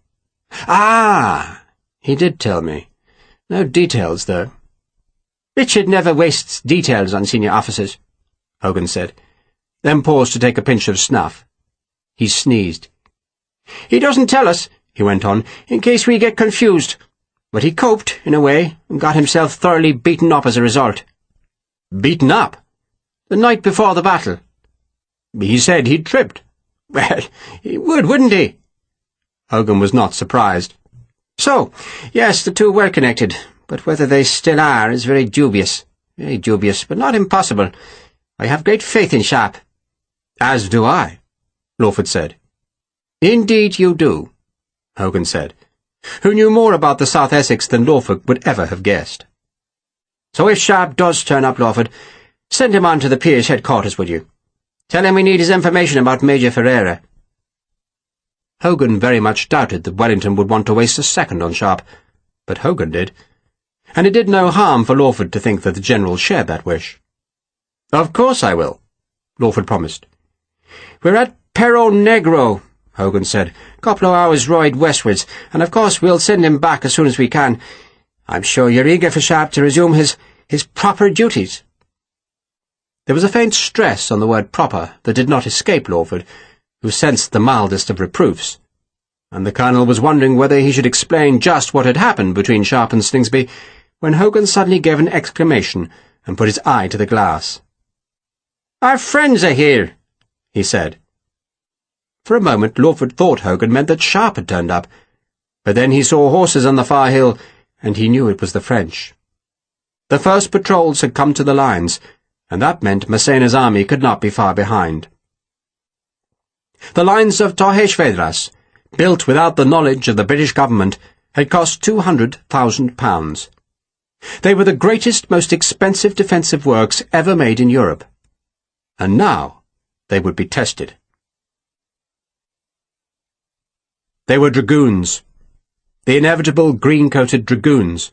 "Ah, he did tell me. No details, though." "Richard never wastes details on senior officers," Hogan said, then paused to take a pinch of snuff. He sneezed. "He doesn't tell us," he went on, "in case we get confused. But he coped, in a way, and got himself thoroughly beaten up as a result." "Beaten up?" "The night before the battle." "He said he'd tripped." "Well, he would, wouldn't he?" Hogan was not surprised. "So, yes, the two were connected, but whether they still are is very dubious, but not impossible. I have great faith in Sharpe." "As do I," Lawford said. "Indeed you do," Hogan said, who knew more about the South Essex than Lawford would ever have guessed. "So if Sharpe does turn up, Lawford, send him on to the Pier's headquarters, will you? Tell him we need his information about Major Ferreira." Hogan very much doubted that Wellington would want to waste a second on Sharpe, but Hogan did, and it did no harm for Lawford to think that the General shared that wish. "Of course I will," Lawford promised. "We're at Perro Negro," Hogan said. "Couple of hours' ride westwards, and of course we'll send him back as soon as we can. I'm sure you're eager for Sharpe to resume his proper duties." There was a faint stress on the word proper that did not escape Lawford, who sensed the mildest of reproofs, and the Colonel was wondering whether he should explain just what had happened between Sharpe and Slingsby, when Hogan suddenly gave an exclamation and put his eye to the glass. "Our friends are here," he said. For a moment Lawford thought Hogan meant that Sharpe had turned up, but then he saw horses on the far hill, and he knew it was the French. The first patrols had come to the lines, and that meant Massena's army could not be far behind. The lines of Torres Vedras, built without the knowledge of the British government, had cost £200,000. They were the greatest, most expensive defensive works ever made in Europe. And now they would be tested. They were dragoons, the inevitable green-coated dragoons,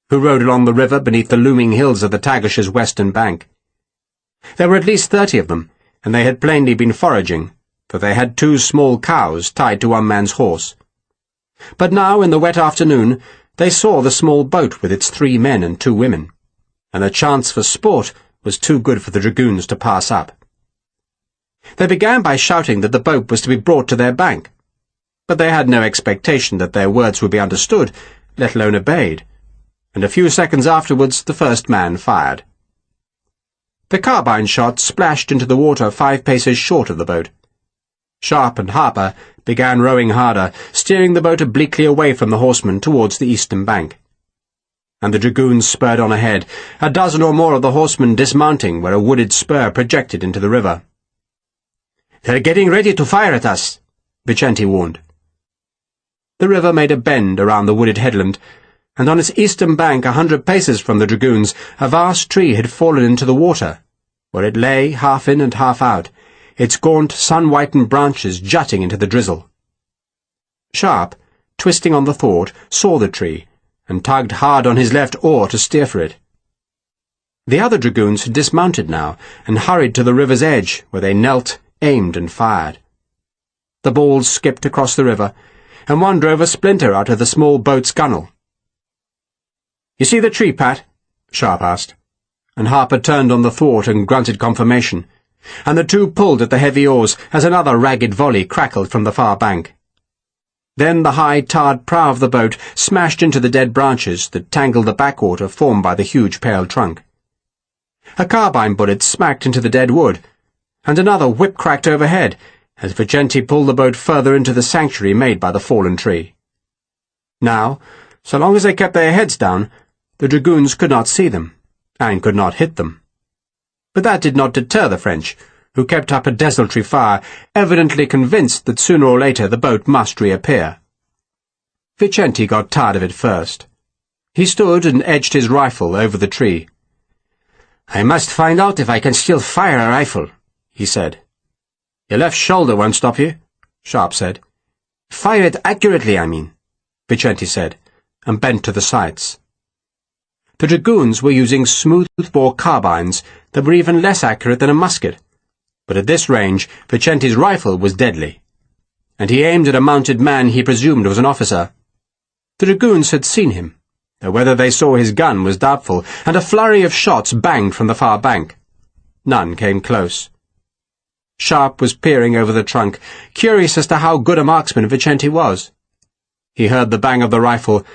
who rode along the river beneath the looming hills of the Tagish's western bank. There were at least 30 of them, and they had plainly been foraging, for they had 2 small cows tied to one man's horse. But now, in the wet afternoon, they saw the small boat with its 3 men and 2 women, and the chance for sport was too good for the dragoons to pass up. They began by shouting that the boat was to be brought to their bank, but they had no expectation that their words would be understood, let alone obeyed, and a few seconds afterwards the first man fired. The carbine shot splashed into the water 5 paces short of the boat. Sharpe and Harper began rowing harder, steering the boat obliquely away from the horsemen towards the eastern bank. And the dragoons spurred on ahead, a dozen or more of the horsemen dismounting where a wooded spur projected into the river. "They're getting ready to fire at us," Vicente warned. The river made a bend around the wooded headland, and on its eastern bank 100 paces from the dragoons a vast tree had fallen into the water, where it lay half in and half out, its gaunt, sun-whitened branches jutting into the drizzle. Sharpe, twisting on the thwart, saw the tree, and tugged hard on his left oar to steer for it. The other dragoons had dismounted now, and hurried to the river's edge, where they knelt, aimed, and fired. The balls skipped across the river, and one drove a splinter out of the small boat's gunwale. You see the tree, Pat? Sharpe asked, and Harper turned on the thwart and grunted confirmation, and the two pulled at the heavy oars as another ragged volley crackled from the far bank. Then the high, tarred prow of the boat smashed into the dead branches that tangled the backwater formed by the huge pale trunk. A carbine bullet smacked into the dead wood, and another whip-cracked overhead as Vicente pulled the boat further into the sanctuary made by the fallen tree. Now, so long as they kept their heads down, the dragoons could not see them, and could not hit them. But that did not deter the French, who kept up a desultory fire, evidently convinced that sooner or later the boat must reappear. Vicente got tired of it first. He stood and edged his rifle over the tree. "I must find out if I can still fire a rifle," he said. "Your left shoulder won't stop you," Sharpe said. "Fire it accurately, I mean," Vicente said, and bent to the sights. The dragoons were using smooth-bore carbines that were even less accurate than a musket, but at this range Vicente's rifle was deadly, and he aimed at a mounted man he presumed was an officer. The dragoons had seen him, though whether they saw his gun was doubtful, and a flurry of shots banged from the far bank. None came close. Sharpe was peering over the trunk, curious as to how good a marksman Vicente was. He heard the bang of the rifle,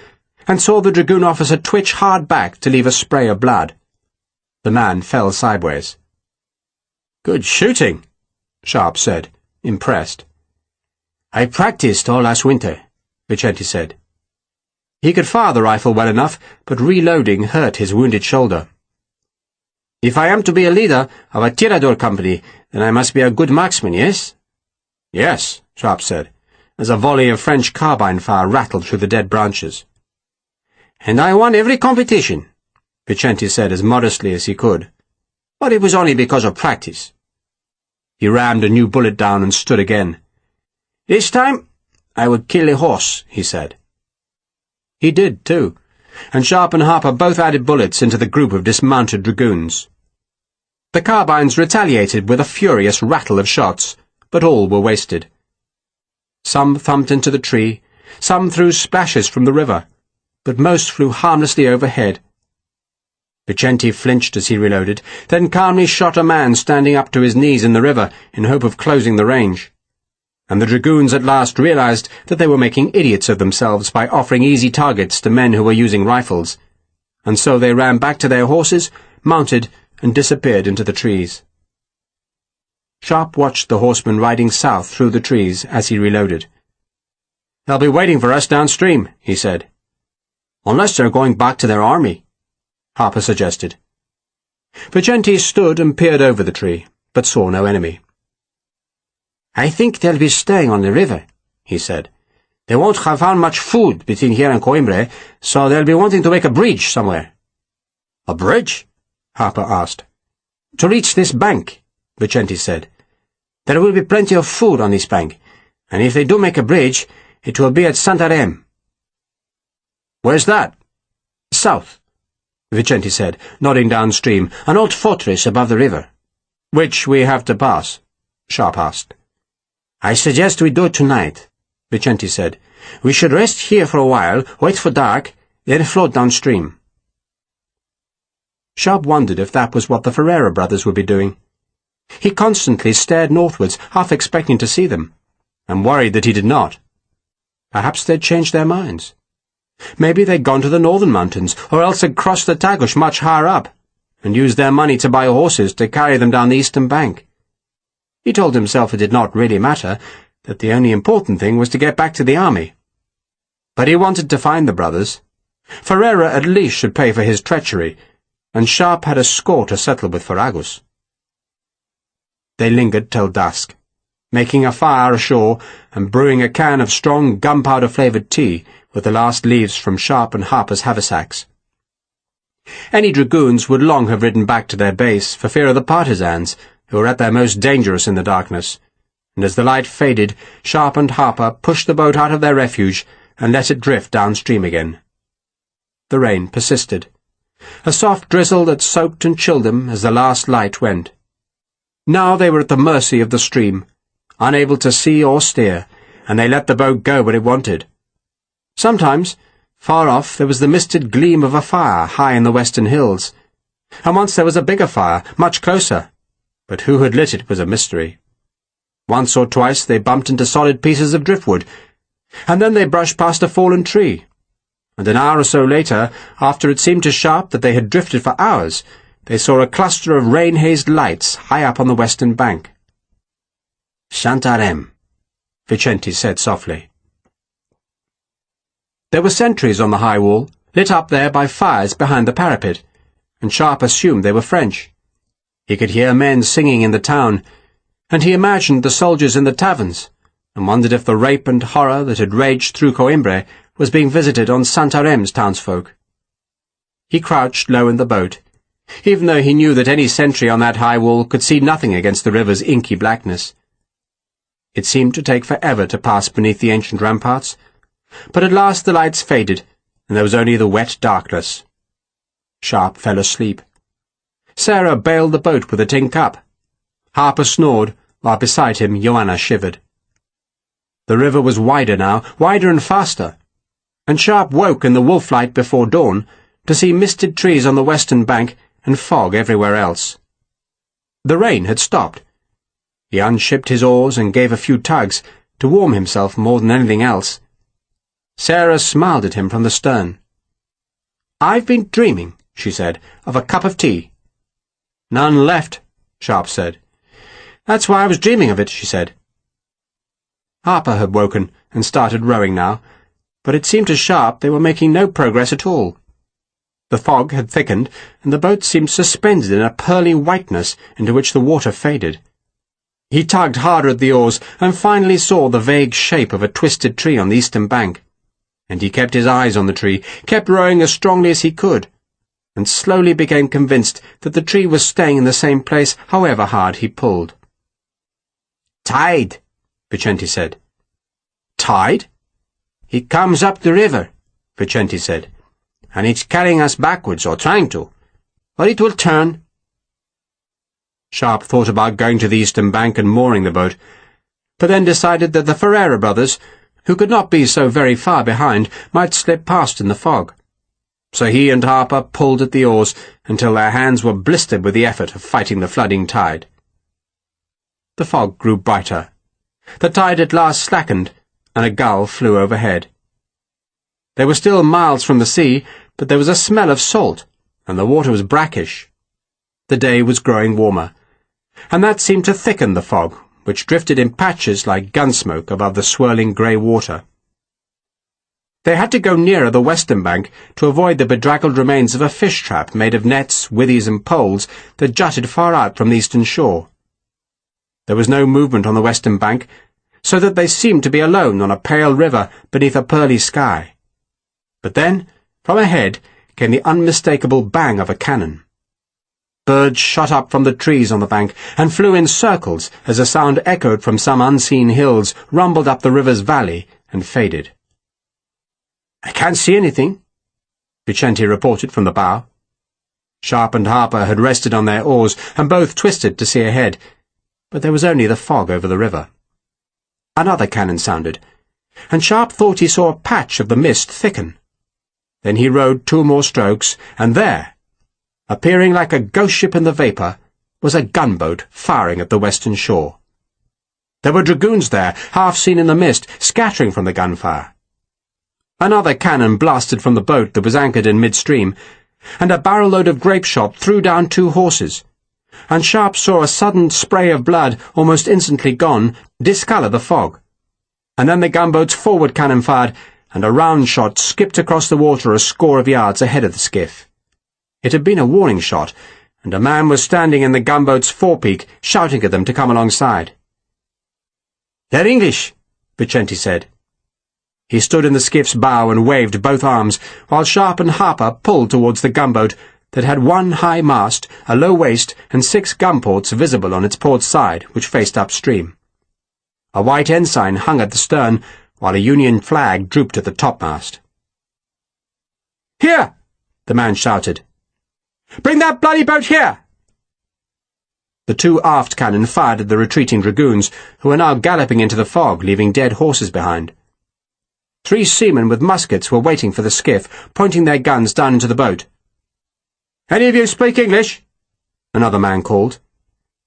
and saw the dragoon officer twitch hard back to leave a spray of blood. The man fell sideways. "Good shooting," Sharpe said, impressed. "I practiced all last winter," Vicente said. He could fire the rifle well enough, but reloading hurt his wounded shoulder. "If I am to be a leader of a tirador company, then I must be a good marksman, yes?" "Yes," Sharpe said, as a volley of French carbine fire rattled through the dead branches. "And I won every competition," Vicente said as modestly as he could. "But it was only because of practice." He rammed a new bullet down and stood again. "This time I would kill a horse," he said. He did, too, and Sharpe and Harper both added bullets into the group of dismounted dragoons. The carbines retaliated with a furious rattle of shots, but all were wasted. Some thumped into the tree, some threw splashes from the river, but most flew harmlessly overhead. Vicente flinched as he reloaded, then calmly shot a man standing up to his knees in the river in hope of closing the range. And the dragoons at last realized that they were making idiots of themselves by offering easy targets to men who were using rifles, and so they ran back to their horses, mounted, and disappeared into the trees. Sharpe watched the horsemen riding south through the trees as he reloaded. "They'll be waiting for us downstream," he said. "Unless they're going back to their army," Harper suggested. Vicente stood and peered over the tree, but saw no enemy. "I think they'll be staying on the river," he said. "They won't have found much food between here and Coimbra, so they'll be wanting to make a bridge somewhere." "A bridge?" Harper asked. "To reach this bank," Vicente said. "There will be plenty of food on this bank, and if they do make a bridge, it will be at Santarém." "Where's that?" "South," Vicente said, nodding downstream, "an old fortress above the river." "Which we have to pass?" Sharpe asked. "I suggest we do it tonight," Vicente said. "We should rest here for a while, wait for dark, then float downstream." Sharpe wondered if that was what the Ferreira brothers would be doing. He constantly stared northwards, half expecting to see them, and worried that he did not. Perhaps they'd changed their minds. Maybe they'd gone to the northern mountains, or else had crossed the Tagus much higher up, and used their money to buy horses to carry them down the eastern bank. He told himself it did not really matter, that the only important thing was to get back to the army. But he wanted to find the brothers. Ferreira at least should pay for his treachery, and Sharpe had a score to settle with Ferragus. They lingered till dusk, making a fire ashore and brewing a can of strong gunpowder-flavoured tea with the last leaves from Sharpe and Harper's haversacks. Any dragoons would long have ridden back to their base for fear of the partisans, who were at their most dangerous in the darkness, and as the light faded, Sharpe and Harper pushed the boat out of their refuge and let it drift downstream again. The rain persisted, a soft drizzle that soaked and chilled them as the last light went. Now they were at the mercy of the stream, unable to see or steer, and they let the boat go when it wanted. Sometimes Far off there was the misted gleam of a fire high in the western hills, and once there was a bigger fire, much closer, but who had lit it was a mystery. Once or twice they bumped into solid pieces of driftwood, and then they brushed past a fallen tree, and an hour or so later, after it seemed to Sharpe that they had drifted for hours, they saw a cluster of rain-hazed lights high up on the western bank. "Santarem," Vicente said softly. There were sentries on the high wall, lit up there by fires behind the parapet, and Sharpe assumed they were French. He could hear men singing in the town, and he imagined the soldiers in the taverns, and wondered if the rape and horror that had raged through Coimbra was being visited on Santarem's townsfolk. He crouched low in the boat, even though he knew that any sentry on that high wall could see nothing against the river's inky blackness. It seemed to take forever to pass beneath the ancient ramparts, but at last the lights faded, and there was only the wet darkness. Sharpe fell asleep. Sarah bailed the boat with a tin cup. Harper snored, while beside him Joanna shivered. The river was wider now, wider and faster, and Sharpe woke in the wolf-light before dawn to see misted trees on the western bank and fog everywhere else. The rain had stopped. He unshipped his oars and gave a few tugs, to warm himself more than anything else. Sarah smiled at him from the stern. "I've been dreaming," she said, "of a cup of tea." "None left," Sharpe said. "That's why I was dreaming of it," she said. Harper had woken and started rowing now, but it seemed to Sharpe they were making no progress at all. The fog had thickened, and the boat seemed suspended in a pearly whiteness into which the water faded. He tugged harder at the oars and finally saw the vague shape of a twisted tree on the eastern bank, and he kept his eyes on the tree, kept rowing as strongly as he could, and slowly became convinced that the tree was staying in the same place however hard he pulled. "Tide," Vicente said. "Tide?" "It comes up the river," Vicente said, "and it's carrying us backwards, or trying to. But it will turn." Sharpe thought about going to the eastern bank and mooring the boat, but then decided that the Ferreira brothers, who could not be so very far behind, might slip past in the fog. So he and Harper pulled at the oars until their hands were blistered with the effort of fighting the flooding tide. The fog grew brighter. The tide at last slackened, and a gull flew overhead. They were still miles from the sea, but there was a smell of salt, and the water was brackish. The day was growing warmer, and that seemed to thicken the fog, which drifted in patches like gunsmoke above the swirling grey water. They had to go nearer the western bank to avoid the bedraggled remains of a fish trap made of nets, withies and poles that jutted far out from the eastern shore. There was no movement on the western bank, so that they seemed to be alone on a pale river beneath a pearly sky. But then, from ahead, came the unmistakable bang of a cannon. Birds shot up from the trees on the bank and flew in circles as a sound echoed from some unseen hills, rumbled up the river's valley, and faded. "I can't see anything," Vicente reported from the bow. Sharpe and Harper had rested on their oars, and both twisted to see ahead, but there was only the fog over the river. Another cannon sounded, and Sharpe thought he saw a patch of the mist thicken. Then he rowed 2 more strokes, and there, appearing like a ghost ship in the vapour, was a gunboat firing at the western shore. There were dragoons there, half seen in the mist, scattering from the gunfire. Another cannon blasted from the boat that was anchored in midstream, and a barrel-load of grape shot threw down 2 horses, and Sharpe saw a sudden spray of blood, almost instantly gone, discolour the fog. And then the gunboat's forward cannon fired, and a round shot skipped across the water a score of yards ahead of the skiff. It had been a warning shot, and a man was standing in the gunboat's forepeak, shouting at them to come alongside. "They're English," Vicente said. He stood in the skiff's bow and waved both arms, while Sharpe and Harper pulled towards the gunboat that had 1 high mast, a low waist, and 6 gun ports visible on its port side, which faced upstream. A white ensign hung at the stern, while a Union flag drooped at the topmast. "Here!" the man shouted. "Bring that bloody boat here!" The 2 aft cannon fired at the retreating dragoons, who were now galloping into the fog, leaving dead horses behind. 3 seamen with muskets were waiting for the skiff, pointing their guns down into the boat. "Any of you speak English?" another man called.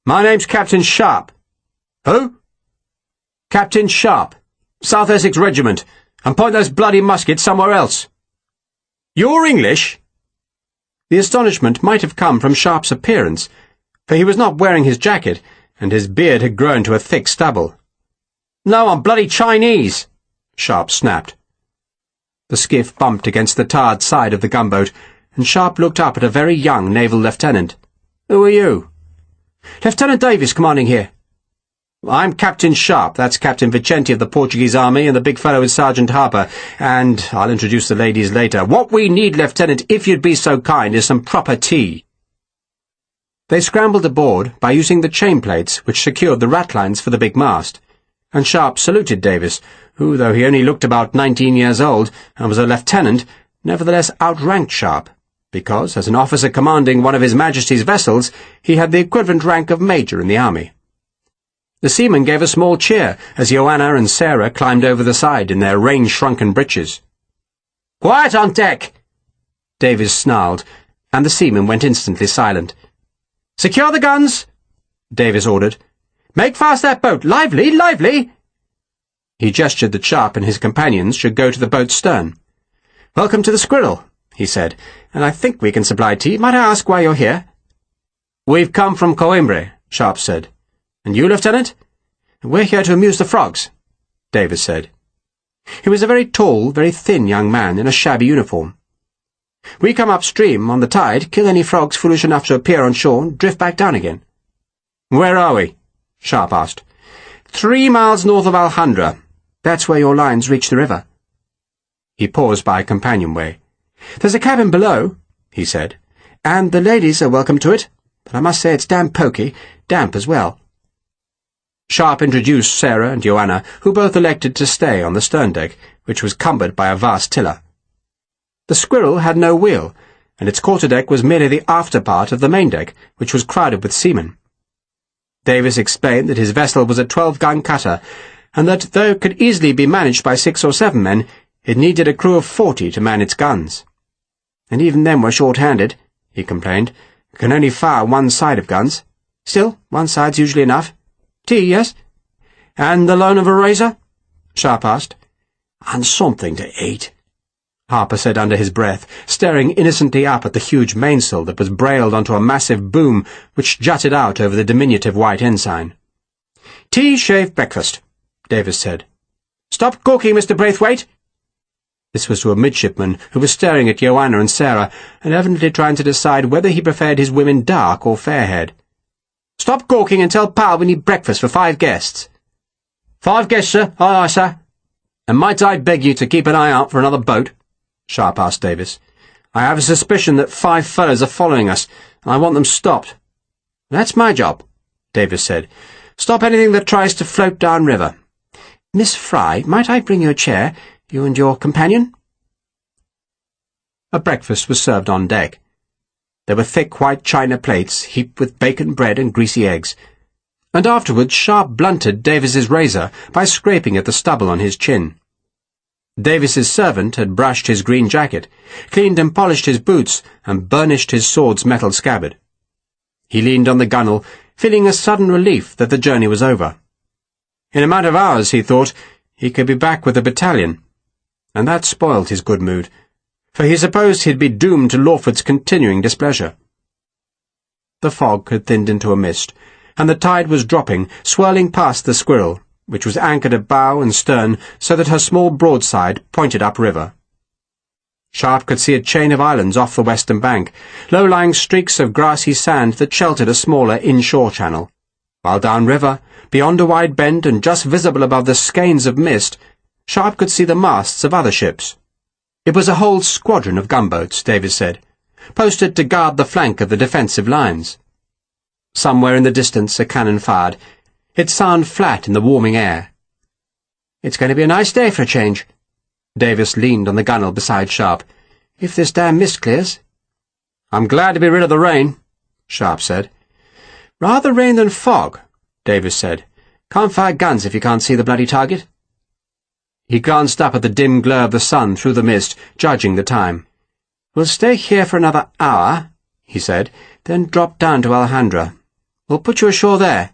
"My name's Captain Sharpe." "Who?" "Captain Sharpe, South Essex Regiment, and point those bloody muskets somewhere else." "You're English?" The astonishment might have come from Sharpe's appearance, for he was not wearing his jacket, and his beard had grown to a thick stubble. "No, I'm bloody Chinese," Sharpe snapped. The skiff bumped against the tarred side of the gunboat, and Sharpe looked up at a very young naval lieutenant. "Who are you?" "Lieutenant Davis, commanding here." "I'm Captain Sharpe. That's Captain Vicente of the Portuguese Army, and the big fellow is Sergeant Harper, and I'll introduce the ladies later. What we need, Lieutenant, if you'd be so kind, is some proper tea." They scrambled aboard by using the chain plates which secured the ratlines for the big mast, and Sharpe saluted Davis, who, though he only looked about 19 years old and was a lieutenant, nevertheless outranked Sharpe, because, as an officer commanding one of His Majesty's vessels, he had the equivalent rank of major in the army. The seamen gave a small cheer as Joanna and Sarah climbed over the side in their rain-shrunken breeches. "Quiet on deck!" Davis snarled, and the seamen went instantly silent. "Secure the guns!" Davis ordered. "Make fast that boat! Lively! Lively!" He gestured that Sharpe and his companions should go to the boat's stern. "Welcome to the Squirrel," he said, "and I think we can supply tea. Might I ask why you're here?" "We've come from Coimbra," Sharpe said. "And you, Lieutenant?" "We're here to amuse the frogs," Davis said. He was a very tall, very thin young man in a shabby uniform. "We come upstream on the tide, kill any frogs foolish enough to appear on shore, and drift back down again." "Where are we?" Sharpe asked. 3 miles north of Alhandra. That's where your lines reach the river." He paused by a companionway. "There's a cabin below," he said, "and the ladies are welcome to it, but I must say it's damn poky, damp as well." Sharpe introduced Sarah and Joanna, who both elected to stay on the stern deck, which was cumbered by a vast tiller. The Squirrel had no wheel, and its quarterdeck was merely the after part of the main deck, which was crowded with seamen. Davis explained that his vessel was a 12-gun cutter, and that, though it could easily be managed by 6 or 7 men, it needed a crew of 40 to man its guns. "And even then we're short-handed," he complained. "Can only fire one side of guns. Still, one side's usually enough. Tea, yes?" "And the loan of a razor?" Sharpe asked. "And something to eat," Harper said under his breath, staring innocently up at the huge mainsail that was brailed onto a massive boom which jutted out over the diminutive white ensign. "Tea, shave, breakfast," Davis said. "Stop gawking, Mr. Braithwaite." This was to a midshipman who was staring at Joanna and Sarah and evidently trying to decide whether he preferred his women dark or fair-haired. "Stop gawking and tell Pa we need breakfast for 5 guests." "5 guests, sir. Aye, aye, sir." "And might I beg you to keep an eye out for another boat?" Sharpe asked Davis. "I have a suspicion that 5 fellows are following us, and I want them stopped." "That's my job," Davis said. "Stop anything that tries to float downriver. Miss Fry, might I bring you a chair, you and your companion?" A breakfast was served on deck. There were thick white china plates heaped with bacon, bread, and greasy eggs, and afterwards Sharpe blunted Davis's razor by scraping at the stubble on his chin. Davis's servant had brushed his green jacket, cleaned and polished his boots, and burnished his sword's metal scabbard. He leaned on the gunwale, feeling a sudden relief that the journey was over. In a matter of hours, he thought, he could be back with the battalion, and that spoiled his good mood, for he supposed he'd be doomed to Lawford's continuing displeasure. The fog had thinned into a mist, and the tide was dropping, swirling past the Squirrel, which was anchored at bow and stern so that her small broadside pointed upriver. Sharpe could see a chain of islands off the western bank, low-lying streaks of grassy sand that sheltered a smaller inshore channel, while downriver, beyond a wide bend and just visible above the skeins of mist, Sharpe could see the masts of other ships. It was a whole squadron of gunboats, Davis said, posted to guard the flank of the defensive lines. Somewhere in the distance a cannon fired, its sound flat in the warming air. "It's going to be a nice day for a change." Davis leaned on the gunwale beside Sharpe. "If this damn mist clears." "I'm glad to be rid of the rain," Sharpe said. "Rather rain than fog," Davis said. "Can't fire guns if you can't see the bloody target." He glanced up at the dim glow of the sun through the mist, judging the time. "We'll stay here for another hour," he said, "then drop down to Alhandra. We'll put you ashore there."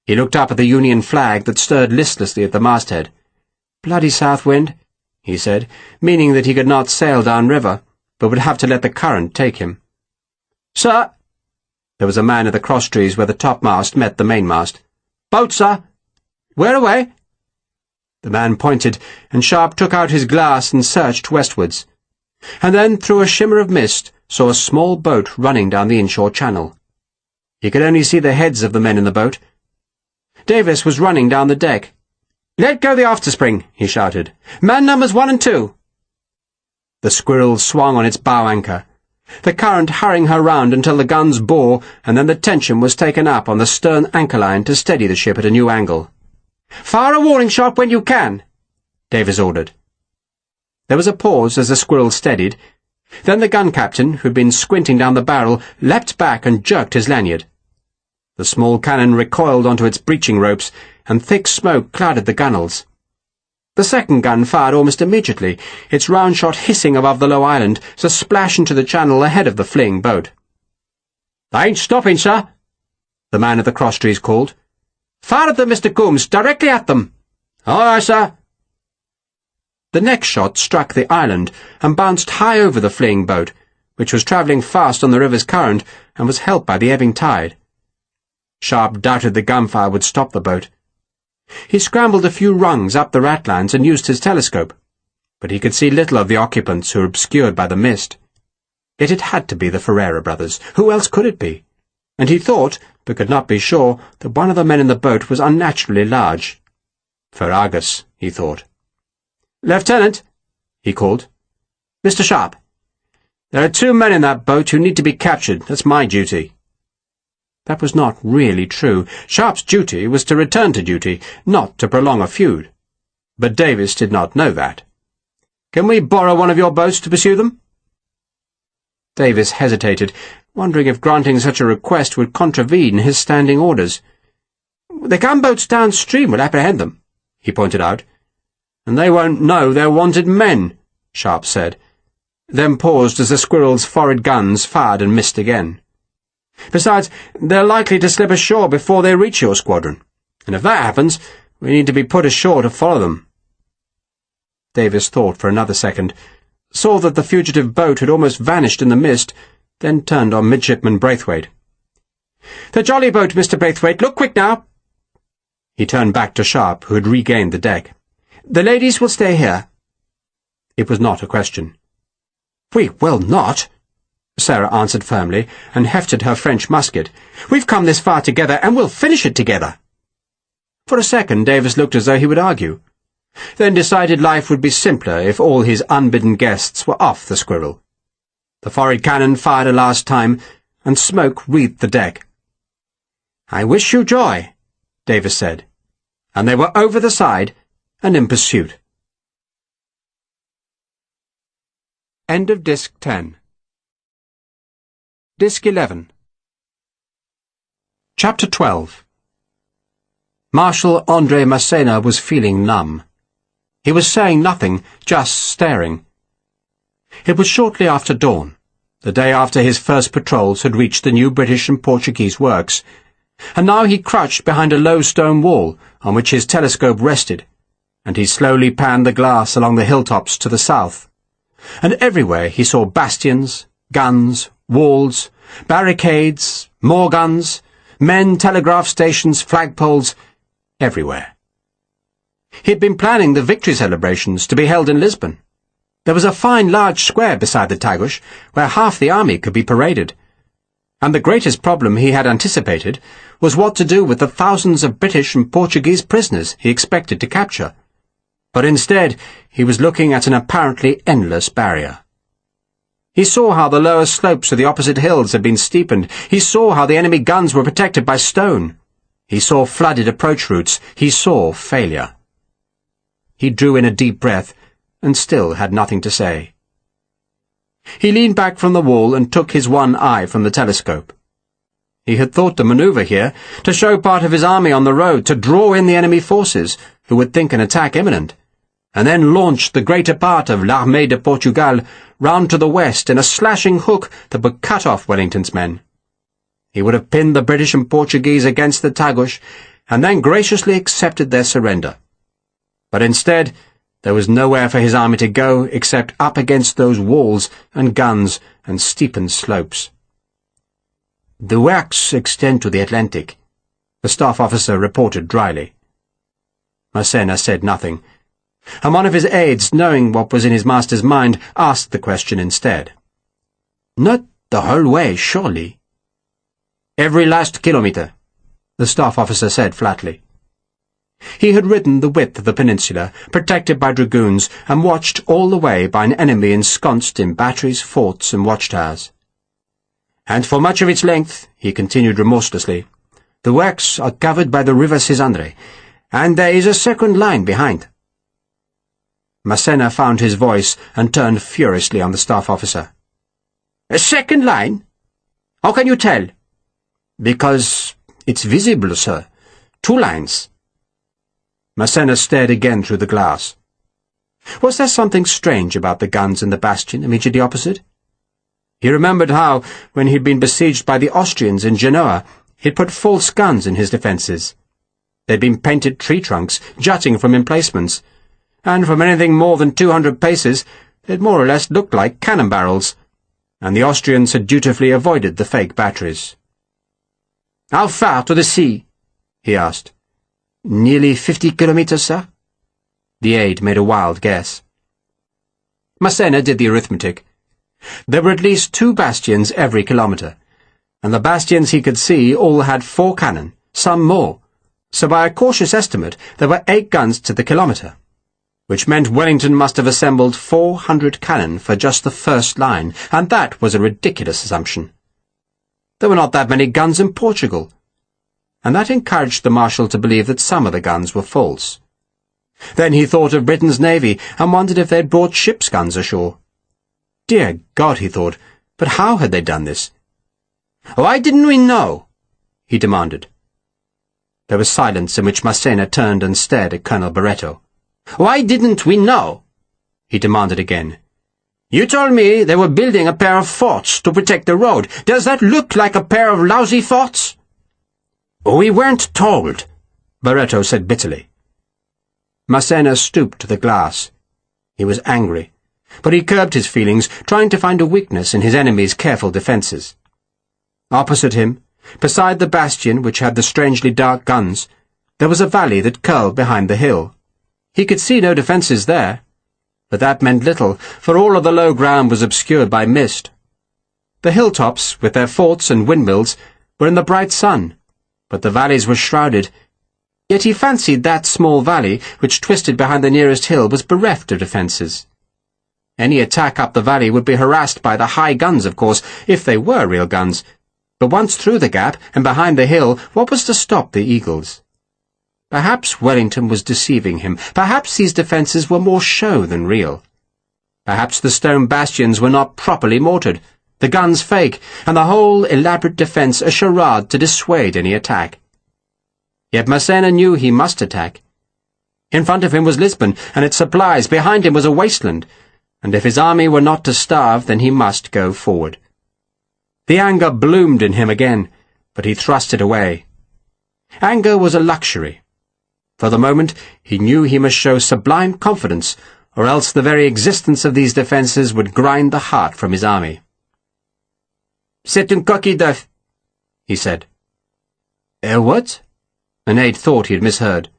He looked up at the Union flag that stirred listlessly at the masthead. "Bloody south wind," he said, meaning that he could not sail downriver, but would have to let the current take him. "Sir!" There was a man at the crosstrees where the topmast met the mainmast. "Boat, sir!" "Where away?" The man pointed, and Sharpe took out his glass and searched westwards, and then, through a shimmer of mist, saw a small boat running down the inshore channel. He could only see the heads of the men in the boat. Davis was running down the deck. "Let go the afterspring," he shouted. "Man numbers 1 and 2." The Squirrel swung on its bow anchor, the current hurrying her round until the guns bore, and then the tension was taken up on the stern anchor line to steady the ship at a new angle. "Fire a warning shot when you can," Davis ordered. There was a pause as the Squirrel steadied. Then the gun captain, who'd been squinting down the barrel, leapt back and jerked his lanyard. The small cannon recoiled onto its breeching ropes, and thick smoke clouded the gunwales. The second gun fired almost immediately, its round shot hissing above the low island to splash into the channel ahead of the fleeing boat. "They ain't stopping, sir," the man at the crosstrees called. "Fire at them, Mr. Coombs, directly at them." "Aye, aye, sir." The next shot struck the island and bounced high over the fleeing boat, which was travelling fast on the river's current and was helped by the ebbing tide. Sharpe doubted the gunfire would stop the boat. He scrambled a few rungs up the ratlines and used his telescope, but he could see little of the occupants who were obscured by the mist. Yet it had to be the Ferreira brothers. Who else could it be? And he thought, but could not be sure, that one of the men in the boat was unnaturally large. Ferragus, he thought. "Lieutenant," he called. "Mr. Sharpe. There are 2 men in that boat who need to be captured. That's my duty." That was not really true. Sharpe's duty was to return to duty, not to prolong a feud. But Davis did not know that. "Can we borrow one of your boats to pursue them?" Davis hesitated, wondering if granting such a request would contravene his standing orders. "The gunboats downstream will apprehend them," he pointed out. "And they won't know they're wanted men," Sharpe said, then paused as the Squirrel's forward guns fired and missed again. "Besides, they're likely to slip ashore before they reach your squadron, and if that happens, we need to be put ashore to follow them." Davis thought for another second, saw that the fugitive boat had almost vanished in the mist, then turned on Midshipman Braithwaite. "The jolly boat, Mr. Braithwaite. Look quick now." He turned back to Sharpe, who had regained the deck. "The ladies will stay here." It was not a question. "We will not," Sarah answered firmly, and hefted her French musket. "We've come this far together, and we'll finish it together." For a second Davis looked as though he would argue, then decided life would be simpler if all his unbidden guests were off the Squirrel. The forward cannon fired a last time, and smoke wreathed the deck. "I wish you joy," Davis said, and they were over the side and in pursuit. End of Disc 10. Disc 11. Chapter 12. Marshal André Massena was feeling numb. He was saying nothing, just staring. It was shortly after dawn, the day after his first patrols had reached the new British and Portuguese works, and now he crouched behind a low stone wall on which his telescope rested, and he slowly panned the glass along the hilltops to the south, and everywhere he saw bastions, guns, walls, barricades, more guns, men, telegraph stations, flagpoles, everywhere. He had been planning the victory celebrations to be held in Lisbon. There was a fine large square beside the Tagus where half the army could be paraded, and the greatest problem he had anticipated was what to do with the thousands of British and Portuguese prisoners he expected to capture. But instead he was looking at an apparently endless barrier. He saw how the lower slopes of the opposite hills had been steepened. He saw how the enemy guns were protected by stone. He saw flooded approach routes. He saw failure. He drew in a deep breath and still had nothing to say. He leaned back from the wall and took his one eye from the telescope. He had thought to manoeuvre here, to show part of his army on the road, to draw in the enemy forces, who would think an attack imminent, and then launched the greater part of l'Armée de Portugal round to the west in a slashing hook that would cut off Wellington's men. He would have pinned the British and Portuguese against the Tagus, and then graciously accepted their surrender. But instead, there was nowhere for his army to go except up against those walls and guns and steepened slopes. "The works extend to the Atlantic," the staff officer reported dryly. Massena said nothing, and one of his aides, knowing what was in his master's mind, asked the question instead. "Not the whole way, surely?" "Every last kilometre," the staff officer said flatly. He had ridden the width of the peninsula, protected by dragoons, and watched all the way by an enemy ensconced in batteries, forts, and watchtowers. "And for much of its length," he continued remorselessly, "the works are covered by the river Cisandre, and there is a second line behind." Massena found his voice and turned furiously on the staff officer. "A second line? How can you tell?" "Because it's visible, sir. 2 lines." Massena stared again through the glass. Was there something strange about the guns in the bastion immediately opposite? He remembered how, when he'd been besieged by the Austrians in Genoa, he'd put false guns in his defences. They'd been painted tree trunks, jutting from emplacements, and from anything more than 200 paces, they'd more or less looked like cannon barrels, and the Austrians had dutifully avoided the fake batteries. "How far to the sea?" he asked. "Nearly 50 kilometres, sir?" The aide made a wild guess. Massena did the arithmetic. There were at least 2 bastions every kilometre, and the bastions he could see all had 4 cannon, some more, so by a cautious estimate there were 8 guns to the kilometre, which meant Wellington must have assembled 400 cannon for just the first line, and that was a ridiculous assumption. There were not that many guns in Portugal, and that encouraged the Marshal to believe that some of the guns were false. Then he thought of Britain's navy and wondered if they'd brought ship's guns ashore. Dear God, he thought, but how had they done this? "Why didn't we know?" he demanded. There was silence in which Massena turned and stared at Colonel Barreto. "Why didn't we know?" he demanded again. "You told me they were building a pair of forts to protect the road. Does that look like a pair of lousy forts?" "We weren't told," Barreto said bitterly. Massena stooped to the glass. He was angry, but he curbed his feelings, trying to find a weakness in his enemy's careful defences. Opposite him, beside the bastion which had the strangely dark guns, there was a valley that curled behind the hill. He could see no defences there, but that meant little, for all of the low ground was obscured by mist. The hilltops, with their forts and windmills, were in the bright sun, but the valleys were shrouded. Yet he fancied that small valley, which twisted behind the nearest hill, was bereft of defences. Any attack up the valley would be harassed by the high guns, of course, if they were real guns. But once through the gap and behind the hill, what was to stop the eagles? Perhaps Wellington was deceiving him. Perhaps these defences were more show than real. Perhaps the stone bastions were not properly mortared, the guns fake, and the whole elaborate defence a charade to dissuade any attack. Yet Massena knew he must attack. In front of him was Lisbon and its supplies, behind him was a wasteland, and if his army were not to starve, then he must go forward. The anger bloomed in him again, but he thrust it away. Anger was a luxury. For the moment, he knew he must show sublime confidence, or else the very existence of these defences would grind the heart from his army. "C'est une coquille d'œuf," he said. What?" An aide thought he had misheard.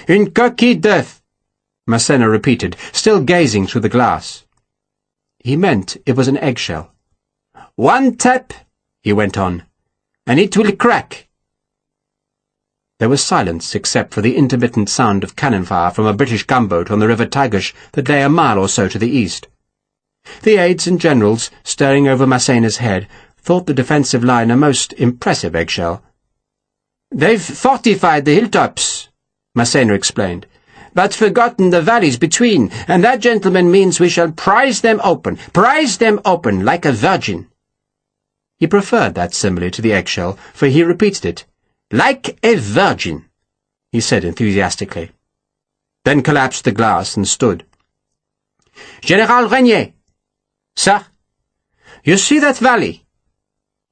"Une coquille d'œuf," Massena repeated, still gazing through the glass. He meant it was an eggshell. "One tap," he went on, "and it will crack." There was silence except for the intermittent sound of cannon fire from a British gunboat on the river Tagus that lay a mile or so to the east. The aides and generals, staring over Massena's head, thought the defensive line a most impressive eggshell. "They've fortified the hilltops," Massena explained, "but forgotten the valleys between, and that, gentleman, means we shall prize them open like a virgin." He preferred that simile to the eggshell, for he repeated it. "Like a virgin," he said enthusiastically. then collapsed the glass and stood. "General Renier!" "Sir?" "You see that valley?"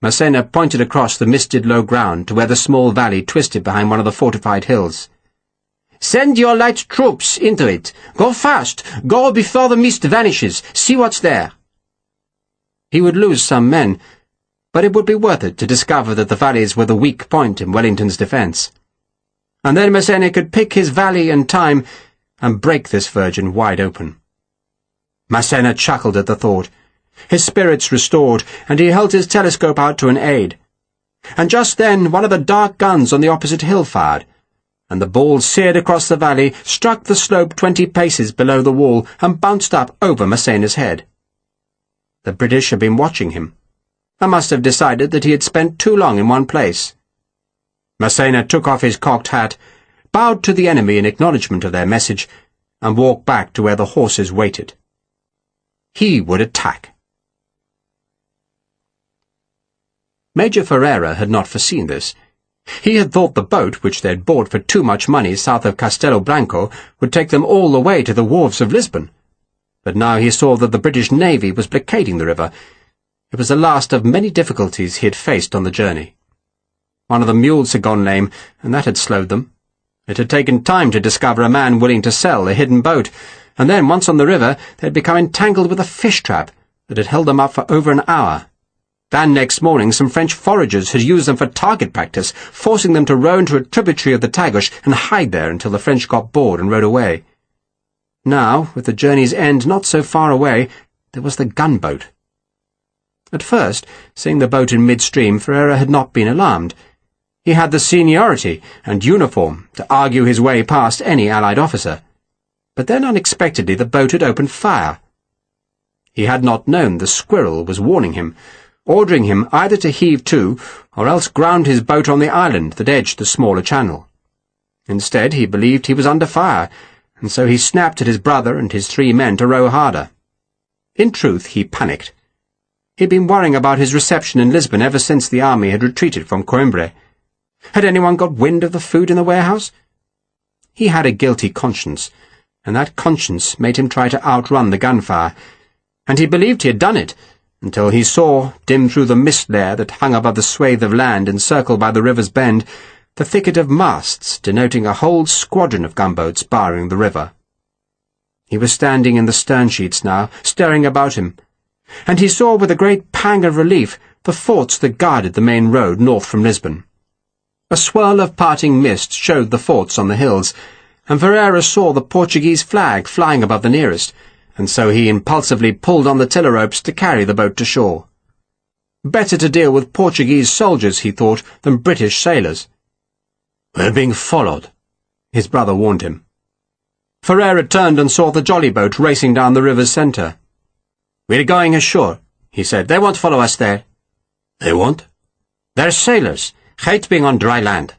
Massena pointed across the misted low ground to where the small valley twisted behind one of the fortified hills. "Send your light troops into it. Go fast. Go before the mist vanishes. See what's there." He would lose some men, but it would be worth it to discover that the valleys were the weak point in Wellington's defence. And then Massena could pick his valley and time and break this virgin wide open. Massena chuckled at the thought. His spirits restored, and he held his telescope out to an aid. And just then one of the dark guns on the opposite hill fired, and the ball seared across the valley, struck the slope 20 paces below the wall, and bounced up over Massena's head. The British had been watching him, and must have decided that he had spent too long in one place. Massena took off his cocked hat, bowed to the enemy in acknowledgment of their message, and walked back to where the horses waited. He would attack. Major Ferreira had not foreseen this. He had thought the boat, which they had bought for too much money south of Castelo Branco, would take them all the way to the wharves of Lisbon. But now he saw that the British Navy was blockading the river. It was the last of many difficulties he had faced on the journey. One of the mules had gone lame, and that had slowed them. It had taken time to discover a man willing to sell a hidden boat, and then, once on the river, they had become entangled with a fish trap that had held them up for over an hour. Then next morning some French foragers had used them for target practice, forcing them to row into a tributary of the Tagus and hide there until the French got bored and rowed away. Now, with the journey's end not so far away, there was the gunboat. At first, seeing the boat in midstream, Ferreira had not been alarmed. He had the seniority and uniform to argue his way past any Allied officer. But then unexpectedly the boat had opened fire. He had not known the squirrel was warning him, ordering him either to heave to or else ground his boat on the island that edged the smaller channel. Instead, he believed he was under fire, and so he snapped at his brother and his 3 men to row harder. In truth, he panicked. He'd been worrying about his reception in Lisbon ever since the army had retreated from Coimbra. Had anyone got wind of the food in the warehouse? He had a guilty conscience, and that conscience made him try to outrun the gunfire, and he believed he had done it, until he saw, dim through the mist layer that hung above the swathe of land encircled by the river's bend, the thicket of masts denoting a whole squadron of gunboats barring the river. He was standing in the stern sheets now, staring about him, and he saw with a great pang of relief the forts that guarded the main road north from Lisbon. A swirl of parting mist showed the forts on the hills, and Ferreira saw the Portuguese flag flying above the nearest, and so he impulsively pulled on the tiller ropes to carry the boat to shore. Better to deal with Portuguese soldiers, he thought, than British sailors. "We're being followed," his brother warned him. Ferreira turned and saw the jolly boat racing down the river's centre. "We're going ashore," he said. "They won't follow us there." "They won't?" "They're sailors. Hate being on dry land."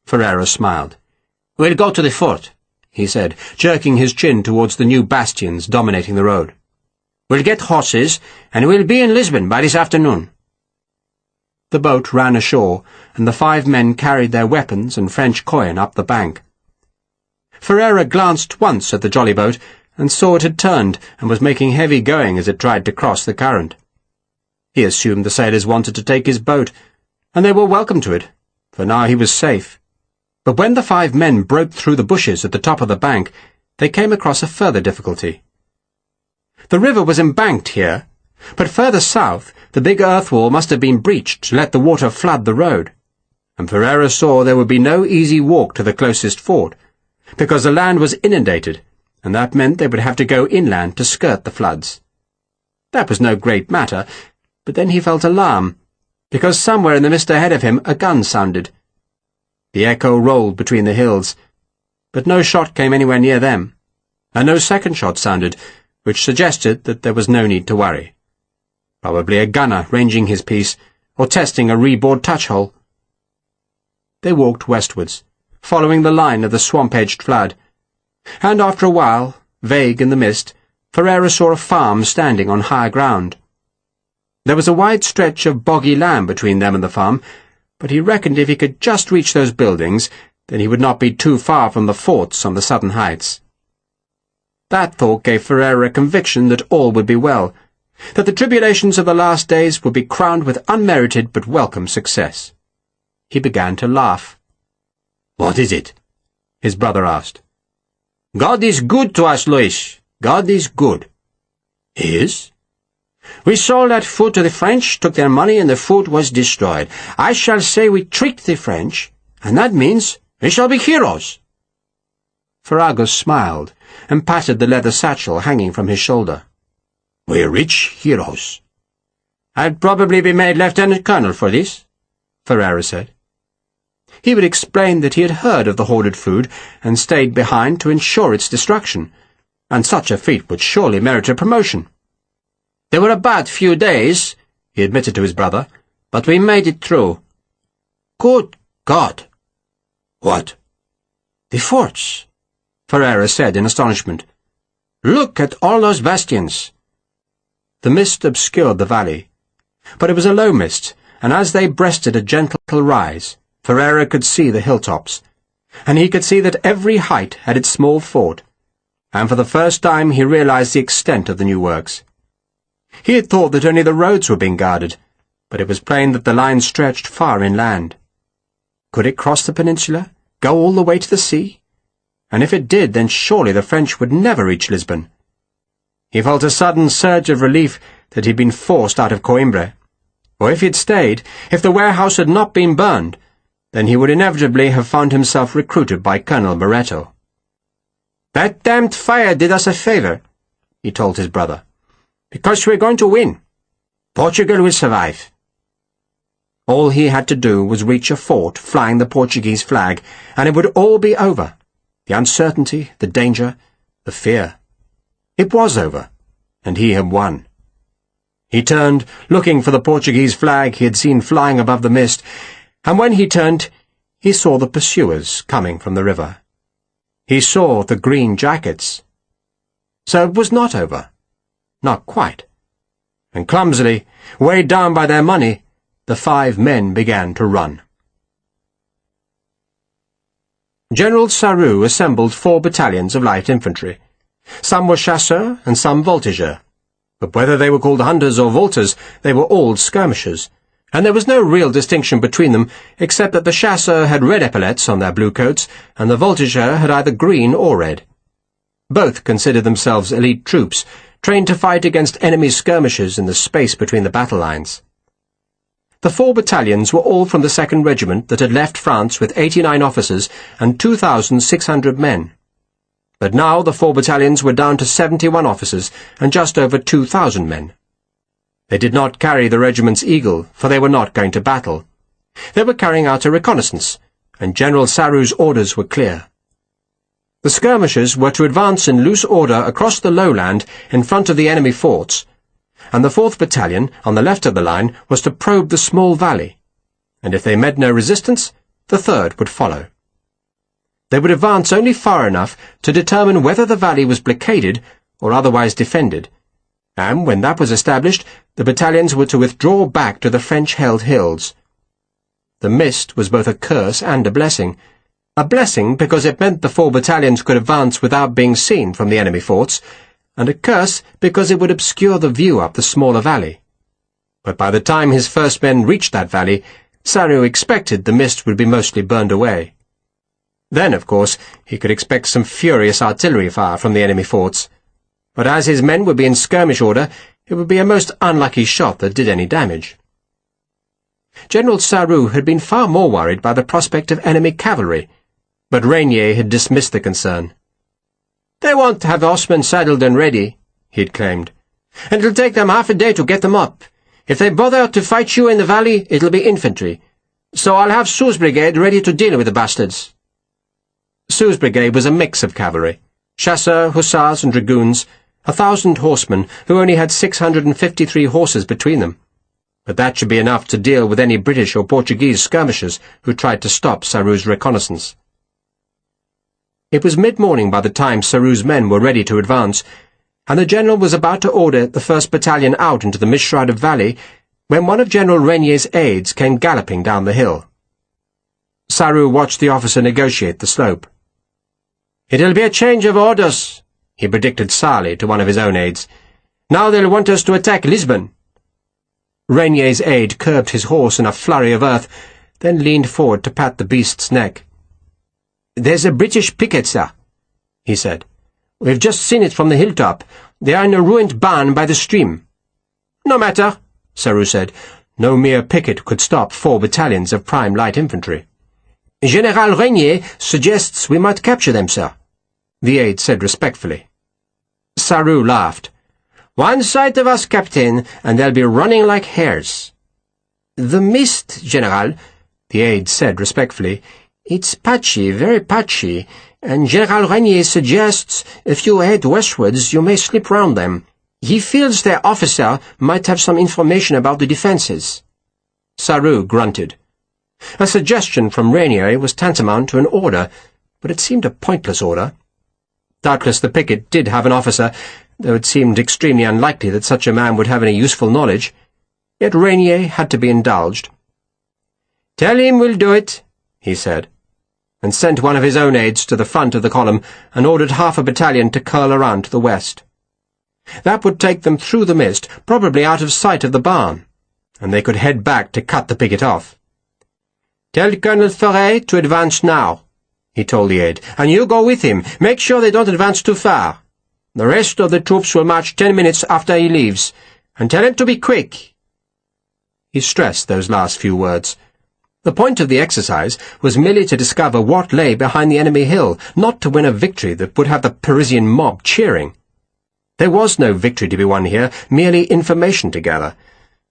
Ferreira smiled. "We'll go to the fort," he said, jerking his chin towards the new bastions dominating the road. "We'll get horses, and we'll be in Lisbon by this afternoon." The boat ran ashore, and the 5 men carried their weapons and French coin up the bank. Ferreira glanced once at the jolly boat, and saw it had turned and was making heavy going as it tried to cross the current. He assumed the sailors wanted to take his boat, and they were welcome to it, for now he was safe. But when the 5 men broke through the bushes at the top of the bank, they came across a further difficulty. The river was embanked here, but further south the big earth wall must have been breached to let the water flood the road, and Ferreira saw there would be no easy walk to the closest fort, because the land was inundated, and that meant they would have to go inland to skirt the floods. That was no great matter, but then he felt alarm, because somewhere in the mist ahead of him a gun sounded. The echo rolled between the hills, but no shot came anywhere near them, and no second shot sounded, which suggested that there was no need to worry. Probably a gunner ranging his piece, or testing a reboard touch-hole. They walked westwards, following the line of the swamp-edged flood, and after a while, vague in the mist, Ferreira saw a farm standing on higher ground. There was a wide stretch of boggy land between them and the farm, but he reckoned if he could just reach those buildings, then he would not be too far from the forts on the southern heights. That thought gave Ferreira a conviction that all would be well, that the tribulations of the last days would be crowned with unmerited but welcome success. He began to laugh. "What is it?" his brother asked. "God is good to us, Luis. God is good." "Is?" "We sold that food to the French, took their money, and the food was destroyed. I shall say we tricked the French, and that means we shall be heroes." Ferragus smiled and patted the leather satchel hanging from his shoulder. "We're rich heroes." "I'd probably be made lieutenant colonel for this," Ferreira said. He would explain that he had heard of the hoarded food and stayed behind to ensure its destruction, and such a feat would surely merit a promotion. "There were a bad few days," he admitted to his brother, "but we made it through." "Good God!" "What?" "The forts," Ferreira said in astonishment. "Look at all those bastions." The mist obscured the valley, but it was a low mist, and as they breasted a gentle rise, Ferreira could see the hilltops, and he could see that every height had its small fort, and for the first time he realized the extent of the new works. He had thought that only the roads were being guarded, but it was plain that the line stretched far inland. Could it cross the peninsula, go all the way to the sea? And if it did, then surely the French would never reach Lisbon. He felt a sudden surge of relief that he had been forced out of Coimbra. Or if he had stayed, if the warehouse had not been burned, then he would inevitably have found himself recruited by Colonel Barreto. "That damned fire did us a favor," he told his brother, "because we're going to win. Portugal will survive." All he had to do was reach a fort flying the Portuguese flag, and it would all be over. The uncertainty, the danger, the fear. It was over, and he had won. He turned, looking for the Portuguese flag he had seen flying above the mist, and when he turned, he saw the pursuers coming from the river. He saw the green jackets. So it was not over. Not quite. And clumsily, weighed down by their money, the 5 men began to run. General Saru assembled 4 battalions of light infantry. Some were chasseurs and some voltigeurs, but whether they were called hunters or volters, they were all skirmishers, and there was no real distinction between them except that the chasseurs had red epaulets on their blue coats, and the voltigeurs had either green or red. Both considered themselves elite troops, trained to fight against enemy skirmishers in the space between the battle lines. The 4 battalions were all from the 2nd Regiment that had left France with 89 officers and 2,600 men. But now the 4 battalions were down to 71 officers and just over 2,000 men. They did not carry the regiment's eagle, for they were not going to battle. They were carrying out a reconnaissance, and General Saru's orders were clear. The skirmishers were to advance in loose order across the lowland in front of the enemy forts, and the 4th Battalion, on the left of the line, was to probe the small valley, and if they met no resistance, the 3rd would follow. They would advance only far enough to determine whether the valley was blockaded or otherwise defended, and when that was established, the battalions were to withdraw back to the French-held hills. The mist was both a curse and a blessing because it meant the 4 battalions could advance without being seen from the enemy forts, and a curse because it would obscure the view up the smaller valley. But by the time his first men reached that valley, Saru expected the mist would be mostly burned away. Then, of course, he could expect some furious artillery fire from the enemy forts. But as his men would be in skirmish order, it would be a most unlucky shot that did any damage. General Saru had been far more worried by the prospect of enemy cavalry, but Rainier had dismissed the concern. "They won't have horsemen saddled and ready," he had claimed, "and it'll take them half a day to get them up. If they bother to fight you in the valley, it'll be infantry. So I'll have Soul's brigade ready to deal with the bastards." Soul's brigade was a mix of cavalry, chasseurs, hussars, and dragoons, 1,000 horsemen who only had 653 horses between them. But that should be enough to deal with any British or Portuguese skirmishers who tried to stop Saru's reconnaissance. It was mid-morning by the time Saru's men were ready to advance, and the general was about to order the 1st Battalion out into the mist-shrouded valley when one of General Rainier's aides came galloping down the hill. Saru watched the officer negotiate the slope. "It'll be a change of orders," he predicted sourly to one of his own aides. "Now they'll want us to attack Lisbon." Rainier's aide curbed his horse in a flurry of earth, then leaned forward to pat the beast's neck. "There's a British picket, sir," he said. "We've just seen it from the hilltop. They are in a ruined barn by the stream." "No matter," Saru said. No mere picket could stop 4 battalions of prime light infantry. "General Rainier suggests we might capture them, sir," the aide said respectfully. Saru laughed. "One sight of us, Captain, and they'll be running like hares." "The mist, General," the aide said respectfully. "It's patchy, very patchy, and General Rainier suggests if you head westwards you may slip round them. He feels their officer might have some information about the defences." Saru grunted. A suggestion from Rainier was tantamount to an order, but it seemed a pointless order. Doubtless the picket did have an officer, though it seemed extremely unlikely that such a man would have any useful knowledge. Yet Rainier had to be indulged. "Tell him we'll do it," he said, and sent one of his own aides to the front of the column and ordered half a battalion to curl around to the west. That would take them through the mist, probably out of sight of the barn, and they could head back to cut the picket off. "Tell Colonel Ferret to advance now," he told the aide, "and you go with him. Make sure they don't advance too far. The rest of the troops will march 10 minutes after he leaves, and tell him to be quick." He stressed those last few words. The point of the exercise was merely to discover what lay behind the enemy hill, not to win a victory that would have the Parisian mob cheering. There was no victory to be won here, merely information to gather,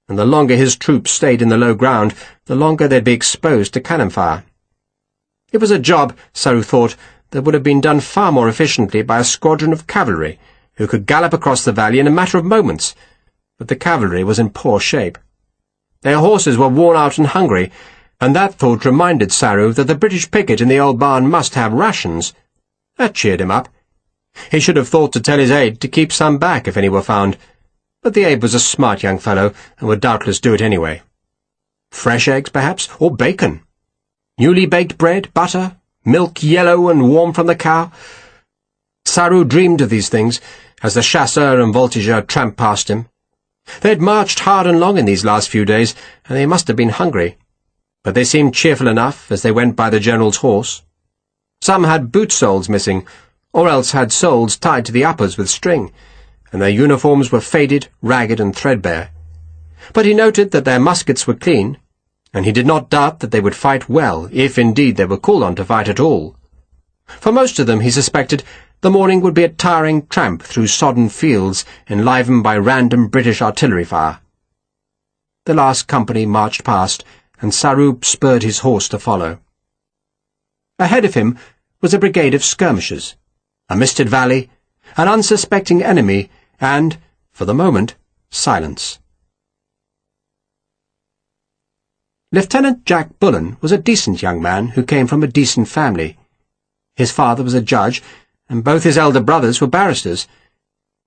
and the longer his troops stayed in the low ground, the longer they'd be exposed to cannon fire. It was a job, Saru thought, that would have been done far more efficiently by a squadron of cavalry, who could gallop across the valley in a matter of moments, but the cavalry was in poor shape. Their horses were worn out and hungry, and that thought reminded Saru that the British picket in the old barn must have rations. That cheered him up. He should have thought to tell his aide to keep some back if any were found, but the aide was a smart young fellow and would doubtless do it anyway. Fresh eggs, perhaps, or bacon. Newly baked bread, butter, milk yellow and warm from the cow. Saru dreamed of these things as the chasseur and voltigeur tramped past him. They had marched hard and long in these last few days, and they must have been hungry, but they seemed cheerful enough as they went by the general's horse. Some had boot soles missing, or else had soles tied to the uppers with string, and their uniforms were faded, ragged, and threadbare. But he noted that their muskets were clean, and he did not doubt that they would fight well, if indeed they were called on to fight at all. For most of them, he suspected, the morning would be a tiring tramp through sodden fields, enlivened by random British artillery fire. The last company marched past, and Saru spurred his horse to follow. Ahead of him was a brigade of skirmishers, a misted valley, an unsuspecting enemy, and, for the moment, silence. Lieutenant Jack Bullen was a decent young man who came from a decent family. His father was a judge, and both his elder brothers were barristers.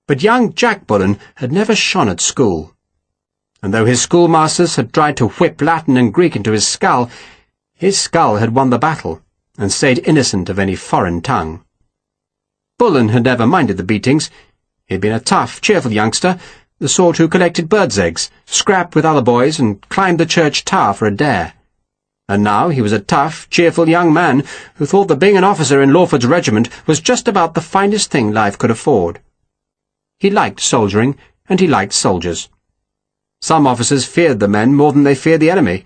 But young Jack Bullen had never shone at school, and though his schoolmasters had tried to whip Latin and Greek into his skull had won the battle, and stayed innocent of any foreign tongue. Bullen had never minded the beatings. He had been a tough, cheerful youngster, the sort who collected birds' eggs, scrapped with other boys, and climbed the church tower for a dare. And now he was a tough, cheerful young man who thought that being an officer in Lawford's regiment was just about the finest thing life could afford. He liked soldiering, and he liked soldiers. Some officers feared the men more than they feared the enemy,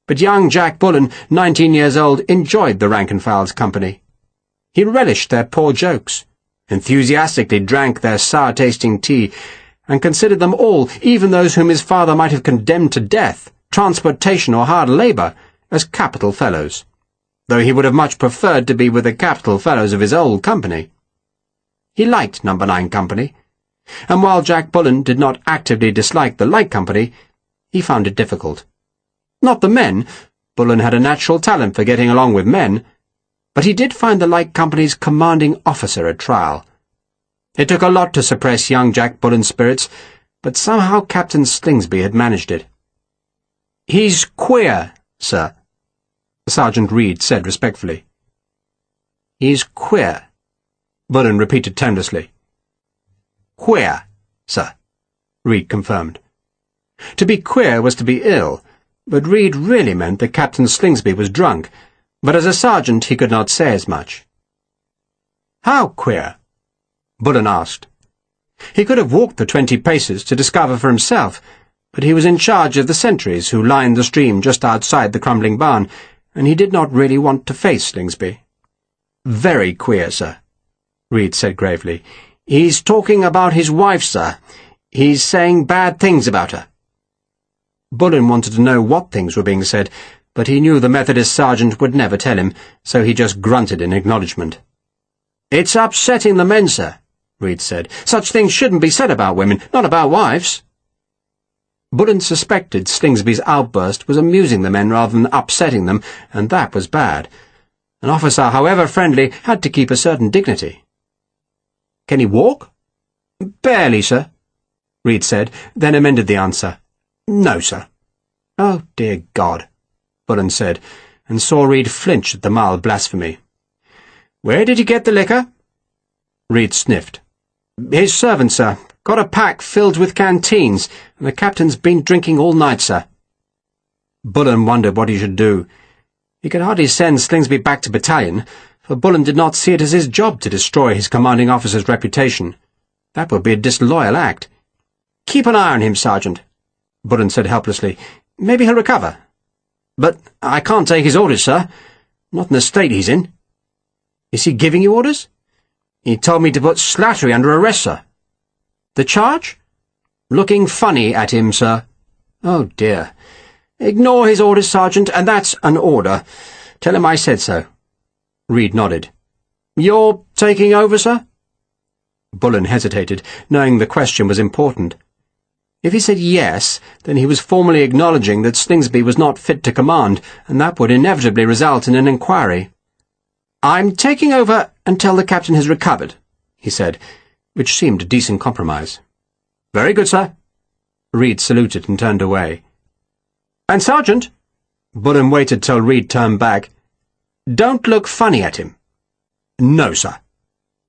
but young Jack Bullen, 19 years old, enjoyed the rank-and-file's company. He relished their poor jokes, enthusiastically drank their sour-tasting tea, and considered them all, even those whom his father might have condemned to death, transportation or hard labour, as capital fellows, though he would have much preferred to be with the capital fellows of his old company. He liked No. 9 Company, and while Jack Bullen did not actively dislike the Light Company, he found it difficult. Not the men. Bullen had a natural talent for getting along with men, but he did find the Light Company's commanding officer a trial. It took a lot to suppress young Jack Bullen's spirits, but somehow Captain Slingsby had managed it. "He's queer, sir," Sergeant Reed said respectfully. "He's queer," Bullen repeated tonelessly. Queer, sir, Reed confirmed. To be queer was to be ill, but Reed really meant that Captain Slingsby was drunk, but as a sergeant he could not say as much. How queer? Bullen asked. He could have walked the 20 paces to discover for himself, but he was in charge of the sentries who lined the stream just outside the crumbling barn, and he did not really want to face Slingsby. Very queer, sir, Reed said gravely. He's talking about his wife, sir. He's saying bad things about her. Bullen wanted to know what things were being said, but he knew the Methodist sergeant would never tell him, so he just grunted in acknowledgement. It's upsetting the men, sir, Reed said. Such things shouldn't be said about women, not about wives. Bullen suspected Slingsby's outburst was amusing the men rather than upsetting them, and that was bad. An officer, however friendly, had to keep a certain dignity. Can he walk? Barely, sir, Reed said, then amended the answer. No, sir. Oh, dear God, Bullen said, and saw Reed flinch at the mild blasphemy. Where did you get the liquor? Reed sniffed. His servant, sir. Got a pack filled with canteens, and the captain's been drinking all night, sir. Bullen wondered what he should do. He could hardly send Slingsby back to battalion, for Bullen did not see it as his job to destroy his commanding officer's reputation. That would be a disloyal act. Keep an eye on him, Sergeant, Bullen said helplessly. Maybe he'll recover. But I can't take his orders, sir. Not in the state he's in. Is he giving you orders? He told me to put Slattery under arrest, sir. The charge? Looking funny at him, sir. Oh, dear. Ignore his orders, Sergeant, and that's an order. Tell him I said so. Reed nodded. You're taking over, sir? Bullen hesitated, knowing the question was important. If he said yes, then he was formally acknowledging that Slingsby was not fit to command, and that would inevitably result in an inquiry. I'm taking over until the captain has recovered, he said, which seemed a decent compromise. Very good, sir. Reed saluted and turned away. And, Sergeant, Bullen waited till Reed turned back. Don't look funny at him. No, sir,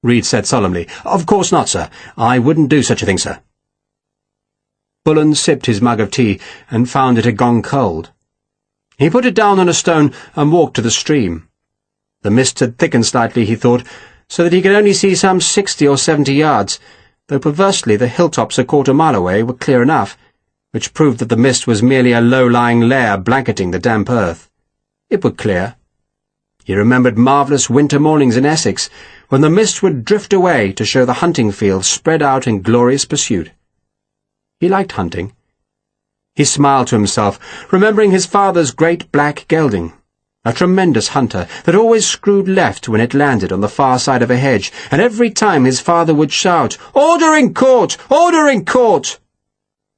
Reed said solemnly. Of course not, sir. I wouldn't do such a thing, sir. Bullen sipped his mug of tea and found it had gone cold. He put it down on a stone and walked to the stream. The mist had thickened slightly, he thought, so that he could only see some 60 or 70 yards, though perversely the hilltops a quarter mile away were clear enough, which proved that the mist was merely a low-lying layer blanketing the damp earth. It would clear. He remembered marvellous winter mornings in Essex, when the mist would drift away to show the hunting fields spread out in glorious pursuit. He liked hunting. He smiled to himself, remembering his father's great black gelding, a tremendous hunter that always screwed left when it landed on the far side of a hedge, and every time his father would shout, "Order in court! Order in court!"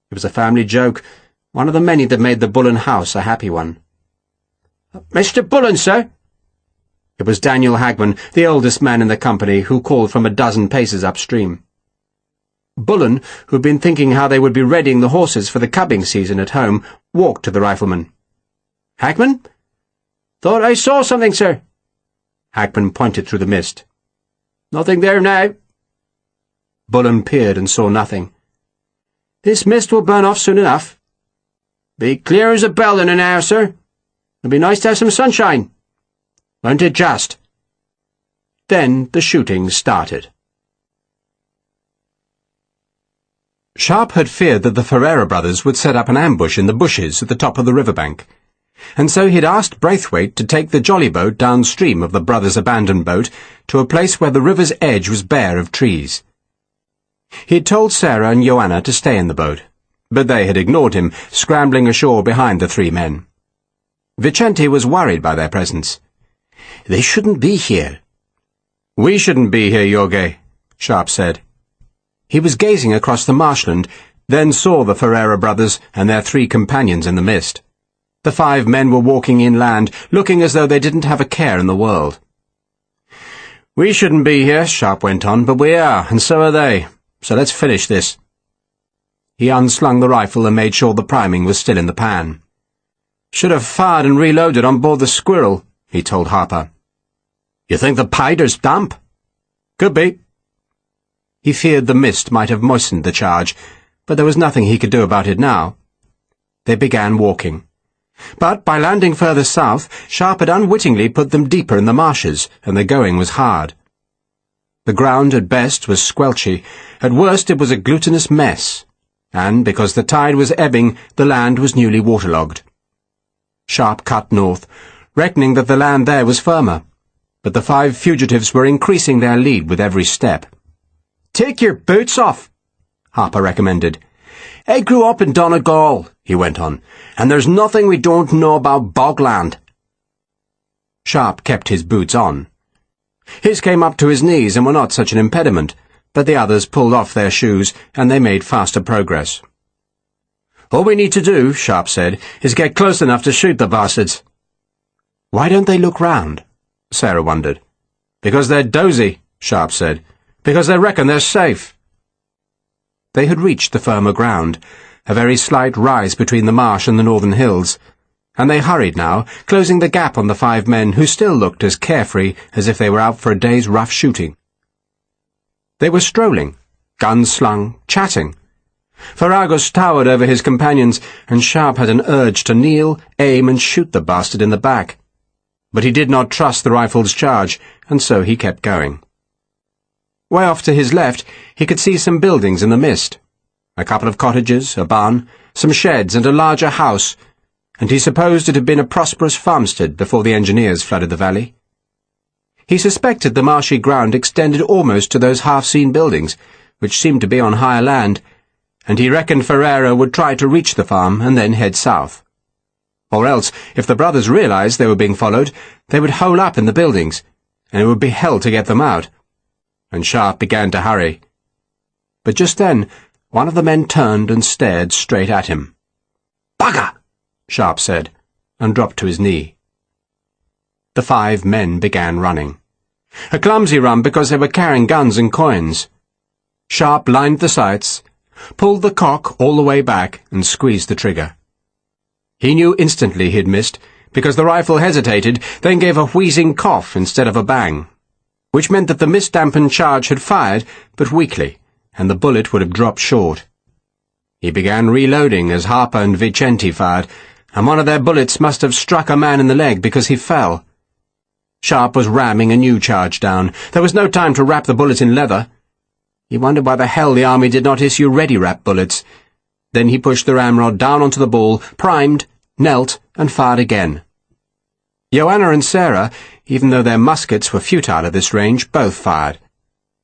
It was a family joke, one of the many that made the Bullen house a happy one. "Mr. Bullen, sir?" It was Daniel Hagman, the oldest man in the company, who called from a dozen paces upstream. Bullen, who had been thinking how they would be readying the horses for the cubbing season at home, walked to the rifleman. "Hagman? Thought I saw something, sir." Hagman pointed through the mist. "Nothing there now." Bullen peered and saw nothing. "This mist will burn off soon enough." "Be clear as a bell in an hour, sir. It'll be nice to have some sunshine." "Won't it just?" Then the shooting started. Sharpe had feared that the Ferreira brothers would set up an ambush in the bushes at the top of the riverbank, and so he had asked Braithwaite to take the jolly boat downstream of the brothers' abandoned boat to a place where the river's edge was bare of trees. He had told Sarah and Joanna to stay in the boat, but they had ignored him, scrambling ashore behind the three men. Vicente was worried by their presence. "They shouldn't be here." "We shouldn't be here, Jorge," Sharpe said. He was gazing across the marshland, then saw the Ferreira brothers and their three companions in the mist. The 5 men were walking inland, looking as though they didn't have a care in the world. "We shouldn't be here," Sharpe went on, "but we are, and so are they. So let's finish this." He unslung the rifle and made sure the priming was still in the pan. "Should have fired and reloaded on board the Squirrel," he told Harper. "You think the powder's damp?" "Could be." He feared the mist might have moistened the charge, but there was nothing he could do about it now. They began walking. But by landing further south, Sharpe had unwittingly put them deeper in the marshes, and the going was hard. The ground at best was squelchy, at worst it was a glutinous mess, and because the tide was ebbing, the land was newly waterlogged. Sharpe cut north, reckoning that the land there was firmer, but the 5 fugitives were increasing their lead with every step. "Take your boots off," Harper recommended. "I grew up in Donegal," he went on, "and there's nothing we don't know about bogland." Sharpe kept his boots on. His came up to his knees and were not such an impediment, but the others pulled off their shoes, and they made faster progress. "All we need to do," Sharpe said, "is get close enough to shoot the bastards." "Why don't they look round?" Sarah wondered. "Because they're dozy," Sharpe said. "Because they reckon they're safe." They had reached the firmer ground, a very slight rise between the marsh and the northern hills, and they hurried now, closing the gap on the 5 men who still looked as carefree as if they were out for a day's rough shooting. They were strolling, guns slung, chatting. Ferragus towered over his companions, and Sharpe had an urge to kneel, aim, and shoot the bastard in the back. But he did not trust the rifle's charge, and so he kept going. Way off to his left, he could see some buildings in the mist. A couple of cottages, a barn, some sheds, and a larger house, and he supposed it had been a prosperous farmstead before the engineers flooded the valley. He suspected the marshy ground extended almost to those half-seen buildings, which seemed to be on higher land, and he reckoned Ferreira would try to reach the farm and then head south. Or else, if the brothers realized they were being followed, they would hole up in the buildings, and it would be hell to get them out. And Sharpe began to hurry. But just then, one of the men turned and stared straight at him. "Bugger!" Sharpe said, and dropped to his knee. The 5 men began running. A clumsy run because they were carrying guns and coins. Sharpe lined the sights, pulled the cock all the way back, and squeezed the trigger. He knew instantly he'd missed, because the rifle hesitated, then gave a wheezing cough instead of a bang, which meant that the mist-dampened charge had fired, but weakly, and the bullet would have dropped short. He began reloading as Harper and Vicente fired, and one of their bullets must have struck a man in the leg because he fell. Sharpe was ramming a new charge down. There was no time to wrap the bullet in leather. He wondered why the hell the army did not issue ready-wrap bullets. Then he pushed the ramrod down onto the ball, primed, knelt, and fired again. Joanna and Sarah, even though their muskets were futile at this range, both fired.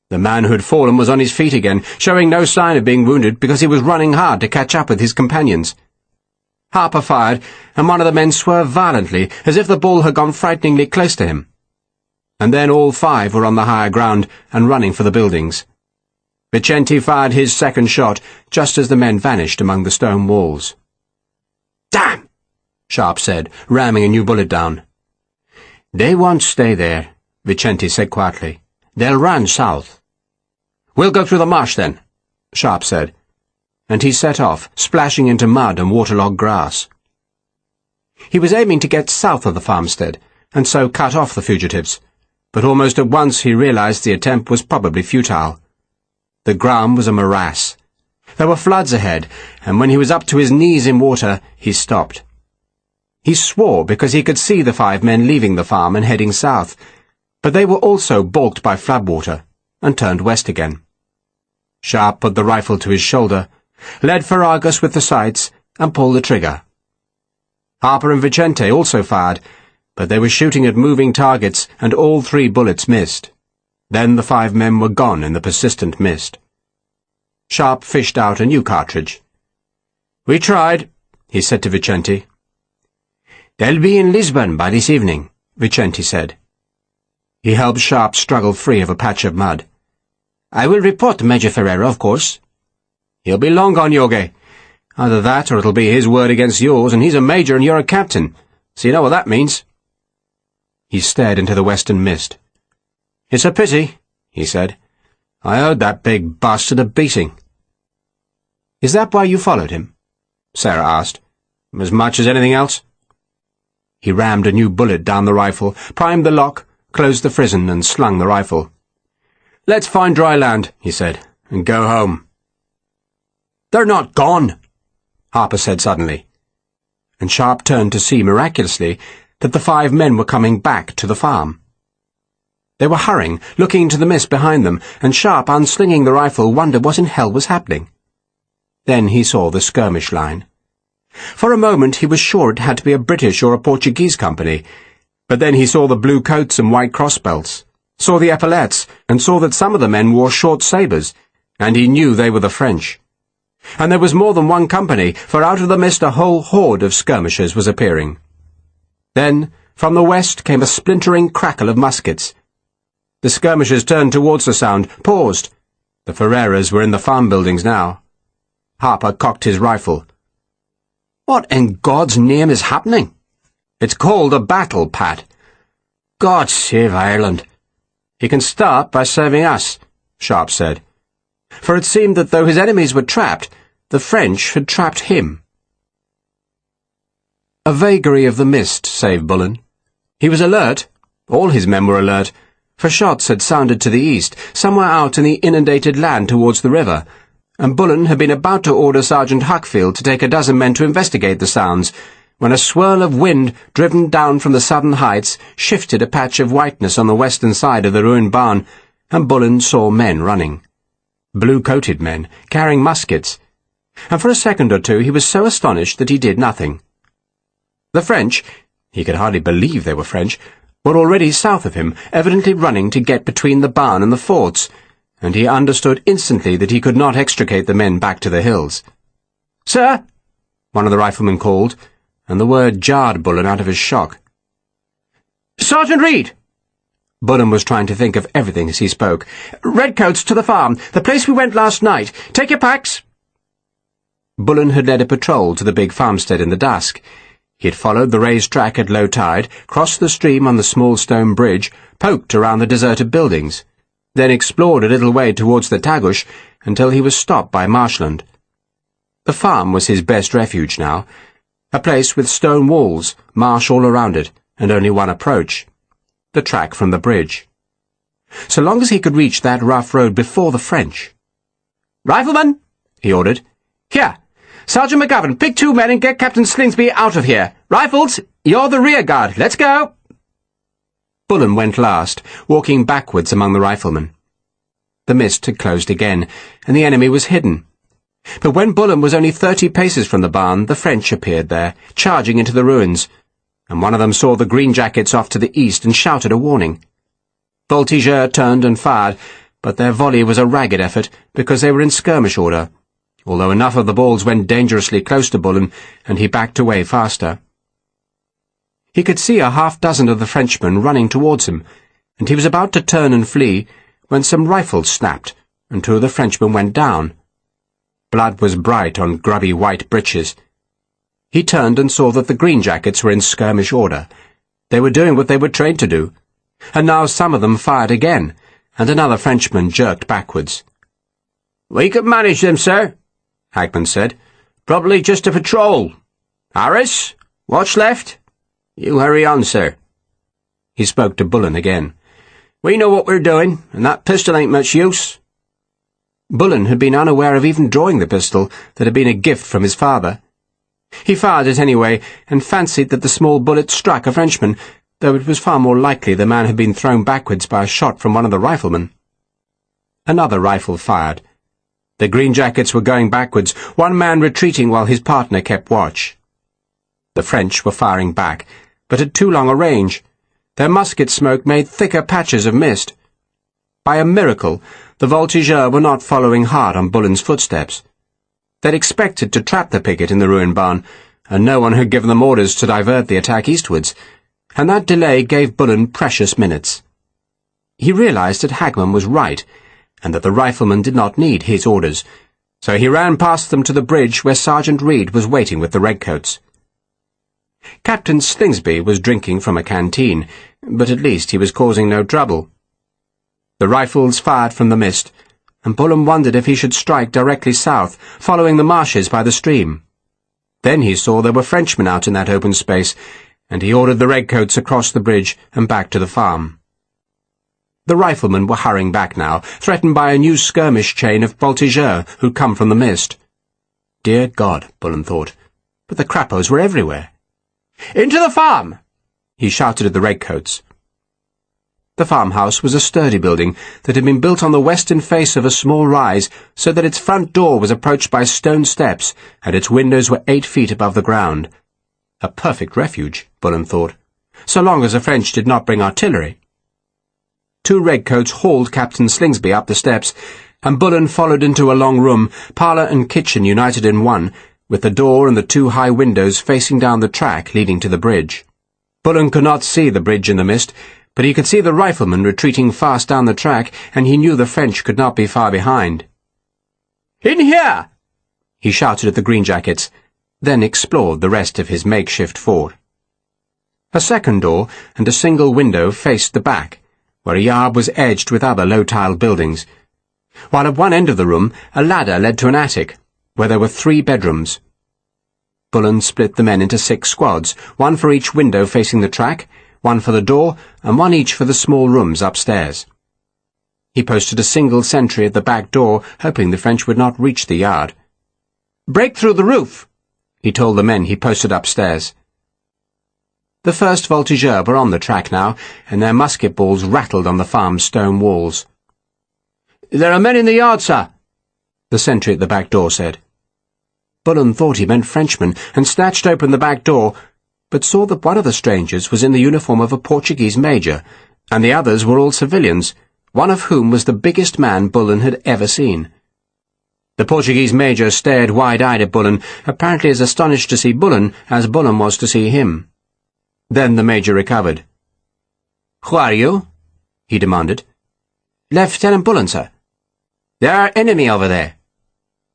The man who had fallen was on his feet again, showing no sign of being wounded because he was running hard to catch up with his companions. Harper fired, and one of the men swerved violently, as if the ball had gone frighteningly close to him. And then all 5 were on the higher ground and running for the buildings. Vicente fired his second shot, just as the men vanished among the stone walls. "Damn!" Sharpe said, ramming a new bullet down. "They won't stay there," Vicente said quietly. "They'll run south." "We'll go through the marsh, then," Sharpe said, and he set off, splashing into mud and waterlogged grass. He was aiming to get south of the farmstead, and so cut off the fugitives, but almost at once he realized the attempt was probably futile. The ground was a morass. There were floods ahead, and when he was up to his knees in water, he stopped. He swore because he could see the 5 men leaving the farm and heading south, but they were also balked by floodwater, and turned west again. Sharpe put the rifle to his shoulder, led Ferragus with the sights, and pulled the trigger. Harper and Vicente also fired, but they were shooting at moving targets, and all 3 bullets missed. Then the 5 men were gone in the persistent mist. Sharpe fished out a new cartridge. "We tried," he said to Vicente. "They'll be in Lisbon by this evening," Vicente said. He helped Sharpe struggle free of a patch of mud. "I will report Major Ferreira, of course." "He'll be long gone, Jorge. Either that or it'll be his word against yours, and he's a major and you're a captain. So you know what that means." He stared into the western mist. "It's a pity," he said. "I owed that big bastard a beating." "Is that why you followed him?" Sarah asked. "As much as anything else." He rammed a new bullet down the rifle, primed the lock, closed the frizzen, and slung the rifle. "Let's find dry land," he said. and go home." "They're not gone," Harper said suddenly, and Sharpe turned to see miraculously that the 5 men were coming back to the farm. They were hurrying, looking into the mist behind them, and Sharpe, unslinging the rifle, wondered what in hell was happening. Then he saw the skirmish line. For a moment he was sure it had to be a British or a Portuguese company, but then he saw the blue coats and white cross-belts, saw the epaulettes, and saw that some of the men wore short sabres, and he knew they were the French. And there was more than one company, for out of the mist a whole horde of skirmishers was appearing. Then, from the west came a splintering crackle of muskets. The skirmishers turned towards the sound, paused. The Ferreiras were in the farm buildings now. Harper cocked his rifle. "What in God's name is happening?" "It's called a battle, Pat." "God save Ireland." "He can start by saving us," Sharpe said. For it seemed that though his enemies were trapped, the French had trapped him. A vagary of the mist saved Bullen. He was alert. All his men were alert, for shots had sounded to the east, somewhere out in the inundated land towards the river, and Bullen had been about to order Sergeant Huckfield to take a dozen men to investigate the sounds, when a swirl of wind, driven down from the southern heights, shifted a patch of whiteness on the western side of the ruined barn, and Bullen saw men running. Blue-coated men, carrying muskets, and for a second or two he was so astonished that he did nothing. The French, he could hardly believe they were French, were already south of him, evidently running to get between the barn and the forts, and he understood instantly that he could not extricate the men back to the hills. "Sir!" one of the riflemen called, and the word jarred Bullen out of his shock. "Sergeant Reed!" Bullen was trying to think of everything as he spoke. "Redcoats to the farm, the place we went last night. Take your packs." Bullen had led a patrol to the big farmstead in the dusk. He had followed the raised track at low tide, crossed the stream on the small stone bridge, poked around the deserted buildings, then explored a little way towards the Tagush until he was stopped by marshland. The farm was his best refuge now, a place with stone walls, marsh all around it, and only one approach, the track from the bridge. So long as he could reach that rough road before the French. "Rifleman!" he ordered. "Here! Sergeant McGovern, pick 2 men and get Captain Slingsby out of here. Rifles, you're the rear guard. Let's go!" Bullen went last, walking backwards among the riflemen. The mist had closed again, and the enemy was hidden. But when Bullen was only 30 paces from the barn, the French appeared there, charging into the ruins, and one of them saw the green jackets off to the east and shouted a warning. Voltigeur turned and fired, but their volley was a ragged effort because they were in skirmish order, although enough of the balls went dangerously close to Bullen, and he backed away faster. He could see a half-dozen of the Frenchmen running towards him, and he was about to turn and flee when some rifles snapped, and 2 of the Frenchmen went down. Blood was bright on grubby white breeches. He turned and saw that the green jackets were in skirmish order. They were doing what they were trained to do, and now some of them fired again, and another Frenchman jerked backwards. "We could manage them, sir," Hagman said. "Probably just a patrol. Harris, what's left? You hurry on, sir." He spoke to Bullen again. "We know what we're doing, and that pistol ain't much use." Bullen had been unaware of even drawing the pistol that had been a gift from his father. He fired it anyway, and fancied that the small bullet struck a Frenchman, though it was far more likely the man had been thrown backwards by a shot from one of the riflemen. Another rifle fired. The green jackets were going backwards, one man retreating while his partner kept watch. The French were firing back, but at too long a range. Their musket smoke made thicker patches of mist. By a miracle, the Voltigeurs were not following hard on Bullen's footsteps. They'd expected to trap the picket in the ruined barn, and no one had given them orders to divert the attack eastwards, and that delay gave Bullen precious minutes. He realized that Hagman was right, and that the riflemen did not need his orders, so he ran past them to the bridge where Sergeant Reed was waiting with the redcoats. Captain Slingsby was drinking from a canteen, but at least he was causing no trouble. The rifles fired from the mist, and Bullen wondered if he should strike directly south, following the marshes by the stream. Then he saw there were Frenchmen out in that open space, and he ordered the redcoats across the bridge and back to the farm. The riflemen were hurrying back now, threatened by a new skirmish chain of voltigeurs who'd come from the mist. Dear God, Bullen thought, but the crappos were everywhere. "Into the farm!" he shouted at the redcoats. The farmhouse was a sturdy building that had been built on the western face of a small rise so that its front door was approached by stone steps and its windows were 8 feet above the ground. A perfect refuge, Bullen thought, so long as the French did not bring artillery. 2 redcoats hauled Captain Slingsby up the steps, and Bullen followed into a long room, parlour and kitchen united in one, with the door and the 2 high windows facing down the track leading to the bridge. Bullen could not see the bridge in the mist, but he could see the riflemen retreating fast down the track, and he knew the French could not be far behind. "In here!" he shouted at the greenjackets, then explored the rest of his makeshift fort. A second door and a single window faced the back, where a yard was edged with other low-tiled buildings, while at one end of the room a ladder led to an attic, where there were 3 bedrooms. Bullen split the men into 6 squads, 1 for each window facing the track, 1 for the door, and 1 each for the small rooms upstairs. He posted a single sentry at the back door, hoping the French would not reach the yard. "Break through the roof," he told the men he posted upstairs. The first voltigeurs were on the track now, and their musket balls rattled on the farm's stone walls. "There are men in the yard, sir," the sentry at the back door said. Bullen thought he meant Frenchmen, and snatched open the back door, but saw that one of the strangers was in the uniform of a Portuguese major, and the others were all civilians, one of whom was the biggest man Bullen had ever seen. The Portuguese major stared wide-eyed at Bullen, apparently as astonished to see Bullen as Bullen was to see him. Then the major recovered. "Who are you?" he demanded. "Lieutenant Bullen, sir." "There are enemy over there,"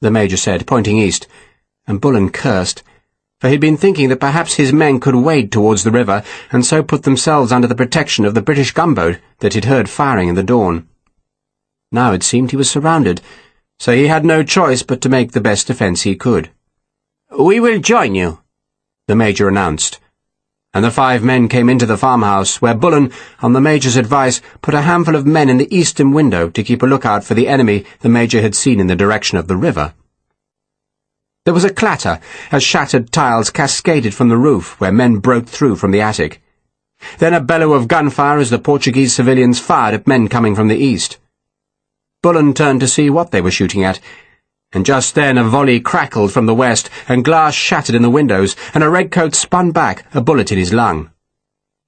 the major said, pointing east, and Bullen cursed, for he'd been thinking that perhaps his men could wade towards the river and so put themselves under the protection of the British gunboat that he'd heard firing in the dawn. Now it seemed he was surrounded, so he had no choice but to make the best defence he could. "We will join you," the major announced, and the 5 men came into the farmhouse, where Bullen, on the major's advice, put a handful of men in the eastern window to keep a lookout for the enemy the major had seen in the direction of the river. There was a clatter as shattered tiles cascaded from the roof where men broke through from the attic. Then a bellow of gunfire as the Portuguese civilians fired at men coming from the east. Bullen turned to see what they were shooting at, and just then a volley crackled from the west, and glass shattered in the windows, and a redcoat spun back, a bullet in his lung.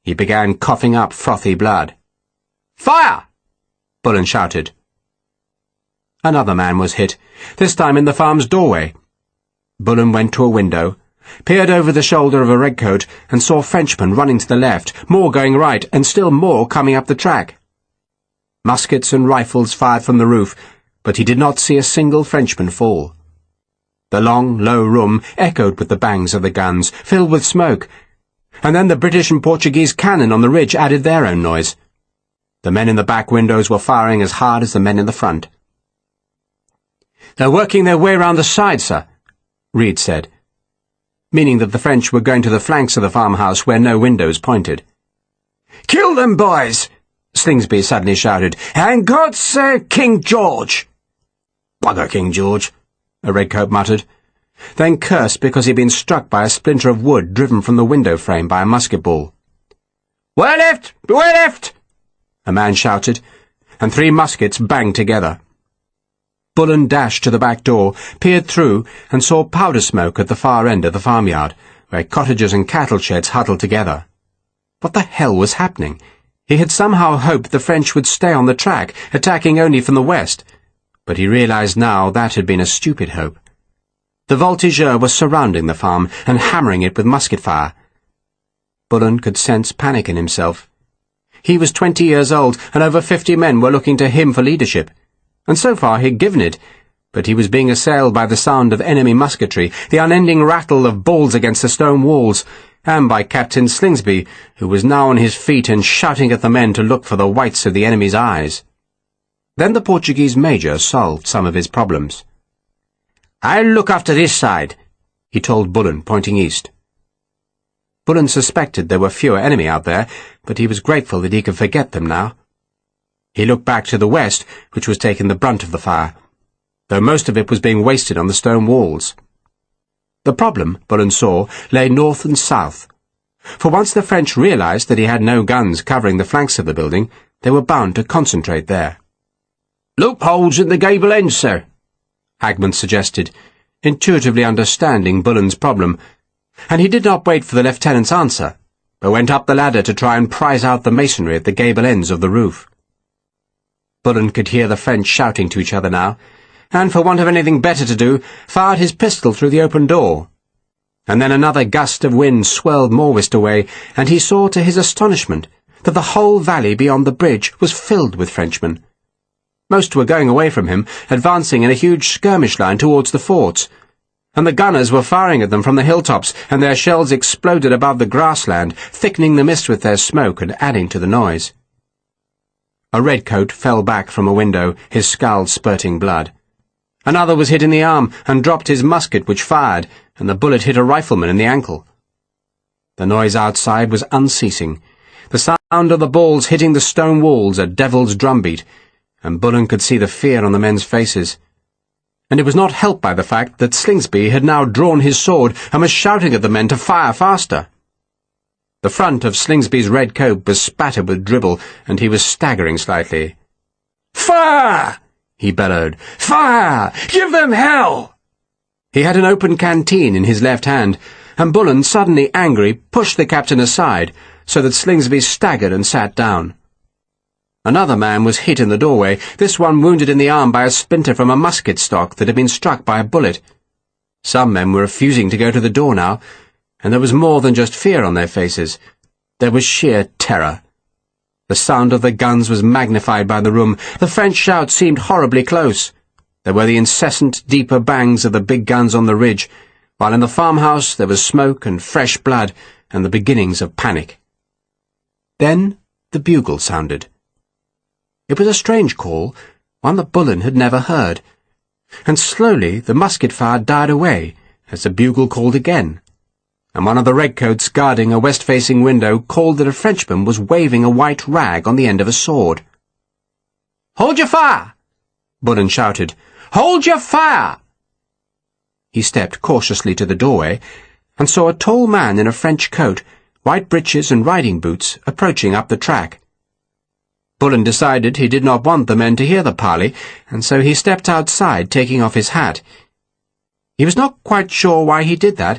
He began coughing up frothy blood. "Fire!" Bullen shouted. Another man was hit, this time in the farm's doorway. Bullen went to a window, peered over the shoulder of a redcoat, and saw Frenchmen running to the left, more going right, and still more coming up the track. Muskets and rifles fired from the roof, but he did not see a single Frenchman fall. The long, low room echoed with the bangs of the guns, filled with smoke, and then the British and Portuguese cannon on the ridge added their own noise. The men in the back windows were firing as hard as the men in the front. "They're working their way round the side, sir," Reed said, meaning that the French were going to the flanks of the farmhouse where no windows pointed. "Kill them, boys!" Slingsby suddenly shouted. "And God save King George!" "Bugger King George," a redcoat muttered, then cursed because he'd been struck by a splinter of wood driven from the window frame by a musket ball. "Well left! Well left!" a man shouted, and 3 muskets banged together. Bullen dashed to the back door, peered through, and saw powder smoke at the far end of the farmyard, where cottages and cattle sheds huddled together. What the hell was happening? He had somehow hoped the French would stay on the track, attacking only from the west, but he realized now that had been a stupid hope. The voltigeurs were surrounding the farm and hammering it with musket fire. Bullen could sense panic in himself. He was 20 years old, and over 50 men were looking to him for leadership, and so far he had given it, but he was being assailed by the sound of enemy musketry, the unending rattle of balls against the stone walls, and by Captain Slingsby, who was now on his feet and shouting at the men to look for the whites of the enemy's eyes. Then the Portuguese major solved some of his problems. "I'll look after this side," he told Bullen, pointing east. Bullen suspected there were fewer enemy out there, but he was grateful that he could forget them now. He looked back to the west, which was taking the brunt of the fire, though most of it was being wasted on the stone walls. The problem, Bullen saw, lay north and south. For once the French realized that he had no guns covering the flanks of the building, they were bound to concentrate there. "Loopholes in the gable ends, sir," Hagman suggested, intuitively understanding Bullen's problem, and he did not wait for the lieutenant's answer, but went up the ladder to try and prise out the masonry at the gable ends of the roof. Bullen could hear the French shouting to each other now, and for want of anything better to do, fired his pistol through the open door. And then another gust of wind swirled Morwist away, and he saw to his astonishment that the whole valley beyond the bridge was filled with Frenchmen. Most were going away from him, advancing in a huge skirmish line towards the forts, and the gunners were firing at them from the hilltops, and their shells exploded above the grassland, thickening the mist with their smoke and adding to the noise. A redcoat fell back from a window, his skull spurting blood. Another was hit in the arm and dropped his musket, which fired, and the bullet hit a rifleman in the ankle. The noise outside was unceasing, the sound of the balls hitting the stone walls a devil's drumbeat, and Bullen could see the fear on the men's faces. And it was not helped by the fact that Slingsby had now drawn his sword and was shouting at the men to fire faster. The front of Slingsby's red coat was spattered with dribble, and he was staggering slightly. "Fire!" he bellowed. "Fire! Give them hell!" He had an open canteen in his left hand, and Bullen, suddenly angry, pushed the captain aside, so that Slingsby staggered and sat down. Another man was hit in the doorway, this one wounded in the arm by a splinter from a musket stock that had been struck by a bullet. Some men were refusing to go to the door now, and there was more than just fear on their faces. There was sheer terror. The sound of the guns was magnified by the room. The French shout seemed horribly close. There were the incessant, deeper bangs of the big guns on the ridge, while in the farmhouse there was smoke and fresh blood and the beginnings of panic. Then the bugle sounded. It was a strange call, one that Bullen had never heard, and slowly the musket fire died away as the bugle called again, and one of the redcoats guarding a west-facing window called that a Frenchman was waving a white rag on the end of a sword. "Hold your fire!" Bullen shouted. "Hold your fire!" He stepped cautiously to the doorway and saw a tall man in a French coat, white breeches and riding boots approaching up the track. Bullen decided he did not want the men to hear the parley, and so he stepped outside, taking off his hat. He was not quite sure why he did that,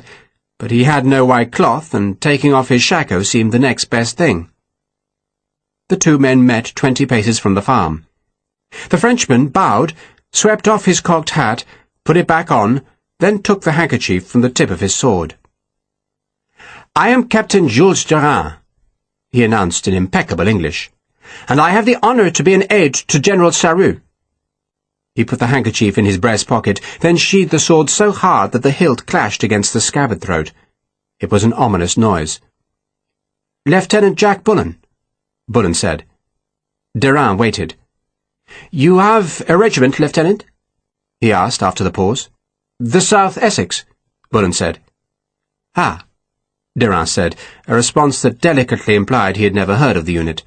but he had no white cloth, and taking off his shako seemed the next best thing. The two men met 20 paces from the farm. The Frenchman bowed, swept off his cocked hat, put it back on, then took the handkerchief from the tip of his sword. "I am Captain Jules Durand," he announced in impeccable English, "and I have the honour to be an aide to General Saru." He put the handkerchief in his breast pocket, then sheathed the sword so hard that the hilt clashed against the scabbard throat. It was an ominous noise. "Lieutenant Jack Bullen," Bullen said. Durand waited. "You have a regiment, Lieutenant?" he asked after the pause. "The South Essex," Bullen said. "Ah," Durand said, a response that delicately implied he had never heard of the unit.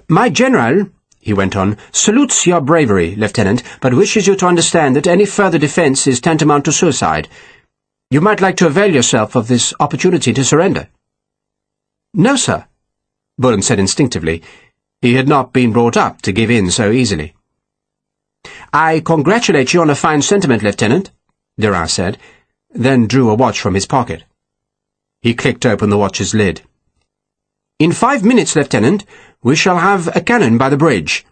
"My general," he went on, "salutes your bravery, Lieutenant, but wishes you to understand that any further defence is tantamount to suicide. You might like to avail yourself of this opportunity to surrender." "No, sir," Bullen said instinctively. He had not been brought up to give in so easily. "I congratulate you on a fine sentiment, Lieutenant," Durand said, then drew a watch from his pocket. He clicked open the watch's lid. "In 5 minutes, Lieutenant, we shall have a cannon by the bridge."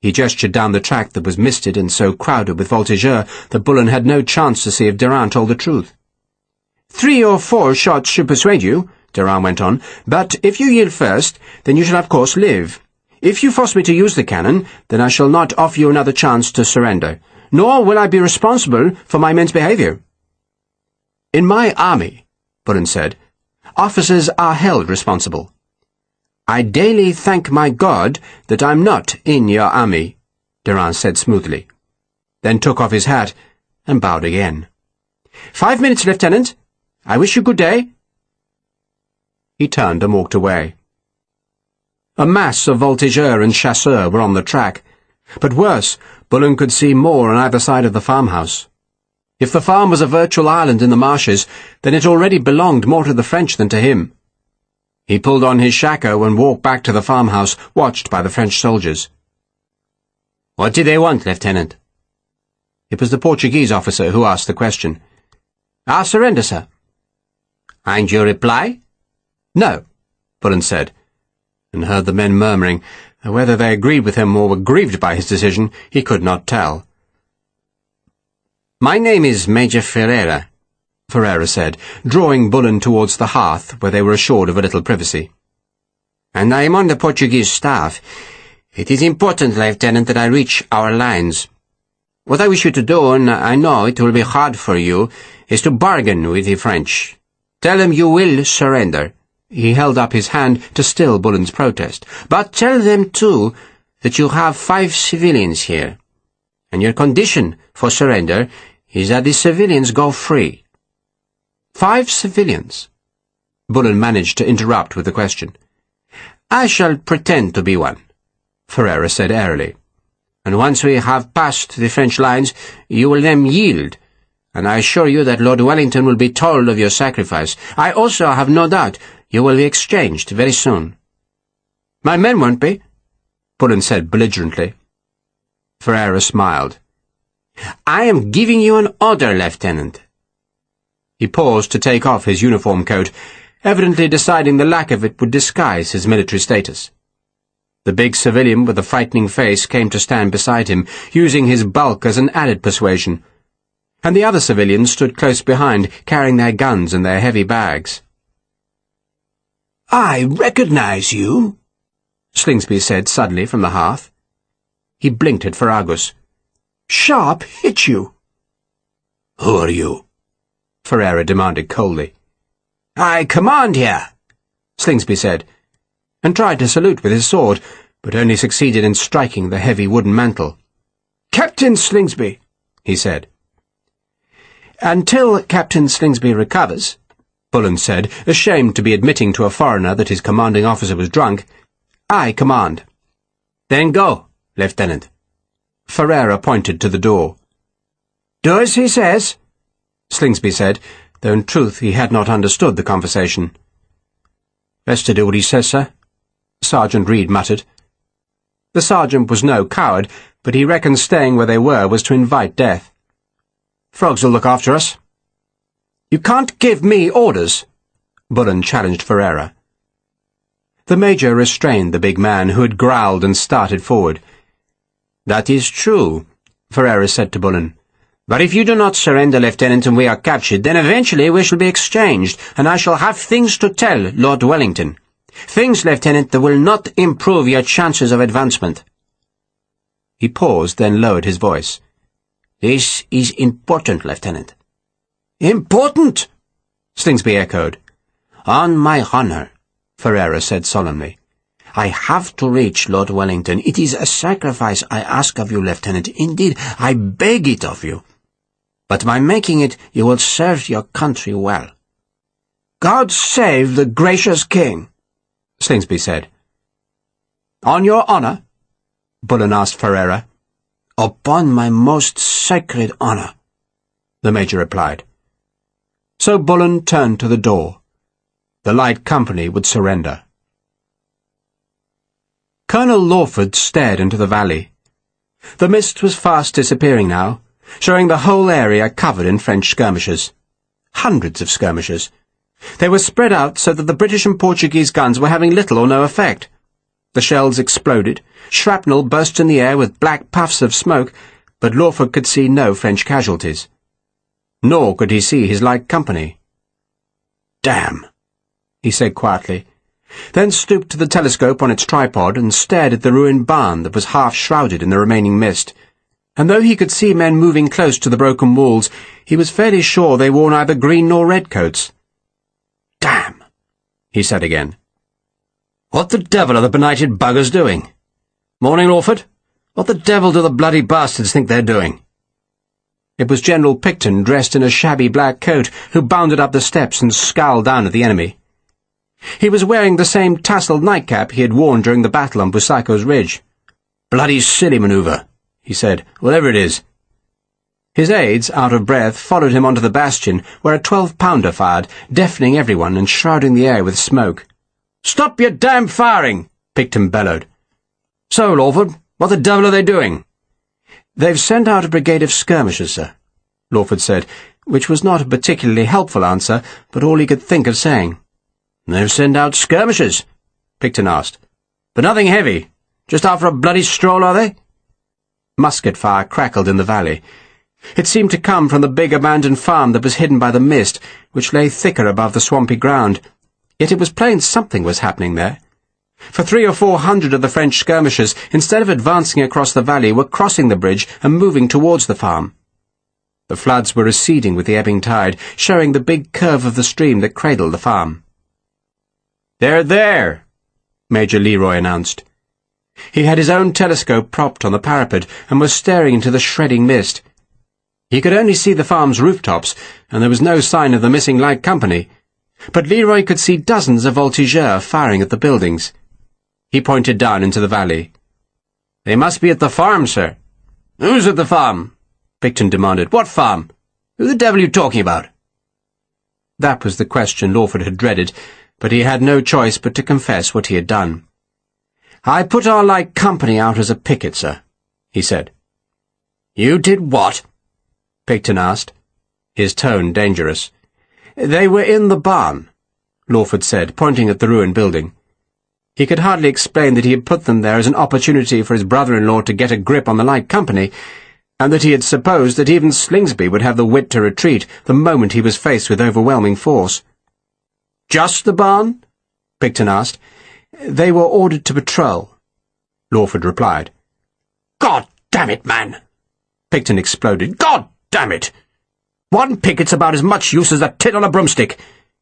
He gestured down the track that was misted and so crowded with voltigeurs that Bullen had no chance to see if Durand told the truth. 3 or 4 shots should persuade you," Durand went on, "but if you yield first, then you shall of course live. If you force me to use the cannon, then I shall not offer you another chance to surrender, nor will I be responsible for my men's behaviour." "In my army," Bullen said, "officers are held responsible." "I daily thank my God that I'm not in your army," Durand said smoothly, then took off his hat and bowed again. 5 minutes, Lieutenant. I wish you good day." He turned and walked away. A mass of voltigeurs and chasseurs were on the track. But worse, Bullen could see more on either side of the farmhouse. If the farm was a virtual island in the marshes, then it already belonged more to the French than to him. He pulled on his shako and walked back to the farmhouse, watched by the French soldiers. "What do they want, Lieutenant?" It was the Portuguese officer who asked the question. "Our surrender, sir." "And your reply?" "No," Bullen said, and heard the men murmuring, though whether they agreed with him or were grieved by his decision, he could not tell. "My name is Major Ferreira," Ferreira said, drawing Bullen towards the hearth where they were assured of a little privacy. "And I am on the Portuguese staff. It is important, Lieutenant, that I reach our lines. What I wish you to do, and I know it will be hard for you, is to bargain with the French. Tell them you will surrender." He held up his hand to still Bullen's protest. "But tell them, too, that you have 5 civilians here, and your condition for surrender is that the civilians go free." 5 civilians? Bullen managed to interrupt with a question. "I shall pretend to be one," Ferreira said airily. "And once we have passed the French lines, you will then yield, and I assure you that Lord Wellington will be told of your sacrifice. I also have no doubt you will be exchanged very soon." "My men won't be," Bullen said belligerently. Ferreira smiled. "I am giving you an order, Lieutenant." He paused to take off his uniform coat, evidently deciding the lack of it would disguise his military status. The big civilian with the frightening face came to stand beside him, using his bulk as an added persuasion, and the other civilians stood close behind, carrying their guns and their heavy bags. "I recognize you," Slingsby said suddenly from the hearth. He blinked at Ferragus. "Sharpe hit you." "Who are you?" Ferreira demanded coldly. "I command here," Slingsby said, and tried to salute with his sword, but only succeeded in striking the heavy wooden mantle. "Captain Slingsby," he said. "Until Captain Slingsby recovers," Bullen said, ashamed to be admitting to a foreigner that his commanding officer was drunk, "I command." "Then go, Lieutenant." Ferreira pointed to the door. "Do as he says," Slingsby said, though in truth he had not understood the conversation. "Best to do what he says, sir," Sergeant Reed muttered. The sergeant was no coward, but he reckoned staying where they were was to invite death. "Frogs will look after us." "You can't give me orders," Bullen challenged Ferreira. The major restrained the big man, who had growled and started forward. "That is true," Ferreira said to Bullen. "But if you do not surrender, Lieutenant, and we are captured, then eventually we shall be exchanged, and I shall have things to tell Lord Wellington. Things, Lieutenant, that will not improve your chances of advancement." He paused, then lowered his voice. "This is important, Lieutenant." "Important?" Slingsby echoed. "On my honor," Ferreira said solemnly. "I have to reach Lord Wellington. It is a sacrifice I ask of you, Lieutenant. Indeed, I beg it of you. But by making it, you will serve your country well." "God save the gracious king," Slingsby said. "On your honor?" Bullen asked Ferreira. "Upon my most sacred honor," the major replied. So Bullen turned to the door. The light company would surrender. Colonel Lawford stared into the valley. The mist was fast disappearing now, showing the whole area covered in French skirmishers. Hundreds of skirmishers. They were spread out so that the British and Portuguese guns were having little or no effect. The shells exploded, shrapnel burst in the air with black puffs of smoke, but Lawford could see no French casualties. Nor could he see his light company. "Damn," he said quietly, then stooped to the telescope on its tripod and stared at the ruined barn that was half shrouded in the remaining mist. And though he could see men moving close to the broken walls, he was fairly sure they wore neither green nor red coats. "Damn," he said again. "What the devil are the benighted buggers doing? Morning, Lawford. What the devil do the bloody bastards think they're doing?" It was General Picton, dressed in a shabby black coat, who bounded up the steps and scowled down at the enemy. He was wearing the same tasselled nightcap he had worn during the battle on Busaco's Ridge. Bloody silly manoeuvre, he said, whatever it is. His aides, out of breath, followed him onto the bastion, where a 12-pounder fired, deafening everyone and shrouding the air with smoke. "Stop your damn firing!" Picton bellowed. "So, Lawford, what the devil are they doing?" "They've sent out a brigade of skirmishers, sir," Lawford said, which was not a particularly helpful answer, but all he could think of saying. "They've sent out skirmishers?" Picton asked. "But nothing heavy? Just out for a bloody stroll, are they?" Musket fire crackled in the valley. It seemed to come from the big abandoned farm that was hidden by the mist, which lay thicker above the swampy ground. Yet it was plain something was happening there. For 300 or 400 of the French skirmishers, instead of advancing across the valley, were crossing the bridge and moving towards the farm. The floods were receding with the ebbing tide, showing the big curve of the stream that cradled the farm. "They're there," Major Leroy announced. He had his own telescope propped on the parapet and was staring into the shredding mist. He could only see the farm's rooftops, and there was no sign of the missing light company. But Leroy could see dozens of voltigeurs firing at the buildings. He pointed down into the valley. "They must be at the farm, sir." "Who's at the farm?" Picton demanded. "What farm? Who the devil are you talking about?" That was the question Lawford had dreaded, but he had no choice but to confess what he had done. "I put our light company out as a picket, sir," he said. "You did what?" Picton asked, his tone dangerous. "They were in the barn," Lawford said, pointing at the ruined building. He could hardly explain that he had put them there as an opportunity for his brother-in-law to get a grip on the light company, and that he had supposed that even Slingsby would have the wit to retreat the moment he was faced with overwhelming force. "Just the barn?" Picton asked. "They were ordered to patrol," Lawford replied. "God damn it, man!" Picton exploded. "God damn it! One picket's about as much use as a tit on a broomstick.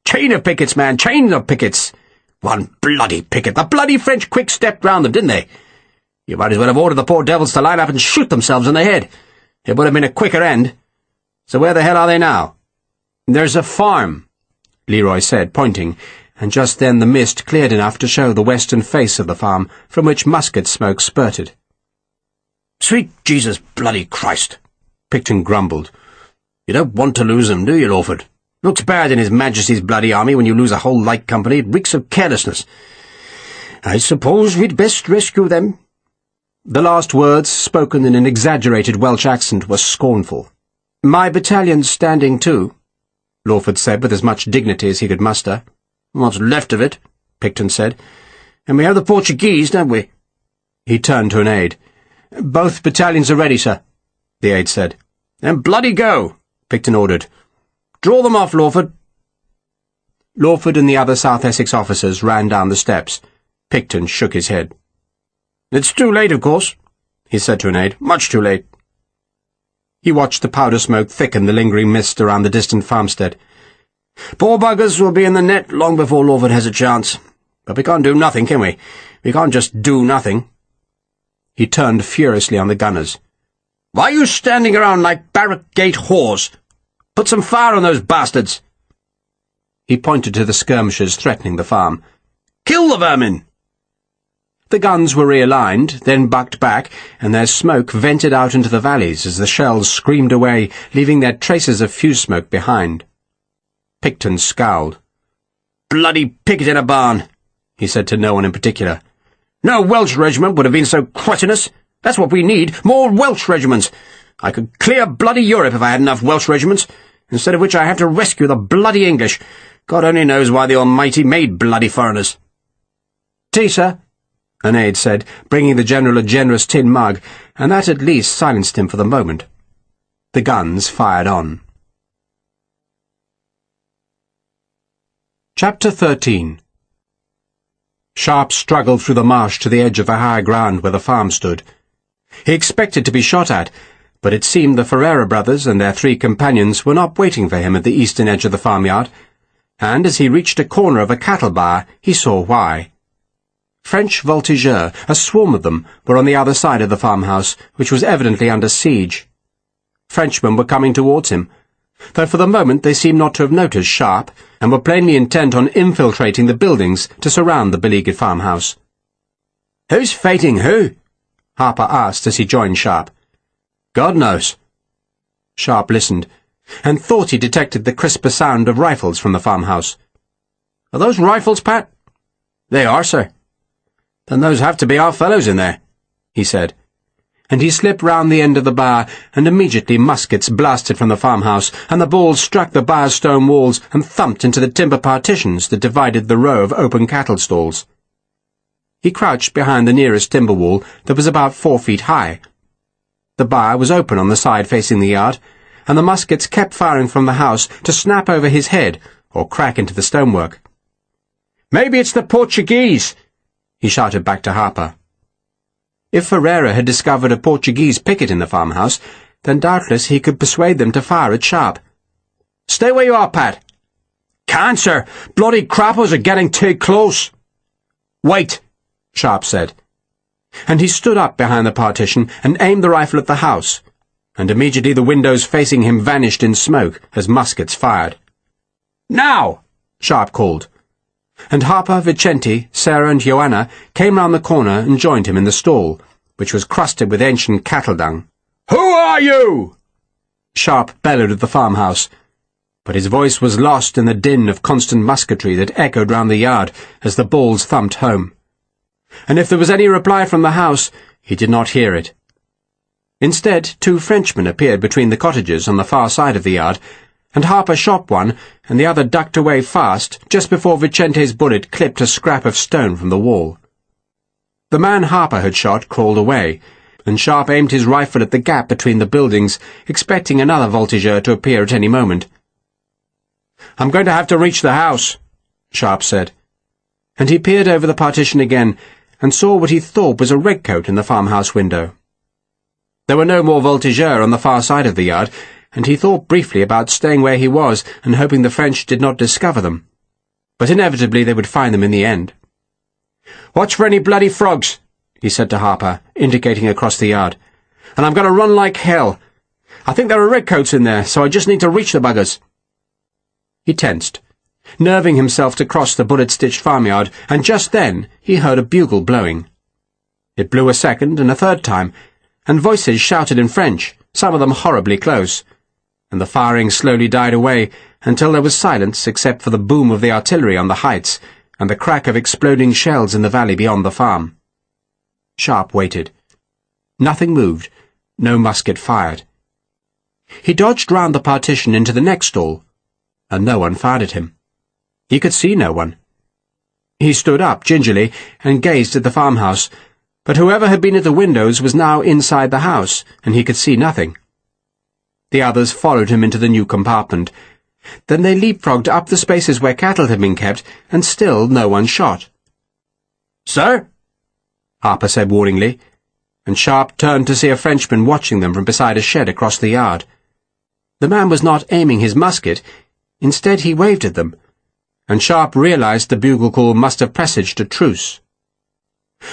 Chain of pickets, man, chain of pickets. One bloody picket. The bloody French quick-stepped round them, didn't they? You might as well have ordered the poor devils to line up and shoot themselves in the head. It would have been a quicker end. So where the hell are they now?" "There's a farm," Leroy said, pointing, and just then the mist cleared enough to show the western face of the farm, from which musket smoke spurted. "Sweet Jesus bloody Christ," Picton grumbled. "You don't want to lose them, do you, Lawford? Looks bad in His Majesty's bloody army when you lose a whole light company. It reeks of carelessness. I suppose we'd best rescue them." The last words, spoken in an exaggerated Welsh accent, were scornful. "My battalion's standing too," Lawford said with as much dignity as he could muster. "What's left of it," Picton said. "And we have the Portuguese, don't we?" He turned to an aide. "Both battalions are ready, sir," the aide said. "Then bloody go," Picton ordered. "Draw them off, Lawford." Lawford and the other South Essex officers ran down the steps. Picton shook his head. "It's too late, of course," he said to an aide. "Much too late." He watched the powder smoke thicken the lingering mist around the distant farmstead. "Poor buggers will be in the net long before Lawford has a chance. But we can't do nothing, can we? We can't just do nothing." He turned furiously on the gunners. "Why are you standing around like barrack gate whores? Put some fire on those bastards." He pointed to the skirmishers threatening the farm. "Kill the vermin!" The guns were realigned, then bucked back, and their smoke vented out into the valleys as the shells screamed away, leaving their traces of fuse smoke behind. Picton scowled. "Bloody picket in a barn," he said to no one in particular. "No Welsh regiment would have been so cretinous. That's what we need, more Welsh regiments. I could clear bloody Europe if I had enough Welsh regiments, instead of which I have to rescue the bloody English. God only knows why the Almighty made bloody foreigners." "Tea, sir," an aide said, bringing the general a generous tin mug, and that at least silenced him for the moment. The guns fired on. Chapter 13. Sharpe struggled through the marsh to the edge of the high ground where the farm stood. He expected to be shot at, but it seemed the Ferreira brothers and their 3 companions were not waiting for him at the eastern edge of the farmyard, and as he reached a corner of a cattle byre, he saw why. French voltigeurs, a swarm of them, were on the other side of the farmhouse, which was evidently under siege. Frenchmen were coming towards him, though for the moment they seemed not to have noticed Sharpe, and were plainly intent on infiltrating the buildings to surround the beleaguered farmhouse. "Who's fighting who?" Harper asked as he joined Sharpe. "God knows." Sharpe listened, and thought he detected the crisper sound of rifles from the farmhouse. "Are those rifles, Pat?" "They are, sir." "Then those have to be our fellows in there," he said, and he slipped round the end of the bar, and immediately muskets blasted from the farmhouse, and the balls struck the bar's stone walls and thumped into the timber partitions that divided the row of open cattle stalls. He crouched behind the nearest timber wall that was about 4 feet high. The bar was open on the side facing the yard, and the muskets kept firing from the house to snap over his head or crack into the stonework. "Maybe it's the Portuguese," he shouted back to Harper. If Ferreira had discovered a Portuguese picket in the farmhouse, then doubtless he could persuade them to fire at Sharpe. "Stay where you are, Pat." "Can't, sir. Bloody crappers are getting too close." "Wait," Sharpe said. And he stood up behind the partition and aimed the rifle at the house, and immediately the windows facing him vanished in smoke as muskets fired. "Now!" Sharpe called, and Harper, Vicente, Sarah and Joanna came round the corner and joined him in the stall, which was crusted with ancient cattle dung. "Who are you?" Sharpe bellowed at the farmhouse, but his voice was lost in the din of constant musketry that echoed round the yard as the balls thumped home. And if there was any reply from the house, he did not hear it. Instead, 2 Frenchmen appeared between the cottages on the far side of the yard, and Harper shot one, and the other ducked away fast just before Vicente's bullet clipped a scrap of stone from the wall. The man Harper had shot crawled away, and Sharpe aimed his rifle at the gap between the buildings, expecting another voltigeur to appear at any moment. "I'm going to have to reach the house," Sharpe said, and he peered over the partition again and saw what he thought was a redcoat in the farmhouse window. There were no more voltigeurs on the far side of the yard, and he thought briefly about staying where he was and hoping the French did not discover them. But inevitably they would find them in the end. "Watch for any bloody frogs," he said to Harper, indicating across the yard. "And I'm going to run like hell. I think there are redcoats in there, so I just need to reach the buggers." He tensed, nerving himself to cross the bullet-stitched farmyard, and just then he heard a bugle blowing. It blew a second and a third time, and voices shouted in French, some of them horribly close, and the firing slowly died away until there was silence except for the boom of the artillery on the heights and the crack of exploding shells in the valley beyond the farm. Sharpe waited. Nothing moved, no musket fired. He dodged round the partition into the next stall, and no one fired at him. He could see no one. He stood up gingerly and gazed at the farmhouse, but whoever had been at the windows was now inside the house, and he could see nothing. The others followed him into the new compartment. Then they leapfrogged up the spaces where cattle had been kept, and still no one shot. "Sir?" Harper said warningly, and Sharpe turned to see a Frenchman watching them from beside a shed across the yard. The man was not aiming his musket. Instead he waved at them, and Sharpe realized the bugle call must have presaged a truce.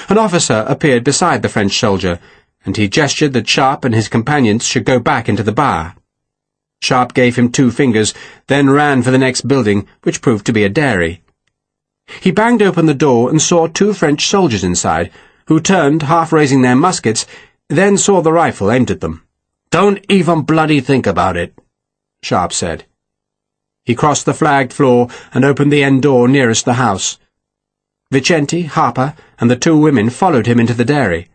An officer appeared beside the French soldier, and he gestured that Sharpe and his companions should go back into the bar. Sharpe gave him 2 fingers, then ran for the next building, which proved to be a dairy. He banged open the door and saw 2 French soldiers inside, who turned, half raising their muskets, then saw the rifle aimed at them. "Don't even bloody think about it," Sharpe said. He crossed the flagged floor and opened the end door nearest the house. Vicente, Harper, and the 2 women followed him into the dairy,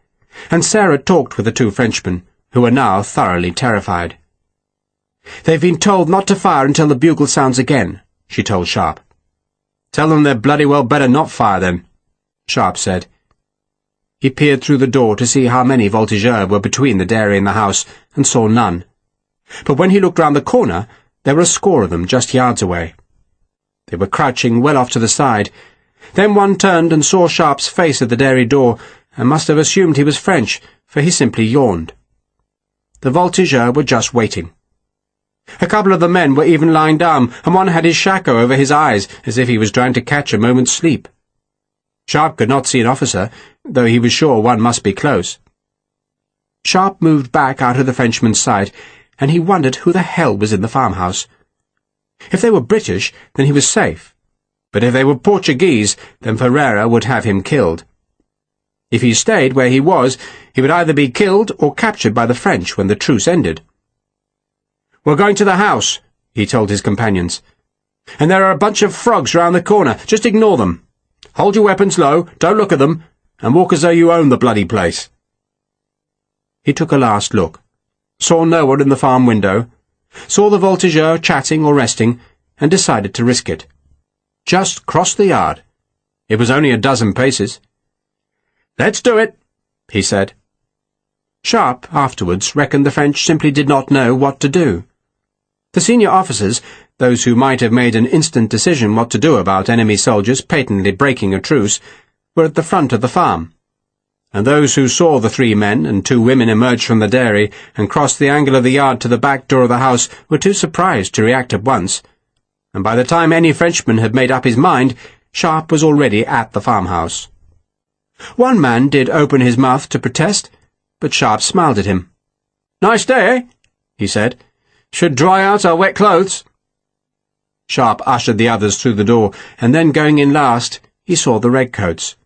and Sarah talked with the 2 Frenchmen, who were now thoroughly terrified. "They've been told not to fire until the bugle sounds again," she told Sharpe. "Tell them they're bloody well better not fire then," Sharpe said. He peered through the door to see how many voltigeurs were between the dairy and the house, and saw none. But when he looked round the corner, there were a score of them just yards away. They were crouching well off to the side. Then one turned and saw Sharpe's face at the dairy door, and must have assumed he was French, for he simply yawned. The voltigeurs were just waiting. A couple of the men were even lying down, and one had his shako over his eyes, as if he was trying to catch a moment's sleep. Sharpe could not see an officer, though he was sure one must be close. Sharpe moved back out of the Frenchman's sight, and he wondered who the hell was in the farmhouse. If they were British, then he was safe. But if they were Portuguese, then Ferreira would have him killed. If he stayed where he was, he would either be killed or captured by the French when the truce ended. "We're going to the house," he told his companions. "And there are a bunch of frogs round the corner. Just ignore them. Hold your weapons low, don't look at them, and walk as though you own the bloody place." He took a last look, saw no one in the farm window, saw the voltigeur chatting or resting, and decided to risk it. Just cross the yard. It was only a dozen paces. "Let's do it," he said. Sharpe, afterwards, reckoned the French simply did not know what to do. The senior officers, those who might have made an instant decision what to do about enemy soldiers patently breaking a truce, were at the front of the farm, and those who saw the 3 men and 2 women emerge from the dairy and cross the angle of the yard to the back door of the house were too surprised to react at once, and by the time any Frenchman had made up his mind, Sharpe was already at the farmhouse. One man did open his mouth to protest, but Sharpe smiled at him. "Nice day, eh?" he said. "Should dry out our wet clothes." Sharpe ushered the others through the door, and then going in last, he saw the redcoats.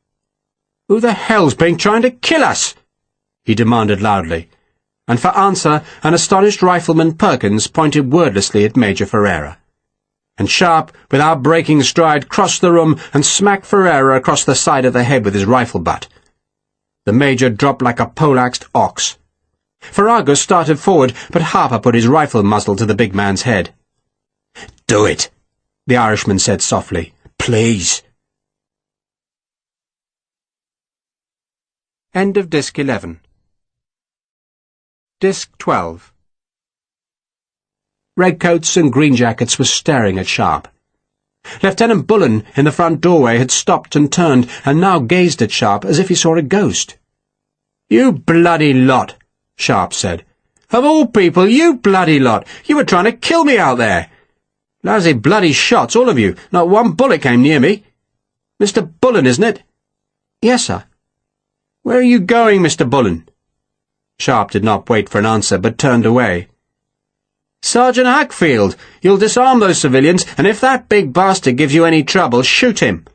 "Who the hell's been trying to kill us?" he demanded loudly, and for answer an astonished rifleman Perkins pointed wordlessly at Major Ferreira. And Sharpe, without breaking stride, crossed the room and smacked Ferreira across the side of the head with his rifle butt. The Major dropped like a poleaxed ox. Ferragus started forward, but Harper put his rifle muzzle to the big man's head. "Do it," the Irishman said softly. "Please." End of Disc 11. Disc 12. Redcoats and greenjackets were staring at Sharpe. Lieutenant Bullen in the front doorway had stopped and turned, and now gazed at Sharpe as if he saw a ghost. "You bloody lot," Sharpe said. "Of all people, you bloody lot! You were trying to kill me out there! Lousy bloody shots, all of you. Not one bullet came near me. Mr. Bullen, isn't it?" "Yes, sir." "Where are you going, Mr. Bullen?" Sharpe did not wait for an answer, but turned away. "Sergeant Hackfield, you'll disarm those civilians, and if that big bastard gives you any trouble, shoot him."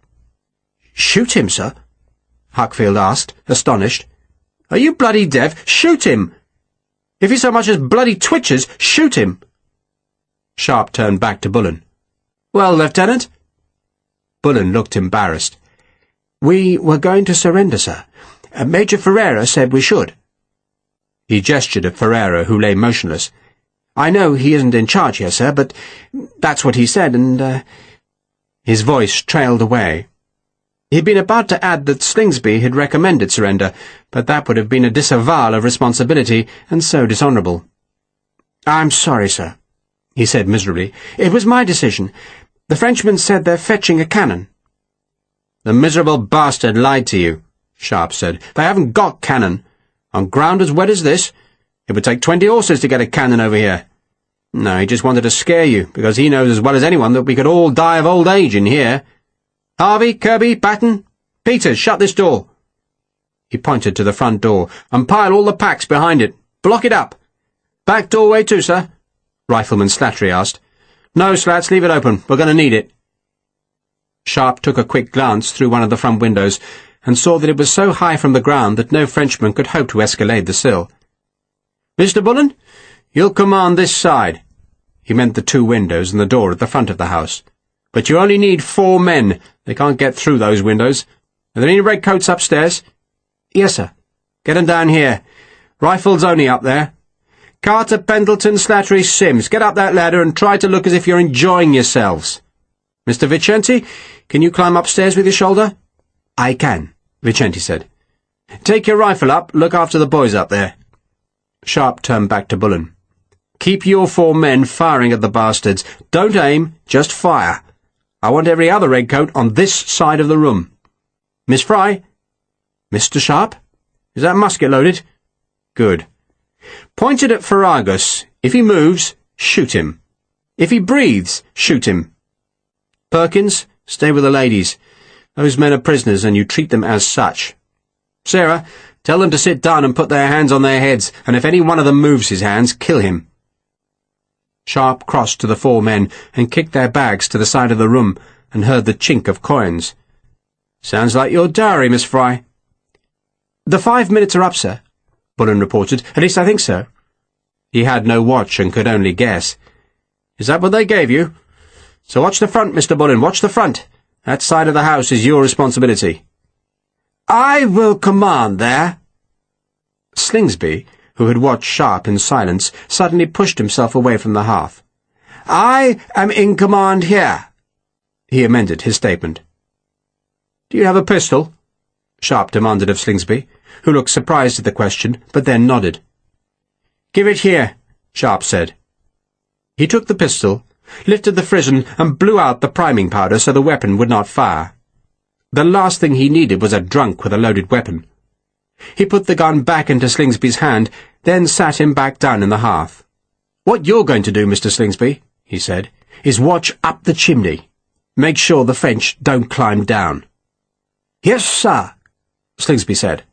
"Shoot him, sir?" Hackfield asked, astonished. "Are you bloody deaf? Shoot him! If he so much as bloody twitches, shoot him!" Sharpe turned back to Bullen. "Well, Lieutenant?" Bullen looked embarrassed. "We were going to surrender, sir. Major Ferreira said we should." He gestured at Ferreira, who lay motionless. "I know he isn't in charge here, sir, but that's what he said, and, His voice trailed away. He'd been about to add that Slingsby had recommended surrender, but that would have been a disavowal of responsibility, and so dishonourable. "I'm sorry, sir," he said miserably. "It was my decision. The Frenchmen said they're fetching a cannon." "The miserable bastard lied to you," Sharpe said. "They haven't got cannon. On ground as wet as this, it would take 20 horses to get a cannon over here. No, he just wanted to scare you, because he knows as well as anyone that we could all die of old age in here. Harvey, Kirby, Batten, Peters, shut this door." He pointed to the front door. "And pile all the packs behind it. Block it up." "Back doorway too, sir?" Rifleman Slattery asked. "No, Slats, leave it open. We're going to need it." Sharpe took a quick glance through one of the front windows and saw that it was so high from the ground that no Frenchman could hope to escalade the sill. "Mr. Bullen, you'll command this side." He meant the 2 windows and the door at the front of the house. "But you only need 4 men. They can't get through those windows. Are there any redcoats upstairs?" "Yes, sir." "Get 'em down here. Rifles only up there. Carter, Pendleton, Slattery, Sims, get up that ladder and try to look as if you're enjoying yourselves. Mr. Vicenti, can you climb upstairs with your shoulder?" "I can," Vicenti said. "Take your rifle up. Look after the boys up there." Sharpe turned back to Bullen. "Keep your 4 men firing at the bastards. Don't aim, just fire. I want every other redcoat on this side of the room. Miss Fry?" "Mr. Sharpe?" "Is that musket loaded?" "Good. Point it at Ferragus. If he moves, shoot him. If he breathes, shoot him. Perkins, stay with the ladies. Those men are prisoners, and you treat them as such. Sarah, tell them to sit down and put their hands on their heads, and if any one of them moves his hands, kill him." Sharpe crossed to the 4 men and kicked their bags to the side of the room and heard the chink of coins. "Sounds like your diary, Miss Fry." "The 5 minutes are up, sir," Bullen reported. "At least I think so." He had no watch and could only guess. "Is that what they gave you? So watch the front, Mr. Bullen, watch the front. That side of the house is your responsibility." "I will command there." Slingsby, who had watched Sharpe in silence, suddenly pushed himself away from the hearth. "I am in command here." He amended his statement. "Do you have a pistol?" Sharpe demanded of Slingsby, who looked surprised at the question, but then nodded. "Give it here," Sharpe said. He took the pistol, lifted the frizzen, and blew out the priming powder so the weapon would not fire. The last thing he needed was a drunk with a loaded weapon. He put the gun back into Slingsby's hand, then sat him back down in the hearth. "What you're going to do, Mr. Slingsby," he said, "is watch up the chimney. Make sure the French don't climb down." "Yes, sir," Slingsby said.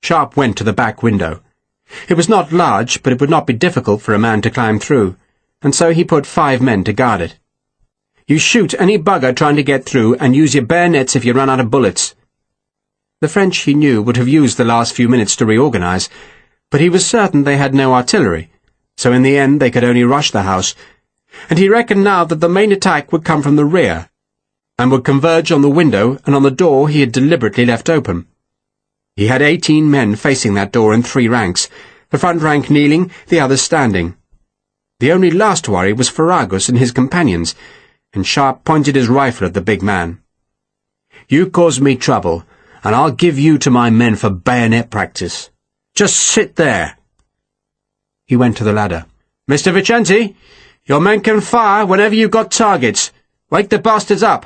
Sharpe went to the back window. It was not large, but it would not be difficult for a man to climb through, and so he put 5 men to guard it. "You shoot any bugger trying to get through, and use your bayonets if you run out of bullets." The French, he knew, would have used the last few minutes to reorganize, but he was certain they had no artillery, so in the end they could only rush the house, and he reckoned now that the main attack would come from the rear, and would converge on the window and on the door he had deliberately left open. He had 18 men facing that door in 3 ranks, the front rank kneeling, the others standing. The only last worry was Ferragus and his companions, and Sharpe pointed his rifle at the big man. "You caused me trouble, and I'll give you to my men for bayonet practice. Just sit there." He went to the ladder. "Mr. Vicenti, your men can fire whenever you've got targets. Wake the bastards up.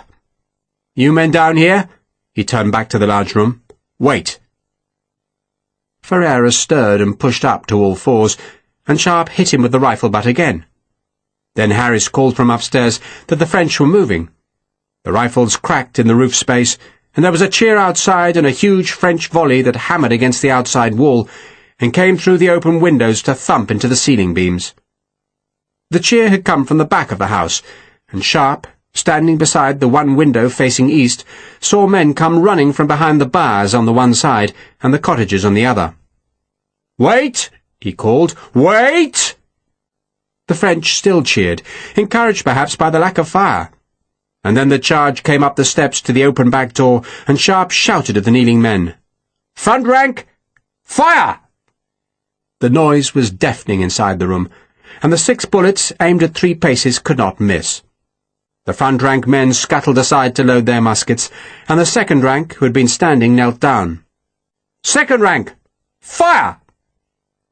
You men down here," he turned back to the large room, "wait." Ferreira stirred and pushed up to all 4s, and Sharpe hit him with the rifle butt again. Then Harris called from upstairs that the French were moving. The rifles cracked in the roof space, and there was a cheer outside and a huge French volley that hammered against the outside wall and came through the open windows to thump into the ceiling beams. The cheer had come from the back of the house, and Sharpe, standing beside the one window facing east, saw men come running from behind the bars on the one side and the cottages on the other. "Wait!" he called. "Wait!" The French still cheered, encouraged perhaps by the lack of fire. And then the charge came up the steps to the open back door, and Sharpe shouted at the kneeling men. "Front rank! Fire!" The noise was deafening inside the room, and the 6 bullets aimed at 3 paces could not miss. The front rank men scuttled aside to load their muskets, and the second rank, who had been standing, knelt down. "Second rank! Fire!"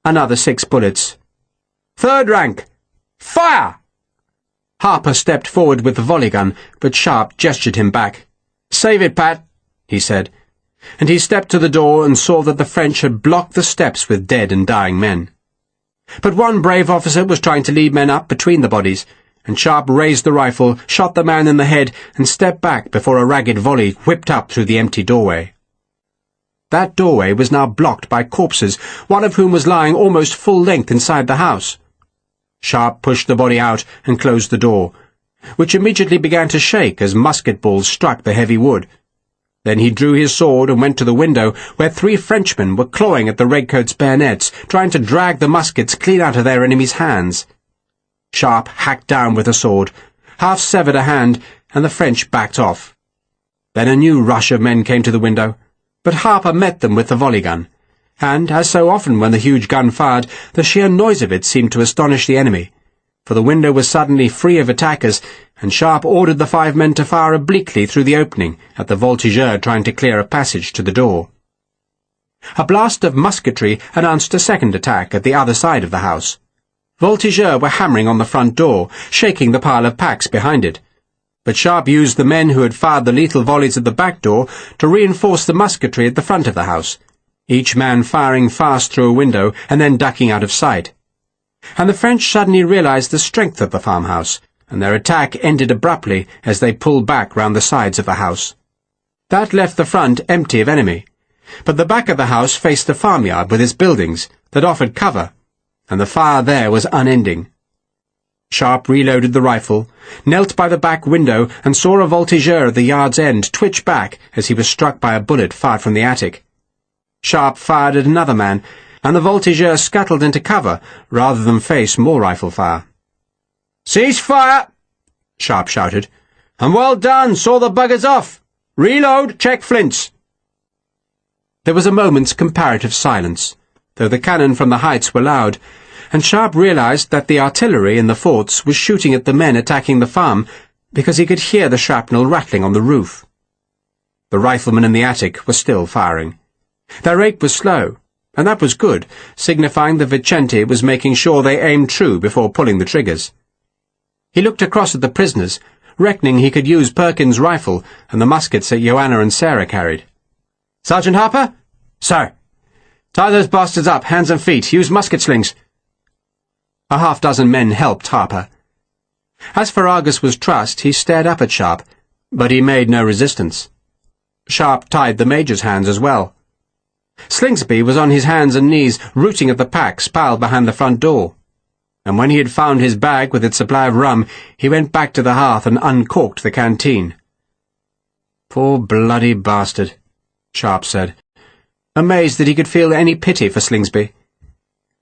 Another 6 bullets. "Third rank! Fire!" Harper stepped forward with the volley gun, but Sharpe gestured him back. "Save it, Pat," he said, and he stepped to the door and saw that the French had blocked the steps with dead and dying men. But one brave officer was trying to lead men up between the bodies, and Sharpe raised the rifle, shot the man in the head, and stepped back before a ragged volley whipped up through the empty doorway. That doorway was now blocked by corpses, one of whom was lying almost full length inside the house. Sharpe pushed the body out and closed the door, which immediately began to shake as musket balls struck the heavy wood. Then he drew his sword and went to the window, where 3 Frenchmen were clawing at the redcoats' bayonets, trying to drag the muskets clean out of their enemies' hands. Sharpe hacked down with a sword, half severed a hand, and the French backed off. Then a new rush of men came to the window, but Harper met them with the volley gun, and, as so often when the huge gun fired, the sheer noise of it seemed to astonish the enemy, for the window was suddenly free of attackers, and Sharpe ordered the 5 men to fire obliquely through the opening at the voltigeur trying to clear a passage to the door. A blast of musketry announced a second attack at the other side of the house. Voltigeurs were hammering on the front door, shaking the pile of packs behind it. But Sharpe used the men who had fired the lethal volleys at the back door to reinforce the musketry at the front of the house, each man firing fast through a window and then ducking out of sight. And the French suddenly realized the strength of the farmhouse, and their attack ended abruptly as they pulled back round the sides of the house. That left the front empty of enemy, but the back of the house faced the farmyard with its buildings that offered cover, and the fire there was unending. Sharpe reloaded the rifle, knelt by the back window, and saw a voltigeur at the yard's end twitch back as he was struck by a bullet fired from the attic. Sharpe fired at another man, and the voltigeur scuttled into cover rather than face more rifle fire. "Cease fire!" Sharpe shouted. "And well done, saw the buggers off! Reload, check flints!" There was a moment's comparative silence, though the cannon from the heights were loud, and Sharpe realized that the artillery in the forts was shooting at the men attacking the farm because he could hear the shrapnel rattling on the roof. The riflemen in the attic were still firing. Their rate was slow, and that was good, signifying that Vicente was making sure they aimed true before pulling the triggers. He looked across at the prisoners, reckoning he could use Perkins' rifle and the muskets that Joanna and Sarah carried. "Sergeant Harper?" "Sir." "Tie those bastards up, hands and feet. Use musket slings." A half-dozen men helped Harper. As Ferragus was trussed, he stared up at Sharpe, but he made no resistance. Sharpe tied the major's hands as well. Slingsby was on his hands and knees, rooting at the packs piled behind the front door, and when he had found his bag with its supply of rum, he went back to the hearth and uncorked the canteen. "Poor bloody bastard," Sharpe said, amazed that he could feel any pity for Slingsby.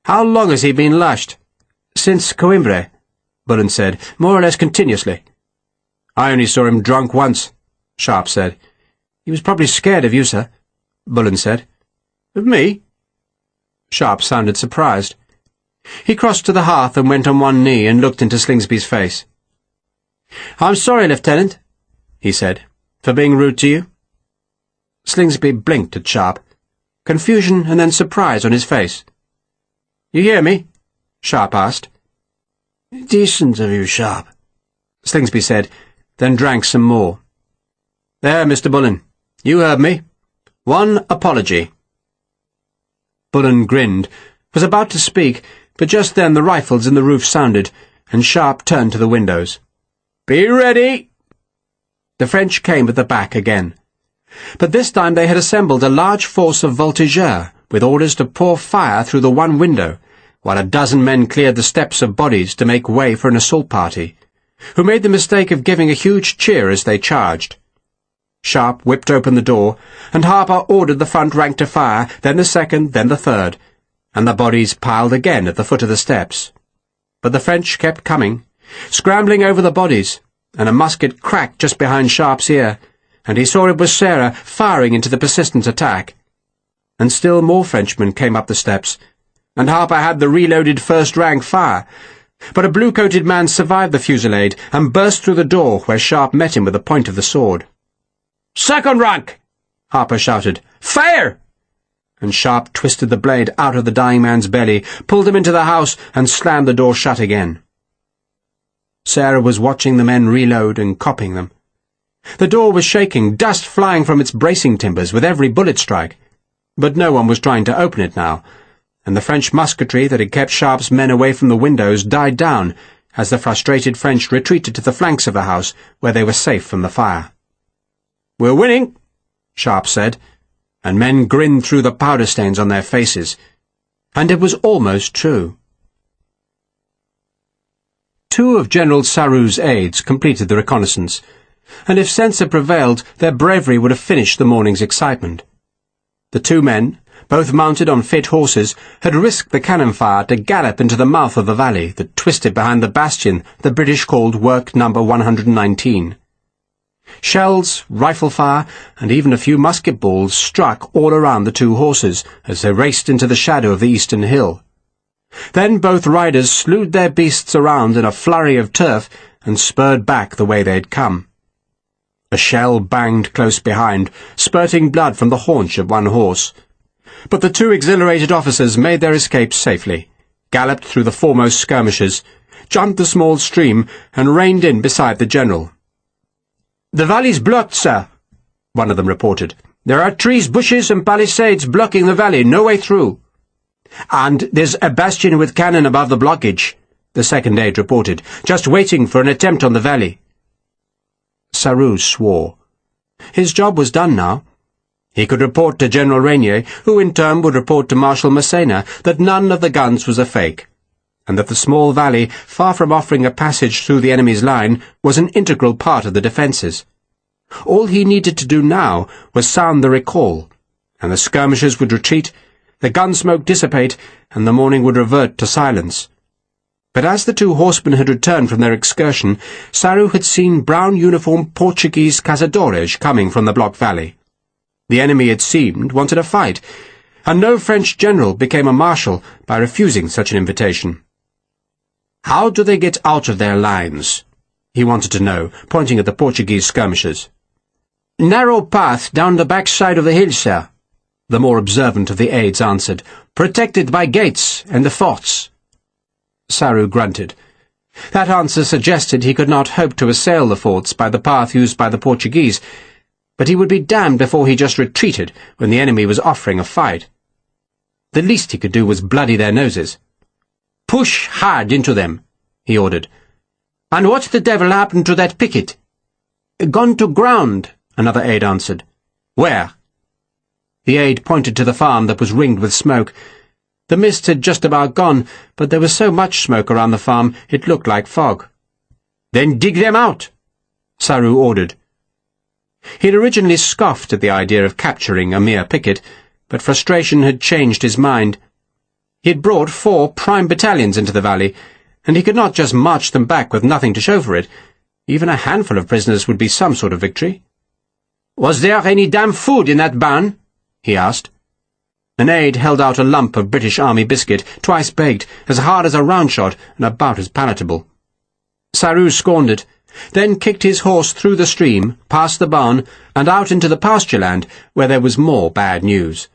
"How long has he been lashed?" "Since Coimbra," Bullen said, "more or less continuously." "I only saw him drunk once," Sharpe said. "He was probably scared of you, sir," Bullen said. "Of me?" Sharpe sounded surprised. He crossed to the hearth and went on one knee and looked into Slingsby's face. "I'm sorry, Lieutenant," he said, "for being rude to you." Slingsby blinked at Sharpe, confusion and then surprise on his face. "You hear me?" Sharpe asked. "Decent of you, Sharpe," Slingsby said, then drank some more. "There, Mr. Bullen, you heard me. One apology." Bullen grinned, was about to speak, but just then the rifles in the roof sounded, and Sharpe turned to the windows. "Be ready!" The French came at the back again. But this time they had assembled a large force of voltigeurs, with orders to pour fire through the one window, while a dozen men cleared the steps of bodies to make way for an assault party, who made the mistake of giving a huge cheer as they charged. Sharpe whipped open the door, and Harper ordered the front rank to fire, then the second, then the third, and the bodies piled again at the foot of the steps. But the French kept coming, scrambling over the bodies, and a musket cracked just behind Sharpe's ear, and he saw it was Sarah firing into the persistent attack. And still more Frenchmen came up the steps, and Harper had the reloaded first-rank fire, but a blue-coated man survived the fusillade and burst through the door where Sharpe met him with the point of the sword. "Second rank!" Harper shouted. "Fire!" And Sharpe twisted the blade out of the dying man's belly, pulled him into the house, and slammed the door shut again. Sarah was watching the men reload and copying them. The door was shaking, dust flying from its bracing timbers with every bullet strike, but no one was trying to open it now, and the French musketry that had kept Sharpe's men away from the windows died down as the frustrated French retreated to the flanks of the house where they were safe from the fire. "We're winning," Sharpe said, and men grinned through the powder stains on their faces. And it was almost true. Two of General Sarou's aides completed the reconnaissance, and if sense had prevailed, their bravery would have finished the morning's excitement. The two men, both mounted on fit horses, had risked the cannon fire to gallop into the mouth of the valley that twisted behind the bastion the British called Work No. 119. Shells, rifle fire, and even a few musket balls struck all around the two horses as they raced into the shadow of the eastern hill. Then both riders slewed their beasts around in a flurry of turf and spurred back the way they had come. A shell banged close behind, spurting blood from the haunch of one horse. But the two exhilarated officers made their escape safely, galloped through the foremost skirmishers, jumped the small stream, and reined in beside the general. "The valley's blocked, sir," one of them reported. "There are trees, bushes, and palisades blocking the valley, no way through." "And there's a bastion with cannon above the blockage," the second aide reported, "just waiting for an attempt on the valley." Sarou swore. His job was done now. He could report to General Reynier, who in turn would report to Marshal Massena, that none of the guns was a fake. and that the small valley, far from offering a passage through the enemy's line, was an integral part of the defences. All he needed to do now was sound the recall, and the skirmishers would retreat, the gun smoke dissipate, and the morning would revert to silence. But as the two horsemen had returned from their excursion, Saru had seen brown-uniformed Portuguese cazadores coming from the Block Valley. The enemy, it seemed, wanted a fight, and no French general became a marshal by refusing such an invitation. "How do they get out of their lines?" he wanted to know, pointing at the Portuguese skirmishers. "Narrow path down the back side of the hill, sir," the more observant of the aides answered, "protected by gates and the forts." Saru grunted. That answer suggested he could not hope to assail the forts by the path used by the Portuguese, but he would be damned before he just retreated when the enemy was offering a fight. The least he could do was bloody their noses. "Push hard into them," he ordered. "And what the devil happened to that picket?" "Gone to ground," another aide answered. "Where?" The aide pointed to the farm that was ringed with smoke. The mist had just about gone, but there was so much smoke around the farm it looked like fog. "Then dig them out," Saru ordered. He had originally scoffed at the idea of capturing a mere picket, but frustration had changed his mind. He had brought 4 prime battalions into the valley, and he could not just march them back with nothing to show for it. Even a handful of prisoners would be some sort of victory. "Was there any damn food in that barn?" he asked. An aide held out a lump of British Army biscuit, twice baked, as hard as a round shot, and about as palatable. Saru scorned it, then kicked his horse through the stream, past the barn, and out into the pasture land, where there was more bad news.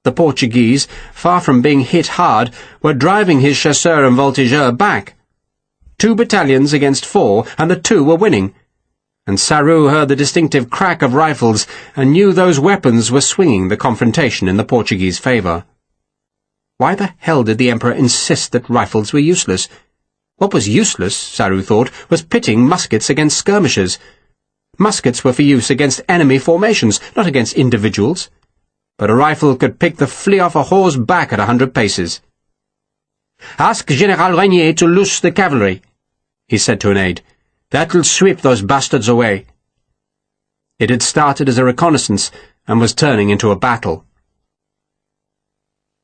The Portuguese, far from being hit hard, were driving his chasseurs and voltigeurs back. 2 battalions against 4, and the 2 were winning. And Saru heard the distinctive crack of rifles and knew those weapons were swinging the confrontation in the Portuguese favour. Why the hell did the Emperor insist that rifles were useless? What was useless, Saru thought, was pitting muskets against skirmishers. Muskets were for use against enemy formations, not against individuals. But a rifle could pick the flea off a horse's back at 100 paces. "Ask General Régnier to loose the cavalry," he said to an aide. "That'll sweep those bastards away." It had started as a reconnaissance and was turning into a battle.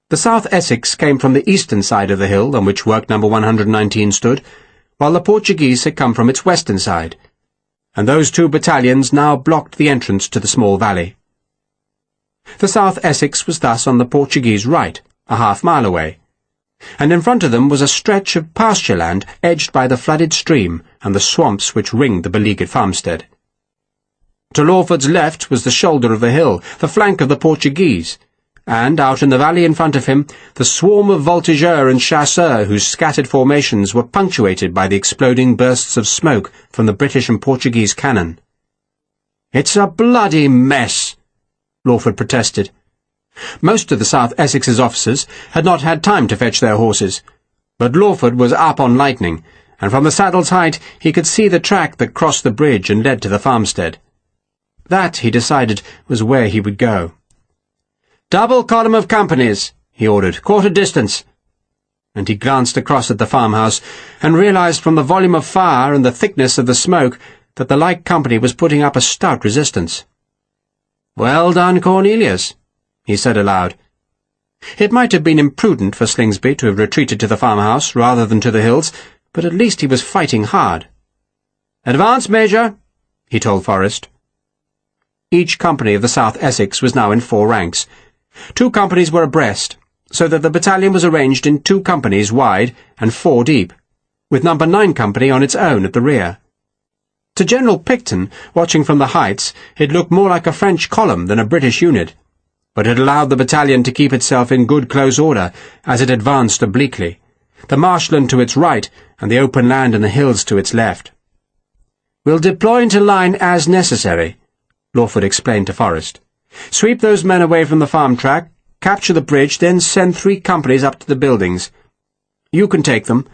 The South Essex came from the eastern side of the hill on which work number 119 stood, while the Portuguese had come from its western side, and those 2 battalions now blocked the entrance to the small valley. The South Essex was thus on the Portuguese right, a half-mile away, and in front of them was a stretch of pasture land edged by the flooded stream and the swamps which ringed the beleaguered farmstead. To Lawford's left was the shoulder of the hill, the flank of the Portuguese, and out in the valley in front of him, the swarm of voltigeurs and chasseurs whose scattered formations were punctuated by the exploding bursts of smoke from the British and Portuguese cannon. "It's a bloody mess," Lawford protested. Most of the South Essex's officers had not had time to fetch their horses, but Lawford was up on lightning, and from the saddle's height he could see the track that crossed the bridge and led to the farmstead. That, he decided, was where he would go. "Double column of companies," he ordered, "quarter distance." And he glanced across at the farmhouse and realized from the volume of fire and the thickness of the smoke that the like company was putting up a stout resistance. "Well done, Cornelius," he said aloud. It might have been imprudent for Slingsby to have retreated to the farmhouse rather than to the hills, but at least he was fighting hard. "Advance, Major," he told Forrest. Each company of the South Essex was now in 4 ranks. 2 companies were abreast, so that the battalion was arranged in 2 companies wide and 4 deep, with No. 9 Company on its own at the rear. To General Picton, watching from the heights, it looked more like a French column than a British unit, but it allowed the battalion to keep itself in good close order as it advanced obliquely, the marshland to its right and the open land and the hills to its left. "We'll deploy into line as necessary," Lawford explained to Forrest. "Sweep those men away from the farm track, capture the bridge, then send 3 companies up to the buildings. You can take them.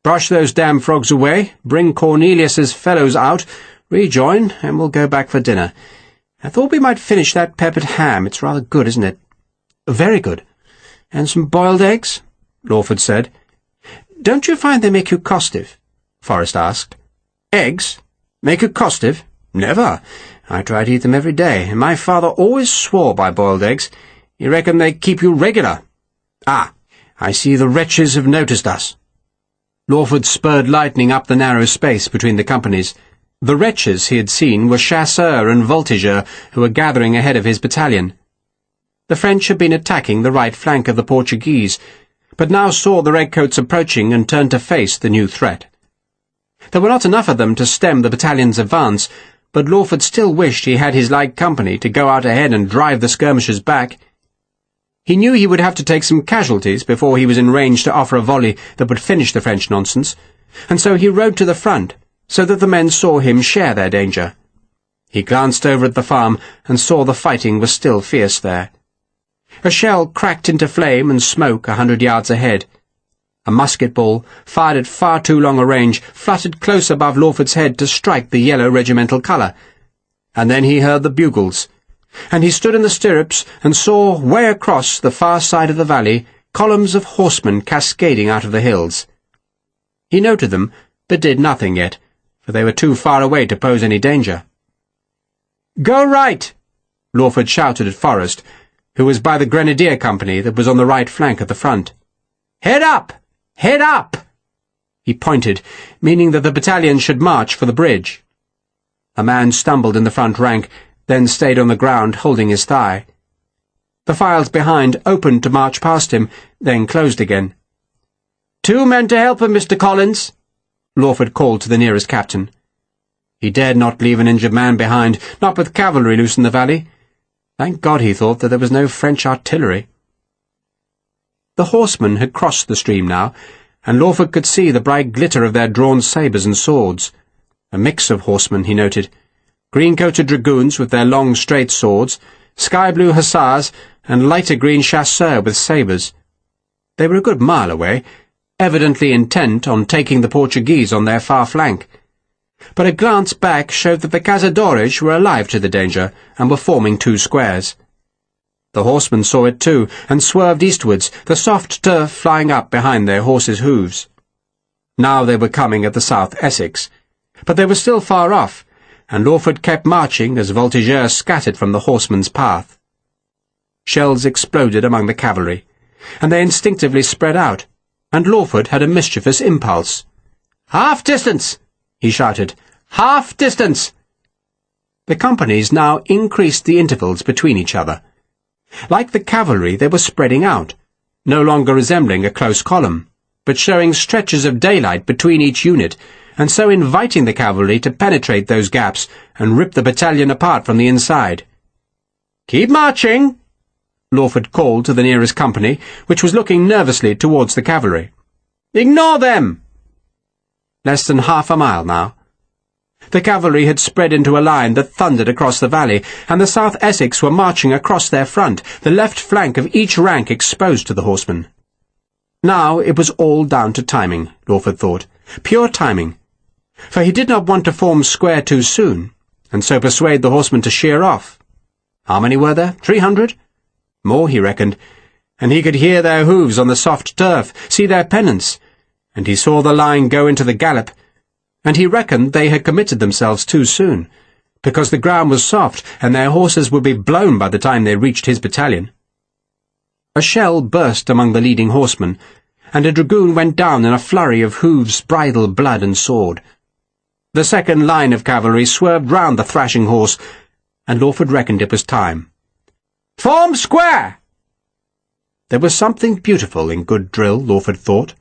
Brush those damn frogs away, bring Cornelius's fellows out, rejoin, and we'll go back for dinner. I thought we might finish that peppered ham. It's rather good, isn't it?" "Very good. And some boiled eggs?" Lawford said. Don't you find they make you costive?" Forrest asked. "Eggs? Make you costive? Never. I try to eat them every day, and my father always swore by boiled eggs. He reckoned they keep you regular. Ah, I see the wretches have noticed us." Lawford spurred lightning up the narrow space between the companies. The wretches he had seen were chasseurs and voltigeurs who were gathering ahead of his battalion. The French had been attacking the right flank of the Portuguese, but now saw the redcoats approaching and turned to face the new threat. There were not enough of them to stem the battalion's advance, but Lawford still wished he had his light company to go out ahead and drive the skirmishers back. He knew he would have to take some casualties before he was in range to offer a volley that would finish the French nonsense, and so he rode to the front, so that the men saw him share their danger. He glanced over at the farm and saw the fighting was still fierce there. A shell cracked into flame and smoke 100 yards ahead. A musket ball, fired at far too long a range, fluttered close above Lawford's head to strike the yellow regimental colour. And then he heard the bugles, and he stood in the stirrups and saw, way across the far side of the valley, columns of horsemen cascading out of the hills. He noted them, but did nothing yet, for they were too far away to pose any danger. "Go right!" Lawford shouted at Forrest, who was by the grenadier company that was on the right flank of the front. "Head up! Head up!" He pointed, meaning that the battalion should march for the bridge. A man stumbled in the front rank, then stayed on the ground holding his thigh. The files behind opened to march past him, then closed again. "2 men to help him, Mr. Collins," Lawford called to the nearest captain. He dared not leave an injured man behind, not with cavalry loose in the valley. Thank God, he thought, that there was no French artillery. The horsemen had crossed the stream now, and Lawford could see the bright glitter of their drawn sabres and swords. A mix of horsemen, he noted. Green-coated dragoons with their long straight swords, sky-blue hussars, and lighter green chasseurs with sabres. They were a good mile away, evidently intent on taking the Portuguese on their far flank. But a glance back showed that the cazadores were alive to the danger and were forming 2 squares. The horsemen saw it too, and swerved eastwards, the soft turf flying up behind their horses' hooves. Now they were coming at the South Essex, but they were still far off, and Lawford kept marching as voltigeurs scattered from the horsemen's path. Shells exploded among the cavalry, and they instinctively spread out, and Lawford had a mischievous impulse. "Half distance!" he shouted. "Half distance!" The companies now increased the intervals between each other. Like the cavalry, they were spreading out, no longer resembling a close column, but showing stretches of daylight between each unit, and so inviting the cavalry to penetrate those gaps and rip the battalion apart from the inside. "Keep marching!" Lawford called to the nearest company, which was looking nervously towards the cavalry. "Ignore them!" Less than half a mile now. The cavalry had spread into a line that thundered across the valley, and the South Essex were marching across their front, the left flank of each rank exposed to the horsemen. Now it was all down to timing, Lawford thought, pure timing, for he did not want to form square too soon, and so persuade the horsemen to sheer off. How many were there? 300? More, he reckoned, and he could hear their hoofs on the soft turf, see their pennants, and he saw the line go into the gallop, and he reckoned they had committed themselves too soon, because the ground was soft and their horses would be blown by the time they reached his battalion. A shell burst among the leading horsemen, and a dragoon went down in a flurry of hoofs, bridle, blood, and sword. The second line of cavalry swerved round the thrashing horse, and Lawford reckoned it was time. "Form square!" There was something beautiful in good drill, Lawford thought.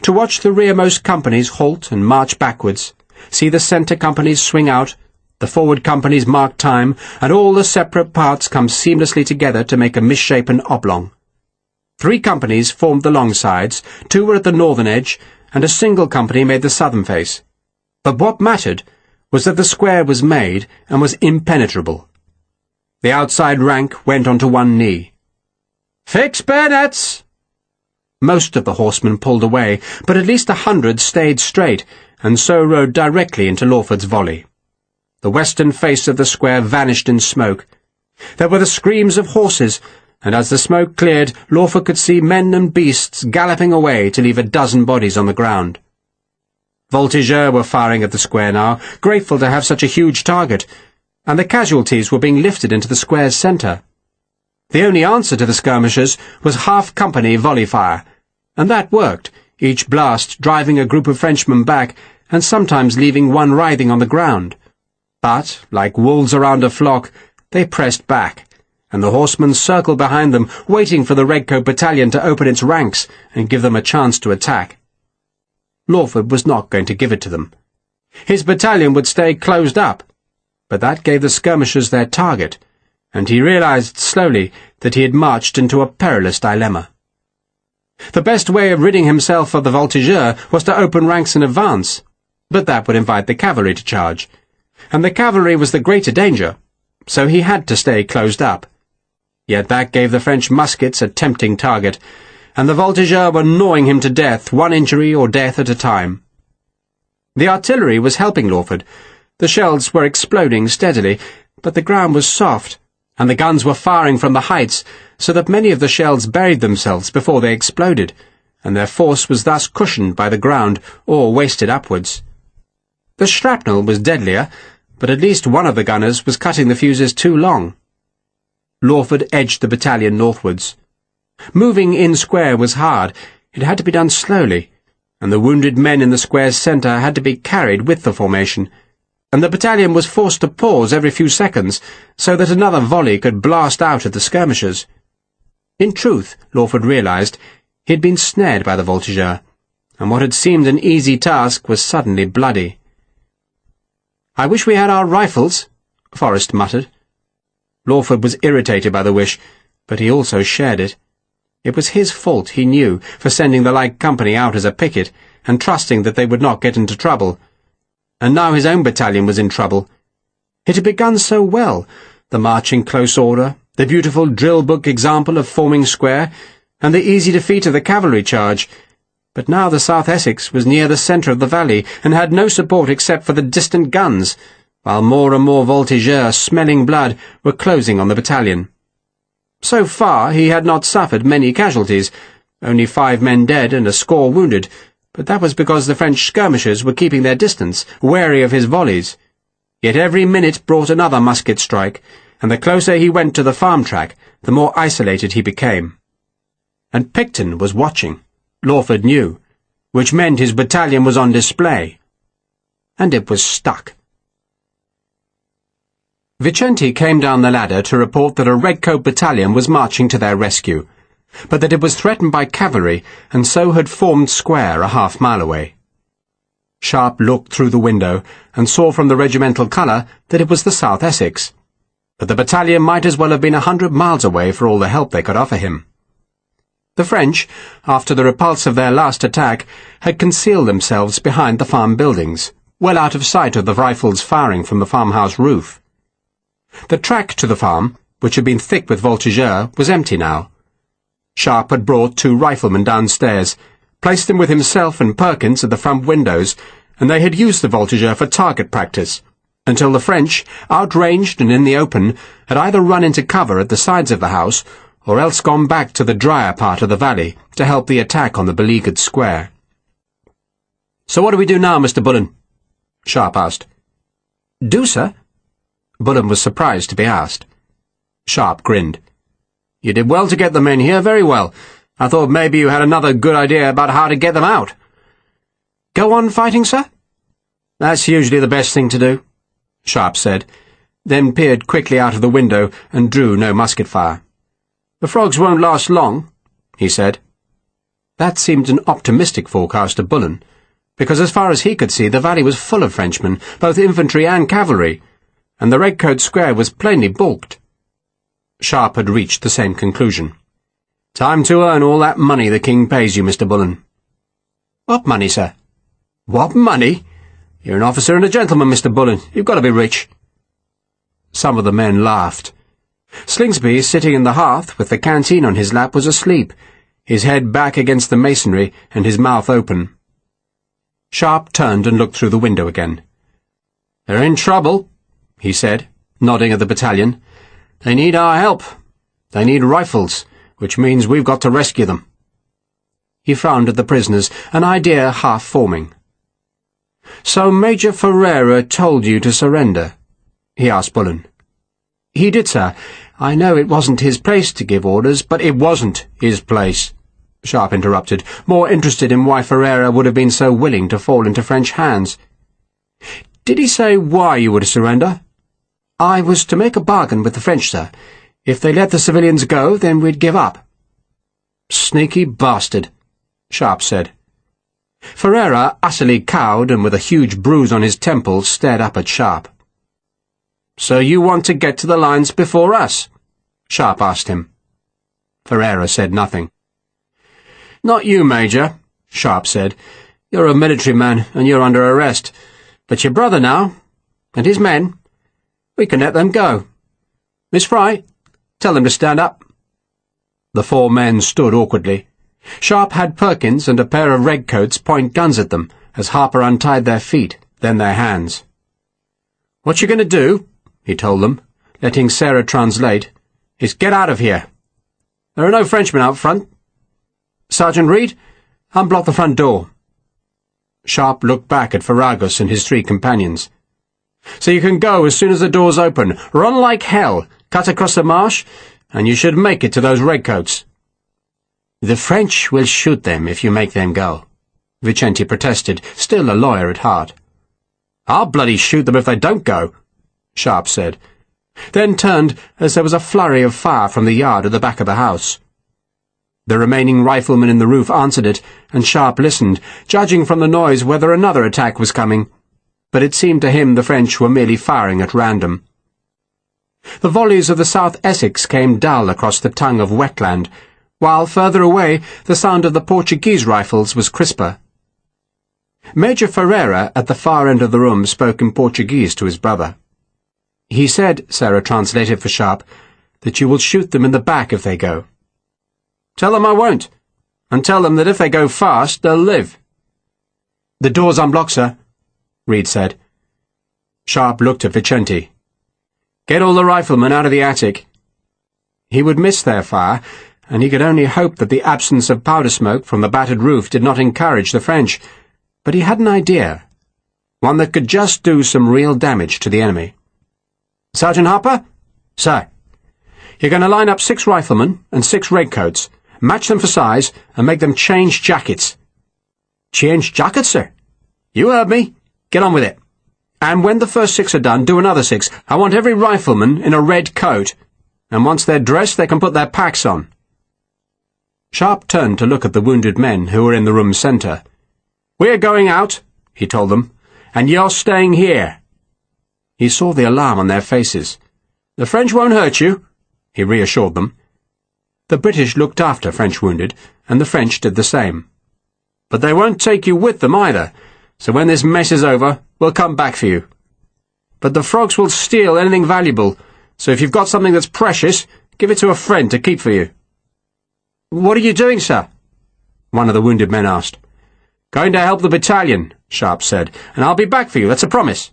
To watch the rearmost companies halt and march backwards, see the centre companies swing out, the forward companies mark time, and all the separate parts come seamlessly together to make a misshapen oblong. 3 companies formed the long sides, 2 were at the northern edge, and a single company made the southern face. But what mattered was that the square was made and was impenetrable. The outside rank went onto one knee. "Fix bayonets!" Most of the horsemen pulled away, but at least 100 stayed straight, and so rode directly into Lawford's volley. The western face of the square vanished in smoke. There were the screams of horses, and as the smoke cleared, Lawford could see men and beasts galloping away to leave a dozen bodies on the ground. Voltigeurs were firing at the square now, grateful to have such a huge target, and the casualties were being lifted into the square's centre. The only answer to the skirmishers was half-company volley fire, and that worked, each blast driving a group of Frenchmen back and sometimes leaving one writhing on the ground. But, like wolves around a flock, they pressed back, and the horsemen circled behind them, waiting for the Redcoat battalion to open its ranks and give them a chance to attack. Lawford was not going to give it to them. His battalion would stay closed up, but that gave the skirmishers their target, and he realized slowly that he had marched into a perilous dilemma. The best way of ridding himself of the voltigeurs was to open ranks in advance, but that would invite the cavalry to charge, and the cavalry was the greater danger, so he had to stay closed up. Yet that gave the French muskets a tempting target, and the voltigeurs were gnawing him to death, one injury or death at a time. The artillery was helping Lawford. The shells were exploding steadily, but the ground was soft, and the guns were firing from the heights, so that many of the shells buried themselves before they exploded, and their force was thus cushioned by the ground or wasted upwards. The shrapnel was deadlier, but at least one of the gunners was cutting the fuses too long. Lawford edged the battalion northwards. Moving in square was hard. It had to be done slowly, and the wounded men in the square's centre had to be carried with the formation, and the battalion was forced to pause every few seconds so that another volley could blast out at the skirmishers. In truth, Lawford realized, he had been snared by the voltigeurs, and what had seemed an easy task was suddenly bloody. "I wish we had our rifles," Forrest muttered. Lawford was irritated by the wish, but he also shared it. It was his fault, he knew, for sending the light company out as a picket, and trusting that they would not get into trouble. And now his own battalion was in trouble. It had begun so well, the march in close order, the beautiful drill book example of forming square, and the easy defeat of the cavalry charge. But now the South Essex was near the centre of the valley, and had no support except for the distant guns, while more and more voltigeurs, smelling blood, were closing on the battalion. So far he had not suffered many casualties, only 5 men dead and a score wounded, but that was because the French skirmishers were keeping their distance, wary of his volleys. Yet every minute brought another musket strike, and the closer he went to the farm track, the more isolated he became. And Picton was watching, Lawford knew, which meant his battalion was on display. And it was stuck. Vicente came down the ladder to report that a Redcoat battalion was marching to their rescue, but that it was threatened by cavalry and so had formed square a half-mile away. Sharpe looked through the window and saw from the regimental colour that it was the South Essex, but the battalion might as well have been 100 miles away for all the help they could offer him. The French, after the repulse of their last attack, had concealed themselves behind the farm buildings, well out of sight of the rifles firing from the farmhouse roof. The track to the farm, which had been thick with voltigeurs, was empty now. Sharpe had brought 2 riflemen downstairs, placed them with himself and Perkins at the front windows, and they had used the voltigeurs for target practice, until the French, outranged and in the open, had either run into cover at the sides of the house, or else gone back to the drier part of the valley to help the attack on the beleaguered square. "So what do we do now, Mr. Bullen?" Sharpe asked. "Do, sir?" Bullen was surprised to be asked. Sharpe grinned. "You did well to get the men here, very well. I thought maybe you had another good idea about how to get them out." "Go on fighting, sir?" "That's usually the best thing to do," Sharpe said, then peered quickly out of the window and drew no musket fire. "The frogs won't last long," he said. That seemed an optimistic forecast to Bullen, because as far as he could see the valley was full of Frenchmen, both infantry and cavalry, and the Redcoat Square was plainly balked. Sharpe had reached the same conclusion. "Time to earn all that money the King pays you, Mr. Bullen." "What money, sir?" "What money? You're an officer and a gentleman, Mr. Bullen. You've got to be rich." Some of the men laughed. Slingsby, sitting in the hearth with the canteen on his lap, was asleep, his head back against the masonry and his mouth open. Sharpe turned and looked through the window again. "They're in trouble," he said, nodding at the battalion. "They need our help. They need rifles, which means we've got to rescue them. He frowned at the prisoners, an idea half forming. "So Major Ferreira told you to surrender?" he asked Bullen. "He did, sir. I know it wasn't his place to give orders, but—" "It wasn't his place," Sharpe interrupted, more interested in why Ferreira would have been so willing to fall into French hands. "Did he say why you were to surrender?" "I was to make a bargain with the French, sir. If they let the civilians go, then we'd give up." "Sneaky bastard," Sharpe said. Ferreira, utterly cowed and with a huge bruise on his temple, stared up at Sharpe. "So you want to get to the lines before us?" Sharpe asked him. Ferreira said nothing. "Not you, Major," Sharpe said. "You're a military man, and you're under arrest. But your brother now, and his men, we can let them go. Miss Fry, tell them to stand up." The four men stood awkwardly. Sharpe had Perkins and a pair of redcoats point guns at them as Harper untied their feet, then their hands. "What you're going to do," he told them, letting Sarah translate, "is get out of here. There are no Frenchmen out front. Sergeant Reed, unblock the front door." Sharpe looked back at Ferragus and his three companions. "So you can go as soon as the door's open. Run like hell, cut across the marsh, and you should make it to those redcoats." "The French will shoot them if you make them go," Vicente protested, still a lawyer at heart. "I'll bloody shoot them if they don't go," Sharpe said, then turned as there was a flurry of fire from the yard at the back of the house. The remaining riflemen in the roof answered it, and Sharpe listened, judging from the noise whether another attack was coming, but it seemed to him the French were merely firing at random. The volleys of the South Essex came dull across the tongue of wetland, while further away the sound of the Portuguese rifles was crisper. Major Ferreira at the far end of the room spoke in Portuguese to his brother. "He said," Sarah translated for Sharpe, "that you will shoot them in the back if they go." "Tell them I won't, and tell them that if they go fast, they'll live." "The door's unblocked, sir," Reed said. Sharpe looked at Vicente. "Get all the riflemen out of the attic." He would miss their fire, and he could only hope that the absence of powder smoke from the battered roof did not encourage the French. But he had an idea, one that could just do some real damage to the enemy. "Sergeant Harper?" "Sir." "You're going to line up 6 riflemen and 6 redcoats, match them for size, and make them change jackets." "Change jackets, sir?" "You heard me. Get on with it. And when the first 6 are done, do another 6. I want every rifleman in a red coat, and once they're dressed, they can put their packs on." Sharpe turned to look at the wounded men who were in the room's centre. "We're going out," he told them, "and you're staying here." He saw the alarm on their faces. "The French won't hurt you," he reassured them. The British looked after French wounded, and the French did the same. "But they won't take you with them either, so when this mess is over, we'll come back for you. But the frogs will steal anything valuable, so if you've got something that's precious, give it to a friend to keep for you." "What are you doing, sir?" one of the wounded men asked. "Going to help the battalion," Sharpe said, "and I'll be back for you, that's a promise."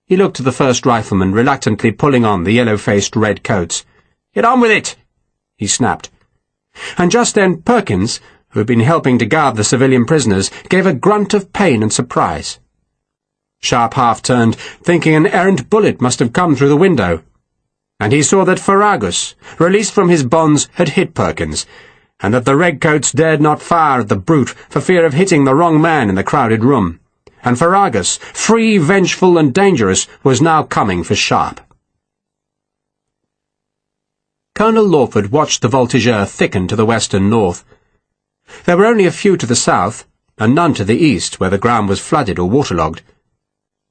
He looked at the first rifleman reluctantly pulling on the yellow-faced red coats. "Get on with it," he snapped. And just then Perkins, who had been helping to guard the civilian prisoners, gave a grunt of pain and surprise. Sharpe half-turned, thinking an errant bullet must have come through the window, and he saw that Ferragus, released from his bonds, had hit Perkins, and that the redcoats dared not fire at the brute for fear of hitting the wrong man in the crowded room, and Ferragus, free, vengeful, and dangerous, was now coming for Sharpe. Colonel Lawford watched the voltigeur thicken to the west and north. There were only a few to the south, and none to the east, where the ground was flooded or waterlogged.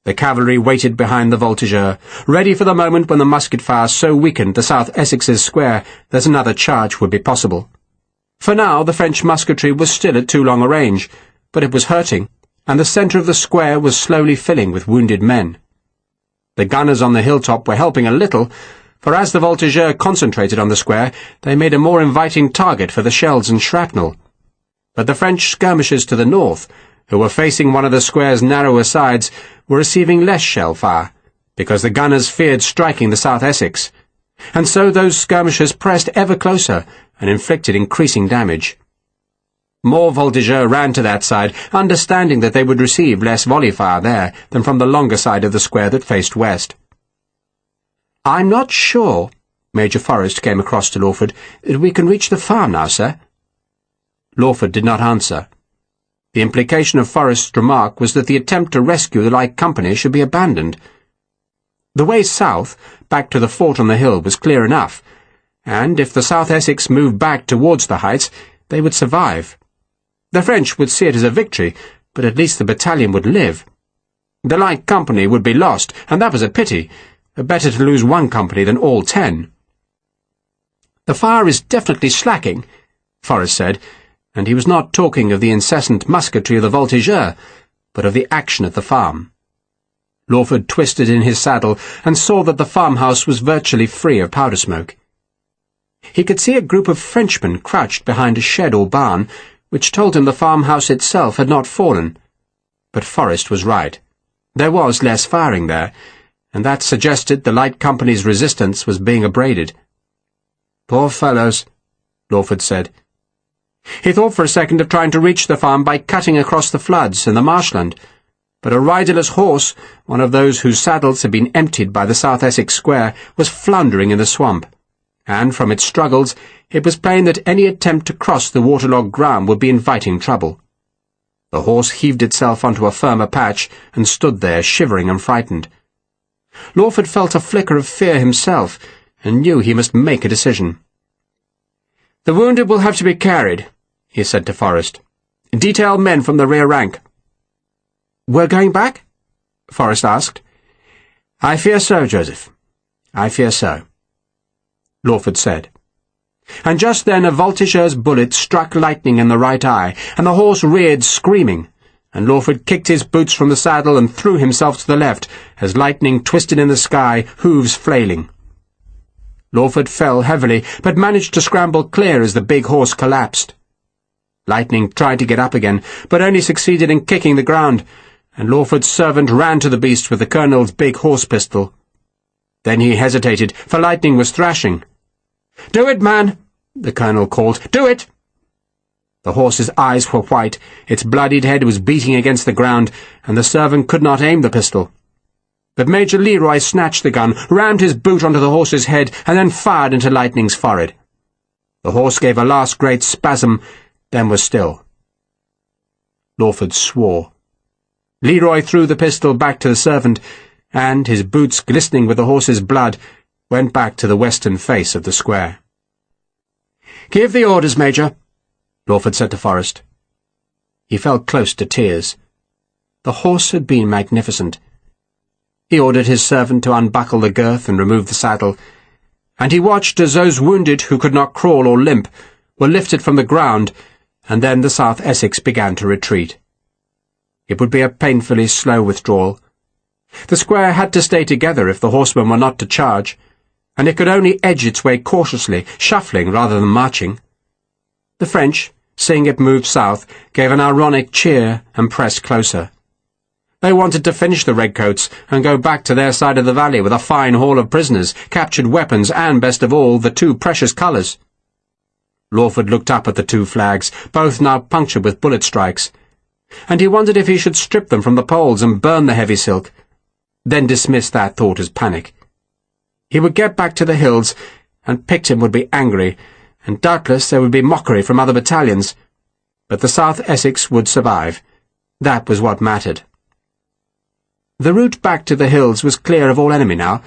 The cavalry waited behind the voltigeur, ready for the moment when the musket fire so weakened the South Essex's square that another charge would be possible. For now the French musketry was still at too long a range, but it was hurting, and the centre of the square was slowly filling with wounded men. The gunners on the hilltop were helping a little, for as the voltigeur concentrated on the square, they made a more inviting target for the shells and shrapnel. But the French skirmishers to the north, who were facing one of the square's narrower sides, were receiving less shell fire, because the gunners feared striking the South Essex, and so those skirmishers pressed ever closer and inflicted increasing damage. More voltigeurs ran to that side, understanding that they would receive less volley fire there than from the longer side of the square that faced west. "I'm not sure," Major Forrest came across to Lawford, "that we can reach the farm now, sir." Lawford did not answer. The implication of Forrest's remark was that the attempt to rescue the light company should be abandoned. The way south, back to the fort on the hill, was clear enough, and if the South Essex moved back towards the heights, they would survive. The French would see it as a victory, but at least the battalion would live. The light company would be lost, and that was a pity. Better to lose one company than all 10. "The fire is definitely slacking," Forrest said, and he was not talking of the incessant musketry of the voltigeurs, but of the action at the farm. Lawford twisted in his saddle and saw that the farmhouse was virtually free of powder smoke. He could see a group of Frenchmen crouched behind a shed or barn, which told him the farmhouse itself had not fallen. But Forrest was right. There was less firing there, and that suggested the light company's resistance was being abraded. "Poor fellows," Lawford said. He thought for a second of trying to reach the farm by cutting across the floods and the marshland, but a riderless horse, one of those whose saddles had been emptied by the South Essex square, was floundering in the swamp, and from its struggles it was plain that any attempt to cross the waterlogged ground would be inviting trouble. The horse heaved itself onto a firmer patch and stood there, shivering and frightened. Lawford felt a flicker of fear himself, and knew he must make a decision. "The wounded will have to be carried," he said to Forrest. "Detail men from the rear rank." "We're going back?" Forrest asked. "I fear so, Joseph. I fear so," Lawford said. And just then a voltigeur's bullet struck Lightning in the right eye, and the horse reared screaming, and Lawford kicked his boots from the saddle and threw himself to the left as Lightning twisted in the sky, hooves flailing. Lawford fell heavily, but managed to scramble clear as the big horse collapsed. Lightning tried to get up again, but only succeeded in kicking the ground, and Lawford's servant ran to the beast with the colonel's big horse pistol. Then he hesitated, for Lightning was thrashing. "Do it, man!" the colonel called. "Do it!" The horse's eyes were white, its bloodied head was beating against the ground, and the servant could not aim the pistol. But Major Leroy snatched the gun, rammed his boot onto the horse's head, and then fired into Lightning's forehead. The horse gave a last great spasm, then was still. Lawford swore. Leroy threw the pistol back to the servant, and, his boots glistening with the horse's blood, went back to the western face of the square. "Give the orders, Major," Lawford said to Forrest. He felt close to tears. The horse had been magnificent. He ordered his servant to unbuckle the girth and remove the saddle, and he watched as those wounded who could not crawl or limp were lifted from the ground, and then the South Essex began to retreat. It would be a painfully slow withdrawal. The square had to stay together if the horsemen were not to charge, and it could only edge its way cautiously, shuffling rather than marching. The French, seeing it move south, gave an ironic cheer and pressed closer. They wanted to finish the redcoats and go back to their side of the valley with a fine haul of prisoners, captured weapons, and, best of all, the two precious colours. Lawford looked up at the two flags, both now punctured with bullet strikes, and he wondered if he should strip them from the poles and burn the heavy silk, then dismissed that thought as panic. He would get back to the hills, and Picton would be angry, and doubtless there would be mockery from other battalions, but the South Essex would survive. That was what mattered. The route back to the hills was clear of all enemy now,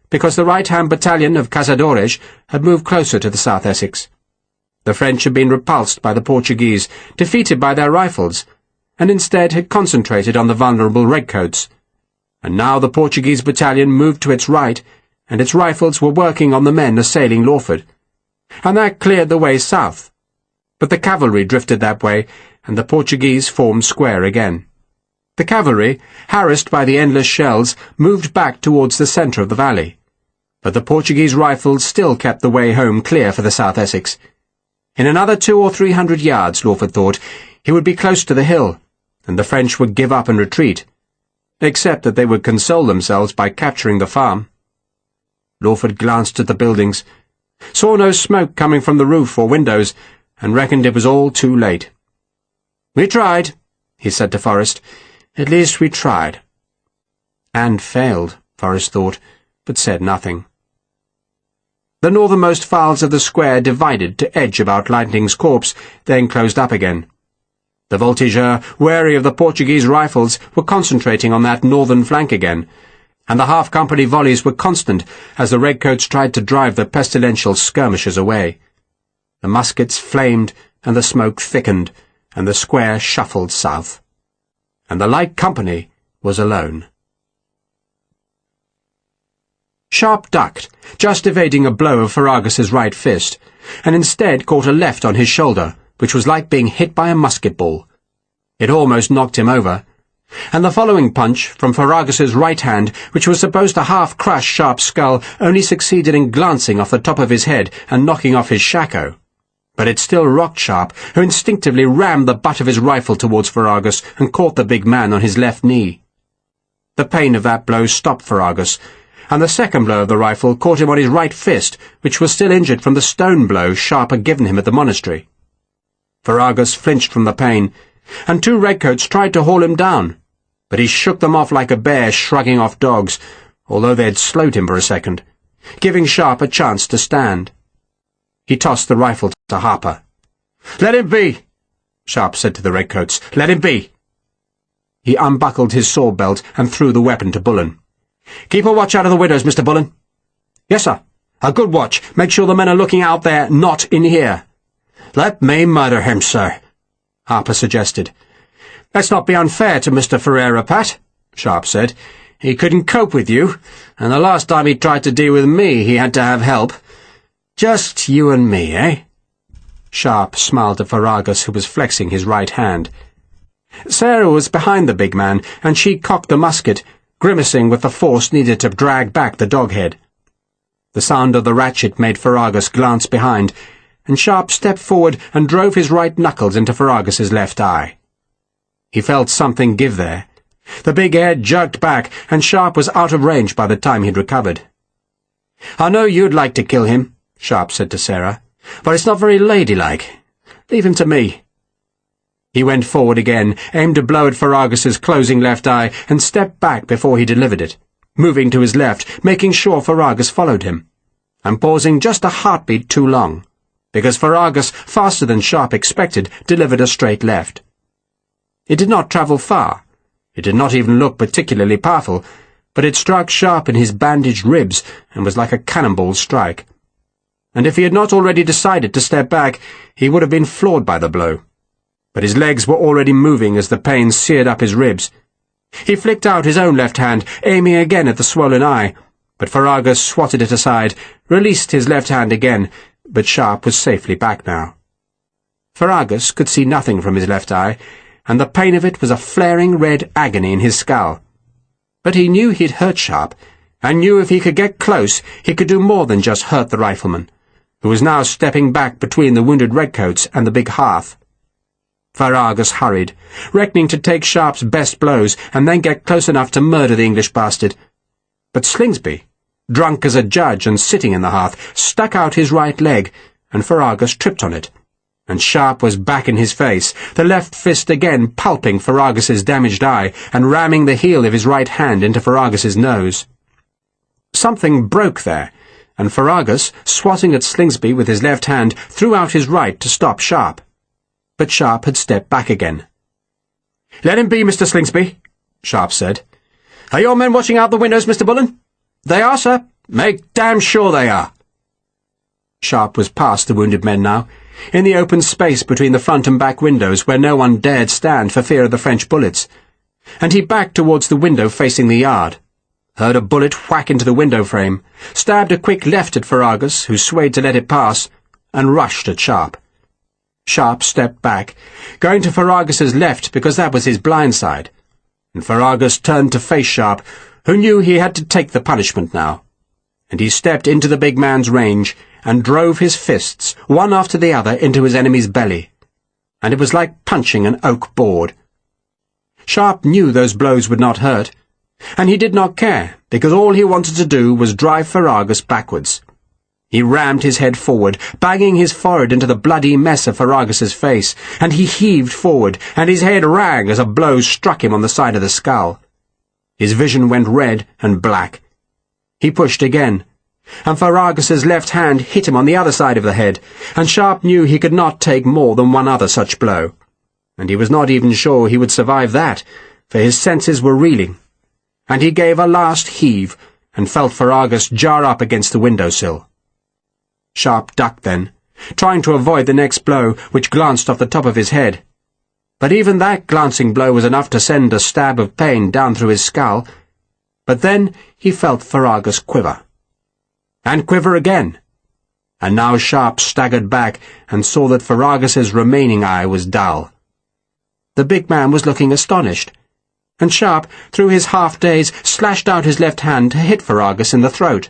because the right-hand battalion of Cazadores had moved closer to the South Essex. The French had been repulsed by the Portuguese, defeated by their rifles, and instead had concentrated on the vulnerable redcoats. And now the Portuguese battalion moved to its right, and its rifles were working on the men assailing Lawford. And that cleared the way south. But the cavalry drifted that way, and the Portuguese formed square again. The cavalry, harassed by the endless shells, moved back towards the centre of the valley. But the Portuguese rifles still kept the way home clear for the South Essex. In another 200 or 300 yards, Lawford thought, he would be close to the hill, and the French would give up and retreat, except that they would console themselves by capturing the farm. Lawford glanced at the buildings, saw no smoke coming from the roof or windows, and reckoned it was all too late. "We tried," he said to Forrest. "At least we tried." And failed, Forrest thought, but said nothing. The northernmost files of the square divided to edge about Lightning's corpse, then closed up again. The voltigeurs, wary of the Portuguese rifles, were concentrating on that northern flank again, and the half-company volleys were constant as the redcoats tried to drive the pestilential skirmishers away. The muskets flamed, and the smoke thickened, and the square shuffled south. And the light company was alone. Sharpe ducked, just evading a blow of Ferragus's right fist, and instead caught a left on his shoulder, which was like being hit by a musket ball. It almost knocked him over, and the following punch from Ferragus's right hand, which was supposed to half-crush Sharpe's skull, only succeeded in glancing off the top of his head and knocking off his shako. But it still rocked Sharpe, who instinctively rammed the butt of his rifle towards Ferragus and caught the big man on his left knee. The pain of that blow stopped Ferragus, and the second blow of the rifle caught him on his right fist, which was still injured from the stone blow Sharpe had given him at the monastery. Ferragus flinched from the pain, and two redcoats tried to haul him down, but he shook them off like a bear shrugging off dogs, although they had slowed him for a second, giving Sharpe a chance to stand. He tossed the rifle to Harper. "Let him be," Sharpe said to the redcoats. "Let him be." He unbuckled his sword belt and threw the weapon to Bullen. "Keep a watch out of the windows, Mr. Bullen." "Yes, sir. A good watch. Make sure the men are looking out there, not in here." "Let me murder him, sir," Harper suggested. "Let's not be unfair to Mr. Ferreira, Pat," Sharpe said. "He couldn't cope with you, and the last time he tried to deal with me he had to have help. Just you and me, eh?" Sharpe smiled at Ferragus, who was flexing his right hand. Sarah was behind the big man, and she cocked the musket, grimacing with the force needed to drag back the dog-head. The sound of the ratchet made Ferragus glance behind, and Sharpe stepped forward and drove his right knuckles into Ferragus's left eye. He felt something give there. The big head jerked back, and Sharpe was out of range by the time he'd recovered. "I know you'd like to kill him," Sharpe said to Sarah, "but it's not very ladylike. Leave him to me." He went forward again, aimed a blow at Ferragus's closing left eye, and stepped back before he delivered it, moving to his left, making sure Ferragus followed him, and pausing just a heartbeat too long, because Ferragus, faster than Sharpe expected, delivered a straight left. It did not travel far. It did not even look particularly powerful, but it struck Sharpe in his bandaged ribs and was like a cannonball strike. And if he had not already decided to step back, he would have been floored by the blow. But his legs were already moving as the pain seared up his ribs. He flicked out his own left hand, aiming again at the swollen eye, but Ferragus swatted it aside, released his left hand again, but Sharpe was safely back now. Ferragus could see nothing from his left eye, and the pain of it was a flaring red agony in his skull. But he knew he'd hurt Sharpe, and knew if he could get close he could do more than just hurt the rifleman, who was now stepping back between the wounded redcoats and the big hearth. Ferragus hurried, reckoning to take Sharpe's best blows and then get close enough to murder the English bastard. But Slingsby, drunk as a judge and sitting in the hearth, stuck out his right leg, and Ferragus tripped on it, and Sharpe was back in his face, the left fist again pulping Ferragus's damaged eye and ramming the heel of his right hand into Ferragus's nose. Something broke there, and Ferragus, swatting at Slingsby with his left hand, threw out his right to stop Sharpe. But Sharpe had stepped back again. "Let him be, Mr. Slingsby," Sharpe said. "Are your men watching out the windows, Mr. Bullen?" "They are, sir. Make damn sure they are." Sharpe was past the wounded men now, in the open space between the front and back windows where no one dared stand for fear of the French bullets, and he backed towards the window facing the yard, heard a bullet whack into the window frame, stabbed a quick left at Ferragus, who swayed to let it pass, and rushed at Sharpe. Sharpe stepped back, going to Ferragus's left because that was his blind side, and Ferragus turned to face Sharpe, who knew he had to take the punishment now, and he stepped into the big man's range and drove his fists, one after the other, into his enemy's belly, and it was like punching an oak board. Sharpe knew those blows would not hurt, and he did not care, because all he wanted to do was drive Ferragus backwards. He rammed his head forward, banging his forehead into the bloody mess of Ferragus's face, and he heaved forward, and his head rang as a blow struck him on the side of the skull. His vision went red and black. He pushed again, and Ferragus's left hand hit him on the other side of the head, and Sharpe knew he could not take more than one other such blow. And he was not even sure he would survive that, for his senses were reeling. And he gave a last heave, and felt Ferragus jar up against the window-sill. Sharpe ducked then, trying to avoid the next blow, which glanced off the top of his head. But even that glancing blow was enough to send a stab of pain down through his skull. But then he felt Ferragus quiver. And quiver again. And now Sharpe staggered back and saw that Ferragus's remaining eye was dull. The big man was looking astonished, and Sharpe, through his half-daze, slashed out his left hand to hit Ferragus in the throat.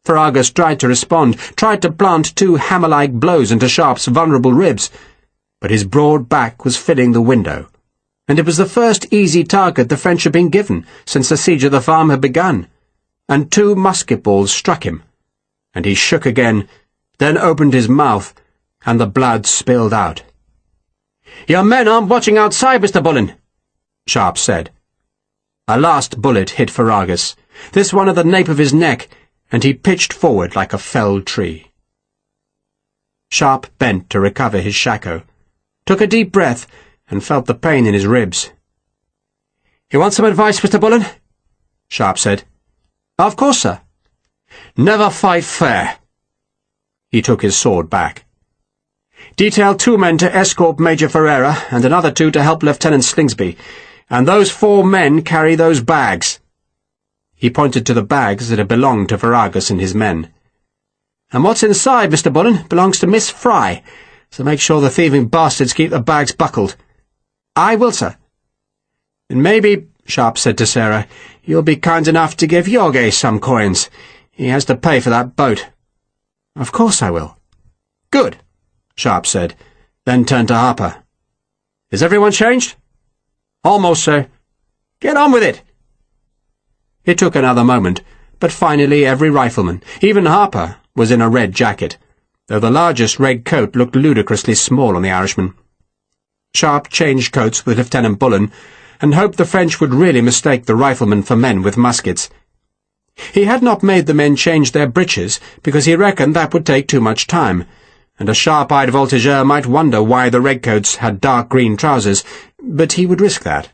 Ferragus tried to respond, tried to plant two hammer-like blows into Sharpe's vulnerable ribs, but his broad back was filling the window, and it was the first easy target the French had been given since the siege of the farm had begun, and two musket balls struck him, and he shook again, then opened his mouth, and the blood spilled out. "Your men aren't watching outside, Mr. Bullen," Sharpe said. A last bullet hit Ferragus, this one at the nape of his neck, and he pitched forward like a felled tree. Sharpe bent to recover his shako, took a deep breath, and felt the pain in his ribs. "You want some advice, Mr. Bullen?" Sharpe said. "Of course, sir." "Never fight fair." He took his sword back. "Detail 2 men to escort Major Ferreira, and another 2 to help Lieutenant Slingsby, and those 4 men carry those bags." He pointed to the bags that had belonged to Ferragus and his men. "And what's inside, Mr. Bullen, belongs to Miss Fry, so make sure the thieving bastards keep the bags buckled." "I will, sir." "And maybe," Sharpe said to Sarah, "you'll be kind enough to give Jorge some coins. He has to pay for that boat." "Of course I will." "Good," Sharpe said, then turned to Harper. "Is everyone changed?" "Almost, sir." "Get on with it." It took another moment, but finally every rifleman, even Harper, was in a red jacket, though the largest red coat looked ludicrously small on the Irishman. Sharpe changed coats with Lieutenant Bullen, and hoped the French would really mistake the riflemen for men with muskets. He had not made the men change their breeches, because he reckoned that would take too much time, and a sharp-eyed voltigeur might wonder why the redcoats had dark green trousers, but he would risk that.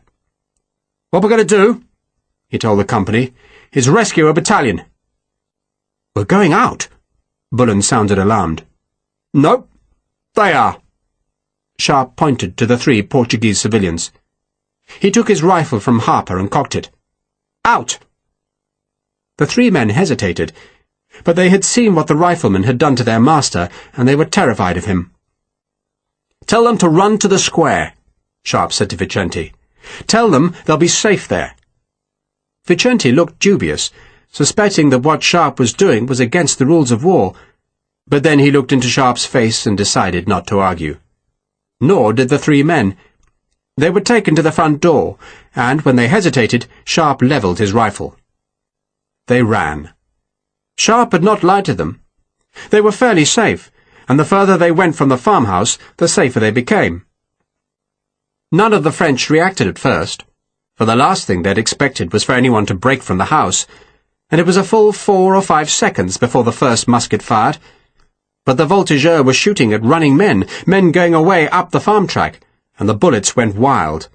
"What we're going to do," he told the company, "is rescue a battalion." "We're going out?" Bullen sounded alarmed. "No, they are." Sharpe pointed to the 3 Portuguese civilians. He took his rifle from Harper and cocked it. "Out!" The 3 men hesitated, but they had seen what the rifleman had done to their master, and they were terrified of him. "Tell them to run to the square," Sharpe said to Vicente. "Tell them they'll be safe there." Vicente looked dubious, suspecting that what Sharpe was doing was against the rules of war, but then he looked into Sharpe's face and decided not to argue. Nor did the 3 men. They were taken to the front door, and when they hesitated, Sharpe levelled his rifle. They ran. Sharpe had not lied to them. They were fairly safe, and the further they went from the farmhouse, the safer they became. None of the French reacted at first, for the last thing they'd expected was for anyone to break from the house, and it was a full 4 or 5 seconds before the first musket fired. But the voltigeur was shooting at running men going away up the farm track, and the bullets went wild.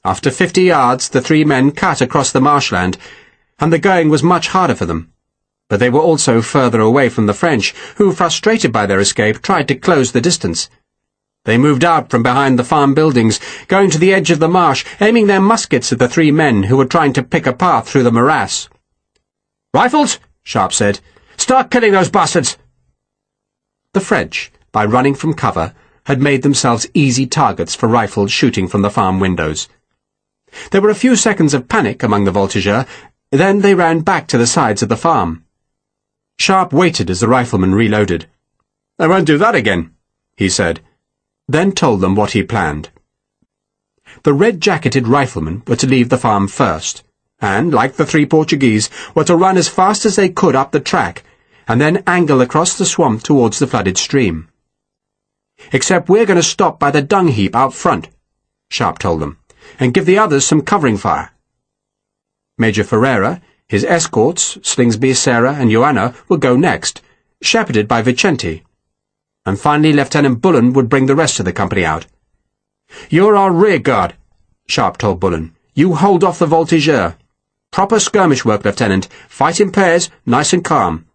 After 50 yards, the 3 men cut across the marshland, and the going was much harder for them. But they were also further away from the French, who, frustrated by their escape, tried to close the distance. They moved out from behind the farm buildings, going to the edge of the marsh, aiming their muskets at the 3 men who were trying to pick a path through the morass. "Rifles," Sharpe said. "Start killing those bastards." The French, by running from cover, had made themselves easy targets for rifles shooting from the farm windows. There were a few seconds of panic among the voltigeurs, then they ran back to the sides of the farm. Sharpe waited as the rifleman reloaded. "I won't do that again," he said, then told them what he planned. The red-jacketed riflemen were to leave the farm first, and, like the three Portuguese, were to run as fast as they could up the track, and then angle across the swamp towards the flooded stream. "Except we're going to stop by the dung heap out front," Sharpe told them, "and give the others some covering fire." Major Ferreira, his escorts, Slingsby, Sarah, and Joanna, would go next, shepherded by Vicente. And finally Lieutenant Bullen would bring the rest of the company out. "You're our rear guard," Sharpe told Bullen. "You hold off the voltigeur. Proper skirmish work, Lieutenant. Fight in pairs, nice and calm.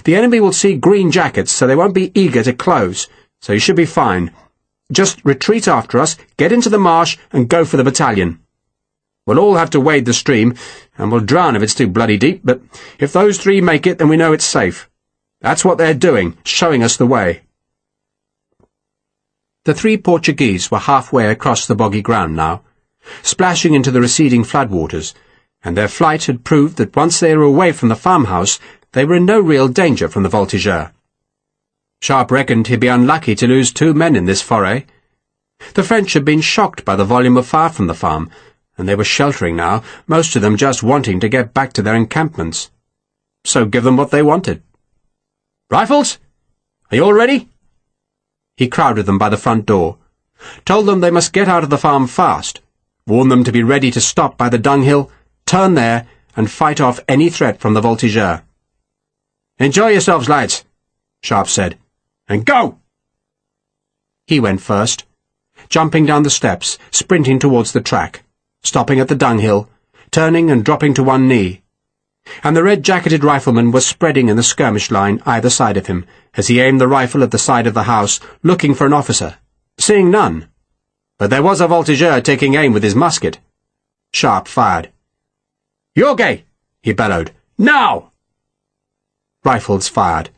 The enemy will see green jackets, so they won't be eager to close, so you should be fine. Just retreat after us, get into the marsh, and go for the battalion. We'll all have to wade the stream, and we'll drown if it's too bloody deep, but if those three make it, then we know it's safe. That's what they're doing, showing us the way." The three Portuguese were halfway across the boggy ground now, splashing into the receding floodwaters, and their flight had proved that once they were away from the farmhouse, they were in no real danger from the voltigeur. Sharpe reckoned he'd be unlucky to lose 2 men in this foray. The French had been shocked by the volume of fire from the farm, and they were sheltering now, most of them just wanting to get back to their encampments. So give them what they wanted. "Rifles? Are you all ready?" He crowded them by the front door, told them they must get out of the farm fast, warned them to be ready to stop by the dunghill, turn there, and fight off any threat from the voltigeur. "Enjoy yourselves, lads," Sharpe said, "and go!" He went first, jumping down the steps, sprinting towards the track, stopping at the dunghill, turning and dropping to one knee, and the red-jacketed rifleman was spreading in the skirmish line either side of him, as he aimed the rifle at the side of the house, looking for an officer, seeing none. But there was a voltigeur taking aim with his musket. Sharpe fired. "Yoge!" he bellowed. "Now!" Rifles fired.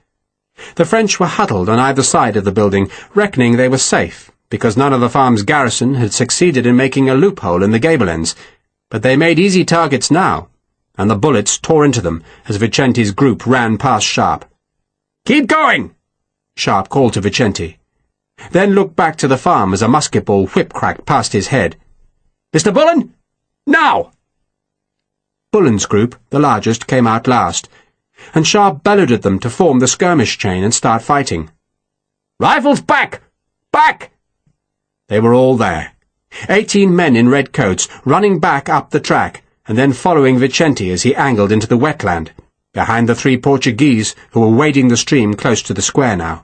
The French were huddled on either side of the building, reckoning they were safe, because none of the farm's garrison had succeeded in making a loophole in the gable ends, but they made easy targets now, and the bullets tore into them as Vicente's group ran past Sharpe. "Keep going!" Sharpe called to Vicente, then looked back to the farm as a musket ball whip-cracked past his head. "Mr. Bullen? Now!" Bullen's group, the largest, came out last, and Sharpe bellowed at them to form the skirmish chain and start fighting. "Rifles back! Back!" They were all there, 18 men in red coats, running back up the track, and then following Vicente as he angled into the wetland, behind the 3 Portuguese who were wading the stream close to the square now.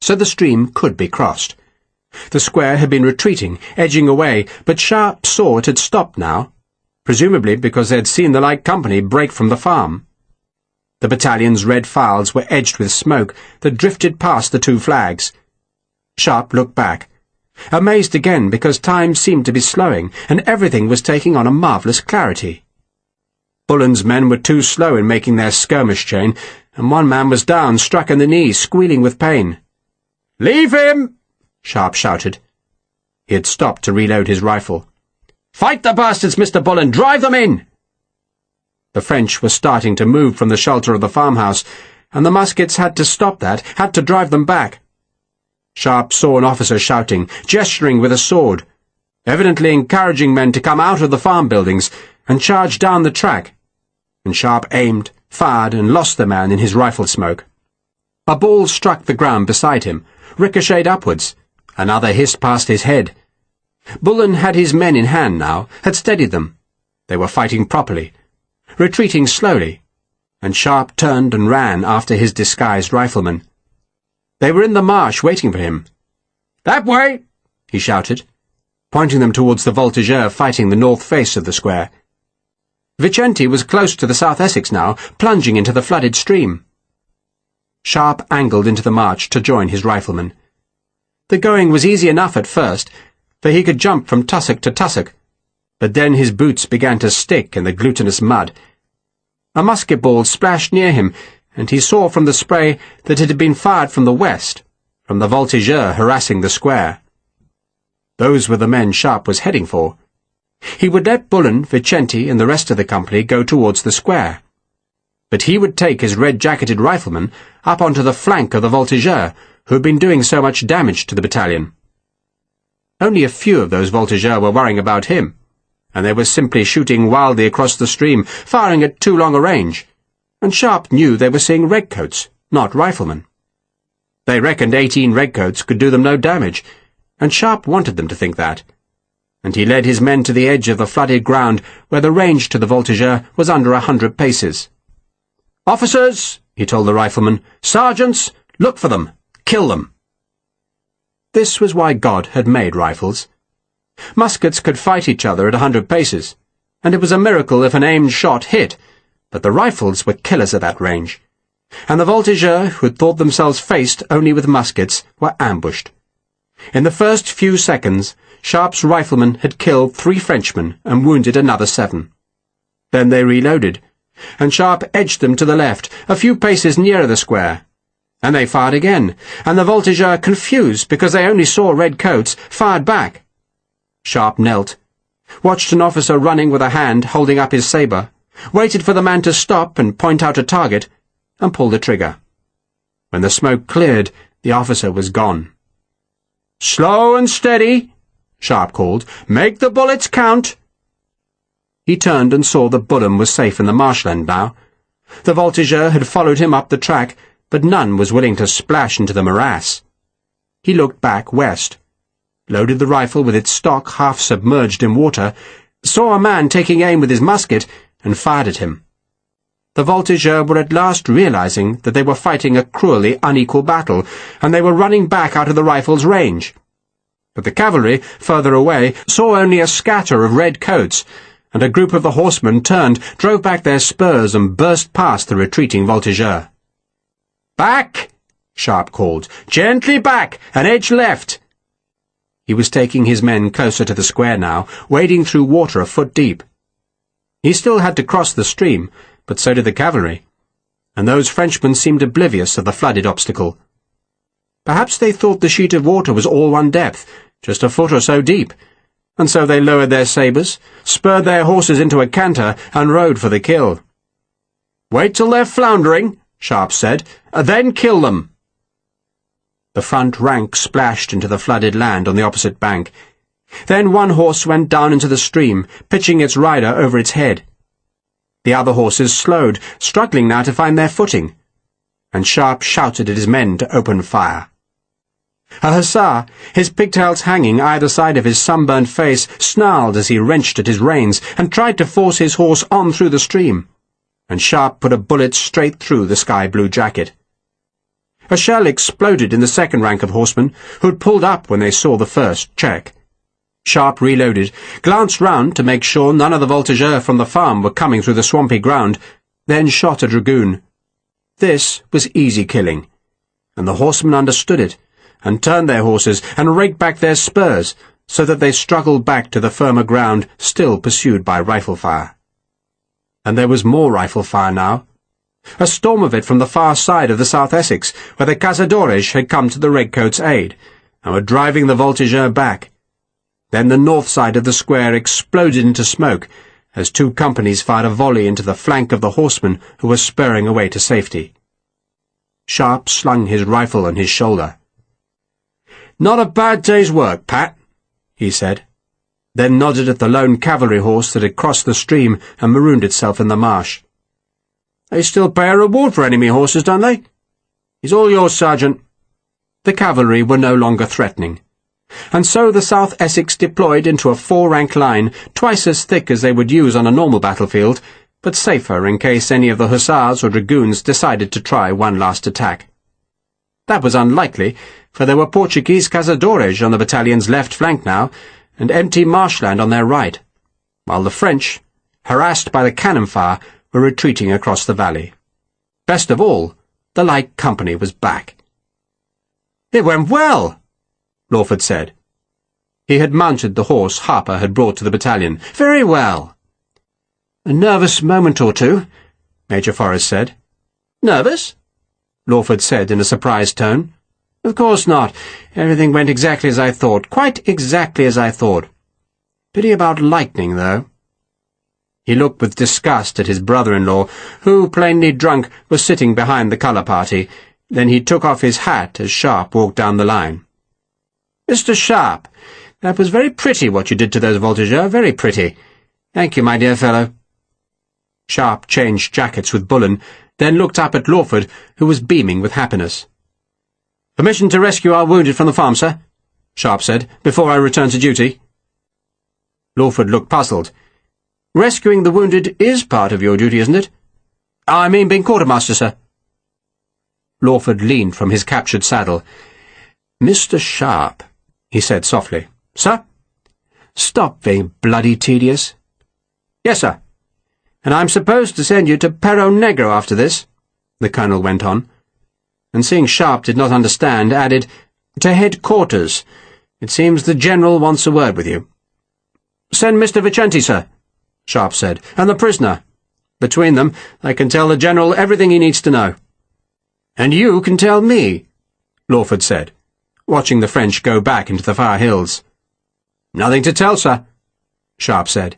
So the stream could be crossed. The square had been retreating, edging away, but Sharpe saw it had stopped now, presumably because they had seen the light company break from the farm. The battalion's red files were edged with smoke that drifted past the 2 flags. Sharpe looked back, amazed again because time seemed to be slowing and everything was taking on a marvellous clarity. Bullen's men were too slow in making their skirmish chain, and one man was down, struck in the knee, squealing with pain. "Leave him!" Sharpe shouted. He had stopped to reload his rifle. "Fight the bastards, Mr. Bullen! Drive them in!" The French were starting to move from the shelter of the farmhouse, and the muskets had to stop that, had to drive them back. Sharpe saw an officer shouting, gesturing with a sword, evidently encouraging men to come out of the farm buildings and charge down the track, and Sharpe aimed, fired, and lost the man in his rifle smoke. A ball struck the ground beside him, ricocheted upwards. Another hissed past his head. Bullen had his men in hand now, had steadied them. They were fighting properly, retreating slowly, and Sharpe turned and ran after his disguised riflemen. They were in the marsh waiting for him. "That way!" he shouted, pointing them towards the voltigeur fighting the north face of the square. Vicente was close to the South Essex now, plunging into the flooded stream. Sharpe angled into the march to join his riflemen. The going was easy enough at first, for he could jump from tussock to tussock, but then his boots began to stick in the glutinous mud. A musket ball splashed near him, and he saw from the spray that it had been fired from the west, from the voltigeur harassing the square. Those were the men Sharpe was heading for. He would let Bullen, Vicente, and the rest of the company go towards the square, but he would take his red-jacketed riflemen up onto the flank of the voltigeur, who had been doing so much damage to the battalion. Only a few of those voltigeurs were worrying about him, and they were simply shooting wildly across the stream, firing at too long a range, and Sharpe knew they were seeing redcoats, not riflemen. They reckoned 18 redcoats could do them no damage, and Sharpe wanted them to think that, and he led his men to the edge of the flooded ground where the range to the voltigeur was under 100 paces. "Officers," he told the riflemen, "sergeants, look for them, kill them." This was why God had made rifles. Muskets could fight each other at 100 paces, and it was a miracle if an aimed shot hit, but the rifles were killers at that range, and the voltigeurs, who had thought themselves faced only with muskets, were ambushed. In the first few seconds, Sharpe's riflemen had killed 3 Frenchmen and wounded another 7. Then they reloaded, and Sharpe edged them to the left, a few paces nearer the square. And they fired again, and the voltigeurs, confused because they only saw red coats, fired back. Sharpe knelt, watched an officer running with a hand holding up his sabre, waited for the man to stop and point out a target, and pulled the trigger. When the smoke cleared, the officer was gone. "Slow and steady," Sharpe called. "Make the bullets count." He turned and saw that Bullen was safe in the marshland now. The voltigeur had followed him up the track, but none was willing to splash into the morass. He looked back west, loaded the rifle with its stock half submerged in water, saw a man taking aim with his musket, and fired at him. The voltigeurs were at last realizing that they were fighting a cruelly unequal battle, and they were running back out of the rifle's range. But the cavalry, further away, saw only a scatter of red coats, and a group of the horsemen turned, drove back their spurs, and burst past the retreating voltigeurs. "Back!" Sharpe called. "Gently back, and edge left." He was taking his men closer to the square now, wading through water a foot deep. He still had to cross the stream, but so did the cavalry, and those Frenchmen seemed oblivious of the flooded obstacle. Perhaps they thought the sheet of water was all one depth, just a foot or so deep, and so they lowered their sabres, spurred their horses into a canter, and rode for the kill. "Wait till they're floundering," Sharpe said, "then kill them." The front rank splashed into the flooded land on the opposite bank. Then one horse went down into the stream, pitching its rider over its head. The other horses slowed, struggling now to find their footing, and Sharpe shouted at his men to open fire. A hussar, his pigtails hanging either side of his sunburnt face, snarled as he wrenched at his reins and tried to force his horse on through the stream, and Sharpe put a bullet straight through the sky-blue jacket. A shell exploded in the second rank of horsemen, who had pulled up when they saw the first check. Sharpe reloaded, glanced round to make sure none of the voltigeurs from the farm were coming through the swampy ground, then shot a dragoon. This was easy killing, and the horsemen understood it, and turned their horses and raked back their spurs, so that they struggled back to the firmer ground, still pursued by rifle fire. And there was more rifle fire now, a storm of it from the far side of the South Essex, where the cazadores had come to the redcoats' aid, and were driving the voltigeurs back. Then the north side of the square exploded into smoke, as 2 companies fired a volley into the flank of the horsemen who were spurring away to safety. Sharpe slung his rifle on his shoulder. "Not a bad day's work, Pat," he said, then nodded at the lone cavalry horse that had crossed the stream and marooned itself in the marsh. "They still pay a reward for enemy horses, don't they? He's all yours, Sergeant." The cavalry were no longer threatening, and so the South Essex deployed into a 4-rank line, twice as thick as they would use on a normal battlefield, but safer in case any of the hussars or dragoons decided to try one last attack. That was unlikely, for there were Portuguese cazadores on the battalion's left flank now, and empty marshland on their right, while the French, harassed by the cannon fire, were retreating across the valley. Best of all, the light company was back. "It went well," Lawford said. He had mounted the horse Harper had brought to the battalion. "Very well." "A nervous moment or two," Major Forrest said. "Nervous?" Lawford said in a surprised tone. "Of course not. Everything went exactly as I thought. Quite exactly as I thought. Pity about lightning, though." He looked with disgust at his brother-in-law, who, plainly drunk, was sitting behind the colour party. Then he took off his hat as Sharpe walked down the line. "Mr. Sharpe, that was very pretty what you did to those voltigeurs, very pretty. Thank you, my dear fellow. Sharpe changed jackets with Bullen, then looked up at Lawford, who was beaming with happiness. "Permission to rescue our wounded from the farm, sir," Sharpe said, "before I return to duty." Lawford looked puzzled. "Rescuing the wounded is part of your duty, isn't it?" "I mean being quartermaster, sir." Lawford leaned from his captured saddle. "Mr. Sharpe," he said softly. "Sir?" "Stop being bloody tedious." "Yes, sir. And I'm supposed to send you to Perro Negro after this," the colonel went on, and seeing Sharpe did not understand, added, "to headquarters. It seems the general wants a word with you." "Send Mr. Vicente, sir," Sharpe said, "and the prisoner. Between them, they can tell the general everything he needs to know." "And you can tell me," Lawford said, watching the French go back into the far hills. "Nothing to tell, sir," Sharpe said.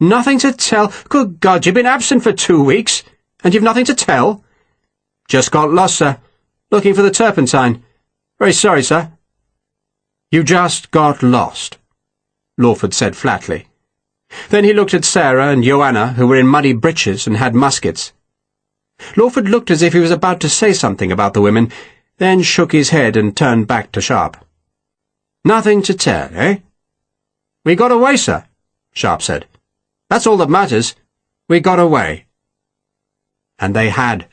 "Nothing to tell? Good God, you've been absent for 2 weeks, and you've nothing to tell?" "Just got lost, sir, looking for the turpentine. Very sorry, sir." "You just got lost," Lawford said flatly. Then he looked at Sarah and Joanna, who were in muddy breeches and had muskets. Lawford looked as if he was about to say something about the women, then shook his head and turned back to Sharpe. "Nothing to tell, eh?" "We got away, sir," Sharpe said. "That's all that matters. We got away." And they had.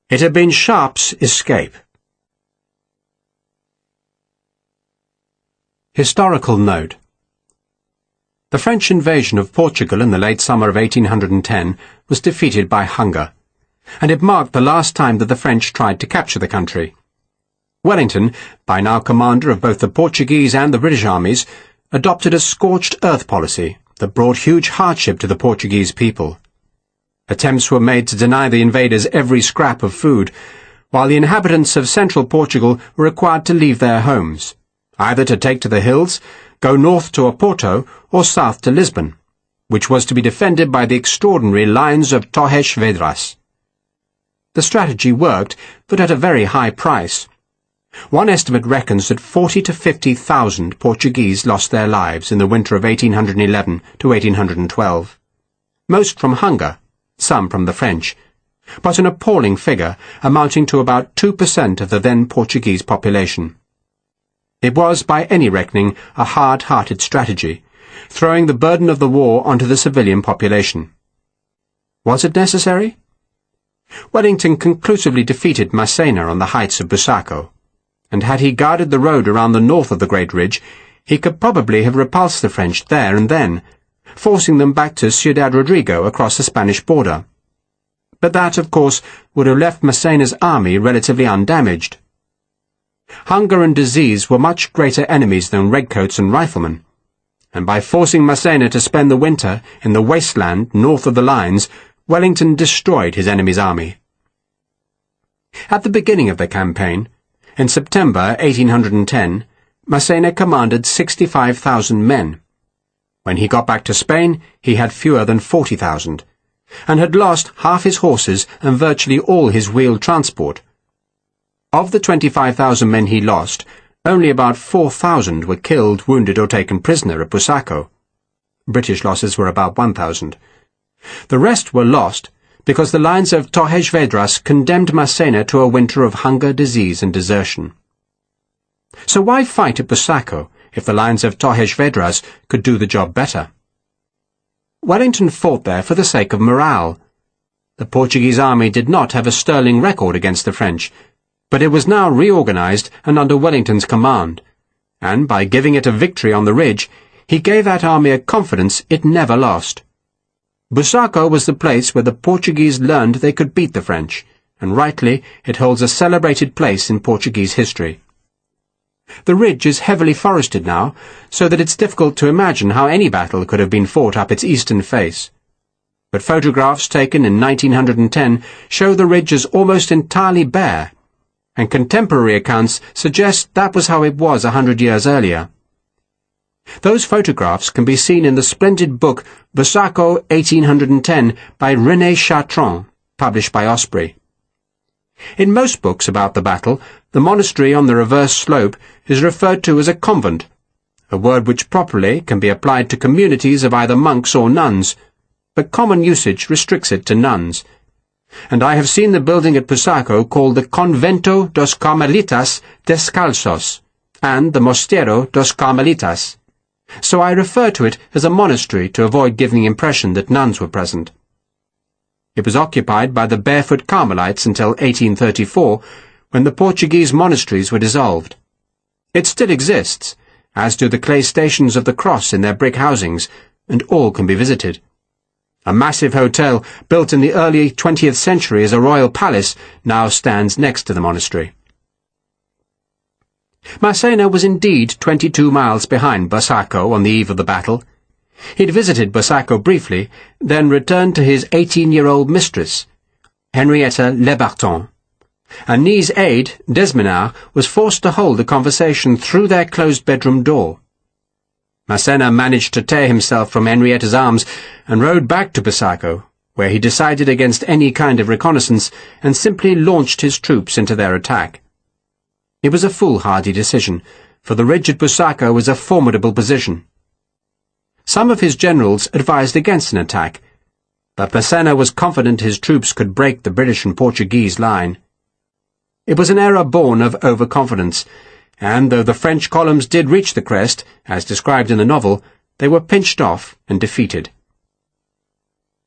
It had been Sharpe's escape. Historical note. The French invasion of Portugal in the late summer of 1810 was defeated by hunger, and it marked the last time that the French tried to capture the country. Wellington, by now commander of both the Portuguese and the British armies, adopted a scorched earth policy that brought huge hardship to the Portuguese people. Attempts were made to deny the invaders every scrap of food, while the inhabitants of central Portugal were required to leave their homes, either to take to the hills, go north to Oporto, or south to Lisbon, which was to be defended by the extraordinary lines of Torres Vedras. The strategy worked, but at a very high price. One estimate reckons that 40 to 50,000 Portuguese lost their lives in the winter of 1811 to 1812. Most from hunger, some from the French, but an appalling figure amounting to about 2% of the then Portuguese population. It was, by any reckoning, a hard-hearted strategy, throwing the burden of the war onto the civilian population. Was it necessary? Wellington conclusively defeated Massena on the heights of Busaco, and had he guarded the road around the north of the Great Ridge, he could probably have repulsed the French there and then, forcing them back to Ciudad Rodrigo across the Spanish border. But that, of course, would have left Massena's army relatively undamaged. Hunger and disease were much greater enemies than redcoats and riflemen, and by forcing Massena to spend the winter in the wasteland north of the lines, Wellington destroyed his enemy's army. At the beginning of the campaign, in September 1810, Massena commanded 65,000 men. When he got back to Spain, he had fewer than 40,000, and had lost half his horses and virtually all his wheeled transport. Of the 25,000 men he lost, only about 4,000 were killed, wounded, or taken prisoner at Busaco. British losses were about 1,000. The rest were lost because the lines of Torres Vedras condemned Massena to a winter of hunger, disease, and desertion. So why fight at Busaco if the lines of Torres Vedras could do the job better? Wellington fought there for the sake of morale. The Portuguese army did not have a sterling record against the French, but it was now reorganized and under Wellington's command, and by giving it a victory on the ridge, he gave that army a confidence it never lost. Busaco was the place where the Portuguese learned they could beat the French, and rightly it holds a celebrated place in Portuguese history. The ridge is heavily forested now, so that it's difficult to imagine how any battle could have been fought up its eastern face. But photographs taken in 1910 show the ridge as almost entirely bare, and contemporary accounts suggest that was how it was 100 years earlier. Those photographs can be seen in the splendid book Busaco 1810 by René Chartrand, published by Osprey. In most books about the battle, the monastery on the reverse slope is referred to as a convent, a word which properly can be applied to communities of either monks or nuns, but common usage restricts it to nuns, and I have seen the building at Busaco called the Convento dos Carmelitas Descalzos and the Mosteiro dos Carmelitas, so I refer to it as a monastery to avoid giving the impression that nuns were present. It was occupied by the Barefoot Carmelites until 1834, when the Portuguese monasteries were dissolved. It still exists, as do the clay stations of the cross in their brick housings, and all can be visited. A massive hotel, built in the early 20th century as a royal palace, now stands next to the monastery. Massena was indeed 22 miles behind Busaco on the eve of the battle. He'd visited Busaco briefly, then returned to his 18-year-old mistress, Henrietta Lebarton. And Nee's aide, Desmenard, was forced to hold a conversation through their closed bedroom door. Massena managed to tear himself from Henrietta's arms and rode back to Busaco, where he decided against any kind of reconnaissance and simply launched his troops into their attack. It was a foolhardy decision, for the ridge at Busaco was a formidable position. Some of his generals advised against an attack, but Massena was confident his troops could break the British and Portuguese line. It was an error born of overconfidence, and though the French columns did reach the crest, as described in the novel, they were pinched off and defeated.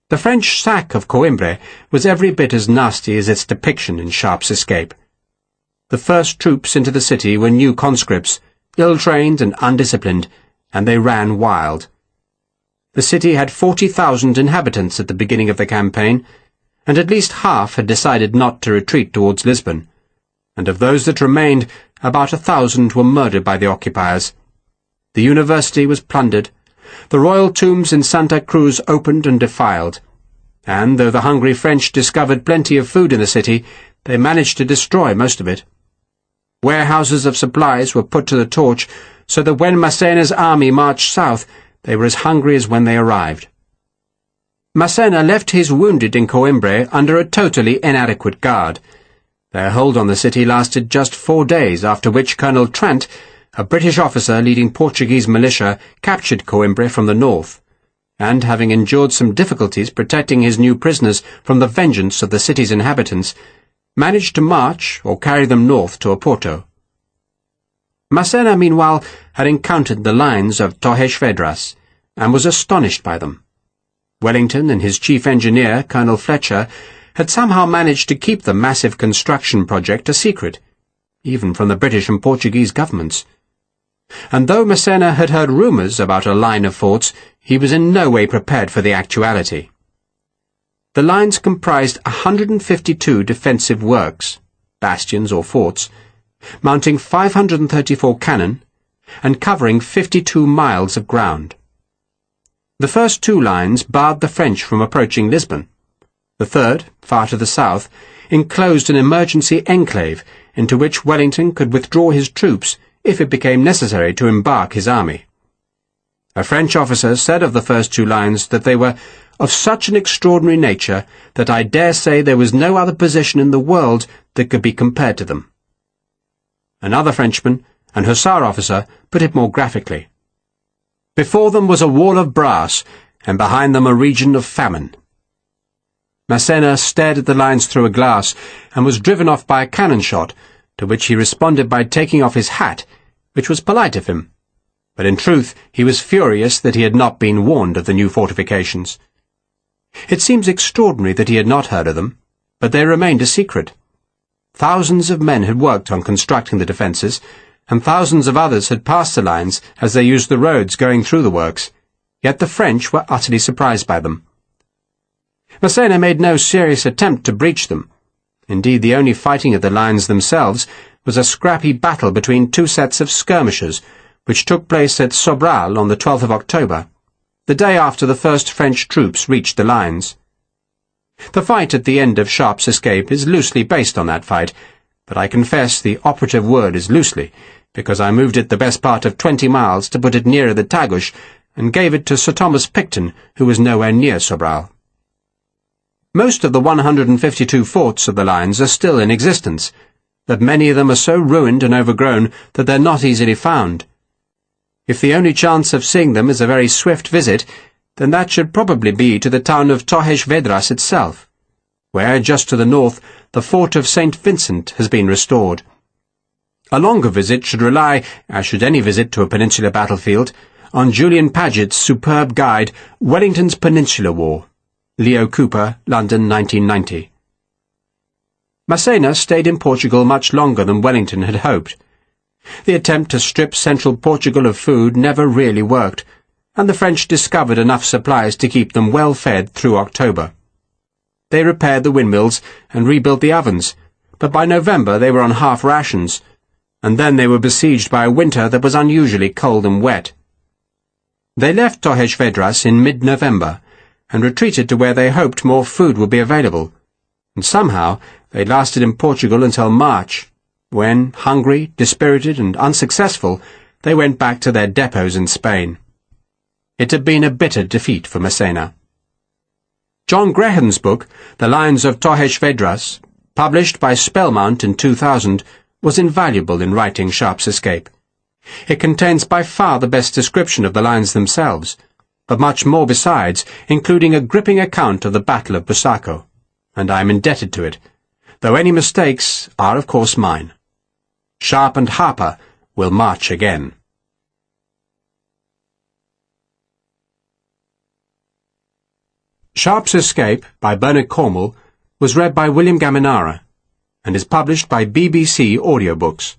The French sack of Coimbra was every bit as nasty as its depiction in Sharpe's Escape. The first troops into the city were new conscripts, ill-trained and undisciplined, and they ran wild. The city had 40,000 inhabitants at the beginning of the campaign, and at least half had decided not to retreat towards Lisbon, and of those that remained, about 1,000 were murdered by the occupiers. The university was plundered, the royal tombs in Santa Cruz opened and defiled, and though the hungry French discovered plenty of food in the city, they managed to destroy most of it. Warehouses of supplies were put to the torch, so that when Massena's army marched south, they were as hungry as when they arrived. Massena left his wounded in Coimbra under a totally inadequate guard. Their hold on the city lasted just 4 days, after which Colonel Trant, a British officer leading Portuguese militia, captured Coimbra from the north, and, having endured some difficulties protecting his new prisoners from the vengeance of the city's inhabitants, managed to march or carry them north to Oporto. Massena, meanwhile, had encountered the lines of Torres Vedras, and was astonished by them. Wellington and his chief engineer, Colonel Fletcher, had somehow managed to keep the massive construction project a secret, even from the British and Portuguese governments. And though Massena had heard rumours about a line of forts, he was in no way prepared for the actuality. The lines comprised 152 defensive works, bastions or forts, mounting 534 cannon, and covering 52 miles of ground. The first 2 lines barred the French from approaching Lisbon. The third, far to the south, enclosed an emergency enclave into which Wellington could withdraw his troops if it became necessary to embark his army. A French officer said of the first 2 lines that they were of such an extraordinary nature that I dare say there was no other position in the world that could be compared to them. Another Frenchman, an hussar officer, put it more graphically. Before them was a wall of brass, and behind them a region of famine. Massena stared at the lines through a glass, and was driven off by a cannon shot, to which he responded by taking off his hat, which was polite of him. But in truth he was furious that he had not been warned of the new fortifications. It seems extraordinary that he had not heard of them, but they remained a secret. Thousands of men had worked on constructing the defences, and thousands of others had passed the lines as they used the roads going through the works, yet the French were utterly surprised by them. Massena made no serious attempt to breach them. Indeed, the only fighting at the lines themselves was a scrappy battle between 2 sets of skirmishers, which took place at Sobral on the 12th of October, the day after the first French troops reached the lines. The fight at the end of Sharpe's Escape is loosely based on that fight, but I confess the operative word is loosely, because I moved it the best part of 20 miles to put it nearer the Tagus, and gave it to Sir Thomas Picton, who was nowhere near Sobral. Most of the 152 forts of the lines are still in existence, but many of them are so ruined and overgrown that they're not easily found. If the only chance of seeing them is a very swift visit, then that should probably be to the town of Tohesh Vedras itself, where, just to the north, the fort of St. Vincent has been restored. A longer visit should rely, as should any visit to a peninsular battlefield, on Julian Paget's superb guide, Wellington's Peninsular War. Leo Cooper, London, 1990. Massena stayed in Portugal much longer than Wellington had hoped. The attempt to strip central Portugal of food never really worked, and the French discovered enough supplies to keep them well fed through October. They repaired the windmills and rebuilt the ovens, but by November they were on half rations, and then they were besieged by a winter that was unusually cold and wet. They left Tohesh Vedras in mid-November and retreated to where they hoped more food would be available, and somehow they lasted in Portugal until March, when, hungry, dispirited, and unsuccessful, they went back to their depots in Spain. It had been a bitter defeat for Massena. John Graham's book, The Lines of Tohesh Vedras, published by Spellmount in 2000, was invaluable in writing Sharpe's escape. It contains by far the best description of the lines themselves, but much more besides, including a gripping account of the Battle of Busaco, and I am indebted to it, though any mistakes are of course mine. Sharpe and Harper will march again. Sharpe's Escape by Bernard Cornwell was read by William Gaminara and is published by BBC Audiobooks.